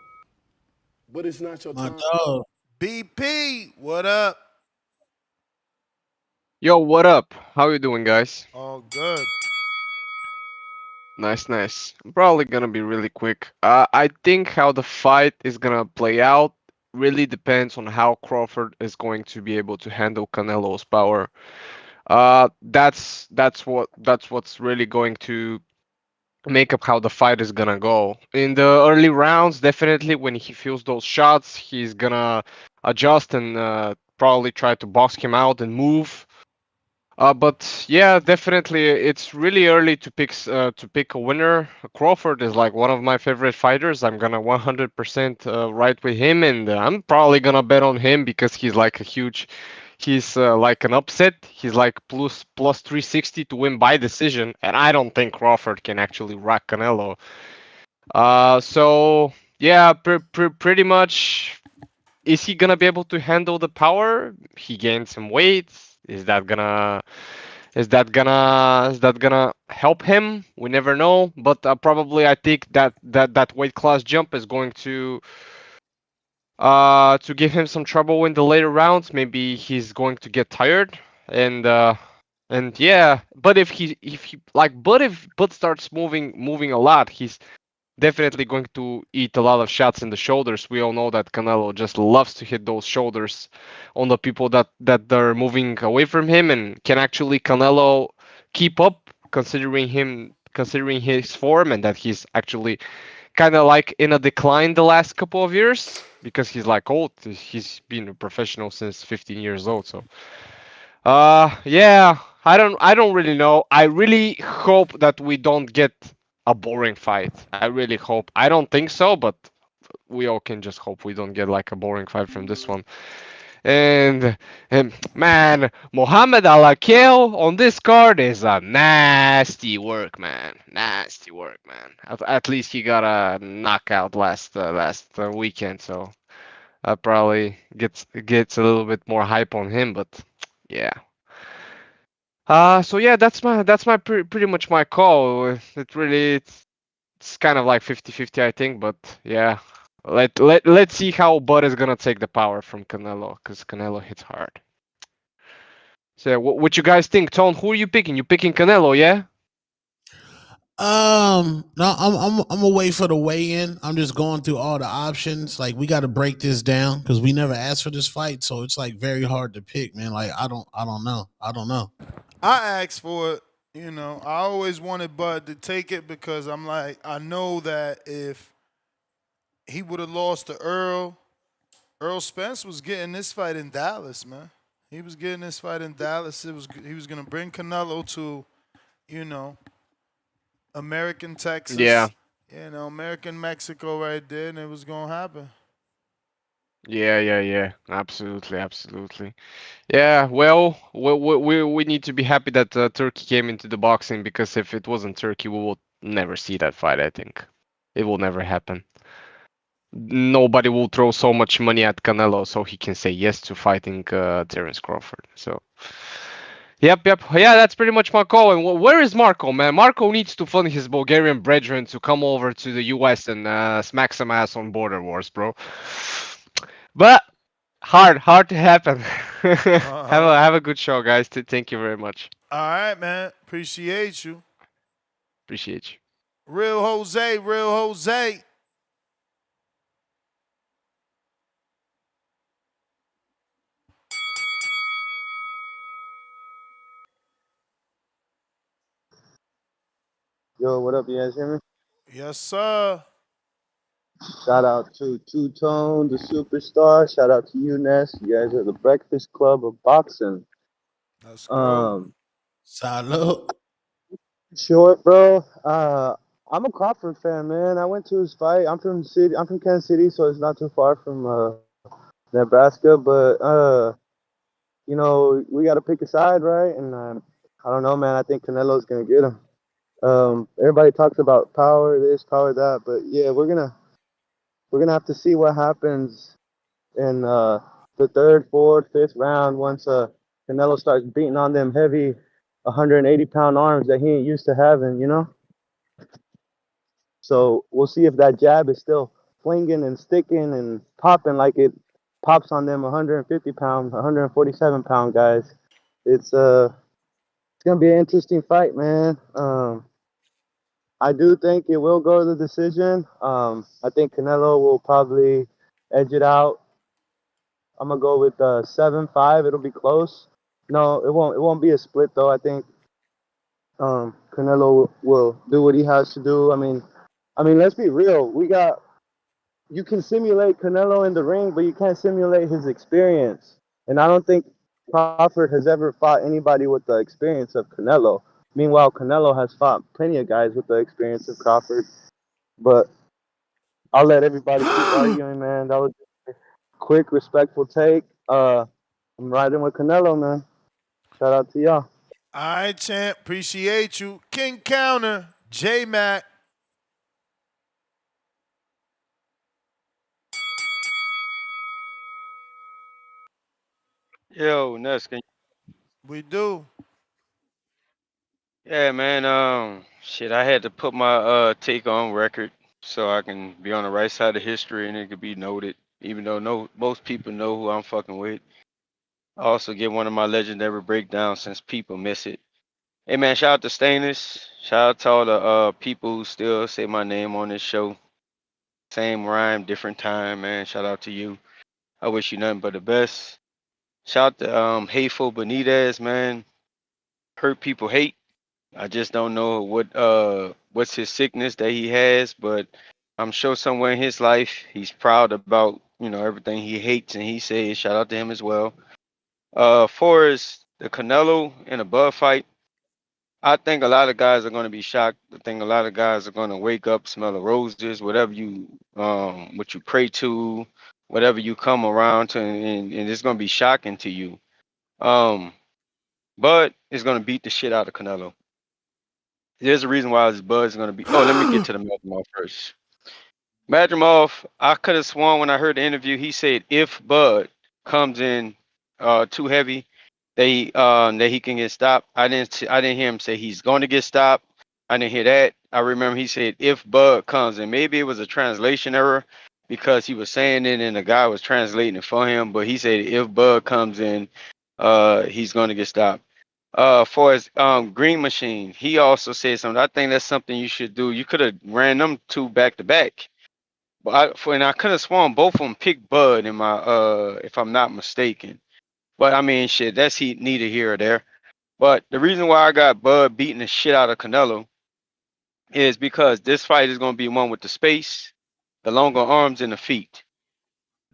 but it's not your My time. dog. BP, what up? Yo, what up? How you doing, guys? All good. Nice, nice. I'm probably gonna be really quick. I think how the fight is gonna play out really depends on how Crawford is going to be able to handle Canelo's power. That's what's really going to make up how the fight is gonna go. In the early rounds, definitely when he feels those shots, he's gonna adjust and probably try to box him out and move. But yeah, definitely, it's really early to pick a winner. Crawford is like one of my favorite fighters. I'm gonna 100% ride with him, and I'm probably gonna bet on him because he's like an upset. He's like plus 360 to win by decision, and I don't think Crawford can actually rock Canelo. So yeah, pretty much. Is he gonna be able to handle the power? He gained some weight. Is that gonna help him? We never know. But probably I think that weight class jump is going to give him some trouble in the later rounds. Maybe he's going to get tired and yeah. But if starts moving a lot, he's definitely going to eat a lot of shots in the shoulders. We all know that Canelo just loves to hit those shoulders on the people that are moving away from him. And can actually Canelo keep up, considering his form and that he's actually kind of like in a decline the last couple of years because he's like old. He's been a professional since 15 years old. So yeah, I don't really know. I really hope that we don't get a boring fight. I really hope. I don't think so, but we all can just hope we don't get like a boring fight from this one. And man, Mohamed Alakel on this card is a nasty work, man. Nasty work, man. At least he got a knockout last weekend, so that probably gets a little bit more hype on him. But yeah. So yeah, that's my pretty much my call. It's kind of like 50-50, I think, but yeah. Let's see how Bud is gonna take the power from Canelo, because Canelo hits hard. So what you guys think, Tone? Who are you picking? You picking Canelo, yeah? No, I'm gonna wait for the weigh in. I'm just going through all the options. Like we got to break this down because we never asked for this fight, so it's like very hard to pick, man. Like I don't know. I don't know. I asked for it. You know, I always wanted Bud to take it because I'm like, I know that if he would have lost to Earl Spence was getting this fight in Dallas, man. He was getting this fight in Dallas. He was gonna bring Canelo to, you know, American Yeah. Texas, American Mexico right there, and it was gonna happen. Yeah. Absolutely, absolutely. Yeah, well, we need to be happy that Turkey came into the boxing, because if it wasn't Turkey, we will never see that fight, I think. It will never happen. Nobody will throw so much money at Canelo so he can say yes to fighting Terence Crawford. So, yep. Yeah, that's pretty much my call. And where is Marco, man? Marco needs to fund his Bulgarian brethren to come over to the US and smack some ass on border wars, bro. But hard to happen. Have a good show, guys. Thank you very much. All right, man. Appreciate you. Appreciate you. Real Jose, real Jose. Yo, what up? You guys hear me? Yes, sir. Shout out to Two Tone, the superstar. Shout out to you, Ness. You guys are the Breakfast Club of boxing. Let's go. Um, Salud. Short, bro. I'm a Crawford fan, man. I went to his fight. I'm from city. I'm from Kansas City, so it's not too far from Nebraska. But we got to pick a side, right? And I don't know, man. I think Canelo's gonna get him. Everybody talks about power, this, power, that, but yeah, we're gonna have to see what happens in the third, fourth, fifth round once Canelo starts beating on them heavy 180-pound arms that he ain't used to having. So we'll see if that jab is still flinging and sticking and popping like it pops on them 150-pound, 147-pound guys. It's gonna be an interesting fight, man. I do think it will go to the decision. I think Canelo will probably edge it out. I'm gonna go with 7-5. It'll be close. No, it won't. It won't be a split though. I think Canelo will do what he has to do. I mean, let's be real. You can simulate Canelo in the ring, but you can't simulate his experience. And I don't think Crawford has ever fought anybody with the experience of Canelo. Meanwhile, Canelo has fought plenty of guys with the experience of Crawford. But I'll let everybody keep arguing, man. That was a quick, respectful take. I'm riding with Canelo, man. Shout out to y'all. All right, champ. Appreciate you. King Counter, J Mac. Yo, Ness, We do. yeah, man. Shit, I had to put my take on record so I can be on the right side of history and it could be noted, even though no most people know who I'm fucking with. I also get one of my legendary breakdowns since people miss it. Hey, man, shout out to Stainless. Shout out to all the people who still say my name on this show. Same rhyme, different time, man. Shout out to you. I wish you nothing but the best. Shout out to Hateful Benitez, man. Hurt people hate. I just don't know what's his sickness that he has, but I'm sure somewhere in his life he's proud about, everything he hates and he says. Shout out to him as well. For as the Canelo and the Bud fight, I think a lot of guys are gonna be shocked. I think a lot of guys are gonna wake up, smell the roses, whatever what you pray to, whatever you come around to, and it's gonna be shocking to you. Um, Bud is gonna beat the shit out of Canelo. There's a reason why his Bud's gonna be. Oh, let me get to the Madrimov first. Madrimov, I could have sworn when I heard the interview, he said if Bud comes in too heavy, that he can get stopped. I didn't hear him say he's going to get stopped. I didn't hear that. I remember he said if Bud comes in. Maybe it was a translation error, because he was saying it and the guy was translating it for him. But he said if Bud comes in, he's going to get stopped. For his Green Machine, he also said something. I think that's something you should do. You could have ran them two back to back. But and I could have sworn both of them picked Bud in my if I'm not mistaken. But I mean shit, that's neither here or there. But the reason why I got Bud beating the shit out of Canelo is because this fight is gonna be one with the space, the longer arms and the feet.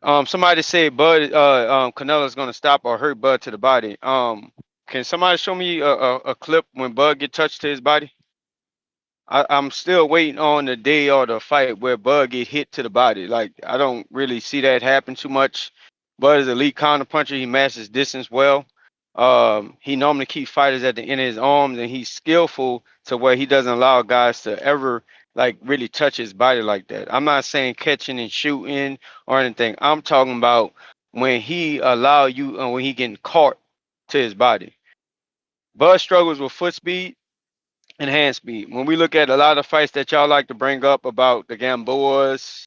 Somebody said Bud Canelo's gonna stop or hurt Bud to the body. Can somebody show me a clip when Bud get touched to his body? I'm still waiting on the day or the fight where Bud get hit to the body. Like I don't really see that happen too much. Bud is an elite counter puncher. He masters distance well. He normally keeps fighters at the end of his arms, and he's skillful to where he doesn't allow guys to ever like really touch his body like that. I'm not saying catching and shooting or anything. I'm talking about when he allow you and when he getting caught to his body. Bud struggles with foot speed and hand speed. When we look at a lot of fights that y'all like to bring up about the Gamboas,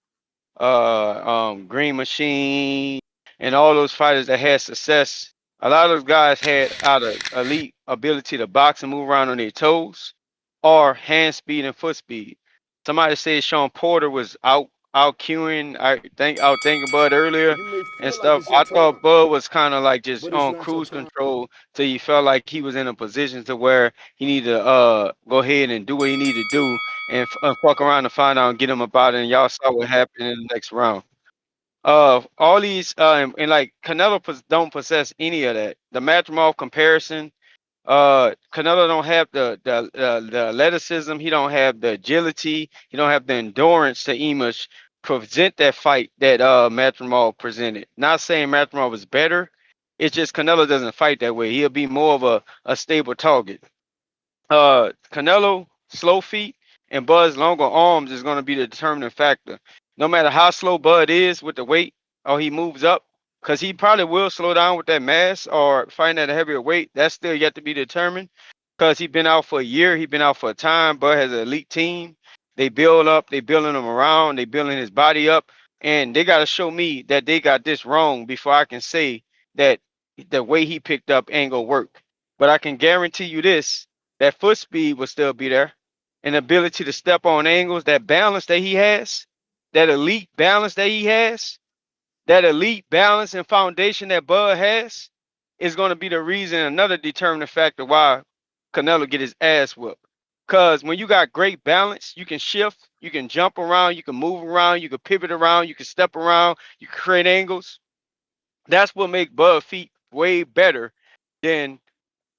Green Machine, and all those fighters that had success, a lot of those guys had either elite ability to box and move around on their toes, or hand speed and foot speed. Somebody said Sean Porter was out queuing. I was thinking Bud earlier You may and feel like stuff. it's your I thought time, Bud was kind of like just but it's on not your cruise time. control till he felt like he was in a position to where he needed to go ahead and do what he needed to do and fuck around and find out and get him about it. And y'all saw what happened in the next round. All these and like Canelo don't possess any of that. The Madrimov comparison, Canelo don't have the athleticism. He don't have the agility. He don't have the endurance to even present that fight that Madrimov presented. Not saying Madrimov is better. It's just Canelo doesn't fight that way. He'll be more of a stable target. Canelo slow feet and Bud's longer arms is going to be the determining factor. No matter how slow Bud is with the weight or he moves up, because he probably will slow down with that mass or fighting at a heavier weight. That's still yet to be determined. Because he's been out for a year, he's been out for a time. Bud has an elite team. They build up, they building him around, they building his body up, and they got to show me that they got this wrong before I can say that the way he picked up ain't gonna work. But I can guarantee you this: that foot speed will still be there, and ability to step on angles, that balance that he has, that elite balance that he has, that elite balance and foundation that Bud has, is going to be the reason, another determining factor why Canelo get his ass whooped. Because when you got great balance, you can shift, you can jump around, you can move around, you can pivot around, you can step around, you can create angles. That's what make Bud feet way better than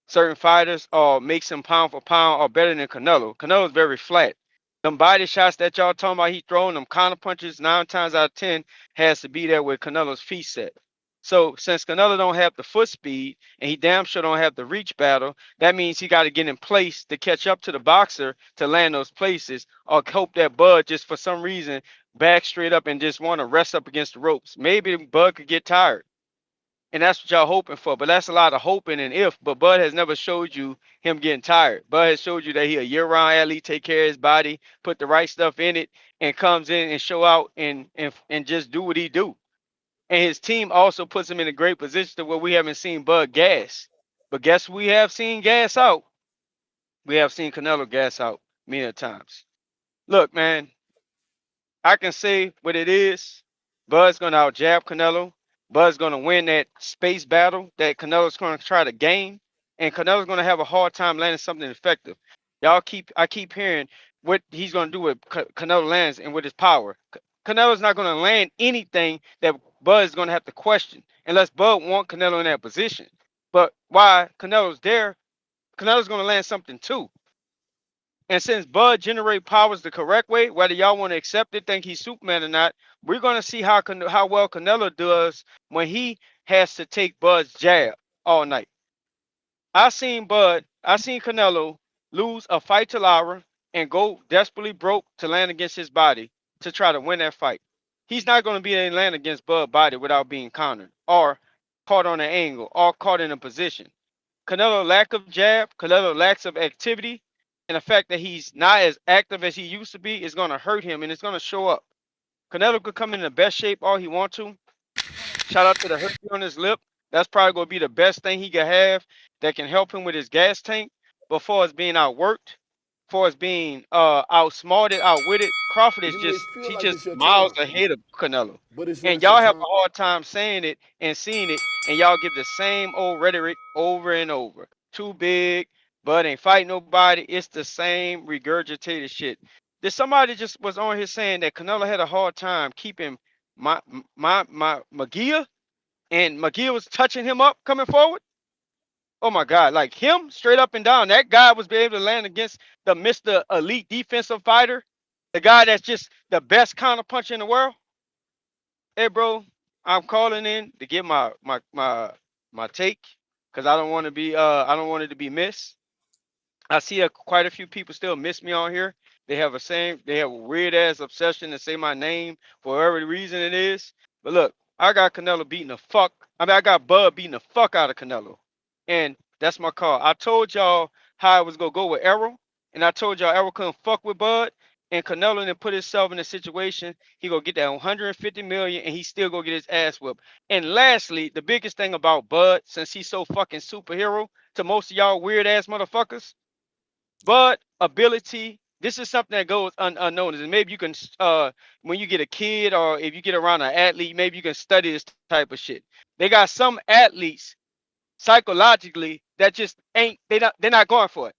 certain fighters or makes him pound for pound or better than Canelo. Canelo's very flat. Them body shots that y'all talking about, he throwing them counter punches 9 times out of 10 has to be there with Canelo's feet set. So since Canelo don't have the foot speed and he damn sure don't have the reach battle, that means he got to get in place to catch up to the boxer to land those places or hope that Bud just for some reason back straight up and just want to rest up against the ropes. Maybe Bud could get tired and that's what y'all hoping for. But that's a lot of hoping and if. But Bud has never showed you him getting tired. Bud has showed you that he a year-round athlete, take care of his body, put the right stuff in it, and comes in and show out and just do what he do. And his team also puts him in a great position to where we haven't seen Bud gas. But guess who we have seen gas out? We have seen Canelo gas out many times. Look, man, I can say what it is. Bud's gonna out jab Canelo. Bud's gonna win that space battle that Canelo's gonna try to gain, and Canelo's gonna have a hard time landing something effective. I keep hearing what he's gonna do with Canelo lands and with his power. Canelo's not gonna land anything that Bud's gonna have to question unless Bud want Canelo in that position. But why Canelo's there, Canelo's gonna land something too. And since Bud generate powers the correct way, whether y'all want to accept it, think he's Superman or not, we're gonna see how well Canelo does when he has to take Bud's jab all night. I seen Canelo lose a fight to Lara and go desperately broke to land against his body to try to win that fight. He's not gonna be able to land against Bud's body without being countered or caught on an angle or caught in a position. Canelo lack of jab, Canelo lacks of activity, and the fact that he's not as active as he used to be is going to hurt him and it's going to show up. Canelo could come in the best shape all he want to. Shout out to the herpes on his lip. That's probably gonna be the best thing he could have that can help him with his gas tank. Before it's being outworked, for it's being outsmarted, outwitted. Crawford is You may just feel he like just it's your miles time, ahead of Canelo. but it's And not your y'all have a time. hard time saying it and seeing it, and y'all give the same old rhetoric over and over. Too big, but ain't fight nobody. It's the same regurgitated shit. There's somebody just was on here saying that Canelo had a hard time keeping my Magia, and Magia was touching him up coming forward. Oh my God, like him straight up and down. That guy was be able to land against the Mr. Elite defensive fighter, the guy that's just the best counter puncher in the world. Hey bro, I'm calling in to get my take because I don't want it to be missed. I see quite a few people still miss me on here. They have a weird ass obsession to say my name for whatever reason it is. But look, I got Canelo beating the fuck. I mean, I got Bud beating the fuck out of Canelo, and that's my call. I told y'all how I was gonna go with Errol, and I told y'all Errol couldn't fuck with Bud, and Canelo then put himself in a situation he gonna get that 150 million, and he still gonna get his ass whipped. And lastly, the biggest thing about Bud, since he's so fucking superhero to most of y'all weird ass motherfuckers, but ability, this is something that goes unnoticed. And maybe you can, when you get a kid or if you get around an athlete, maybe you can study this type of shit. They got some athletes psychologically that just ain't, they're not going for it.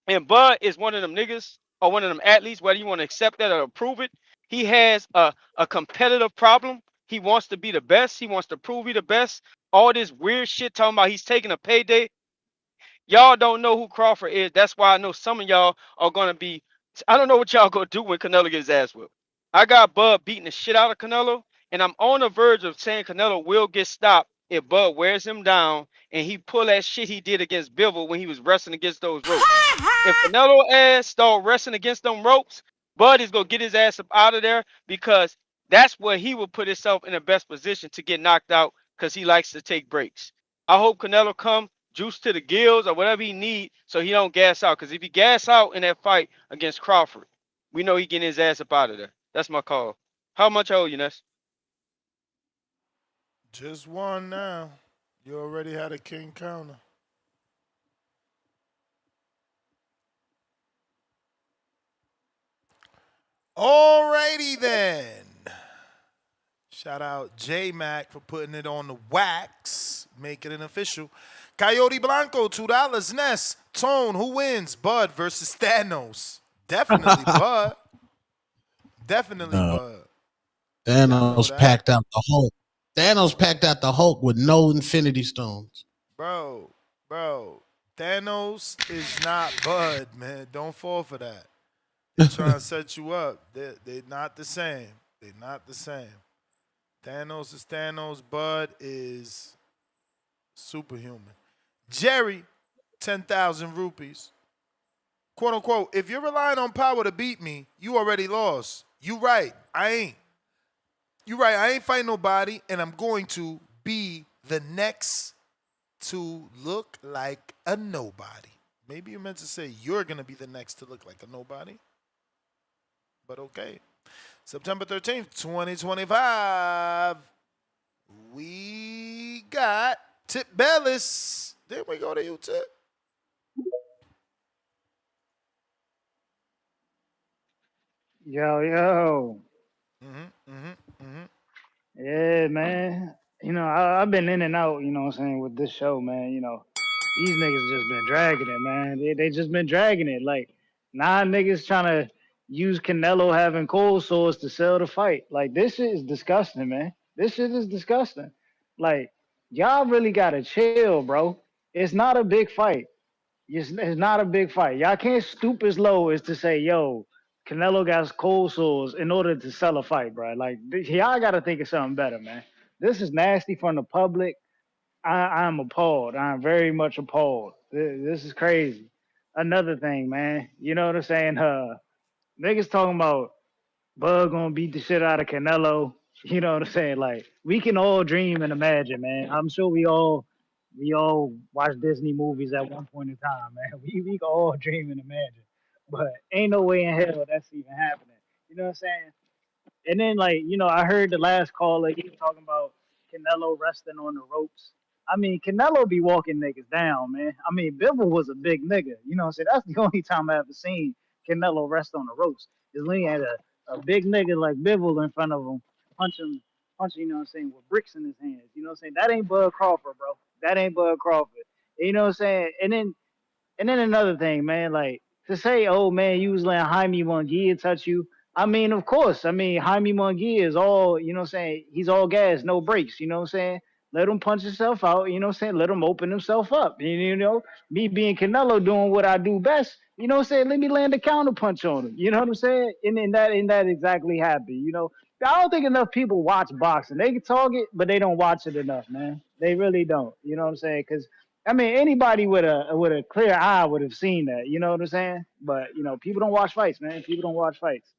And Bud is one of them niggas or one of them athletes, whether you want to accept that or approve it. He has a competitive problem. He wants to be the best. He wants to prove he the best. All this weird shit talking about he's taking a payday. Y'all don't know who Crawford is. That's why I know some of y'all are gonna be. I don't know what y'all gonna do when Canelo gets his ass whipped. I got Bud beating the shit out of Canelo, and I'm on the verge of saying Canelo will get stopped if Bud wears him down and he pull that shit he did against Bivol when he was wrestling against those ropes. If Canelo ass start wrestling against them ropes, Bud is gonna get his ass up out of there because that's where he will put himself in the best position to get knocked out because he likes to take breaks. I hope Canelo come juice to the gills or whatever he need so he don't gas out. Because if he gas out in that fight against Crawford, we know he getting his ass up out of there. That's my call. How much I owe you, Ness? Just one now. You already had a king counter. Alrighty then. Shout out J Mac for putting it on the wax, making it official. Coyote Blanco, $2. Ness. Tone, who wins? Bud versus Thanos. Definitely Bud. Definitely No, Bud. Y'all know Thanos that. packed out the Hulk. Thanos packed out the Hulk with no Infinity Stones. Bro, bro. Thanos is not Bud, man. Don't fall for that. They trying to set you up. They're not the same. They're not the same. Thanos is Thanos. Bud is superhuman. Jerry, 10,000 rupees. Quote unquote, if you're relying on power to beat me, you already lost. You right. I ain't. You right. I ain't fighting nobody, and I'm going to be the next to look like a nobody. Maybe you meant to say you're going to be the next to look like a nobody. But okay. September 13th, 2025. We got Tip Bellis. Then we go to you, Tip. Yo, yo. Mm-hmm, mm-hmm, mm-hmm. Yeah, man. I've been in and out, what I'm saying, with this show, man. These niggas just been dragging it, man. They just been dragging it. Like, niggas trying to use Canelo having cold sores to sell the fight. Like, this shit is disgusting, man. This shit is disgusting. Like, y'all really gotta chill, bro. It's not a big fight. It's not a big fight. Y'all can't stoop as low as to say, yo, Canelo got cold sores in order to sell a fight, bro. Like, y'all got to think of something better, man. This is nasty from the public. I'm appalled. I'm very much appalled. This is crazy. Another thing, man. You know what I'm saying? Niggas talking about Bud gonna beat the shit out of Canelo. You know what I'm saying? Like, we can all dream and imagine, man. I'm sure we all watch Disney movies at one point in time, man. We can all dream and imagine. But ain't no way in hell that's even happening. You know what I'm saying? And then like I heard the last call like he was talking about Canelo resting on the ropes. I mean, Canelo be walking niggas down, man. I mean, Bivol was a big nigga. You know what I'm saying? That's the only time I ever seen Canelo rest on the ropes. Is when he had a big nigga like Bivol in front of him, punching, you know what I'm saying, with bricks in his hands. You know what I'm saying? That ain't Bud Crawford, bro. That ain't Bud Crawford. You know what I'm saying? And then another thing, man, like to say, oh man, you was letting Jaime Munguia touch you. I mean, of course. I mean, Jaime Munguia is all, you know what I'm saying? He's all gas, no brakes, you know what I'm saying? Let him punch himself out, you know what I'm saying? Let him open himself up. Me being Canelo doing what I do best, you know what I'm saying? Let me land a counter punch on him. You know what I'm saying? And that exactly happened, I don't think enough people watch boxing. They can talk it, but they don't watch it enough, man. They really don't. You know what I'm saying? Because I mean, anybody with a clear eye would have seen that. You know what I'm saying? But people don't watch fights, man. People don't watch fights.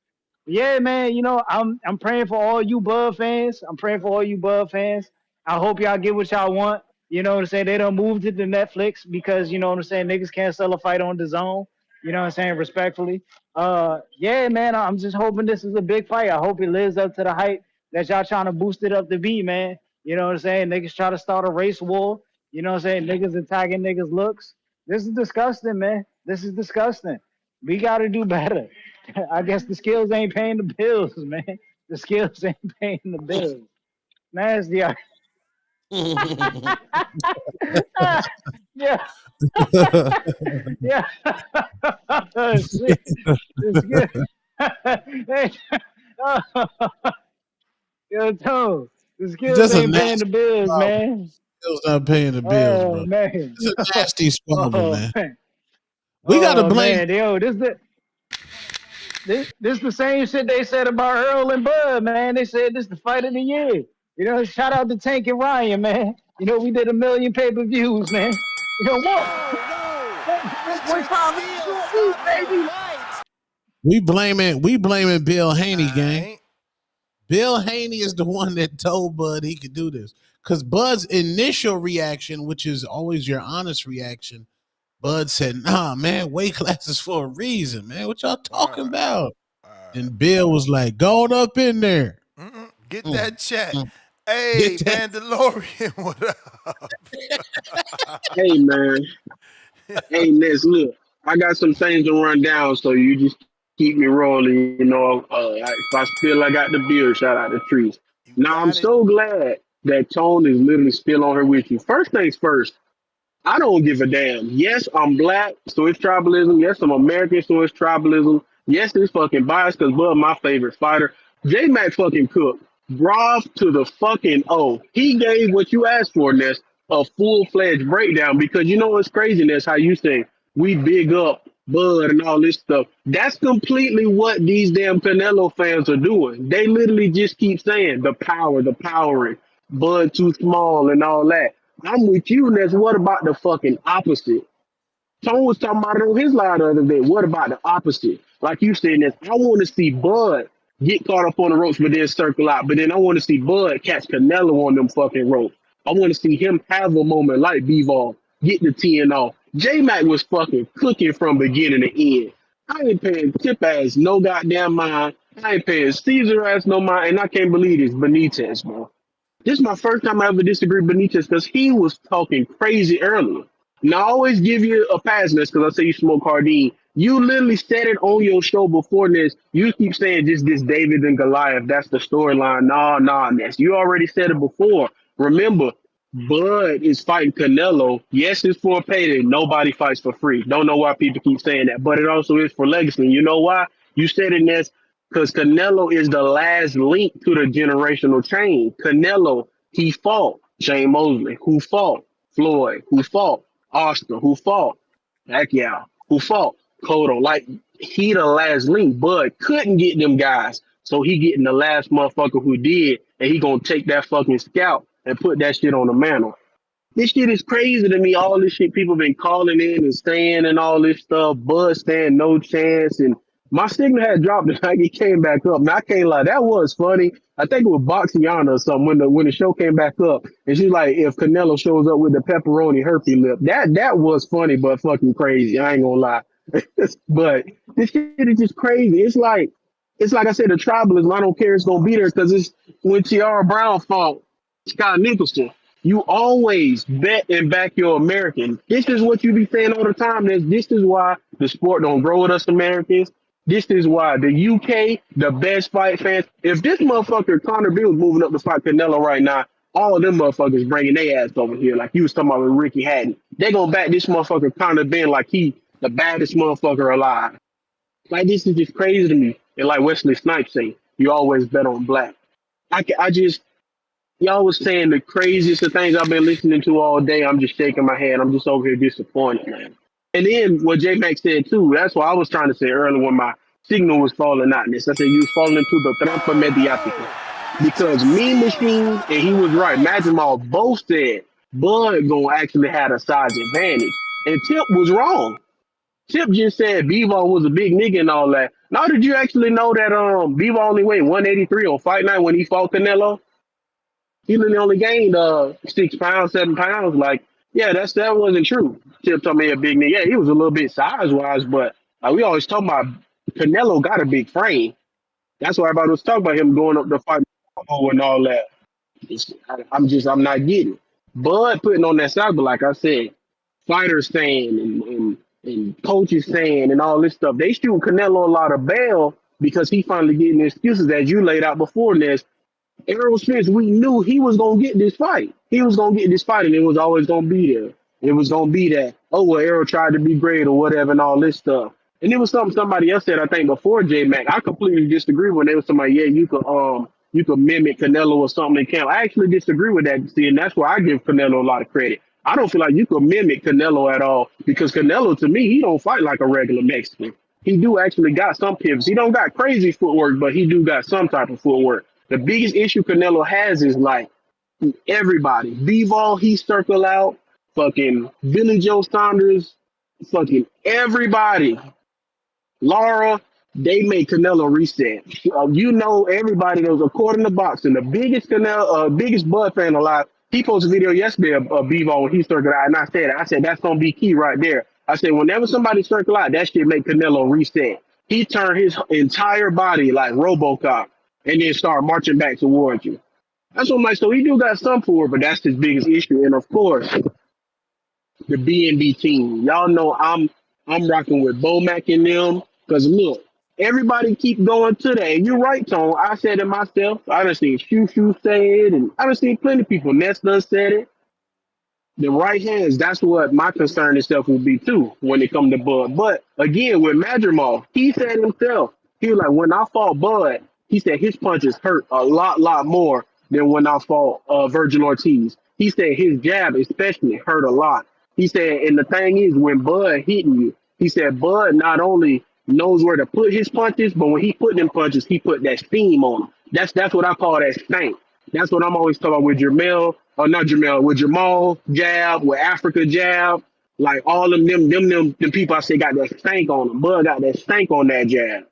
Yeah, man. I'm praying for all you Bud fans. I'm praying for all you Bud fans. I hope y'all get what y'all want. You know what I'm saying? They don't move it to Netflix because you know what I'm saying. Niggas can't sell a fight on the zone. You know what I'm saying? Respectfully. Yeah, man. I'm just hoping this is a big fight. I hope it lives up to the hype that y'all trying to boost it up to be, man. You know what I'm saying? Niggas try to start a race war. You know what I'm saying? Niggas attacking niggas' looks. This is disgusting, man. This is disgusting. We got to do better. I guess the skills ain't paying the bills, man. The skills ain't paying the bills. Nasty. Yeah. Yeah. Shit. It's good. Hey, yo, Tone. The skills Just a ain't paying the nasty bills, squabble. man. Still not paying the bills, Oh bro. man. It's a nasty squabble, Oh man. man. We got to Oh blame. man. Yo, this the same shit they said about Earl and Bud, man. They said this the fight of the year. Shout out to Tank and Ryan, man. We did 1 million pay-per-views, man. What time is it gonna eat, baby? We blaming Bill Haney, gang. Ain't. Bill Haney is the one that told Bud he could do this. Because Bud's initial reaction, which is always your honest reaction, Bud said, nah, man, weight classes for a reason, man. What y'all talking about? And Bill was like, going up in there. Get Mm, that check. mm. Hey, Get that. Mandalorian, what up? Hey man, hey Ness, look, I got some things to run down, so you just keep me rolling. If I feel I got the beer, shout out the trees. You Now I'm got it. so glad that Tone is literally still on here with you. First things first, I don't give a damn. Yes, I'm black, so it's tribalism. Yes, I'm American, so it's tribalism. Yes, it's fucking biased because Bud my favorite fighter. J Mac fucking Cook. Brav to the fucking O. He gave what you asked for, Ness, a full-fledged breakdown because you know what's craziness, how you say we big up Bud and all this stuff. That's completely what these damn Canelo fans are doing. They literally just keep saying the power, the powering, Bud too small and all that. I'm with you, Ness. What about the fucking opposite? Tone was talking about it on his line the other day. What about the opposite? Like you said, Ness, I want to see Bud get caught up on the ropes, but then circle out. But then I want to see Bud catch Canelo on them fucking ropes. I want to see him have a moment like Bivol, get the 10 off. J Mac was fucking cooking from beginning to end. I ain't paying Tip ass no goddamn mind. I ain't paying Caesar ass no mind, and I can't believe it's Benitez, bro. This is my first time I ever disagreed with Benitez because he was talking crazy earlier. Now, I always give you a pass this because I say you smoke Hardin. You literally said it on your show before this. You keep saying just this David and Goliath. That's the storyline. Nah, Ness. You already said it before. Remember, Bud is fighting Canelo. Yes, it's for a payday. Nobody fights for free. Don't know why people keep saying that, but it also is for legacy. You know why? You said it, Ness, because Canelo is the last link to the generational chain. Canelo, he fought Shane Mosley, who fought Floyd, who fought Oscar, who fought Pacquiao, who fought Cotto. Like, he the last link. Bud couldn't get them guys, so he getting the last motherfucker who did, and he gonna take that fucking scalp and put that shit on the mantle. This shit is crazy to me. All this shit people been calling in and saying and all this stuff. Bud saying no chance. And my signal had dropped and like it came back up. Now I can't lie, that was funny. I think it was Boxiana or something when the show came back up. And she's like, if Canelo shows up with the pepperoni herpy lip. That was funny but fucking crazy. I ain't gonna lie. But this shit is just crazy. It's like It's like I said, the tribalism. I don't care. It's gonna be there because it's when Tiara Brown fought Scott Nicholson. You always bet and back your American. This is what you be saying all the time. This is why the sport don't grow with us Americans. This is why the UK, the best fight fans. If this motherfucker Conor Bill's moving up to fight Canelo right now, all of them motherfuckers bringing their ass over here, like you was talking about with Ricky Hatton. They gonna back this motherfucker Conor Bill like he the baddest motherfucker alive. Like this is just crazy to me. And like Wesley Snipes say, you always bet on black. I just y'all was saying the craziest of things I've been listening to all day. I'm just shaking my head. I'm just over here disappointed, man. And then what J Mac said too. That's what I was trying to say earlier when my signal was falling out. This I said you was falling into the trampa mediática because Mean Machine and he was right. Madrimov both said Bud gonna actually had a size advantage, and Tip was wrong. Tip just said Bevo was a big nigga and all that. Now, did you actually know that Bevo only weighed 183 on fight night when he fought Canelo? He only gained 6 pounds, 7 pounds. Like, yeah, that wasn't true. Tip told me a big nigga. Yeah, he was a little bit size wise, but we always talk about Canelo got a big frame. That's why everybody was talking about him going up to fight and all that. I'm not getting it. Bud putting on that side, but like I said, fighters saying and coaches saying and all this stuff, they shoot Canelo a lot of bail because he finally getting excuses as you laid out before this. Errol Spence, we knew he was gonna get this fight. He was gonna get this fight, and it was always gonna be there. It was gonna be that. Oh well, Errol tried to be great or whatever, and all this stuff. And it was something somebody else said. I think before J Mac, I completely disagree when they was somebody. Yeah, you could mimic Canelo or something. In camp. I actually disagree with that. See, and that's why I give Canelo a lot of credit. I don't feel like you could mimic Canelo at all because Canelo, to me, he don't fight like a regular Mexican. He do actually got some pivots. He don't got crazy footwork, but he do got some type of footwork. The biggest issue Canelo has is like everybody. Bivol, he circle out. Fucking Billy Joe Saunders. Fucking everybody. Laura, they make Canelo reset. You know everybody knows according to boxing, the biggest biggest Bud fan alive. He posted a video yesterday of Bivol when he circled out, and I said that's gonna be key right there. I said whenever somebody circle out, that shit make Canelo reset. He turned his entire body like RoboCop and then start marching back towards you. That's what I'm like. So he do got some for it, but that's his biggest issue. And of course, the BNB team. Y'all know I'm rocking with Bomac and them. Cause look, everybody keep going to that. And you're right, Tone. I said it myself. I done seen Shoo say it, and I done seen plenty of people. Ness done said it. The right hands, that's what my concern itself will be too when it come to Bud. But again, with Madrimov, he said himself, he was like, when I fought Bud, he said his punches hurt a lot more than when I fought Virgil Ortiz. He said his jab especially hurt a lot. He said, and the thing is, when Bud hitting you, he said Bud not only knows where to put his punches, but when he put them punches, he put that steam on them. That's what I call that stank. That's what I'm always talking about with Jamel, or not Jamel, with Jamal jab, with Africa jab, like all of them people I say got that stank on them. Bud got that stank on that jab.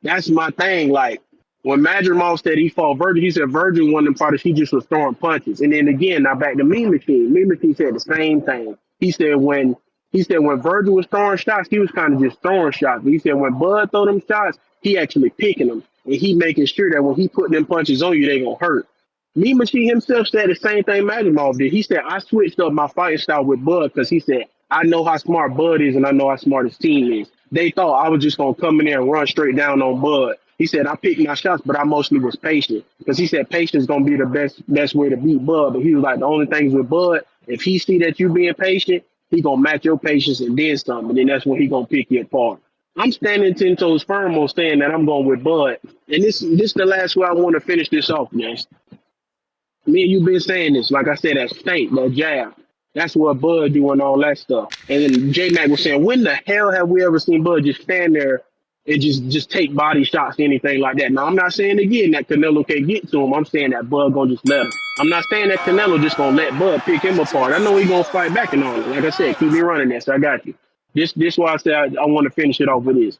That's my thing. Like when Madrimov said he fought Virgil, he said Virgil one of them fighters, he just was throwing punches. And then again, now back to Mean Machine. Mean Machine said the same thing. He said when Virgil was throwing shots, he was kind of just throwing shots. But he said when Bud throw them shots, he actually picking them. And he making sure that when he put them punches on you, they gonna hurt. Me Machine himself said the same thing Madrimov did. He said, I switched up my fighting style with Bud because he said, I know how smart Bud is and I know how smart his team is. They thought I was just going to come in there and run straight down on Bud. He said, I picked my shots, but I mostly was patient because he said patience is going to be the best way to beat Bud. But he was like, the only things with Bud, if he see that you being patient, he going to match your patience and then something. And then that's when he going to pick you apart. I'm standing 10 toes firm on saying that I'm going with Bud. And this is the last way I want to finish this off, man. Me and you been saying this, like I said, that stank, that jab. That's what Bud do and all that stuff. And then J Mac was saying, when the hell have we ever seen Bud just stand there and just take body shots, anything like that? Now, I'm not saying again that Canelo can't get to him. I'm saying that Bud gonna just let him. I'm not saying that Canelo just gonna let Bud pick him apart. I know he gonna fight back and all that. Like I said, keep me running that, so I got you. This why I said I want to finish it off with this.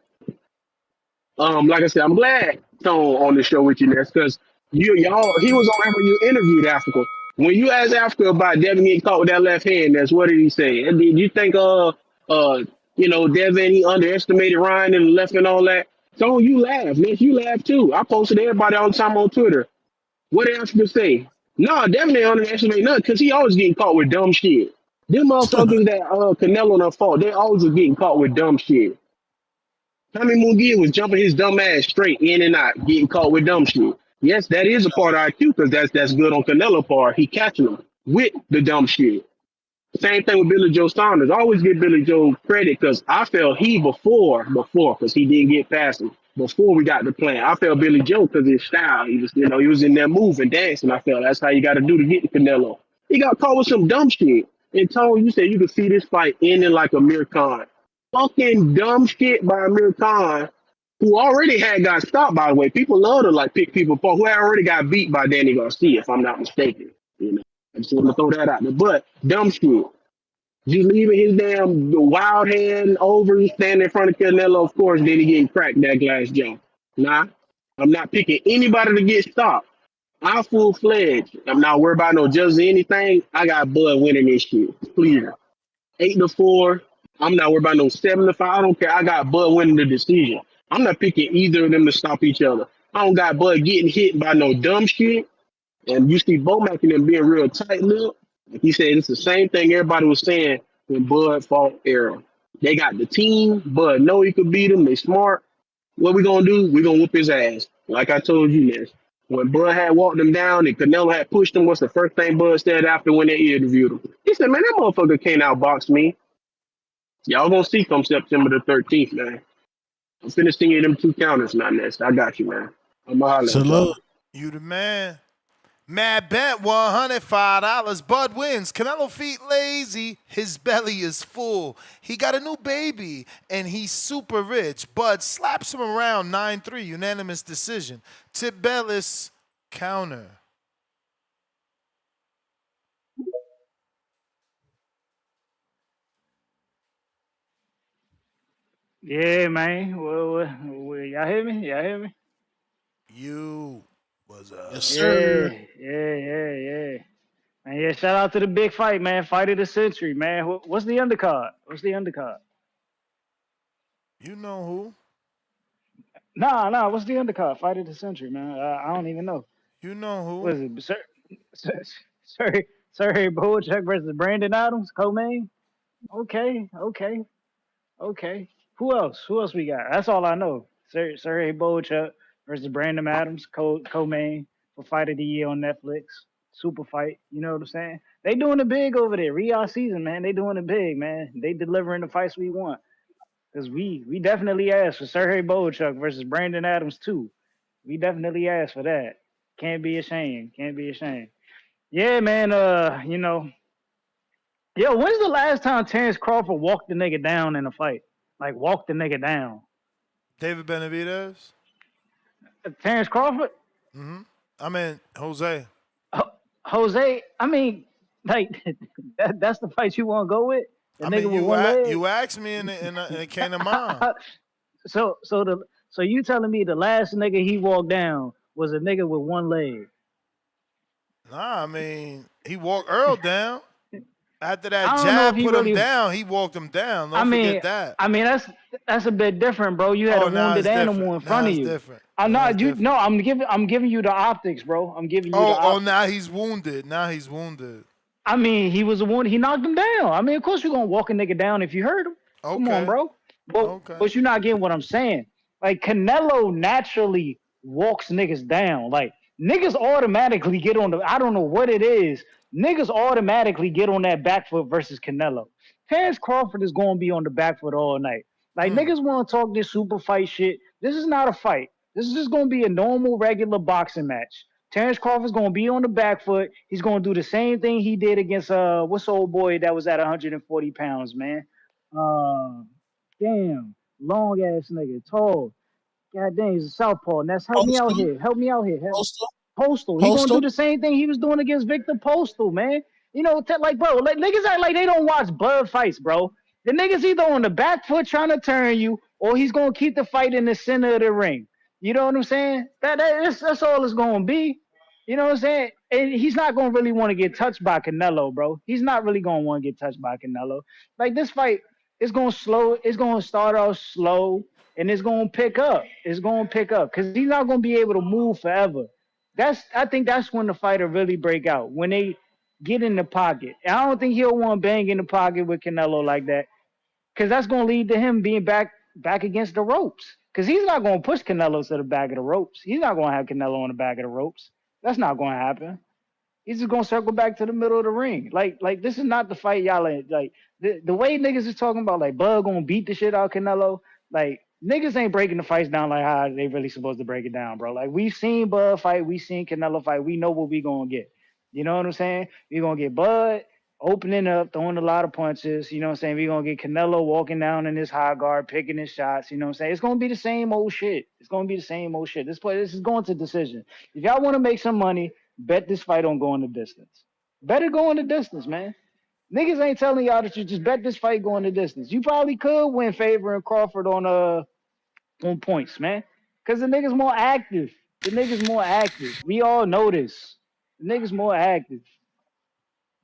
Like I said, I'm glad Tone on the show with you, Ness, because y'all he was on there when you interviewed Africa. When you asked Africa about Devin getting caught with that left hand, that's what did he say? And did you think Devin he underestimated Ryan and the left and all that? So you laugh, man. You laugh too. I posted everybody all the time on Twitter. What else to say? No, definitely underestimate nothing because he always getting caught with dumb shit. Them motherfuckers that Canelo and fault, they always was getting caught with dumb shit. Tommy Mugia was jumping his dumb ass straight in and out, getting caught with dumb shit. Yes, that is a part of IQ because that's good on Canelo part. He catching them with the dumb shit. Same thing with Billy Joe Saunders. I always give Billy Joe credit because I felt he before because he didn't get past him before we got the plan. I felt Billy Joe because his style. He was he was in there moving, dancing. I felt that's how you got to do to get to Canelo. He got caught with some dumb shit. And Tone, you said you could see this fight ending like Amir Khan. Fucking dumb shit by Amir Khan, who already had got stopped, by the way. People love to like pick people apart who had already got beat by Danny Garcia, if I'm not mistaken. I just want to throw that out there. But dumb shit. Just leaving his damn wild hand over, standing in front of Canelo, of course, then he getting cracked that glass jaw. Nah, I'm not picking anybody to get stopped. I'm full fledged. I'm not worried about no judges or anything. I got Bud winning this shit. Clear. 8-4. I'm not worried about no 7-5. I don't care. I got Bud winning the decision. I'm not picking either of them to stop each other. I don't got Bud getting hit by no dumb shit. And you see Bomac and them being real tight-lipped. Like he said, it's the same thing everybody was saying when Bud fought Errol. They got the team. Bud know he could beat him. They smart. What we gonna do? We gonna whoop his ass. Like I told you, Ness. When Bud had walked him down and Canelo had pushed him, what's the first thing Bud said after when they interviewed him? He said, man, that motherfucker can't outbox me. Y'all gonna see come September the 13th, man. I'm finna sing you them 2 counters, now, Ness. I got you, man. I'm gonna holler at Salute. y'all. You the man. Mad bet $105. Bud wins. Canelo feet lazy. His belly is full. He got a new baby and he's super rich. Bud slaps him around 9-3. Unanimous decision. Tip Bellis counter. Yeah, man. Well, y'all hear me? Y'all hear me? You was a Yes, Yeah, sir. yeah. Man, yeah, shout out to the big fight, man. Fight of the century, man. What's the undercard? What's the undercard? You know who. Nah. What's the undercard? Fight of the century, man. I don't even know. You know What who. is it? Sir, Bojack versus Brandon Adams, co-main. Okay. Who else? Who else we got? That's all I know. Sir Bojack versus Brandon Adams, co-main for Fight of the Year on Netflix. Super fight. You know what I'm saying? They doing it big over there. Riyadh season, man. They doing it big, man. They delivering the fights we want. Cause we definitely asked for Sergey Bojack versus Brandon Adams too. We definitely asked for that. Can't be ashamed. Can't be ashamed. Yeah, man. Yo, when's the last time Terence Crawford walked the nigga down in a fight? Like walked the nigga down. David Benavidez. Terence Crawford? Mm-hmm. I mean, Jose. Jose, I mean, like that's the fight you want to go with? The I nigga mean, with one leg? you asked me and it came to mind. So you telling me the last nigga he walked down was a nigga with one leg? Nah, I mean, he walked Earl down. After that I don't know if jab he put him really. down, he walked him down. I Don't mean, forget that. I mean that's a bit different, bro. You had a Oh, now wounded it's animal different. in Now front of it's you. different. I'm Now not it's you. different. No, I'm giving you the optics, bro. I'm giving you the Oh, optics. now he's wounded. Now he's wounded. I mean, he was a wounded. He knocked him down. I mean, of course you're gonna walk a nigga down if you hurt him. Come on, Okay. bro. But you're not getting what I'm saying. Like Canelo naturally walks niggas down. Like niggas automatically get on the. I don't know what it is. Niggas automatically get on that back foot versus Canelo. Terence Crawford is gonna be on the back foot all night. Like niggas want to talk this super fight shit. This is not a fight. This is just gonna be a normal, regular boxing match. Terence Crawford's gonna be on the back foot. He's gonna do the same thing he did against what's the old boy that was at 140 pounds, man. Uh, damn, long ass nigga, tall. God dang, he's a southpaw. Ness, help me out Postal. here. Help me out here. Postal. Postal. He gonna do Postal. the same thing he was doing against Victor Postal, man. You know, like bro, like niggas act like they don't watch Bud fights, bro. The niggas either on the back foot trying to turn you, or he's gonna keep the fight in the center of the ring. You know what I'm saying? That's all it's gonna be. You know what I'm saying? And he's not gonna really want to get touched by Canelo, bro. He's not really gonna want to get touched by Canelo. Like this fight, it's gonna start off slow. and it's gonna pick up. It's gonna pick up because he's not gonna be able to move forever. I think that's when the fighter really break out, when they get in the pocket. And I don't think he'll want to bang in the pocket with Canelo like that, because that's gonna lead to him being back against the ropes. Because he's not gonna push Canelo to the back of the ropes. He's not gonna have Canelo on the back of the ropes. That's not gonna happen. He's just gonna circle back to the middle of the ring. Like this is not the fight y'all like. The way niggas is talking about like Bud gonna beat the shit out of Canelo. Like niggas ain't breaking the fights down like how they really supposed to break it down, bro. Like we've seen Bud fight, we seen Canelo fight. We know what we gonna get. You know what I'm saying? We gonna get Bud opening up, throwing a lot of punches. You know what I'm saying? We gonna get Canelo walking down in his high guard, picking his shots. You know what I'm saying? It's gonna be the same old shit. It's gonna be the same old shit. This is going to decision. If y'all want to make some money, bet this fight on going the distance. Better go in the distance, man. Niggas ain't telling y'all that you just bet this fight going the distance. You probably could win favoring Crawford on points, man. Cause the niggas more active. The niggas more active. We all know this. The niggas more active.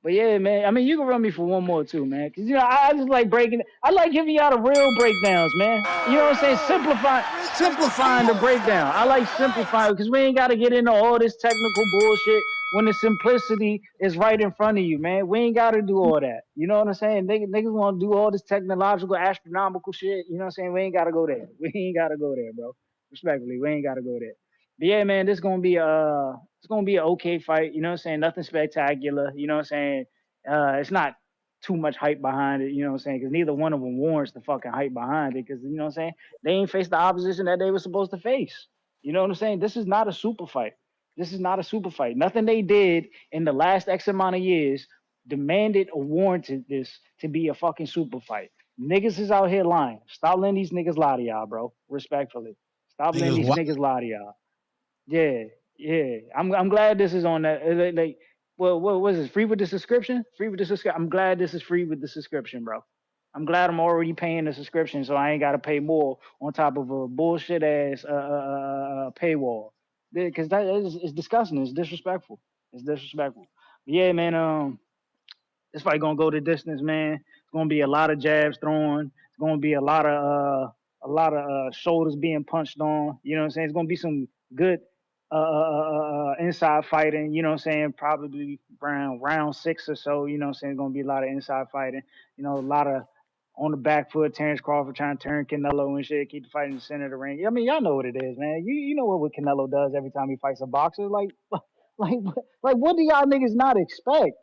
But yeah, man. I mean, you can run me for one more too, man. Cause you know I just like breaking. I like giving y'all the real breakdowns, man. You know what I'm saying? Simplifying the breakdown. I like simplifying because we ain't got to get into all this technical bullshit when the simplicity is right in front of you, man. We ain't got to do all that. You know what I'm saying? Niggas want to do all this technological, astronomical shit. You know what I'm saying? We ain't got to go there. We ain't got to go there, bro. Respectfully, we ain't got to go there. But yeah, man, this gonna be it's gonna be an okay fight. You know what I'm saying? Nothing spectacular. You know what I'm saying? It's not too much hype behind it. You know what I'm saying? Because neither one of them warrants the fucking hype behind it. Because you know what I'm saying? They ain't faced the opposition that they were supposed to face. You know what I'm saying? This is not a super fight. This is not a super fight. Nothing they did in the last X amount of years demanded or warranted this to be a fucking super fight. Niggas is out here lying. Stop letting these niggas lie to y'all, bro. Respectfully. Stop letting Niggas, these niggas lie to y'all. Yeah, yeah. I'm glad this is on that. Like, well, what was it? Free with the subscription? Free with the subscription. I'm glad this is free with the subscription, bro. I'm glad I'm already paying the subscription, so I ain't got to pay more on top of a bullshit ass paywall. Because that is disgusting. It's disrespectful. It's disrespectful. But yeah, man. This fight gonna go the distance, man. It's gonna be a lot of jabs thrown. It's gonna be a lot of shoulders being punched on. You know what I'm saying? It's gonna be some good inside fighting. You know what I'm saying? Probably around round 6 or so. You know what I'm saying? It's gonna be a lot of inside fighting. You know, a lot of on the back foot, Terence Crawford trying to turn Canelo and shit, keep the fight in the center of the ring. I mean, y'all know what it is, man. You know what Canelo does every time he fights a boxer. Like, what do y'all niggas not expect?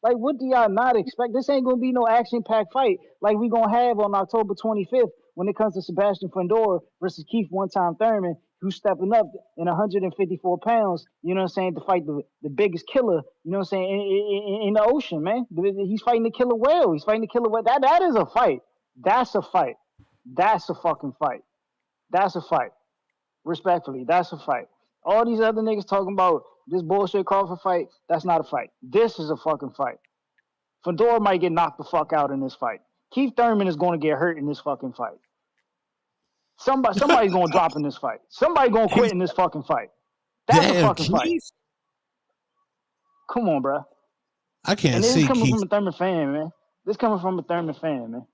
Like, what do y'all not expect? This ain't gonna be no action-packed fight like we gonna have on October 25th when it comes to Sebastian Fundora versus Keith One-Time Thurman, who's stepping up in 154 pounds. You know what I'm saying, to fight the biggest killer. You know what I'm saying, in the ocean, man. He's fighting the killer whale. He's fighting the killer whale. That is a fight. That's a fight. That's a fucking fight. That's a fight. Respectfully, that's a fight. All these other niggas talking about this bullshit Crawford fight, that's not a fight. This is a fucking fight. Fedor might get knocked the fuck out in this fight. Keith Thurman is going to get hurt in this fucking fight. Somebody's going to drop in this fight. Somebody going to quit in this fucking fight. That's a fucking fight. Come on, bro. I can't and this see is coming Keith. from a Thurman fan, man. This coming from a Thurman fan, man.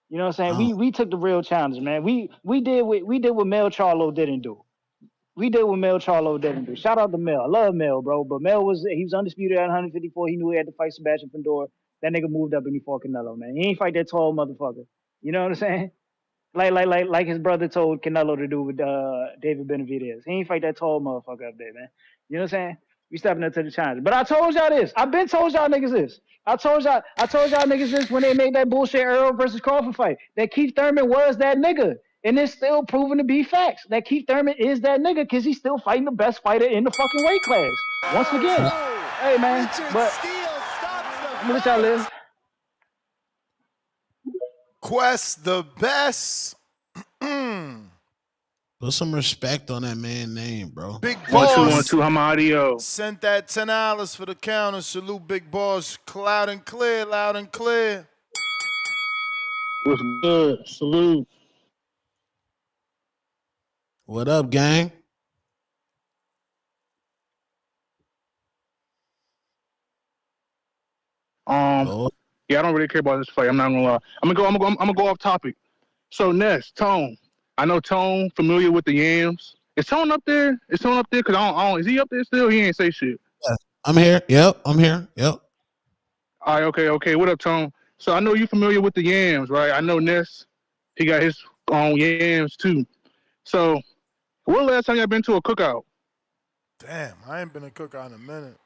You know what I'm saying? We took the real challenge, man. We did what Mel Charlo didn't do. We did what Mel Charlo didn't do. Shout out to Mel. I love Mel, bro. But Mel was undisputed at 154. He knew he had to fight Sebastian Fundora. That nigga moved up and he fought Canelo, man. He ain't fight that tall motherfucker. You know what I'm saying? Like his brother told Canelo to do with David Benavidez. He ain't fight that tall motherfucker up there, man. You know what I'm saying? We stepping up to the challenge. But I told y'all this. I've been told y'all niggas this. I told y'all niggas this when they made that bullshit Earl versus Crawford fight. That Keith Thurman was that nigga. And it's still proven to be facts. That Keith Thurman is that nigga because he's still fighting the best fighter in the fucking weight class. Once again. Hey, man. But I'm gonna let y'all live. Quest the best. Put some respect on that man's name, bro. Big 1 2 1 Boss 2. I'm audio. sent that $10 for the counter. Salute Big Boss. Loud and clear, loud and clear. What's good? Salute. What up, gang? Yeah, I don't really care about this fight. I'm not gonna lie. I'm gonna go off topic. So Ness, Tone, I know Tone familiar with the yams. Is Tone up there? Is Tone up there? Cause I don't. Is he up there still? He ain't say shit. Yeah, I'm here. Yep, I'm here. Yep. All right, okay. What up, Tone? So I know you familiar with the yams, right? I know Ness. He got his own yams too. So when last time y'all been to a cookout? Damn, I ain't been a cookout in a minute.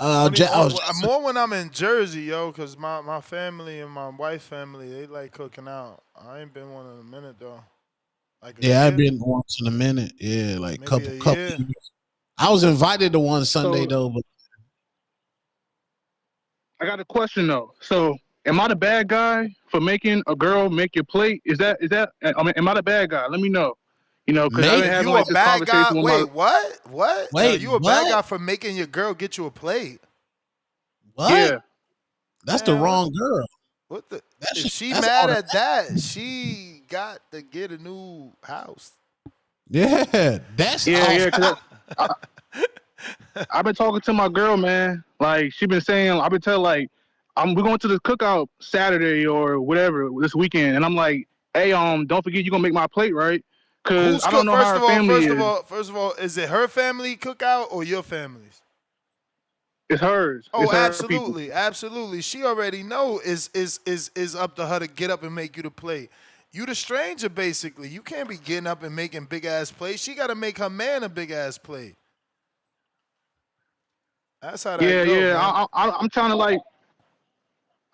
I was just, More when I'm in Jersey, yo, because my family and my wife's family, they like cooking out. I ain't been one in a minute, though. Like a yeah, I've year? been once in a minute. Yeah, like Maybe a couple year? years. I was invited to one Sunday So though, but I got a question though. So am I the bad guy for making a girl make your plate? Is that? I mean, am I the bad guy? Let me know. You know, because I've been having You a like this bad guy? conversation with my Wait, what? What? wait, You a bad what? guy for making your girl get you a plate? What? yeah. That's the Man, wrong girl. what the? That's If she that's mad at automatic. that, she got to get a new house. Yeah, that's off. Yeah. Because I've been talking to my girl, man. Like she been saying, I've been telling like, we're going to the cookout Saturday or whatever this weekend, and I'm like, hey, don't forget you're gonna make my plate, right? Because Who's I don't cook? know how her family is. First of all, is it her family cookout or your family's? It's hers. Oh, It's her people. absolutely, absolutely. She already know is up to her to get up and make you the plate. You the stranger, basically. You can't be getting up and making big ass plates. She got to make her man a big ass plate. That's how that go, Yeah. man.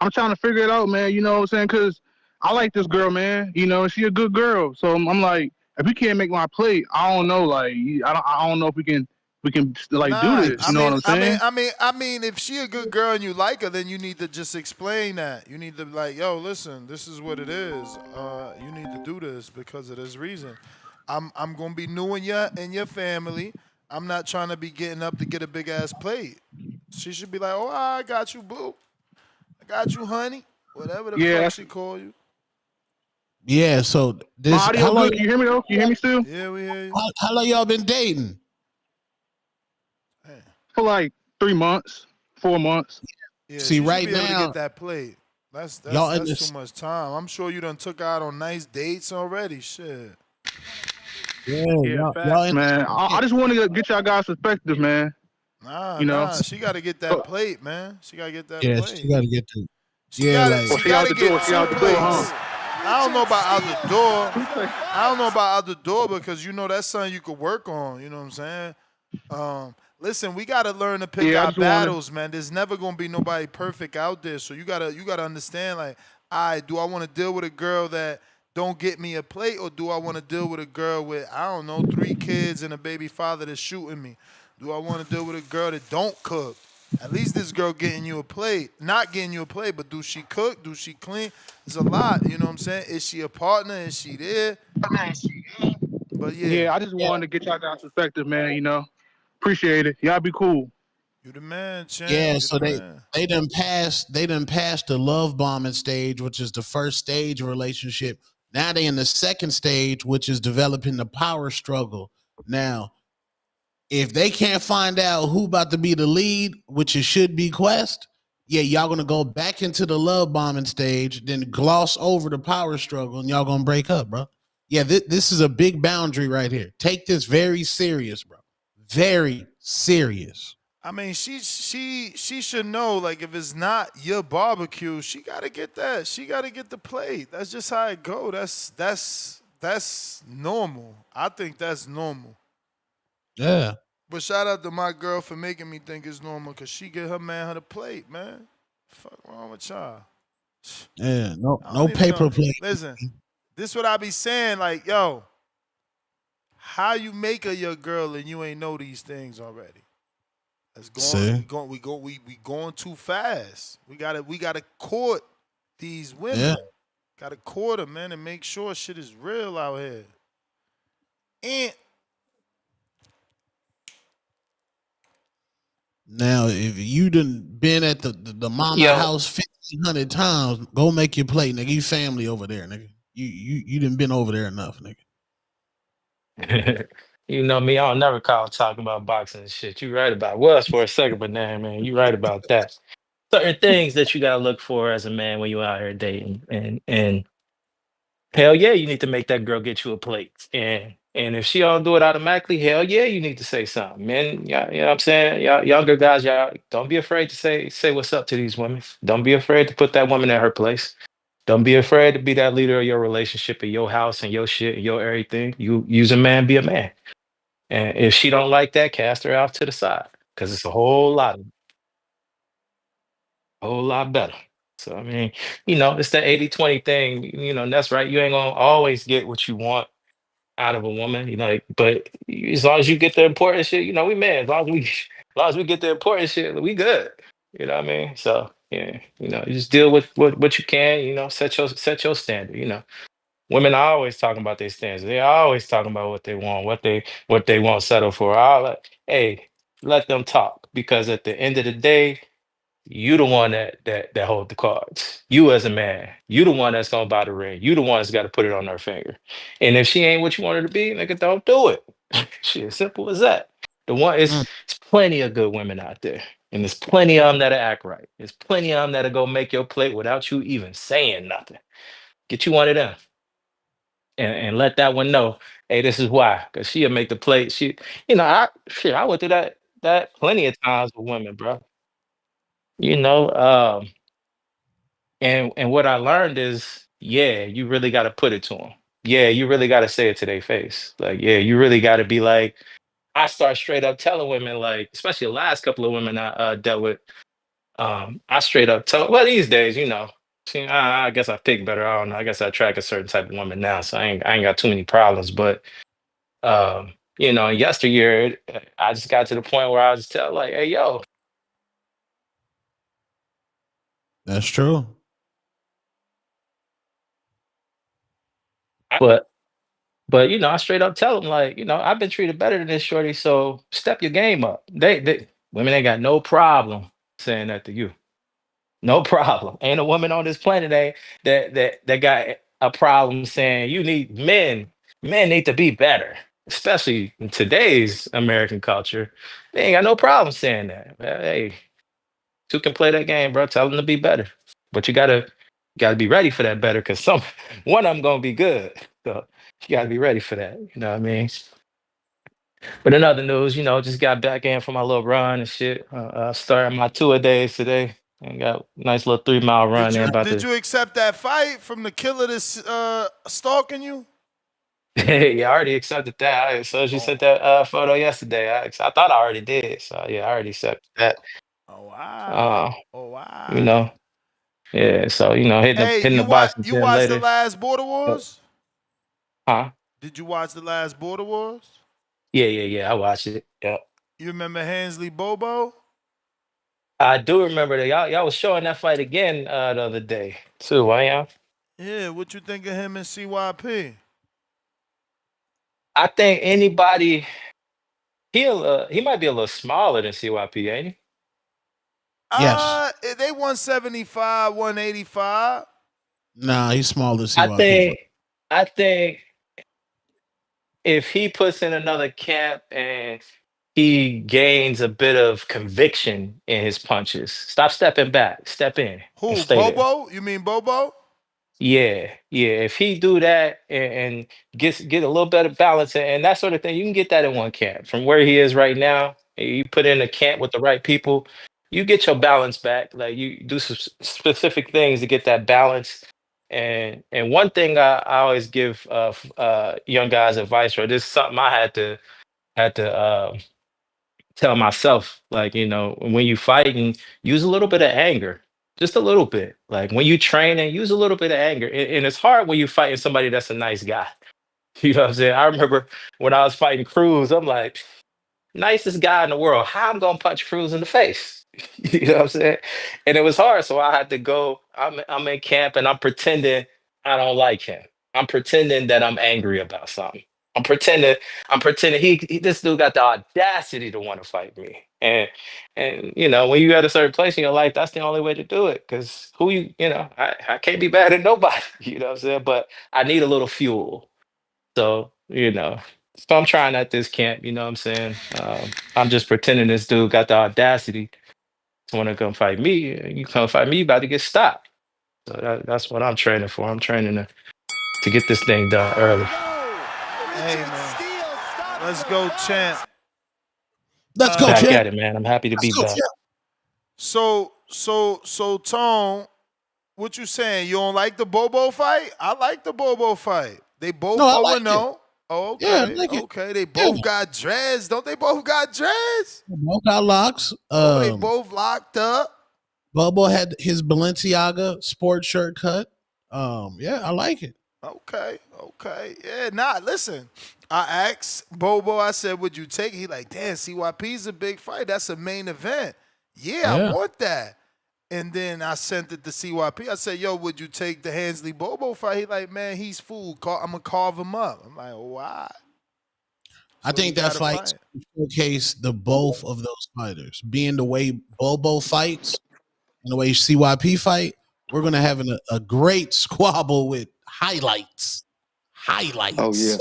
I'm trying to figure it out, man. You know what I'm saying? Because I like this girl, man. You know, she a good girl. So I'm like, if we can't make my plate, I don't know. Like, I don't know if we can like do Nah, this. You know what I'm saying? I mean, if she a good girl and you like her, then you need to just explain that. You need to be like, yo, listen, this is what it is. You need to do this because of this reason. I'm gonna be new in your family. I'm not trying to be getting up to get a big ass plate. She should be like, oh, I got you, boo. I got you, honey. Whatever the Yeah. fuck she call you. Yeah, so My this audio how long good? Can you hear me though? Can you hear me still? Yeah, we hear you. how long y'all been dating? Man. For like 3 months, 4 months. Yeah, See, she should right be able to get now, that plate. y'all in That's too this much time. I'm sure you done took her out on nice dates already. Shit. yeah, Yeah, y'all facts, in man. I just want to get y'all guys' perspective, man. You know. Nah. She got to get that So, plate, man. She got to get that yeah, she plate. gotta get to yeah, like oh, She she got out to the get door. She two out the door, plates. huh? I don't know about out the door. I don't know about out the door because you know that's something you could work on. You know what I'm saying? Listen, we gotta learn to pick Yeah, I our just want to. battles, man. There's never gonna be nobody perfect out there. So you gotta understand, like, do I want to deal with a girl that don't get me a plate, or do I want to deal with a girl with, I don't know, 3 kids and a baby father that's shooting me? Do I want to deal with a girl that don't cook? At least this girl getting you a plate, not getting you a plate, but do she cook? Do she clean? There's a lot, you know what I'm saying? Is she a partner? Is she there? But yeah, Yeah, I just wanted to get y'all guys' perspective, man. You know, appreciate it. Y'all be cool. you the man, champ. yeah, You the so man. they done passed the love bombing stage, which is the first stage of relationship. Now they in the second stage, which is developing the power struggle. Now, if they can't find out who about to be the lead, which it should be Quest, yeah, y'all gonna go back into the love bombing stage, then gloss over the power struggle, and y'all gonna break up, bro. Yeah, this is a big boundary right here. Take this very serious, bro. Very serious. I mean, she should know. Like, if it's not your barbecue, she gotta get that. She gotta get the plate. That's just how it go. That's normal. I think that's normal. Yeah. But shout out to my girl for making me think it's normal, cause she get her man her the plate, man. Fuck wrong with y'all? Yeah. No, I no don't even know. paper plate. Listen, this what I be saying. Like, yo, how you make her your girl and you ain't know these things already? It's going. See? We going too fast. We gotta court these Yeah. women. Gotta court them, man, and make sure shit is real out here. And Now, if you done been at the mama Yo, house 1,500 times, go make your plate, nigga. You family over there, nigga. You done been over there enough, nigga. you know me, I don't never call talking about boxing and shit. You right about was for a second, but nah, man, you right about that. Certain things that you gotta look for as a man when you out here dating, and hell yeah, you need to make that girl get you a plate. And if she don't do it automatically, hell yeah, you need to say something. Man, yeah, you know what I'm saying? Y'all younger guys, y'all don't be afraid to say what's up to these women. Don't be afraid to put that woman in her place. Don't be afraid to be that leader of your relationship in your house and your shit and your everything. You use a man, be a man. And if she don't like that, cast her off to the side. Cause it's a whole lot better. So I mean, it's the 80-20 thing, and that's right. You ain't gonna always get what you want out of a woman, but as long as you get the important shit, we men. As long as we get the important shit, we good. You know what I mean? So yeah, you just deal with what you can, set your standard, Women are always talking about their standards. They're always talking about what they want, what they won't settle for. Hey, let them talk because at the end of the day, you the one that hold the cards. You as a man, you the one that's gonna buy the ring. You the one that's got to put it on her finger. And if she ain't what you want her to be, nigga, don't do it. Shit, simple as that. The one is it's plenty of good women out there, and there's plenty of them that'll act right. There's plenty of them that'll go make your plate without you even saying nothing. Get you one of them, and let that one know, hey, this is why, because she'll make the plate. I went through that plenty of times with women, bro. You know, um, and what I learned is, yeah, you really got to put it to them. Yeah, you really got to say it to their face. Like, yeah, you really got to be like, I start straight up telling women, like, especially the last couple of women I dealt with. I straight up tell, well, these days, see, I guess I pick better. I don't know. I guess I attract a certain type of woman now, so I ain't got too many problems. But yesteryear, I just got to the point where I was tell like, hey, yo, That's true. but I straight up tell them like, I've been treated better than this shorty, so step your game up. They women ain't got no problem saying that to you. No problem. Ain't a woman on this planet that got a problem saying you need men. Men need to be better, especially in today's American culture. They ain't got no problem saying that. Hey, two can play that game, bro. Tell them to be better, but you gotta be ready for that better because one of them gonna be good. So you gotta be ready for that. You know what I mean? But in other news, just got back in from my little run and shit. Started my tour days today and got a nice little 3 mile run Did there. you About did to, you accept that fight from the killer that's stalking you? yeah, I already accepted that. As soon as you sent that photo yesterday, I thought I already did. So yeah, I already accepted that. Oh wow. Uh, Oh you wow. know, yeah. So Hey, hitting the boxing you gym watched the later. last Border Wars? Huh? Did you watch the last Border Wars? Yeah, yeah, yeah. I watched it. Yeah. You remember Hansley Bobo? I do remember that y'all was showing that fight again the other day too, why y'all? Yeah, what you think of him and CYP? I think anybody he might be a little smaller than CYP, ain't he? Yes. They 175, 185. Nah, he's smaller than I CYP, bro. think I think if he puts in another camp and he gains a bit of conviction in his punches, stop stepping back, step in and Who? stay there. Bobo? You mean Bobo? Yeah, yeah. If he do that and get a little better balance and that sort of thing, you can get that in one camp. From where he is right now, you put in a camp with the right people, you get your balance back. Like you do some specific things to get that balance. And one thing I always give young guys advice, or this is something I had to tell myself, like, when you fighting, use a little bit of anger, just a little bit. Like when you training, use a little bit of anger. And it's hard when you fighting somebody that's a nice guy. You know what I'm saying? I remember when I was fighting Cruz, I'm like, nicest guy in the world. How I'm gonna punch Cruz in the face? You know what I'm saying? And it was hard, so I had to go. I'm in camp and I'm pretending I don't like him. I'm pretending that I'm angry about something. I'm pretending. I'm pretending this dude got the audacity to want to fight me. And when you at a certain place in your life, that's the only way to do it. Because I can't be bad at nobody. You know what I'm saying? But I need a little fuel. So, so I'm trying at this camp, you know what I'm saying? I'm just pretending this dude got the audacity to want to come fight me. You come fight me, you about to get stopped. So that's what I'm training for. I'm training to to get this thing done early. Hey man, let's go, champ. Let's go, Back champ. at it, man. I'm happy to Let's be go, back. champ. So, Tone, what you saying? You don't like the Bobo fight? I like the Bobo fight. They No, both I 0 like and it. 0. Oh, Yeah, I okay, like it. okay. They Yeah. both got dreads. Don't they both got dreads? Both got locks. Oh, they both locked up. Bobo had his Balenciaga sports shirt cut. Yeah, I like it. Okay, okay. Yeah, nah, listen. I asked Bobo, I said, would you take it? He like, damn, CYP's a big fight. That's a main event. Yeah, I Yeah. want that. And then I sent it to CYP. I said, yo, would you take the Hansley Bobo fight? He like, man, he's fool. I'm going to carve him up. I'm like, why? I So we think that got to fight fight. showcase the both of those fighters. Being the way Bobo fights and the way CYP fight, we're gonna have a great squabble with highlights. Oh Highlights. yeah.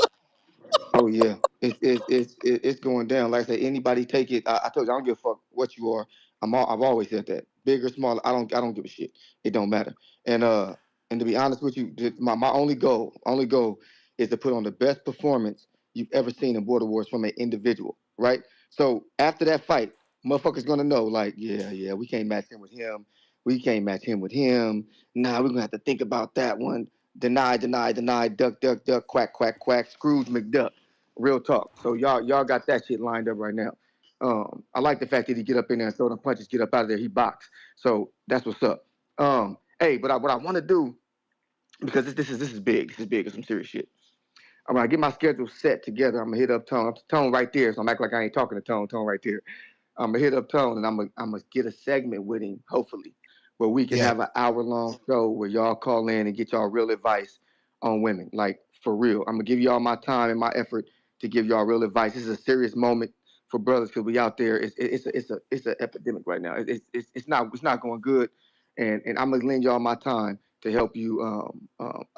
Oh yeah, it's going down. Like I said, anybody take it. I told you I don't give a fuck what you are. I've always said that. Big or small, I don't give a shit. It don't matter. And to be honest with you, my only goal is to put on the best performance you've ever seen in Border Wars from an individual. Right. So after that fight, motherfuckers gonna know. Like, yeah, we can't match him with him. We can't match him with him. Nah, we're gonna have to think about that one. Deny, duck, quack, quack, quack, Scrooge McDuck. Real talk. So y'all got that shit lined up right now. I like the fact that he get up in there and throw them punches, get up out of there. He box. So that's what's up. Hey, but what I want to do, because this is big. This is big. It's some serious shit. I'm gonna get my schedule set together. I'm gonna hit up Tone. Tone right there. So I'm acting like I ain't talking to Tone. Tone right there. I'm gonna hit up Tone and I'm gonna get a segment with him, hopefully, where we can Yeah. have an hour-long show where y'all call in and get y'all real advice on women. Like, for real. I'm gonna give y'all my time and my effort to give y'all real advice. This is a serious moment for brothers because we out there. It's an epidemic right now. It's not going good, and I'm gonna lend y'all my time to help you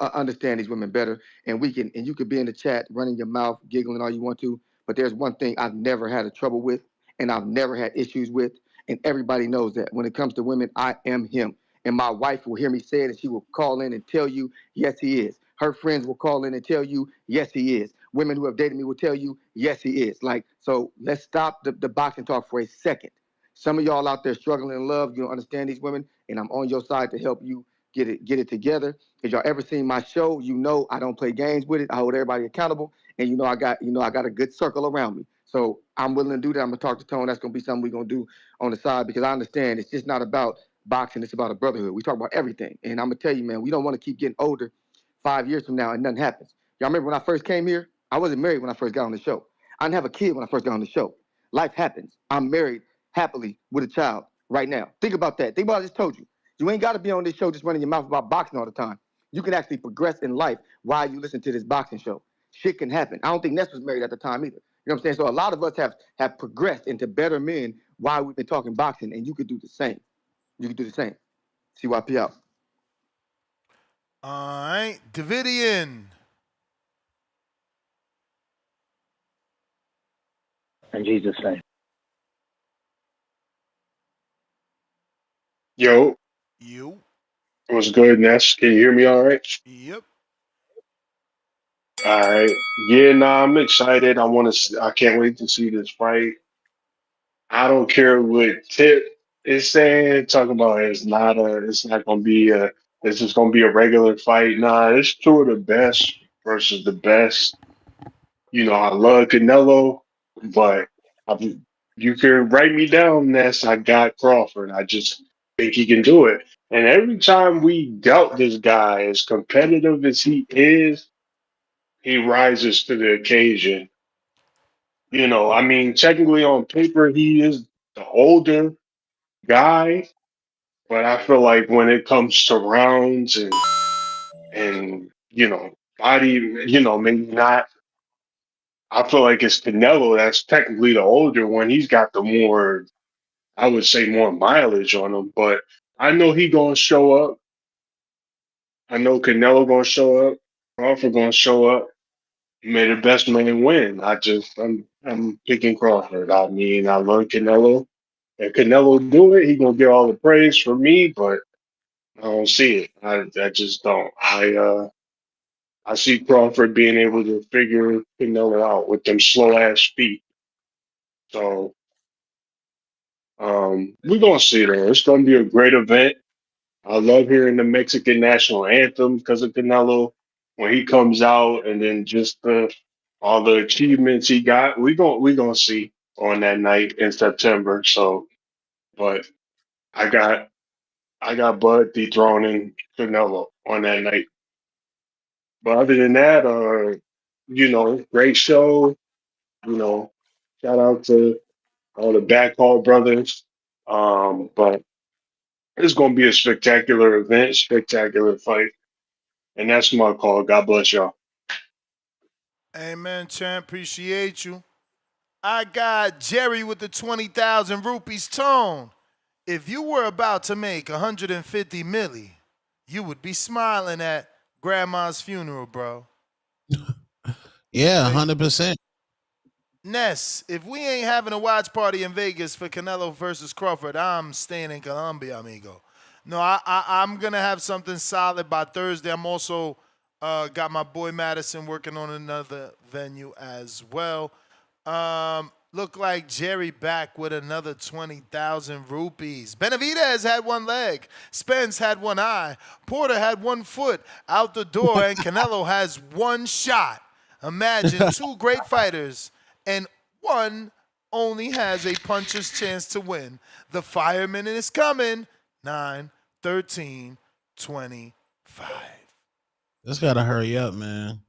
understand these women better. And you could be in the chat running your mouth, giggling all you want to. But there's one thing I've never had a trouble with and I've never had issues with. And everybody knows that when it comes to women, I am him. And my wife will hear me say it and she will call in and tell you, yes, he is. Her friends will call in and tell you, yes, he is. Women who have dated me will tell you, yes, he is. Like, so let's stop the boxing talk for a second. Some of y'all out there struggling in love, you don't understand these women, and I'm on your side to help you get it together. If y'all ever seen my show, you know I don't play games with it. I hold everybody accountable, and I got a good circle around me. So I'm willing to do that. I'm gonna talk to Tone. That's gonna be something we're gonna do on the side because I understand it's just not about boxing. It's about a brotherhood. We talk about everything, and I'm gonna tell you, man, we don't want to keep getting older 5 years from now and nothing happens. Y'all remember when I first came here? I wasn't married when I first got on the show. I didn't have a kid when I first got on the show. Life happens. I'm married happily with a child right now. Think about that. Think about what I just told you. You ain't got to be on this show just running your mouth about boxing all the time. You can actually progress in life while you listen to this boxing show. Shit can happen. I don't think Ness was married at the time either. You know what I'm saying? So a lot of us have progressed into better men while we've been talking boxing, and you could do the same. You could do the same. CYP out. All right. Davidian. In Jesus' name. Yo, You. what's good, Ness? Can you hear me all right? Yep. All right. Yeah, nah, I'm excited. I can't wait to see this fight. I don't care what Tip is saying, talking about it's not gonna be it's just gonna be a regular fight. Nah, it's two of the best versus the best. I love Canelo, but I, you can write me down, Ness. I got Crawford. I just think he can do it. And every time we dealt this guy, as competitive as he is, he rises to the occasion. I mean, technically on paper, he is the older guy, but I feel like when it comes to rounds and body, maybe not. I feel like it's Canelo that's technically the older one. He's got the more, I would say, more mileage on him. But I know he gonna show up. I know Canelo gonna show up. Crawford gonna show up. May the best man win. I'm picking Crawford. I mean, I love Canelo. If Canelo do it, he gonna get all the praise from me. But I don't see it. I just don't. I see Crawford being able to figure Canelo out with them slow ass feet. So we're gonna see though. It's gonna be a great event. I love hearing the Mexican national anthem because of Canelo when he comes out, and then just all the achievements he got. We gonna see on that night in September. So, but I got I got Bud dethroning Canelo on that night. But other than that, great show. Shout out to all the backhaul brothers. But it's gonna be a spectacular event, spectacular fight. And that's my call. God bless y'all. Amen, champ. Appreciate you. I got Jerry with the 20,000 rupees tone. If you were about to make 150 milli, you would be smiling at grandma's funeral, bro. Yeah, 100%. Ness, if we ain't having a watch party in Vegas for Canelo versus Crawford, I'm staying in Colombia, amigo. No, I'm going to have something solid by Thursday. I'm also got my boy Madison working on another venue as well. Look like Jerry back with another 20,000 rupees. Benavidez had one leg. Spence had one eye. Porter had one foot out the door, and Canelo has one shot. Imagine two great fighters, and one only has a puncher's chance to win. The fireman is coming. 9, 13, 25. Just gotta hurry up, man.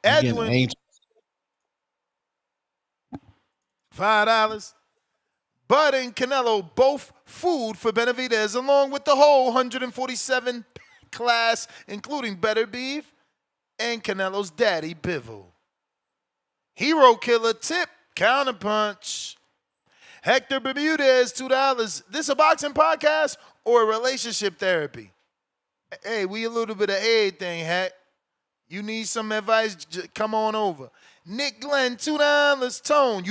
Edwin, $5. Bud and Canelo both food for Benavidez, along with the whole 147 class, including Better Beef and Canelo's daddy, Bivol. Hero Killer tip, counterpunch. Hector Bermudez, $2. This a boxing podcast or a relationship therapy? Hey, we a little bit of everything, Heck. You need some advice? Come on over. Nick Glenn, $2. Tone,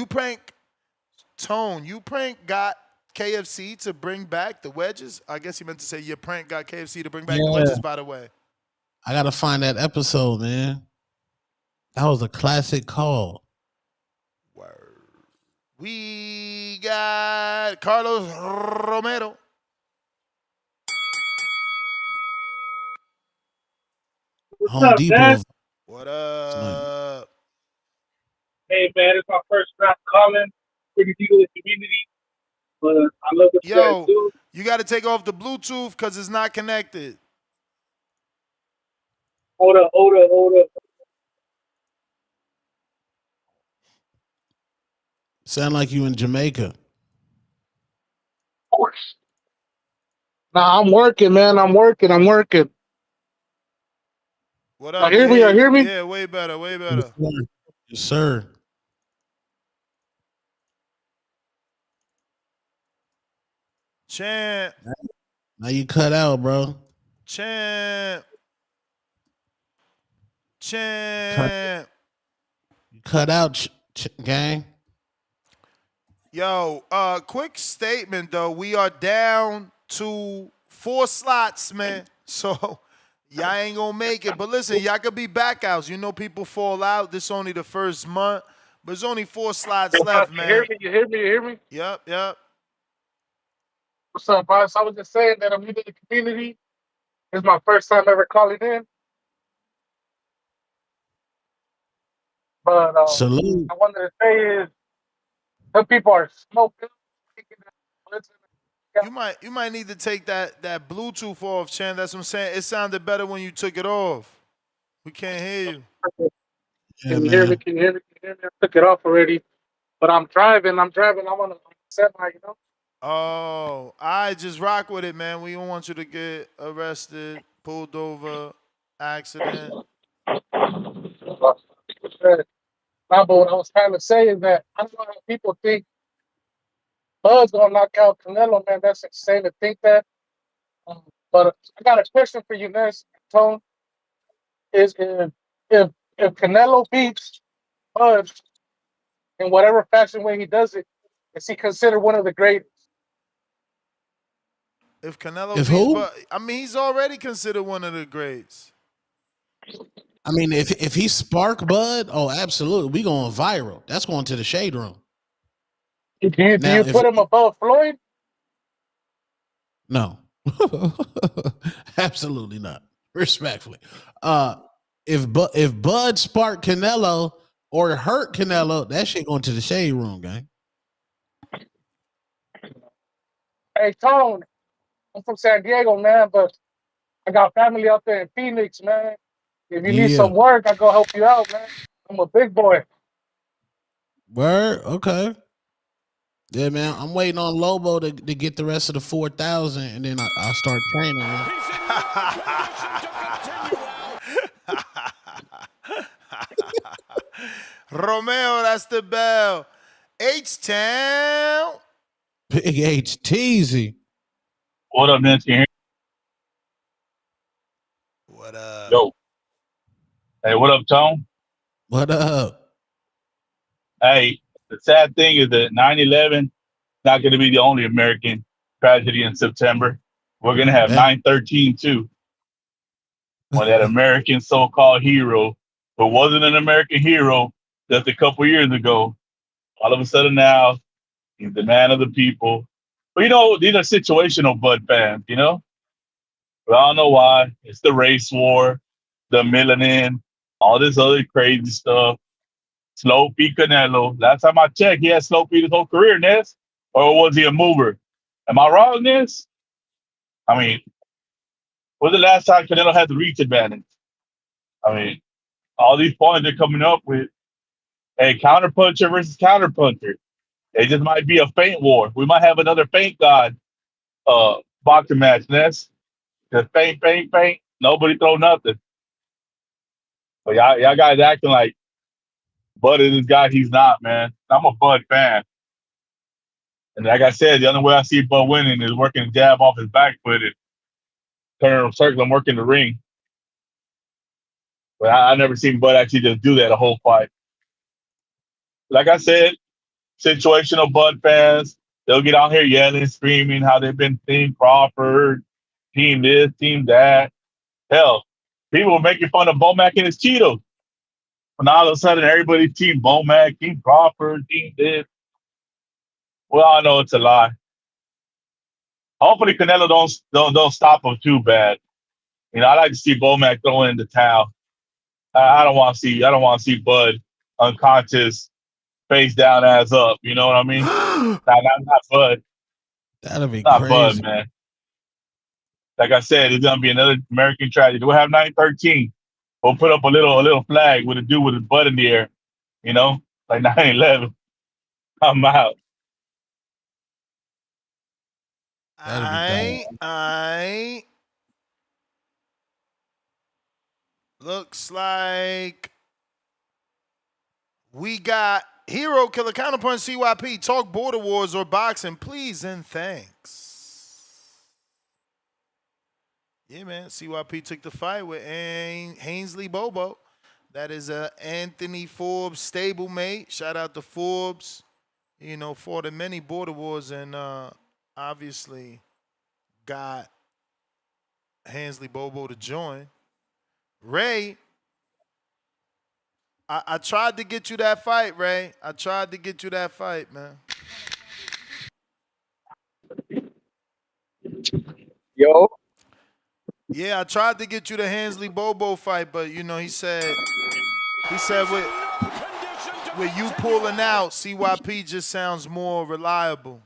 you prank got KFC to bring back the wedges? I guess he meant to say your prank got KFC to bring back the wedges, by the way. I gotta find that episode, man. That was a classic call. Word. We got Carlos Romero. What's Home up, Depot. man? What up? Hey, man, it's my first time calling. Pretty deal in the community. But I love what you guys do. You got to take off the Bluetooth because it's not connected. Hold up. Sound like you in Jamaica. Of course. Nah, I'm working, man. I'm working. What up? Hear me? Yeah, way better. Yes, sir. Champ. Now you cut out, bro. Champ. Cut out, gang. Yo, quick statement though. We are down to 4 slots, man. So y'all ain't gonna make it. But listen, y'all could be backouts. You know people fall out. This only the first month. But there's only 4 slots left, man. You hear me? Yep. What's up, boss? I was just saying that I'm new to the community. It's my first time ever calling in. But Salute. I wanted to say is some people are smoking. You might need to take that Bluetooth off, Chan. That's what I'm saying. It sounded better when you took it off. We can't hear you. Can you hear me? I took it off already. But I'm driving. I want to set my, Oh, I just rock with it, man. We don't want you to get arrested, pulled over, accident. Nah, but what I was trying to say is that I don't know how people think Bud's gonna knock out Canelo, man. That's insane to think that. But I got a question for you, Ness, Tone. Is if Canelo beats Bud in whatever fashion way he does it, is he considered one of the greatest? If Canelo beats Bud, I mean, he's already considered one of the greats. I mean, if he spark Bud, oh, absolutely, we going viral. That's going to the shade room. Do Now, you if put him above Floyd? no, absolutely not. Respectfully, if Bud spark Canelo or hurt Canelo, that shit going to the shade room, gang. Hey, Tone, I'm from San Diego, man, but I got family out there in Phoenix, man. If you need Yeah. some work, I go help you out, man. I'm a big boy. Word. Okay. Yeah, man. I'm waiting on Lobo to get the rest of the 4,000, and then I'll start training, man. Romeo, that's the bell. H-Town. Big H Teasy. What up, man? Can you hear What up? Yo. Hey, what up, Tone? What up? Hey, the sad thing is that 9/11 not going to be the only American tragedy in September. We're going to have 9/13 too, when that American so-called hero, who wasn't an American hero just a couple years ago, all of a sudden now he's the man of the people. But these are situational Bud fans, We all know why. It's the race war, the melanin, all this other crazy stuff. Slow feet Canelo. Last time I checked, he had slow feet his whole career, Ness. Or was he a mover? Am I wrong, Ness? I mean, when's the last time Canelo had the reach advantage? I mean, all these points they're coming up with, hey, counterpuncher versus counterpuncher. It just might be a feint war. We might have another feint god boxing match, Ness. Just feint, feint, feint. Nobody throw nothing. But y'all guys acting like Bud is this guy he's not, man. I'm a Bud fan. And like I said, the only way I see Bud winning is working a jab off his back foot and turn circle and work in the ring. But I never seen Bud actually just do that a whole fight. Like I said, situational Bud fans, they'll get out here yelling, screaming how they've been team Crawford, team this, team that. Hell, people were making fun of Bomac and his Cheetos. And all of a sudden, everybody's team Bomac, team Crawford, team this. Well, I know it's a lie. Hopefully, Canelo don't stop him too bad. I like to see Bomac throwing in the towel. I don't want to see Bud unconscious, face down, ass up. You know what I mean? not Bud. That'll be Not Bud, crazy. man. Like I said, it's gonna be another American tragedy. We'll have 9/13. We'll put up a little flag with a dude with his butt in the air. Like 9/11. I'm out. I looks like we got Hero Killer Counterpunch CYP. Talk Border Wars or boxing, please and thanks. Yeah, man. CYP took the fight with Ainsley Bobo. That is Anthony Forbes stablemate. Shout out to Forbes. Fought in many border wars and obviously got Ainsley Bobo to join. Ray, I tried to get you that fight, Ray. I tried to get you that fight, man. Yo. Yeah, I tried to get you the Ainsley Bobo fight, but he said with you pulling out, CYP just sounds more reliable.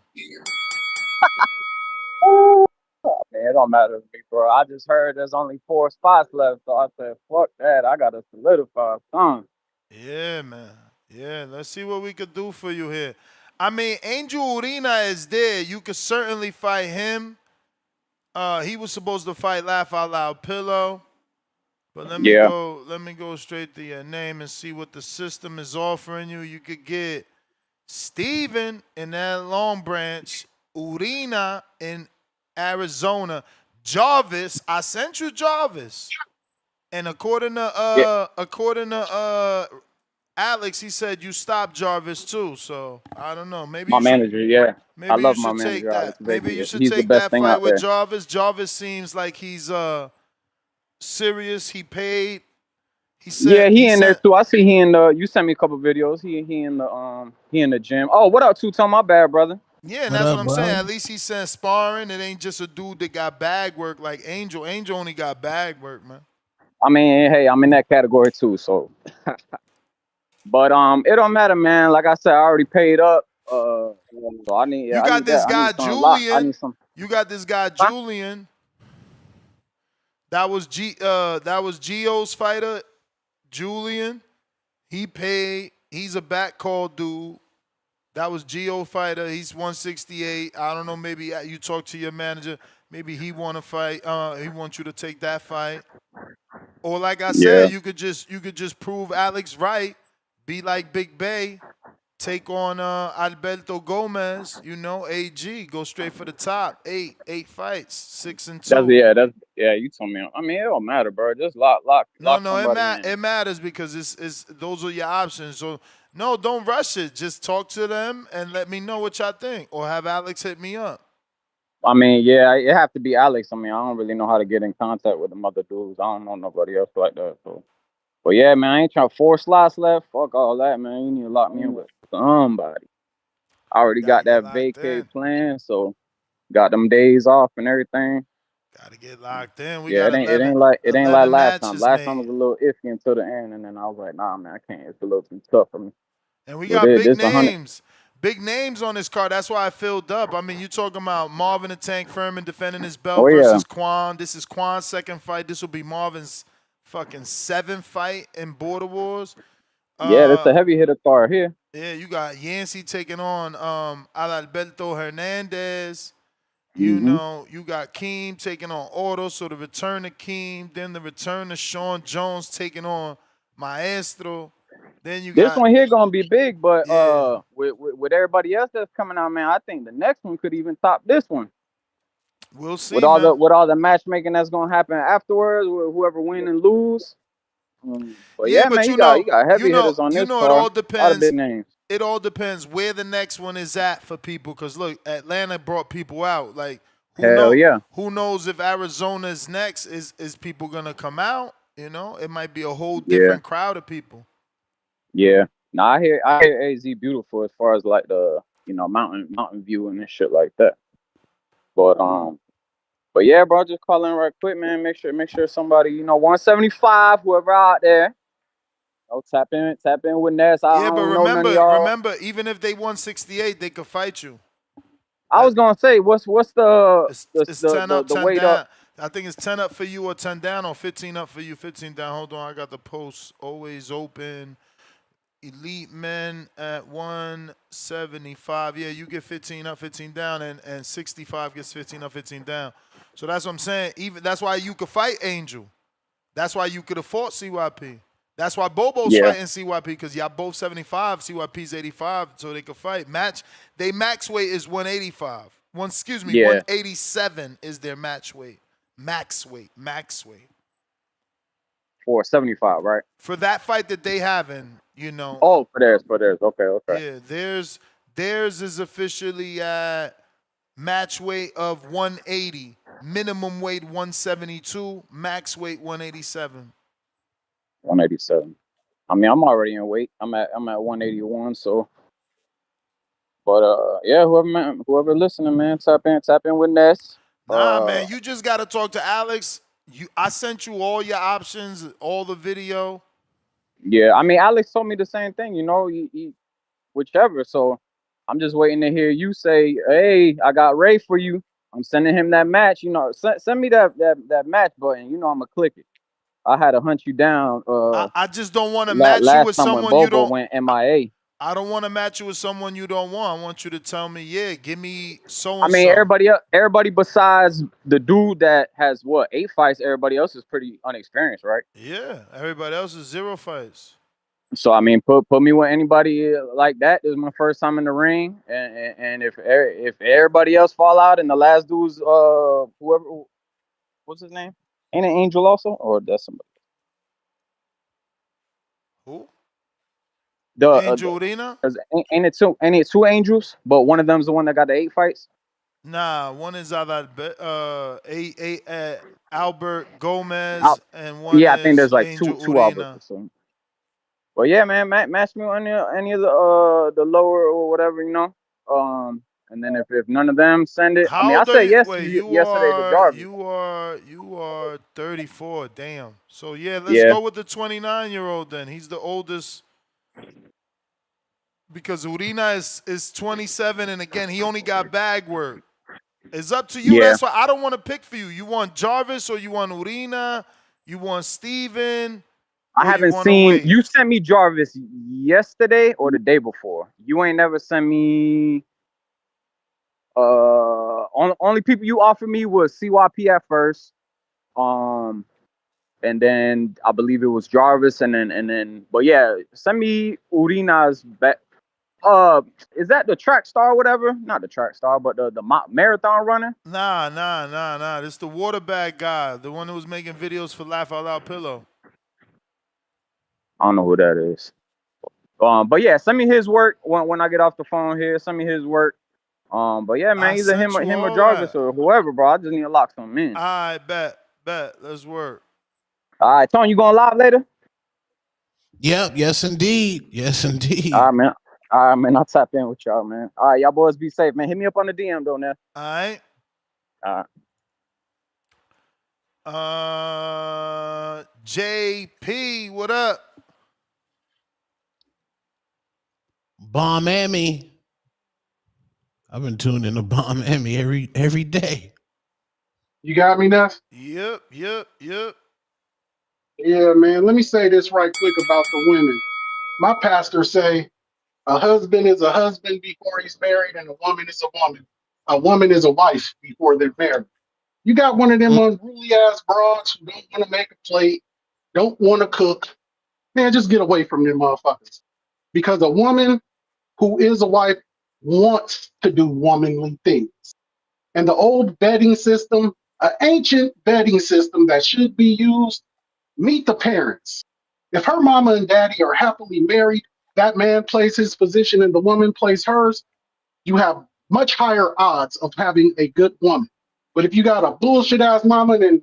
Man, it don't matter to me, bro. I just heard there's only 4 spots left, so I said, fuck that. I gotta solidify something. Yeah, man. Yeah, let's see what we could do for you here. I mean, Angel Urina is there. You could certainly fight him. He was supposed to fight Laugh Out Loud Pillow. But let me go straight to your name and see what the system is offering you. You could get Steven in that Long Branch, Urina in Arizona, Jarvis. I sent you Jarvis, and according to Alex, he said you stopped Jarvis too. So I don't know. Maybe My manager, yeah. Maybe I love you my should take manager, that. Alex Maybe Biggie. you should He's the take best that thing fight out with there. Jarvis. Jarvis seems like he's serious. He paid He Yeah, sent he he in there sent too. I see he in the. You sent me a couple videos. He in the gym. Oh, what up, Two Tone? My bad, brother. yeah, and What that's what up, I'm saying. bro? At least he sent sparring. It ain't just a dude that got bag work like Angel. Angel only got bag work, man. I mean, hey, I'm in that category too. So, but it don't matter, man. Like I said, I already paid up. So I need, You I got need this that. I guy need some lot. I need Julian. some. You got this guy Huh? Julian. That was Gio's fighter, Julian. He paid. He's a back call dude. That was Gio fighter. He's 168. I don't know. Maybe you talk to your manager. Maybe he want to fight. He wants you to take that fight. Or like I Yeah, said, you could just prove Alex right. Be like Big Bay. Take on Alberto Gomez. AG. Go straight for the top. Eight fights. 6-2. that's yeah. You told me. I mean, it don't matter, bro. Just No, lock no, it somebody ma- in. it matters because it's those are your options. So no, don't rush it. Just talk to them and let me know what y'all think, or have Alex hit me up. I mean, yeah, it have to be Alex. I mean, I don't really know how to get in contact with the other dudes. I don't know nobody else like that. So, but yeah, man, I ain't trying 4 slots left. Fuck all that, man. You need to lock me in with somebody. I already Gotta got get that locked vacay in. plan, so got them days off and everything. Gotta get locked in. We Yeah, got it ain't like 11 last time. matches Last time was made. a little iffy until the end, and then I was like, nah, man, I can't. It's a little too tough for me. And we But got big this 100. names. Big names on this card. That's why I filled up. I mean, you talking about Marvin the Tank Furman defending his Oh belt yeah, versus Quan. This is Quan's second fight. This will be Marvin's fucking seventh fight in Border Wars. yeah, that's Uh, a heavy hitter card here. yeah, you got Yancey taking on Adalberto Hernandez. Hmm. You got Keem taking on Otto. So the return of Keem, then the return of Sean Jones taking on Maestro. Then you This got one here gonna be big, but yeah. with everybody else that's coming out, man, I think the next one could even top this one. We'll With see, all the man. with all the matchmaking that's gonna happen afterwards, with whoever win and lose. But Yeah, yeah, but man, you got heavy hitters on this it all card. A lot of depends. big names. It all depends where the next one is at for people. Cause look, Atlanta brought people out. Like Hell yeah, who knows if Arizona's next is people gonna come out? It might be a whole yeah, different crowd of people. yeah. Now I hear AZ beautiful as far as like the mountain view and shit like that. But yeah, bro, just call in right quick, man. Make sure somebody 175, whoever out there. Tap in with Ness. I Yeah, but don't know none of y'all. remember, even if they won 68, they could fight you. I That was gonna say, what's the the it's the 10 the, up, the 10 weight up? down. I think it's 10 up for you or 10 down, or 15 up for you, 15 down. Hold on, I got the post always open. Elite men at 175. Yeah, you get 15 up, 15 down, and 65 gets 15 up, 15 down. So that's what I'm saying. Even that's why you could fight Angel. That's why you could have fought CYP. That's why Bobo's Yeah, fighting CYP, because y'all both 75, CYP's 85, so they could fight. They max weight is 185. yeah, 187 is their match weight. Max weight. 475, right? For that fight that they having, Oh, for theirs. Okay, okay. yeah, theirs is officially at match weight of 180, minimum weight 172, max weight 187. 187. I mean, I'm already in weight. I'm at 181. So, but yeah, whoever listening, man, tap in with Ness. Nah, man, you just gotta talk to Alex. I sent you all your options, all the video. Yeah, I mean, Alex told me the same thing. Whichever. So, I'm just waiting to hear you say, "Hey, I got Ray for you." I'm sending him that match. Send me that match button. I'm gonna click it. I had to hunt you down. I just don't want to match you Last with time when someone you Bobo don't. went MIA. I don't want to match you with someone you don't want. I want you to tell me, yeah, give me so I and mean, so. everybody besides the dude that has 8 fights, everybody else is pretty unexperienced, right? Yeah, everybody else is 0 fights. So I mean, put me with anybody like that. This is my first time in the ring, and if everybody else fall out and the last dude's whoever, what's his name? Ain't it Angel also, or that's somebody? Who? The, Angel Urena? 'cause ain't it two angels, but one of them's the one that got the 8 fights. Nah, one is Adalberto. Albert Gomez, Out. and one Yeah, I think is there's like Angel two Alvarez Urena. or something. But yeah, man, match me on any of the lower or whatever, and then if none of them send it, I mean, How I old are said you? yes Wait, you yesterday to are Jarvis. you are you are 34. Damn. So yeah, let's Yeah, go with the 29-year-old then. He's the oldest because Urena is 27, and again, he only got bag work. It's up to you. yeah. That's why I don't want to pick for you. You want Jarvis or you want Urena? You want Steven I or you haven't want to seen wait? you sent me Jarvis yesterday or the day before. You ain't never sent me. Only people you offered me was CYP at first. Um, and then I believe it was Jarvis, and then. But yeah, send me Urina's back. Uh, is that the track star, or whatever? Not the track star, but the marathon runner. Nah. This the water bag guy, the one who was making videos for Laugh Out Loud Pillow. I don't know who that is. But yeah, send me his work when I get off the phone here. Send me his work. But yeah, I man, either sent you him or all Jarvis that. or whoever, bro. I just need to lock something in. I bet. Let's work. All right, Tony, you going live later? Yep. Yes, indeed. Yes, All indeed. right, man. All right, man. I'll tap in with y'all, man. All right, y'all boys be safe, man. Hit me up on the DM though, now. All right. All right. JP, what up? Bomb Emmy. I've been tuned in to Bomb Emmy every day. You got me, Neff? Yep. Yeah, man. Let me say this right quick about the women. My pastor say a husband is a husband before he's married, and a woman is a woman. A woman is a wife before they're married. You got one of them unruly ass broads who don't want to make a plate, don't want to cook. Man, just get away from them motherfuckers. Because a woman who is a wife wants to do womanly things. And the old betting system, an ancient betting system that should be used, meet the parents. If her mama and daddy are happily married, that man plays his position and the woman plays hers, you have much higher odds of having a good woman. But if you got a bullshit ass mama and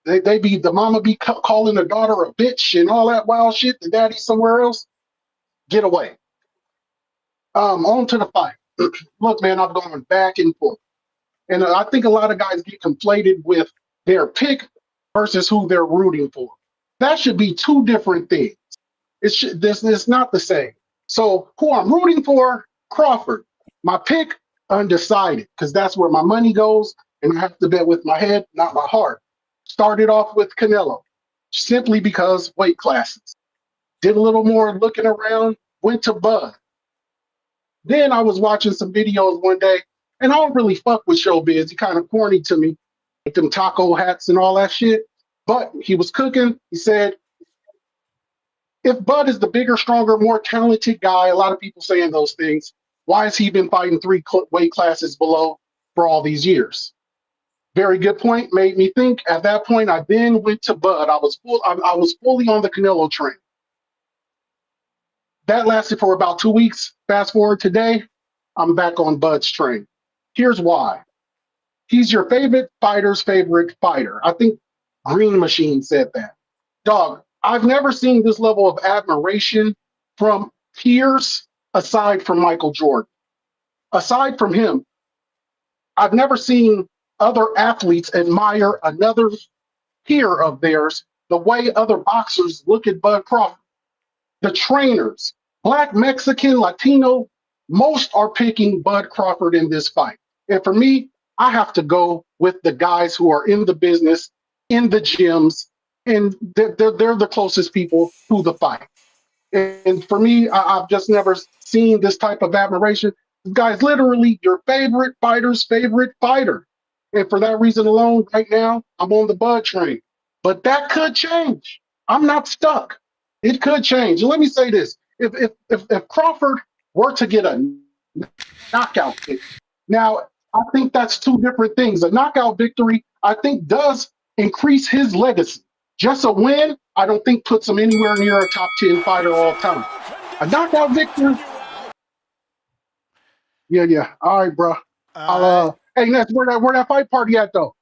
they be the mama be calling the daughter a bitch and all that wild shit, the daddy somewhere else, get away. On to the fight. Look, man, I'm going back and forth. And I think a lot of guys get conflated with their pick versus who they're rooting for. That should be two different things. It's not the same. So who I'm rooting for, Crawford. My pick, undecided, because that's where my money goes, and I have to bet with my head, not my heart. Started off with Canelo, simply because weight classes. Did a little more looking around, went to Bud. Then I was watching some videos one day, and I don't really fuck with showbiz. He kind of corny to me with them taco hats and all that shit. But he was cooking. He said, if Bud is the bigger, stronger, more talented guy, a lot of people saying those things, why has he been fighting weight classes below for all these years? Very good point. Made me think. At that point, I then went to Bud. I was fully on the Canelo train. That lasted for about 2 weeks. Fast forward today, I'm back on Bud's train. Here's why. He's your favorite fighter's favorite fighter. I think Green Machine said that. Dog, I've never seen this level of admiration from peers aside from Michael Jordan. Aside from him, I've never seen other athletes admire another peer of theirs the way other boxers look at Bud Crawford. The trainers, Black, Mexican, Latino, most are picking Bud Crawford in this fight. And for me, I have to go with the guys who are in the business, in the gyms, and they're the closest people to the fight. And for me, I've just never seen this type of admiration. This guy's literally your favorite fighter's favorite fighter. And for that reason alone, right now, I'm on the Bud train. But that could change. I'm not stuck. It could change. And let me say this. If Crawford were to get a knockout victory, now I think that's two different things. A knockout victory, I think, does increase his legacy. Just a win, I don't think puts him anywhere near a top 10 fighter all time. A knockout victory, yeah. All right, bro. All I'll right. hey Ness, where that fight party at though?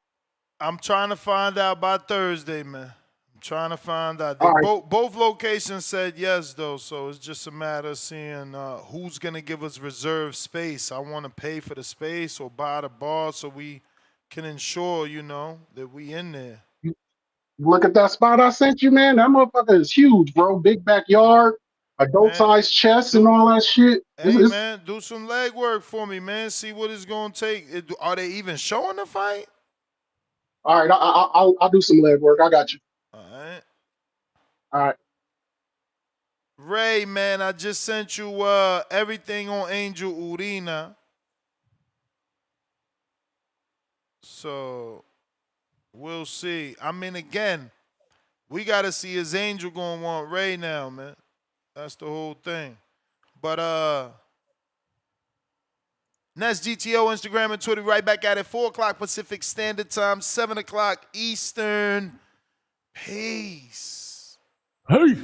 I'm trying to find out by Thursday, man. I'm trying to find out. They All right. both locations said yes, though, so it's just a matter of seeing who's gonna give us reserved space. I want to pay for the space or buy the bar so we can ensure, that we in there. Look at that spot I sent you, man. That motherfucker is huge, bro. Big backyard, adult sized chest, and all that shit. Hey, man, do some leg work for me, man. See what it's gonna take. Are they even showing the fight? All right, I'll do some leg work. I got you. All right. All right. Ray, man, I just sent you everything on Angel Urina. So we'll see. I mean, again, we gotta see is Angel gonna want Ray now, man. That's the whole thing. But Nest GTO, Instagram and Twitter, right back at it. 4 o'clock Pacific Standard Time, 7 o'clock Eastern. Peace. Peace.